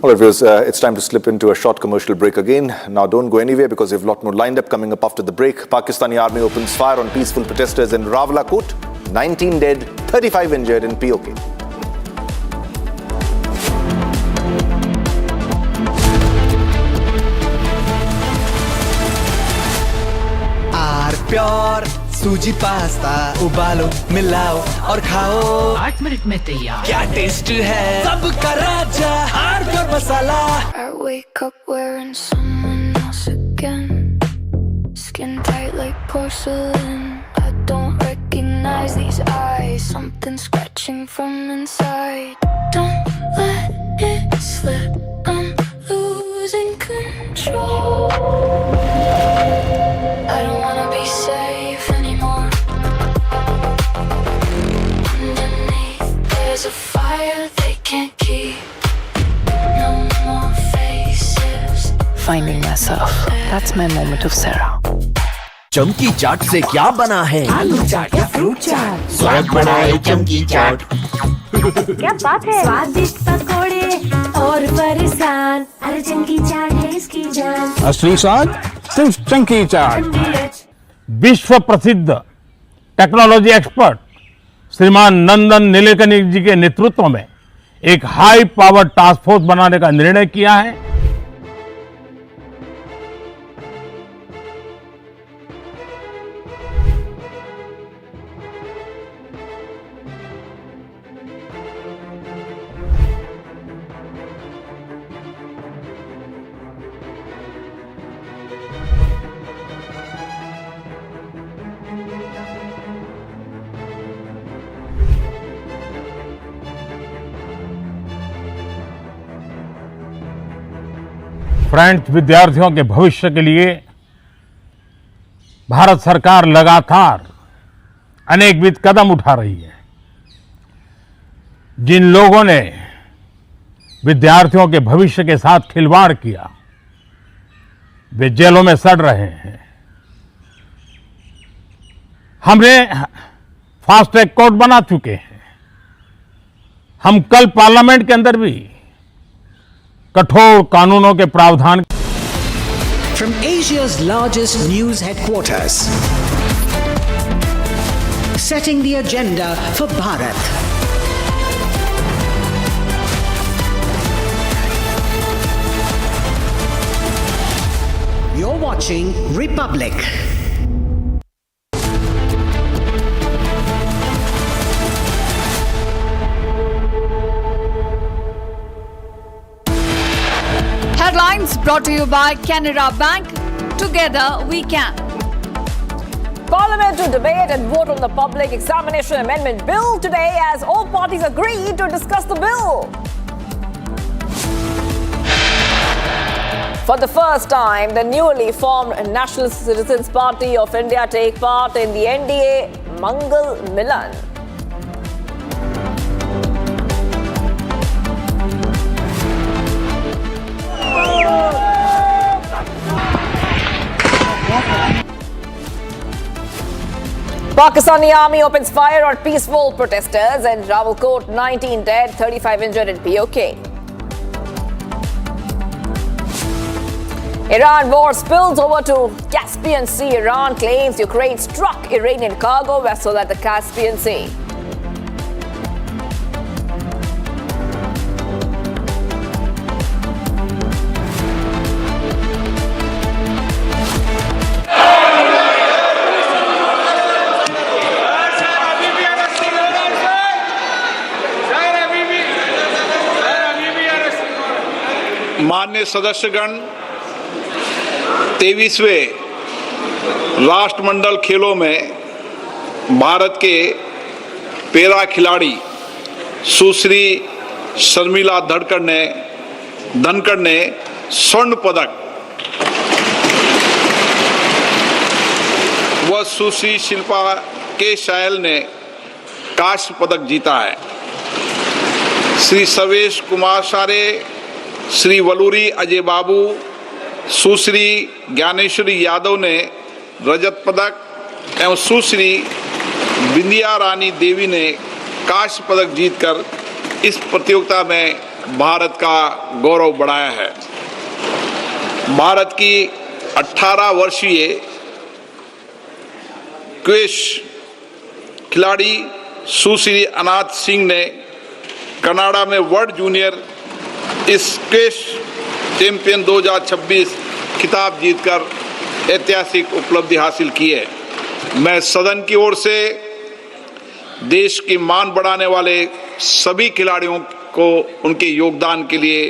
All right, viewers, it's time to slip into a short commercial break again. Now, don't go anywhere because we have a lot more lined up coming up after the break. Pakistani army opens fire on peaceful protesters in Rawalakot. 19 dead, 35 injured in POK. Pure सूजी pasta उबालो, मिलाओ और खाओ, 8 minute में तैयार। क्या taste है सबका राजा आर प्योर मसाला। I wake up wearing someone else again, skin tight like porcelain. I don't recognize these eyes, something scratching from inside. Don't let it slip, I'm losing control. I don't wanna be safe anymore. Underneath there's a fire they can't keep. No more faces. Finding myself. That's my moment of Sarah. चमकी चाट से क्या बना है? आलू चाट या fruit चाट, स्वाद बनाए चमकी चाट। क्या बात है? स्वादिष्ट पकोड़े और फरसान, अरे चमकी चाट है इसकी जान। असली स्वाद सिर्फ चंकी चाट। विश्व प्रसिद्ध टेक्नोलॉजी एक्सपर्ट श्रीमान नंदन नीलेकनी जी के नेतृत्व में एक हाई पावर टास्क फोर्स बनाने का निर्णय किया है। फ्रेंड्स, विद्यार्थियों के भविष्य के लिए भारत सरकार लगातार अनेकविध कदम उठा रही है। जिन लोगों ने विद्यार्थियों के भविष्य के साथ खिलवाड़ किया, वे जेलों में सड़ रहे हैं। हमने फास्ट ट्रैक कोर्ट बना चुके हैं। हम कल पार्लियामेंट के अंदर भी कठोर कानूनों के प्रावधान। From Asia's largest news headquarters, setting the agenda for Bharat. You're watching Republic. Headlines brought to you by Canara Bank. Together we can. Parliament to debate and vote on the Public Examination Amendment Bill today as all parties agree to discuss the bill. For the first time, the newly formed National Citizens Party of India take part in the NDA Mangal Milan. Pakistani army opens fire on peaceful protesters in Rawalkot, 19 dead, 35 injured in POK. Iran war spills over to Caspian Sea. Iran claims Ukraine struck Iranian cargo vessel at the Caspian Sea. माननीय सदस्यगण, 23वें राष्ट्रमंडल खेलों में भारत के para खिलाड़ी सुश्री शर्मिला धनखड़ ने स्वर्ण पदक व सुश्री शिल्पा के शायल ने कांस्य पदक जीता है। श्री सर्वेश कुमार सारे, श्री वलूरी अजय बाबू, सुश्री ज्ञानेश्वरी यादव ने रजत पदक एवं सुश्री बिंदिया रानी देवी ने कांस्य पदक जीतकर इस प्रतियोगिता में भारत का गौरव बढ़ाया है। भारत की 18 वर्षीय क्वेश खिलाड़ी सुश्री अनाथ सिंह ने कनाडा में वर्ल्ड जूनियर स्क्वैश चैंपियन 2026 खिताब जीतकर ऐतिहासिक उपलब्धि हासिल की है। मैं सदन की ओर से देश की मान बढ़ाने वाले सभी खिलाड़ियों को उनके योगदान के लिए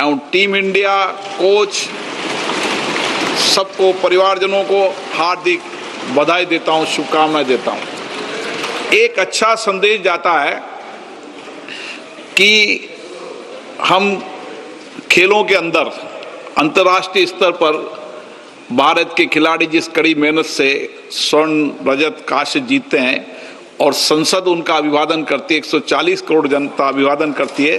एवं टीम इंडिया कोच सबको, परिवारजनों को हार्दिक बधाई देता हूं, शुभकामनाएं देता हूं। एक अच्छा संदेश जाता है कि हम खेलों के अंदर अंतर्राष्ट्रीय स्तर पर भारत के खिलाड़ी जिस कड़ी मेहनत से स्वर्ण, रजत, कांस्य जीतते हैं और संसद उनका अभिवादन करती है, 140 करोड़ जनता अभिवादन करती है,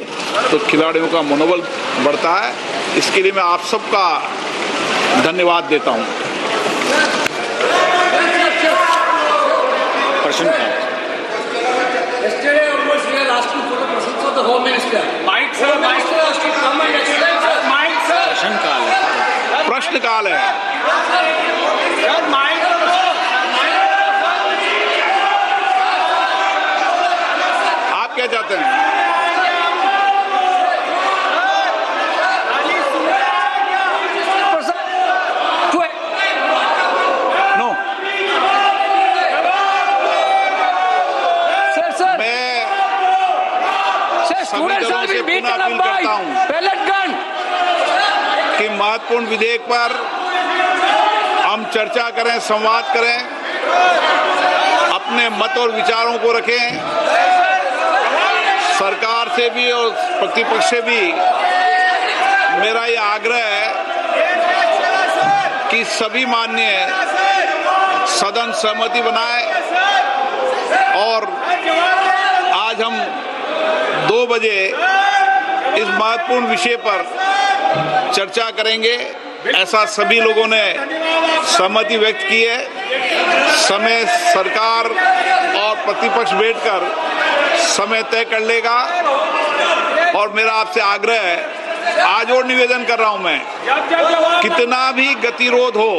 तो खिलाड़ियों का मनोबल बढ़ता है। इसके लिए मैं आप सबका धन्यवाद देता हूं। प्रश्नकाल है। आप क्या चाहते हैं? नो, मैं सभी दलों से पुनः अपील करता हूं कि महत्वपूर्ण विधेयक पर हम चर्चा करें, संवाद करें, अपने मत और विचारों को रखें। सरकार से भी और प्रतिपक्ष से भी मेरा यह आग्रह है कि सभी माननीय सदन सहमति बनाए और आज हम 2 बजे इस महत्वपूर्ण विषय पर चर्चा करेंगे ऐसा सभी लोगों ने सहमति व्यक्त की है। समय सरकार और प्रतिपक्ष बैठकर समय तय कर लेगा और मेरा आपसे आग्रह है, आज और निवेदन कर रहा हूं मैं, कितना भी गतिरोध हो,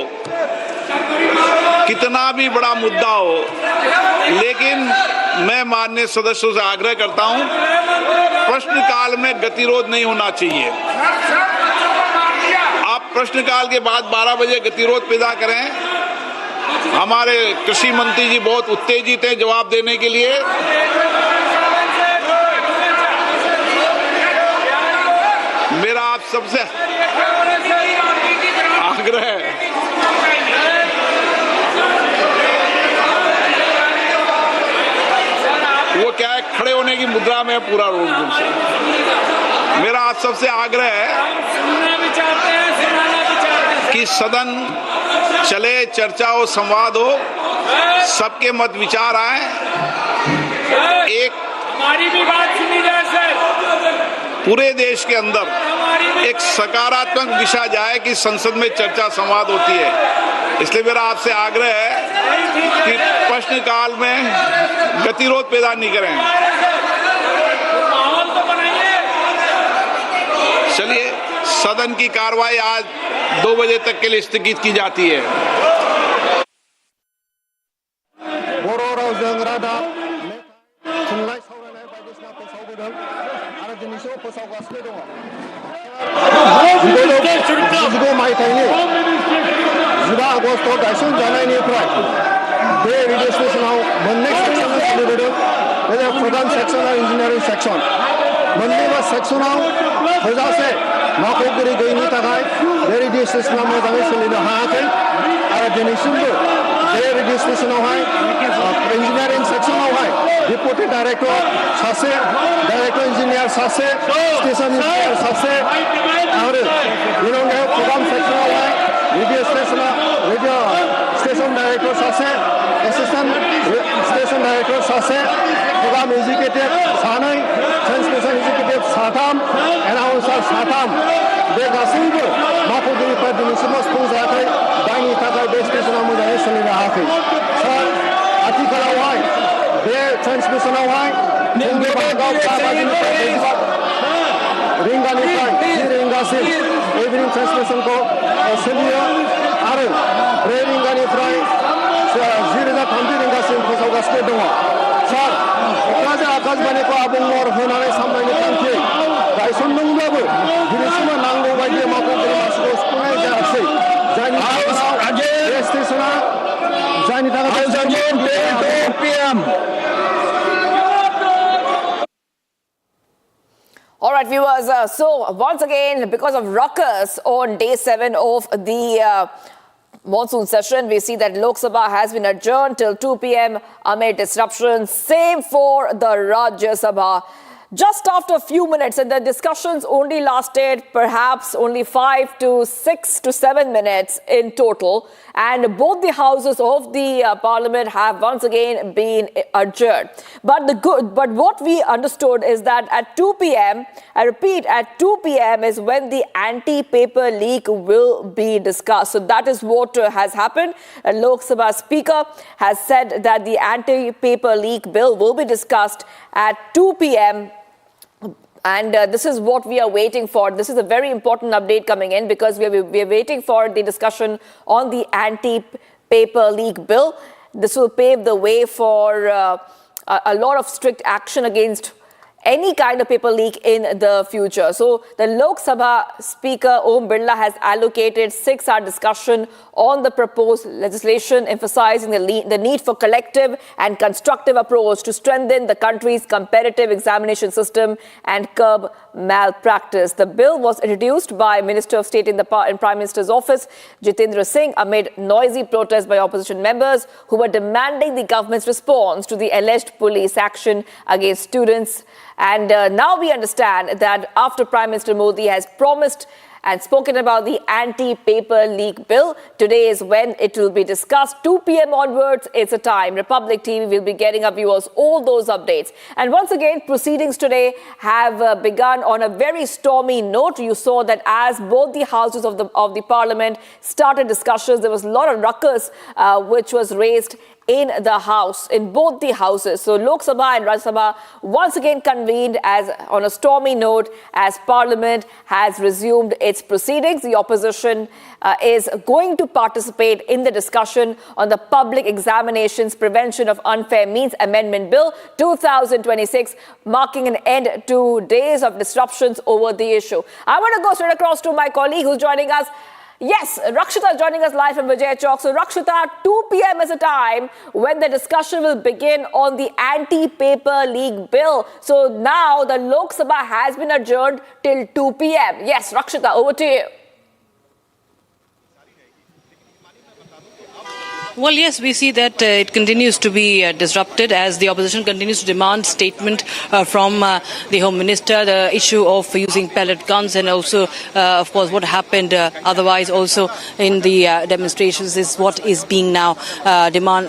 कितना भी बड़ा मुद्दा हो, लेकिन मैं माननीय सदस्यों से आग्रह करता हूं, प्रश्नकाल में गतिरोध नहीं होना चाहिए। आप प्रश्नकाल के बाद 12 बजे गतिरोध पैदा करें। हमारे कृषि मंत्री जी बहुत उत्तेजित हैं जवाब देने के लिए। मेरा आप सबसे आग्रह है, वो क्या है, खड़े होने की मुद्रा में पूरा रोक दूं से। मेरा आप सबसे आग्रह है कि सदन चले, चर्चा हो, संवाद हो, सबके मत विचार आए, एक हमारी भी बात सुनी जाए सर, पूरे देश के अंदर एक सकारात्मक दिशा जाए कि संसद में चर्चा संवाद होती है। इसलिए मेरा आपसे आग्रह है कि प्रश्नकाल में गतिरोध पैदा नहीं करें। चलिए, सदन की कार्रवाई आज 2 बजे तक के लिए स्थगित की जाती है। आगस्टआव गायसनजानायनिफ्राय बे रेडियो स्टेशनाव मोननै सेक्सना सोलिबोदों। बे प्रधान सेक्सन आरो इन्जिनियारिं सेक्सन, मोननैबो सेक्सनाव थोजासे मावख'गिरि गैयैनि थाखाय बे रेडियो स्टेशना मोजाङै सोलिनो हायाखै आरो दिनैसिमबो बे रेडियो स्टेशनावहाय इन्जिनियारिं सेक्सनावहाय डेपुटि डाइरेक्टर सासे, डाइरेक्टर इन्जिनियार सासे, स्टेशन इन्जिनियार सासे आरो बेनि अनगायै प्रधान सेक्सनावहाय रेडियो स्टेशन डाइरेक्टर सासे, एसिस्टेंट स्टेशन डाइरेक्टर सासे, प्रग्राम एग्जीक्यूटिव सानै, ट्रांसमिशन एग्जीक्यूटिव साथाम, एनाउंसार साथाम, बे गासैबो मावख'गिरिफ्रा दिनैसिमबो सुफुंजायाखै, जायनि थाखाय बे स्टेशना मोजाङै सोलिनो हायाखै। सार, आथिखालावहाय बे ट्रान्समिसनावहाय फुंनि बाहागोआव 4 बाजिनिफ्राय 10 रिंगासिम इभिनिं ट्रान्समिसनखौ सोलियो आरो 4 रिंगानिफ्राय 10:30 रिंगासिम फोसावगासिनो दङ। सार, क'क्राझार आकाशबाणीखौ आबुं महर होनानै सामलायनो थांखि गायसनदोंब्लाबो दिनैसिमबो नांगौ बायदि मावख'गिरि मासिखौ सुफुंनाय जायाखै, जायनि थाखाय बे स्टेशना All right, viewers. So once again, because of ruckus on day 7 of the monsoon session, we see that Lok Sabha has been adjourned till 2 p.m. amid disruptions. Same for the Rajya Sabha. Just after a few minutes, and the discussions only lasted perhaps only 5 to 6 to 7 minutes in total. And both the houses of the parliament have once again been adjourned. But what we understood is that at 2 p.m., I repeat, at 2 p.m. is when the anti-paper leak will be discussed. So that is what has happened. A Lok Sabha Speaker has said that the anti-paper leak bill will be discussed at 2 p.m. And this is what we are waiting for. This is a very important update coming in because we are waiting for the discussion on the anti-paper leak bill. This will pave the way for a lot of strict action against any kind of paper leak in the future. So the Lok Sabha Speaker Om Birla has allocated 6-hour discussion on the proposed legislation, emphasizing the need for collective and constructive approach to strengthen the country's competitive examination system and curb malpractice. The bill was introduced by Minister of State in Prime Minister's office, Jitendra Singh, amid noisy protests by opposition members who were demanding the government's response to the alleged police action against students. And now we understand that after Prime Minister Modi has promised and spoken about the anti-paper leak bill. Today is when it will be discussed. 2 p.m. onwards, it's a time. Republic TV will be getting our viewers all those updates. And once again, proceedings today have begun on a very stormy note. You saw that as both the houses of the parliament started discussions, there was a lot of ruckus which was raised in the house, in both the houses. So Lok Sabha and Rajya Sabha once again convened as on a stormy note as Parliament has resumed its proceedings. The opposition is going to participate in the discussion on the Public Examinations Prevention of Unfair Means Amendment Bill 2026, marking an end to days of disruptions over the issue. I want to go straight across to my colleague who's joining us. Yes, Rakshita is joining us live from Vijay Chowk. So Rakshita, 2 p.m. is a time when the discussion will begin on the anti-paper leak bill. So now the Lok Sabha has been adjourned till 2 p.m. Yes, Rakshita, over to you. Well, yes, we see that it continues to be disrupted as the opposition continues to demand statement from the Home Minister, the issue of using pellet guns and also, of course, what happened otherwise also in the demonstrations is what is being now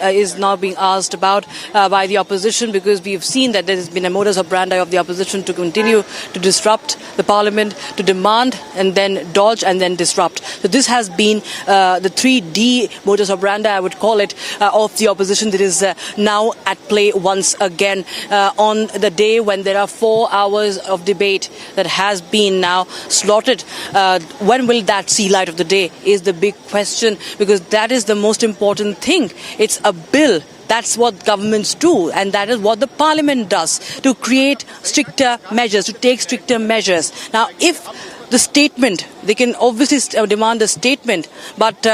is now being asked about by the opposition, because we have seen that there has been a modus operandi of the opposition to continue to disrupt the parliament, to demand and then dodge and then disrupt. So this has been the 3D modus operandi, I would call it, of the opposition that is now at play once again on the day when there are 4 hours of debate that has been now slaughtered. When will that see light of the day is the big question, because that is the most important thing. It's a bill. That's what governments do, and that is what the parliament does, to create stricter measures, to take stricter measures. Now, if the statement, they can obviously demand a statement, but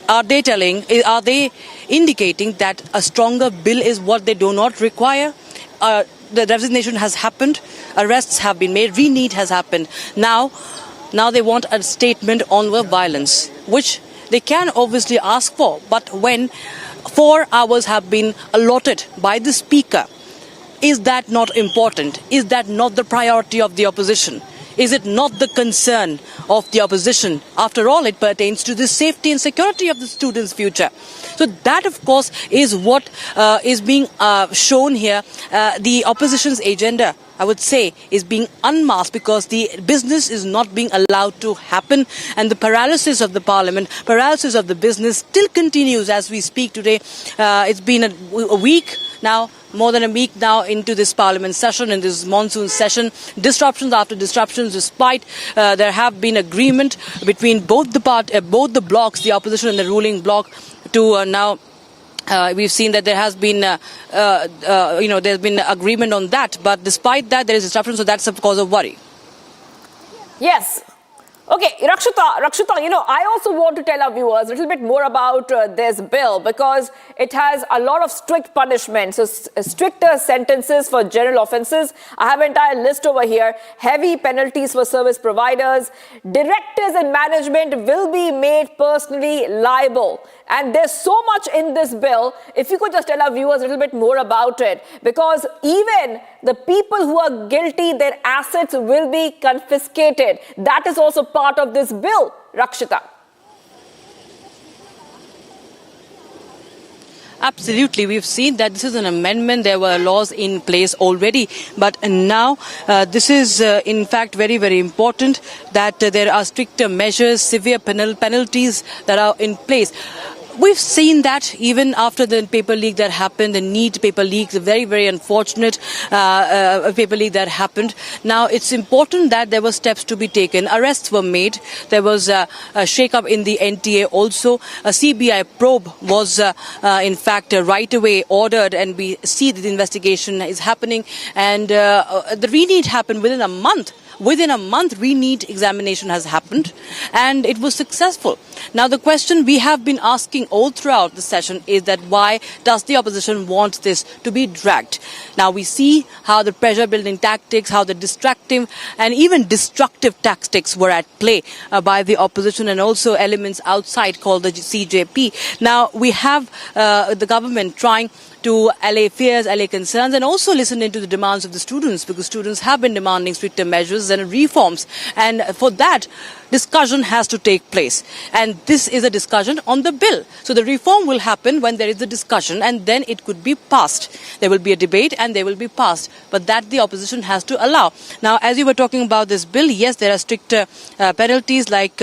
are they indicating that a stronger bill is what they do not require? The resignation has happened, arrests have been made, re-need has happened. Now they want a statement on the violence, which they can obviously ask for. But when 4 hours have been allotted by the Speaker, is that not important? Is that not the priority of the opposition? Is it not the concern of the opposition? After all, it pertains to the safety and security of the students' future. So that, of course, is what is being shown here. The opposition's agenda, I would say, is being unmasked because the business is not being allowed to happen, and the paralysis of the parliament, paralysis of the business still continues as we speak today. It's been a week now, more than a week now into this parliament session, in this monsoon session. Disruptions after disruptions, despite there have been agreement between both the blocks, the opposition and the ruling bloc, to now. We've seen that there has been, there's been agreement on that. But despite that, there is disruption, so that's a cause of worry. Yes. Okay, Rakshita, I also want to tell our viewers a little bit more about this bill, because it has a lot of strict punishments, so stricter sentences for general offences. I have an entire list over here. Heavy penalties for service providers. Directors and management will be made personally liable. And there's so much in this bill. If you could just tell our viewers a little bit more about it, because even the people who are guilty, their assets will be confiscated. That is also part of this bill, Rakshita. Absolutely. We've seen that this is an amendment. There were laws in place already. But now this is, in fact, very, very important that there are stricter measures, severe penalties that are in place. We've seen that even after the paper leak that happened, the NEET paper leak, the very, very unfortunate paper leak that happened. Now, it's important that there were steps to be taken. Arrests were made. There was a shake-up in the NTA also. A CBI probe was, in fact, right away ordered, and we see that the investigation is happening. And the re-NEET happened within a month. Within a month, re-NEET examination has happened, and it was successful. Now, the question we have been asking all throughout the session is that why does the opposition want this to be dragged? Now, we see how the pressure-building tactics, how the distractive and even destructive tactics were at play by the opposition and also elements outside called the CJP. Now, we have the government trying to allay fears, allay concerns, and also listen into the demands of the students, because students have been demanding stricter measures and reforms. And for that, discussion has to take place. And this is a discussion on the bill. So the reform will happen when there is a discussion, and then it could be passed. There will be a debate and they will be passed. But that the opposition has to allow. Now, as you were talking about this bill, yes, there are stricter penalties like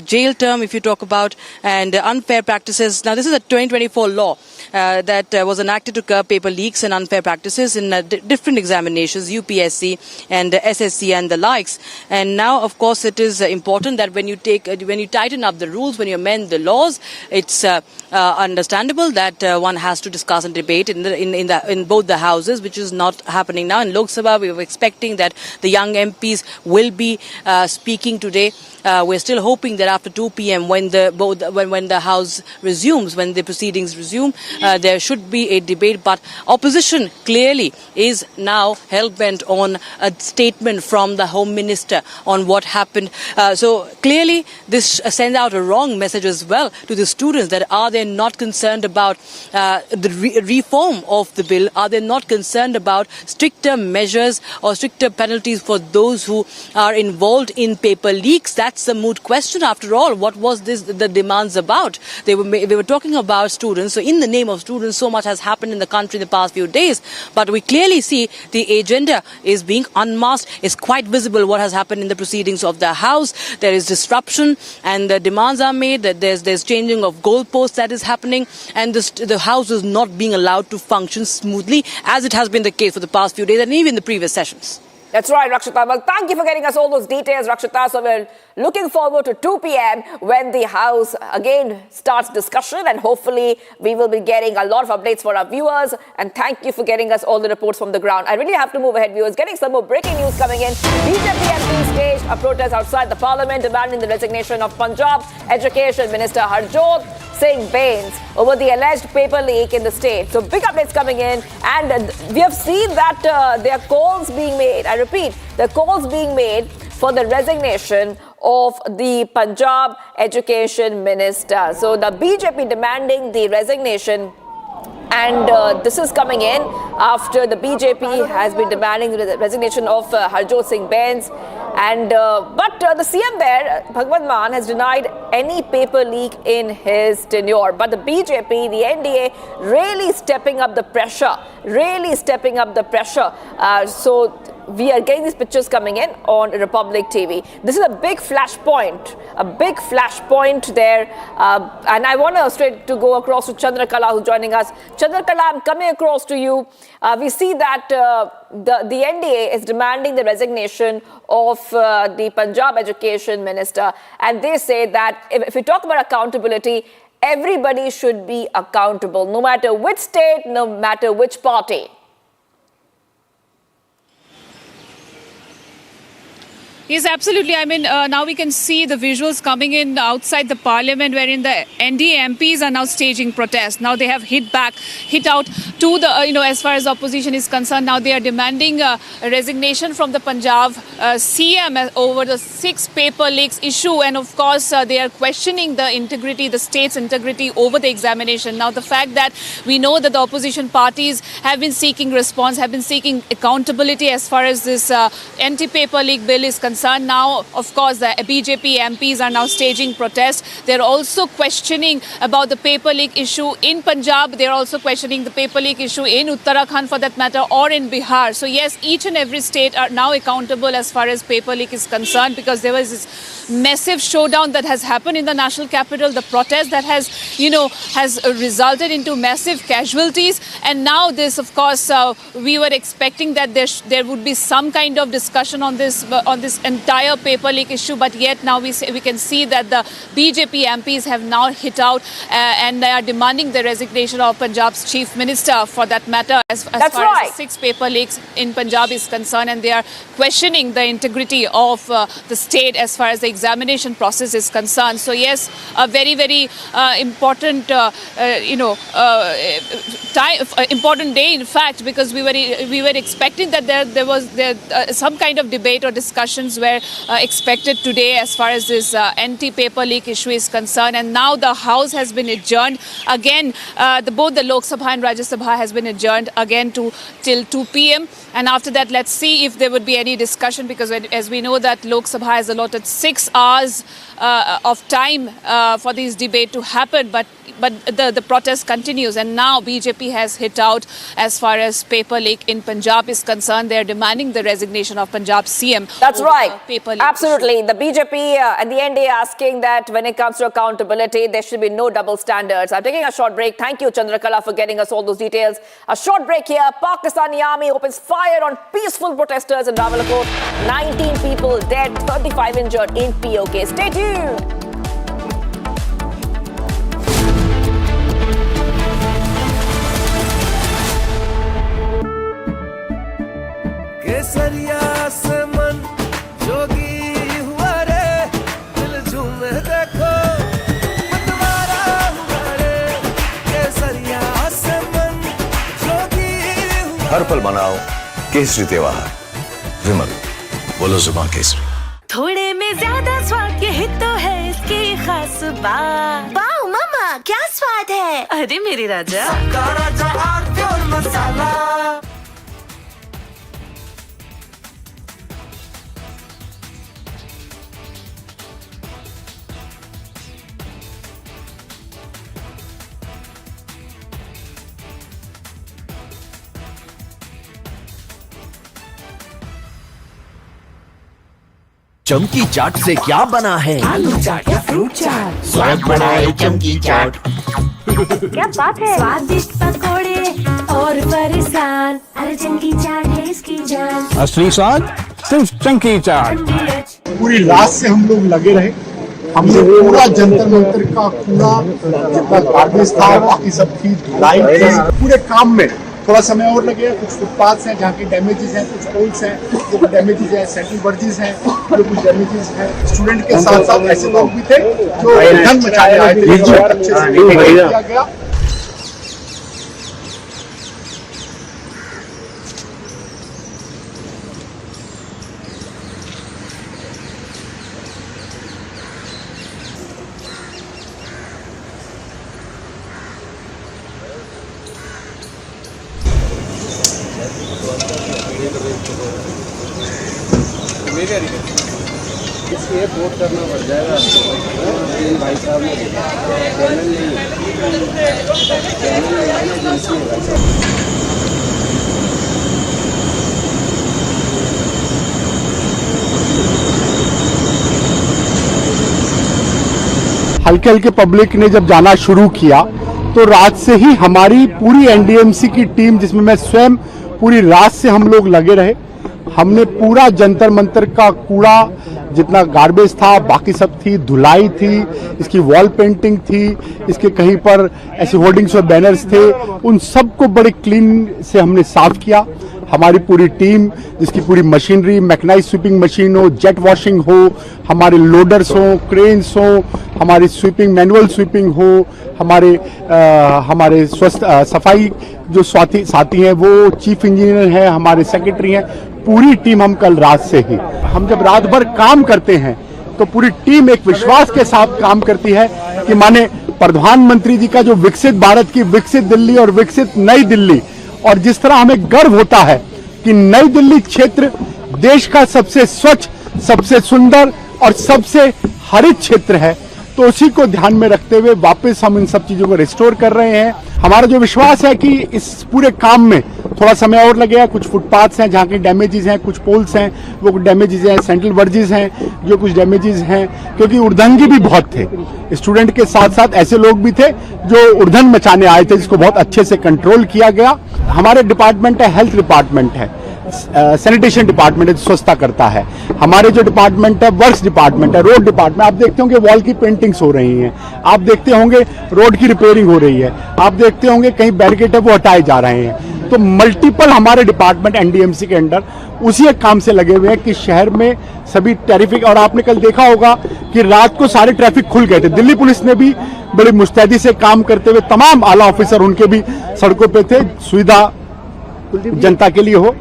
jail term, if you talk about, and unfair practices. Now, this is a 2024 law that was enacted to curb paper leaks and unfair practices in different examinations, UPSC and SSC and the likes. And now, of course, it is important that when you tighten up the rules, when you amend the laws, it's understandable that one has to discuss and debate in both the houses, which is not happening now. In Lok Sabha, we were expecting that the young MPs will be speaking today. We're still hoping that after 2 p.m. when the House resumes, when the proceedings resume, there should be a debate. But opposition clearly is now hell-bent on a statement from the Home Minister on what happened. So clearly this sends out a wrong message as well to the students, that are they not concerned about the reform of the bill? Are they not concerned about stricter measures or stricter penalties for those who are involved in paper leaks? That's the moot question after all. What was the demands about? They were talking about students. So in the name of students, so much has happened in the country in the past few days. But we clearly see the agenda is being unmasked. It's quite visible what has happened in the proceedings of the House. There is disruption and the demands are made, that there's changing of goalposts that is happening, and the House is not being allowed to function smoothly, as it has been the case for the past few days and even the previous sessions. That's right, Rakshita. Well, thank you for getting us all those details, Rakshita. So we're looking forward to 2 p.m. when the House again starts discussion, and hopefully we will be getting a lot of updates for our viewers. And thank you for getting us all the reports from the ground. I really have to move ahead, viewers. Getting some more breaking news coming in. BJP MPs staged a protest outside the Parliament demanding the resignation of Punjab Education Minister Harjot Singh Bains over the alleged paper leak in the state. So big updates coming in, and we have seen that there are calls being made. I repeat, there are calls being made for the resignation of the Punjab Education Minister. So the BJP demanding the resignation, and this is coming in after the BJP has been demanding the resignation of Harjot Singh Bains. And but the CM there, Bhagwant Mann, has denied any paper leak in his tenure. But the BJP, the NDA, really stepping up the pressure. So we are getting these pictures coming in on Republic TV. This is a big flashpoint there. And I want to go across to Chandrakala, who's joining us. Chandrakala, I'm coming across to you. We see that the NDA is demanding the resignation of the Punjab Education Minister. And they say that if we talk about accountability, everybody should be accountable, no matter which state, no matter which party. Yes, absolutely. I mean, now we can see the visuals coming in outside the parliament, wherein the NDA MPs are now staging protests. Now they have hit out to the, as far as opposition is concerned. Now they are demanding a resignation from the Punjab CM over the 6 paper leaks issue. And of course, they are questioning the state's integrity over the examination. Now, the fact that we know that the opposition parties have been seeking response, have been seeking accountability as far as this anti-paper leak bill is concerned. Now, of course, the BJP MPs are now staging protests. They're also questioning about the paper leak issue in Punjab. They're also questioning the paper leak issue in Uttarakhand, for that matter, or in Bihar. So yes, each and every state are now accountable as far as paper leak is concerned, because there was this massive showdown that has happened in the national capital, the protest that has resulted into massive casualties. And now this, of course, we were expecting that there would be some kind of discussion on this entire paper leak issue, but yet now we can see that the BJP MPs have now hit out and they are demanding the resignation of Punjab's chief minister, for that matter, as far as the 6 paper leaks in Punjab is concerned, and they are questioning the integrity of the state as far as the examination process is concerned. So yes, a very, very important important day, in fact, because we were expecting that there was some kind of debate or discussions decisions were expected today as far as this anti-paper leak issue is concerned, and now the House has been adjourned again. Both the Lok Sabha and Rajya Sabha has been adjourned again till 2 p.m. And after that, let's see if there would be any discussion, because as we know that Lok Sabha has allotted 6 hours of time for this debate to happen, but the protest continues, and now BJP has hit out as far as paper leak in Punjab is concerned. They are demanding the resignation of Punjab CM. That's right. Paper leak Absolutely. The BJP and the NDA asking that when it comes to accountability, there should be no double standards. I'm taking a short break. Thank you, Chandrakala, for getting us all those details. A short break here. Pakistani army opens fire on peaceful protesters in Rawalakot. 19 people dead, 35 injured in POK. Stay tuned. केसरिया से मन जोगी हुआ रे, दिल झूमे देखो मतवारा हुआ रे। केसरिया से मन जोगी हुआ। हर पल मनाओ केसरी त्योहार, विमल बोलो जुबान केसरी। थोड़े में ज्यादा स्वाद, यही तो है इसकी खास बात। वाओ मामा, क्या स्वाद है। अरे मेरे राजा, सबका राजा आरती और मसाला। चमकी चाट से क्या बना है? आलू चाट या फ्रूट चाट, स्वाद बढ़ाए चमकी चाट। क्या बात है। स्वादिष्ट पकोड़े और फरसान, अरे चमकी चाट है इसकी जान। असली स्वाद सिर्फ चंकी चाट। पूरी रात से हम लोग लगे रहे। हमने पूरा जंतर मंतर का कूड़ा, जितना गार्बेज था, बाकी सब की धुलाई थी। पूरे काम में थोड़ा समय और लगेगा। कुछ फुटपाथ्स हैं जहाँ की डैमेजेस हैं, कुछ पोल्स हैं जो डैमेजेस हैं, सेंट्रल वर्जिस हैं जो कुछ डैमेजेस हैं। स्टूडेंट के साथ साथ ऐसे लोग भी थे जो धन मचाने आए थे, जो अच्छे से किया गया। इसलिए वोट करना पड़ जाएगा आपको। भाई साहब ने चैनल नहीं है, चैनल नहीं है ना, एजेंसी है भाई साहब। हल्के हल्के पब्लिक ने जब जाना शुरू किया तो रात से ही हमारी पूरी एनडीएमसी की टीम, जिसमें मैं स्वयं, पूरी रात से हम लोग लगे रहे। हमने पूरा जंतर मंतर का कूड़ा, जितना गार्बेज था, बाकी सब थी, धुलाई थी, इसकी वॉल पेंटिंग थी, इसके कहीं पर ऐसे होर्डिंग्स और बैनर्स थे, उन सबको बड़े क्लीन से हमने साफ किया। हमारी पूरी टीम, जिसकी पूरी मशीनरी, मैकेनाइज स्वीपिंग मशीन हो, जेट वॉशिंग हो, हमारे लोडर्स हो, क्रेन्स हो, हमारी स्वीपिंग, मैनुअल स्वीपिंग हो, हमारे सफाई जो साथी हैं, वो चीफ इंजीनियर हैं, हमारे सेक्रेटरी हैं, पूरी टीम हम कल रात से ही, हम जब रात भर काम करते हैं तो पूरी टीम एक विश्वास के साथ काम करती है कि माने प्रधानमंत्री जी का जो विकसित भारत की विकसित दिल्ली और विकसित नई दिल्ली, और जिस तरह हमें गर्व होता है कि नई दिल्ली क्षेत्र देश का सबसे स्वच्छ, सबसे सुंदर और सबसे हरित क्षेत्र है, तो उसी को ध्यान में रखते हुए वापस हम इन सब चीजों को रिस्टोर कर रहे हैं। हमारा जो विश्वास है कि इस पूरे काम में थोड़ा समय और लगेगा। कुछ फुटपाथ्स हैं जहाँ की डैमेजेस हैं, कुछ पोल्स हैं वो डैमेजेस हैं, सेंट्रल वर्जिस हैं जो कुछ डैमेजेस हैं, क्योंकि उर्दंगी भी बहुत थे। स्टूडेंट के साथ साथ ऐसे लोग भी थे जो उर्दन मचाने आए थे, जिसको बहुत अच्छे से कंट्रोल किया गया। हमारे डिपार्टमेंट है, हेल्थ डिपार्टमेंट है, सैनिटेशन डिपार्टमेंट है, स्वच्छता करता है। हमारे जो डिपार्टमेंट है, वर्क्स डिपार्टमेंट है, रोड डिपार्टमेंट। आप देखते होंगे वॉल की पेंटिंग्स हो रही हैं, आप देखते होंगे रोड की रिपेयरिंग हो रही है, आप देखते होंगे कहीं बैरिकेड है वो हटाए जा रहे हैं। तो मल्टीपल हमारे डिपार्टमेंट एनडीएमसी के अंडर उसी एक काम से लगे हुए हैं कि शहर में सभी ट्रैफिक, और आपने कल देखा होगा कि रात को सारे ट्रैफिक खुल गए थे। दिल्ली पुलिस ने भी बड़ी मुस्तैदी से काम करते हुए, तमाम आला ऑफिसर उनके भी सड़कों पे थे, सुविधा जनता के लिए हो।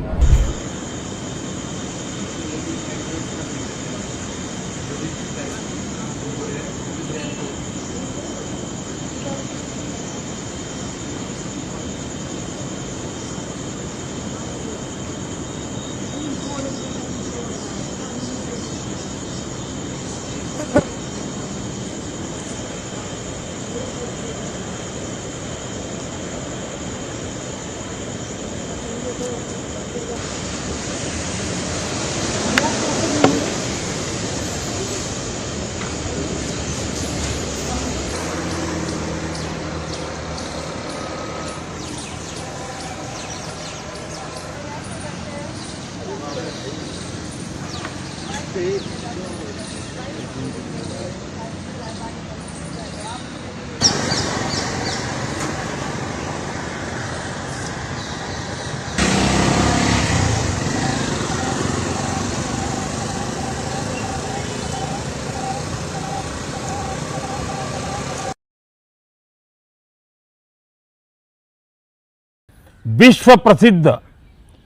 विश्व प्रसिद्ध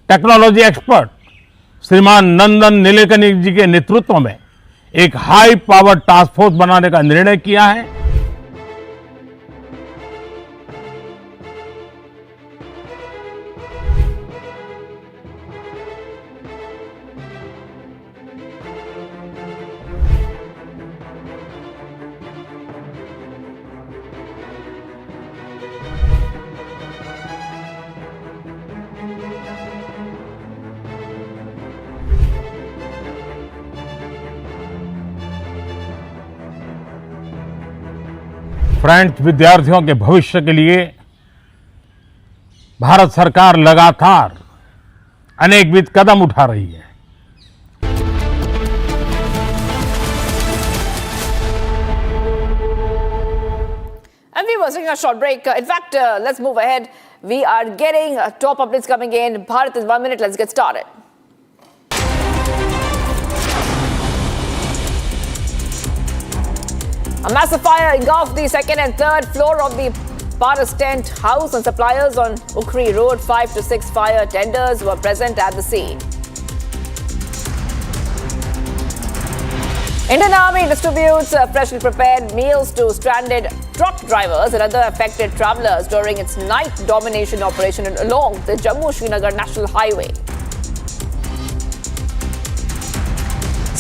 टेक्नोलॉजी एक्सपर्ट श्रीमान नंदन नीलेकनी जी के नेतृत्व में एक हाई पावर टास्क फोर्स बनाने का निर्णय किया है। फ्रेंड्स, विद्यार्थियों के भविष्य के लिए भारत सरकार लगातार अनेकविध कदम उठा रही है। And we were taking a short break. In fact, let's move ahead. We are getting top updates coming in. Bharat in 1 minute. Let's get started. A massive fire engulfed the second and third floor of the Paras tent house, and suppliers on Ukri Road 5 to 6 fire tenders were present at the scene. Indian Army distributes freshly prepared meals to stranded truck drivers and other affected travelers during its night domination operation along the Jammu-Srinagar National Highway.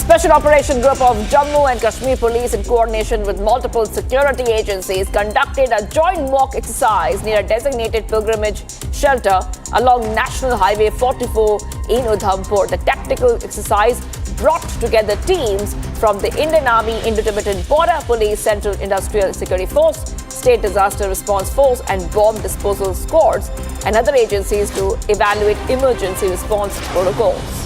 Special Operation Group of Jammu and Kashmir Police, in coordination with multiple security agencies, conducted a joint mock exercise near a designated pilgrimage shelter along National Highway 44 in Udhampur. The tactical exercise brought together teams from the Indian Army, Indo-Tibetan Border Police, Central Industrial Security Force, State Disaster Response Force and Bomb Disposal Squads and other agencies to evaluate emergency response protocols.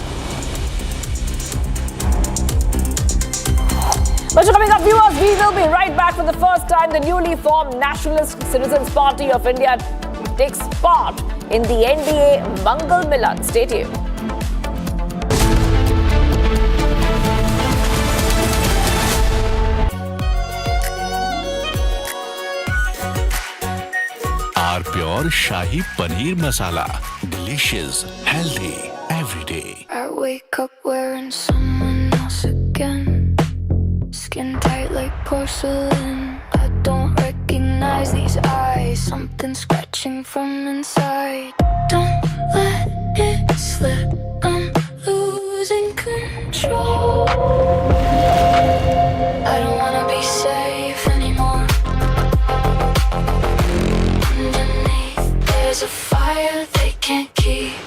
But coming up, viewers, we will be right back. For the first time, the newly formed Nationalist Citizens Party of India takes part in the NDA Mangal Milan. Stay tuned. R pure shahi paneer masala, delicious, healthy everyday. I wake up wearing someone else again. Skin tight like porcelain. I don't recognize these eyes. Something scratching from inside. Don't let it slip. I'm losing control. I don't wanna be safe anymore. Underneath there's a fire they can't keep.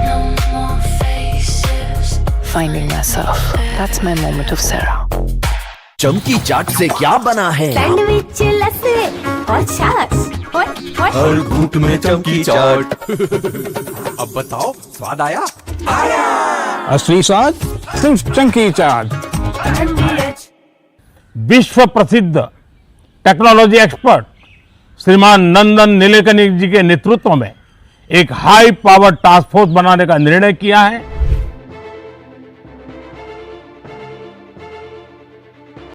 No more faces. Finding myself. That's my moment of Sarah. चमकी चाट से क्या बना है? Sandwich, लस्सी और छाछ। हर घूंट में चमकी चाट। अब बताओ, स्वाद आया? असली स्वाद सिर्फ चंकी चाट। विश्व प्रसिद्ध टेक्नोलॉजी एक्सपर्ट श्रीमान नंदन नीलेकनी जी के नेतृत्व में एक हाई पावर टास्क फोर्स बनाने का निर्णय किया है।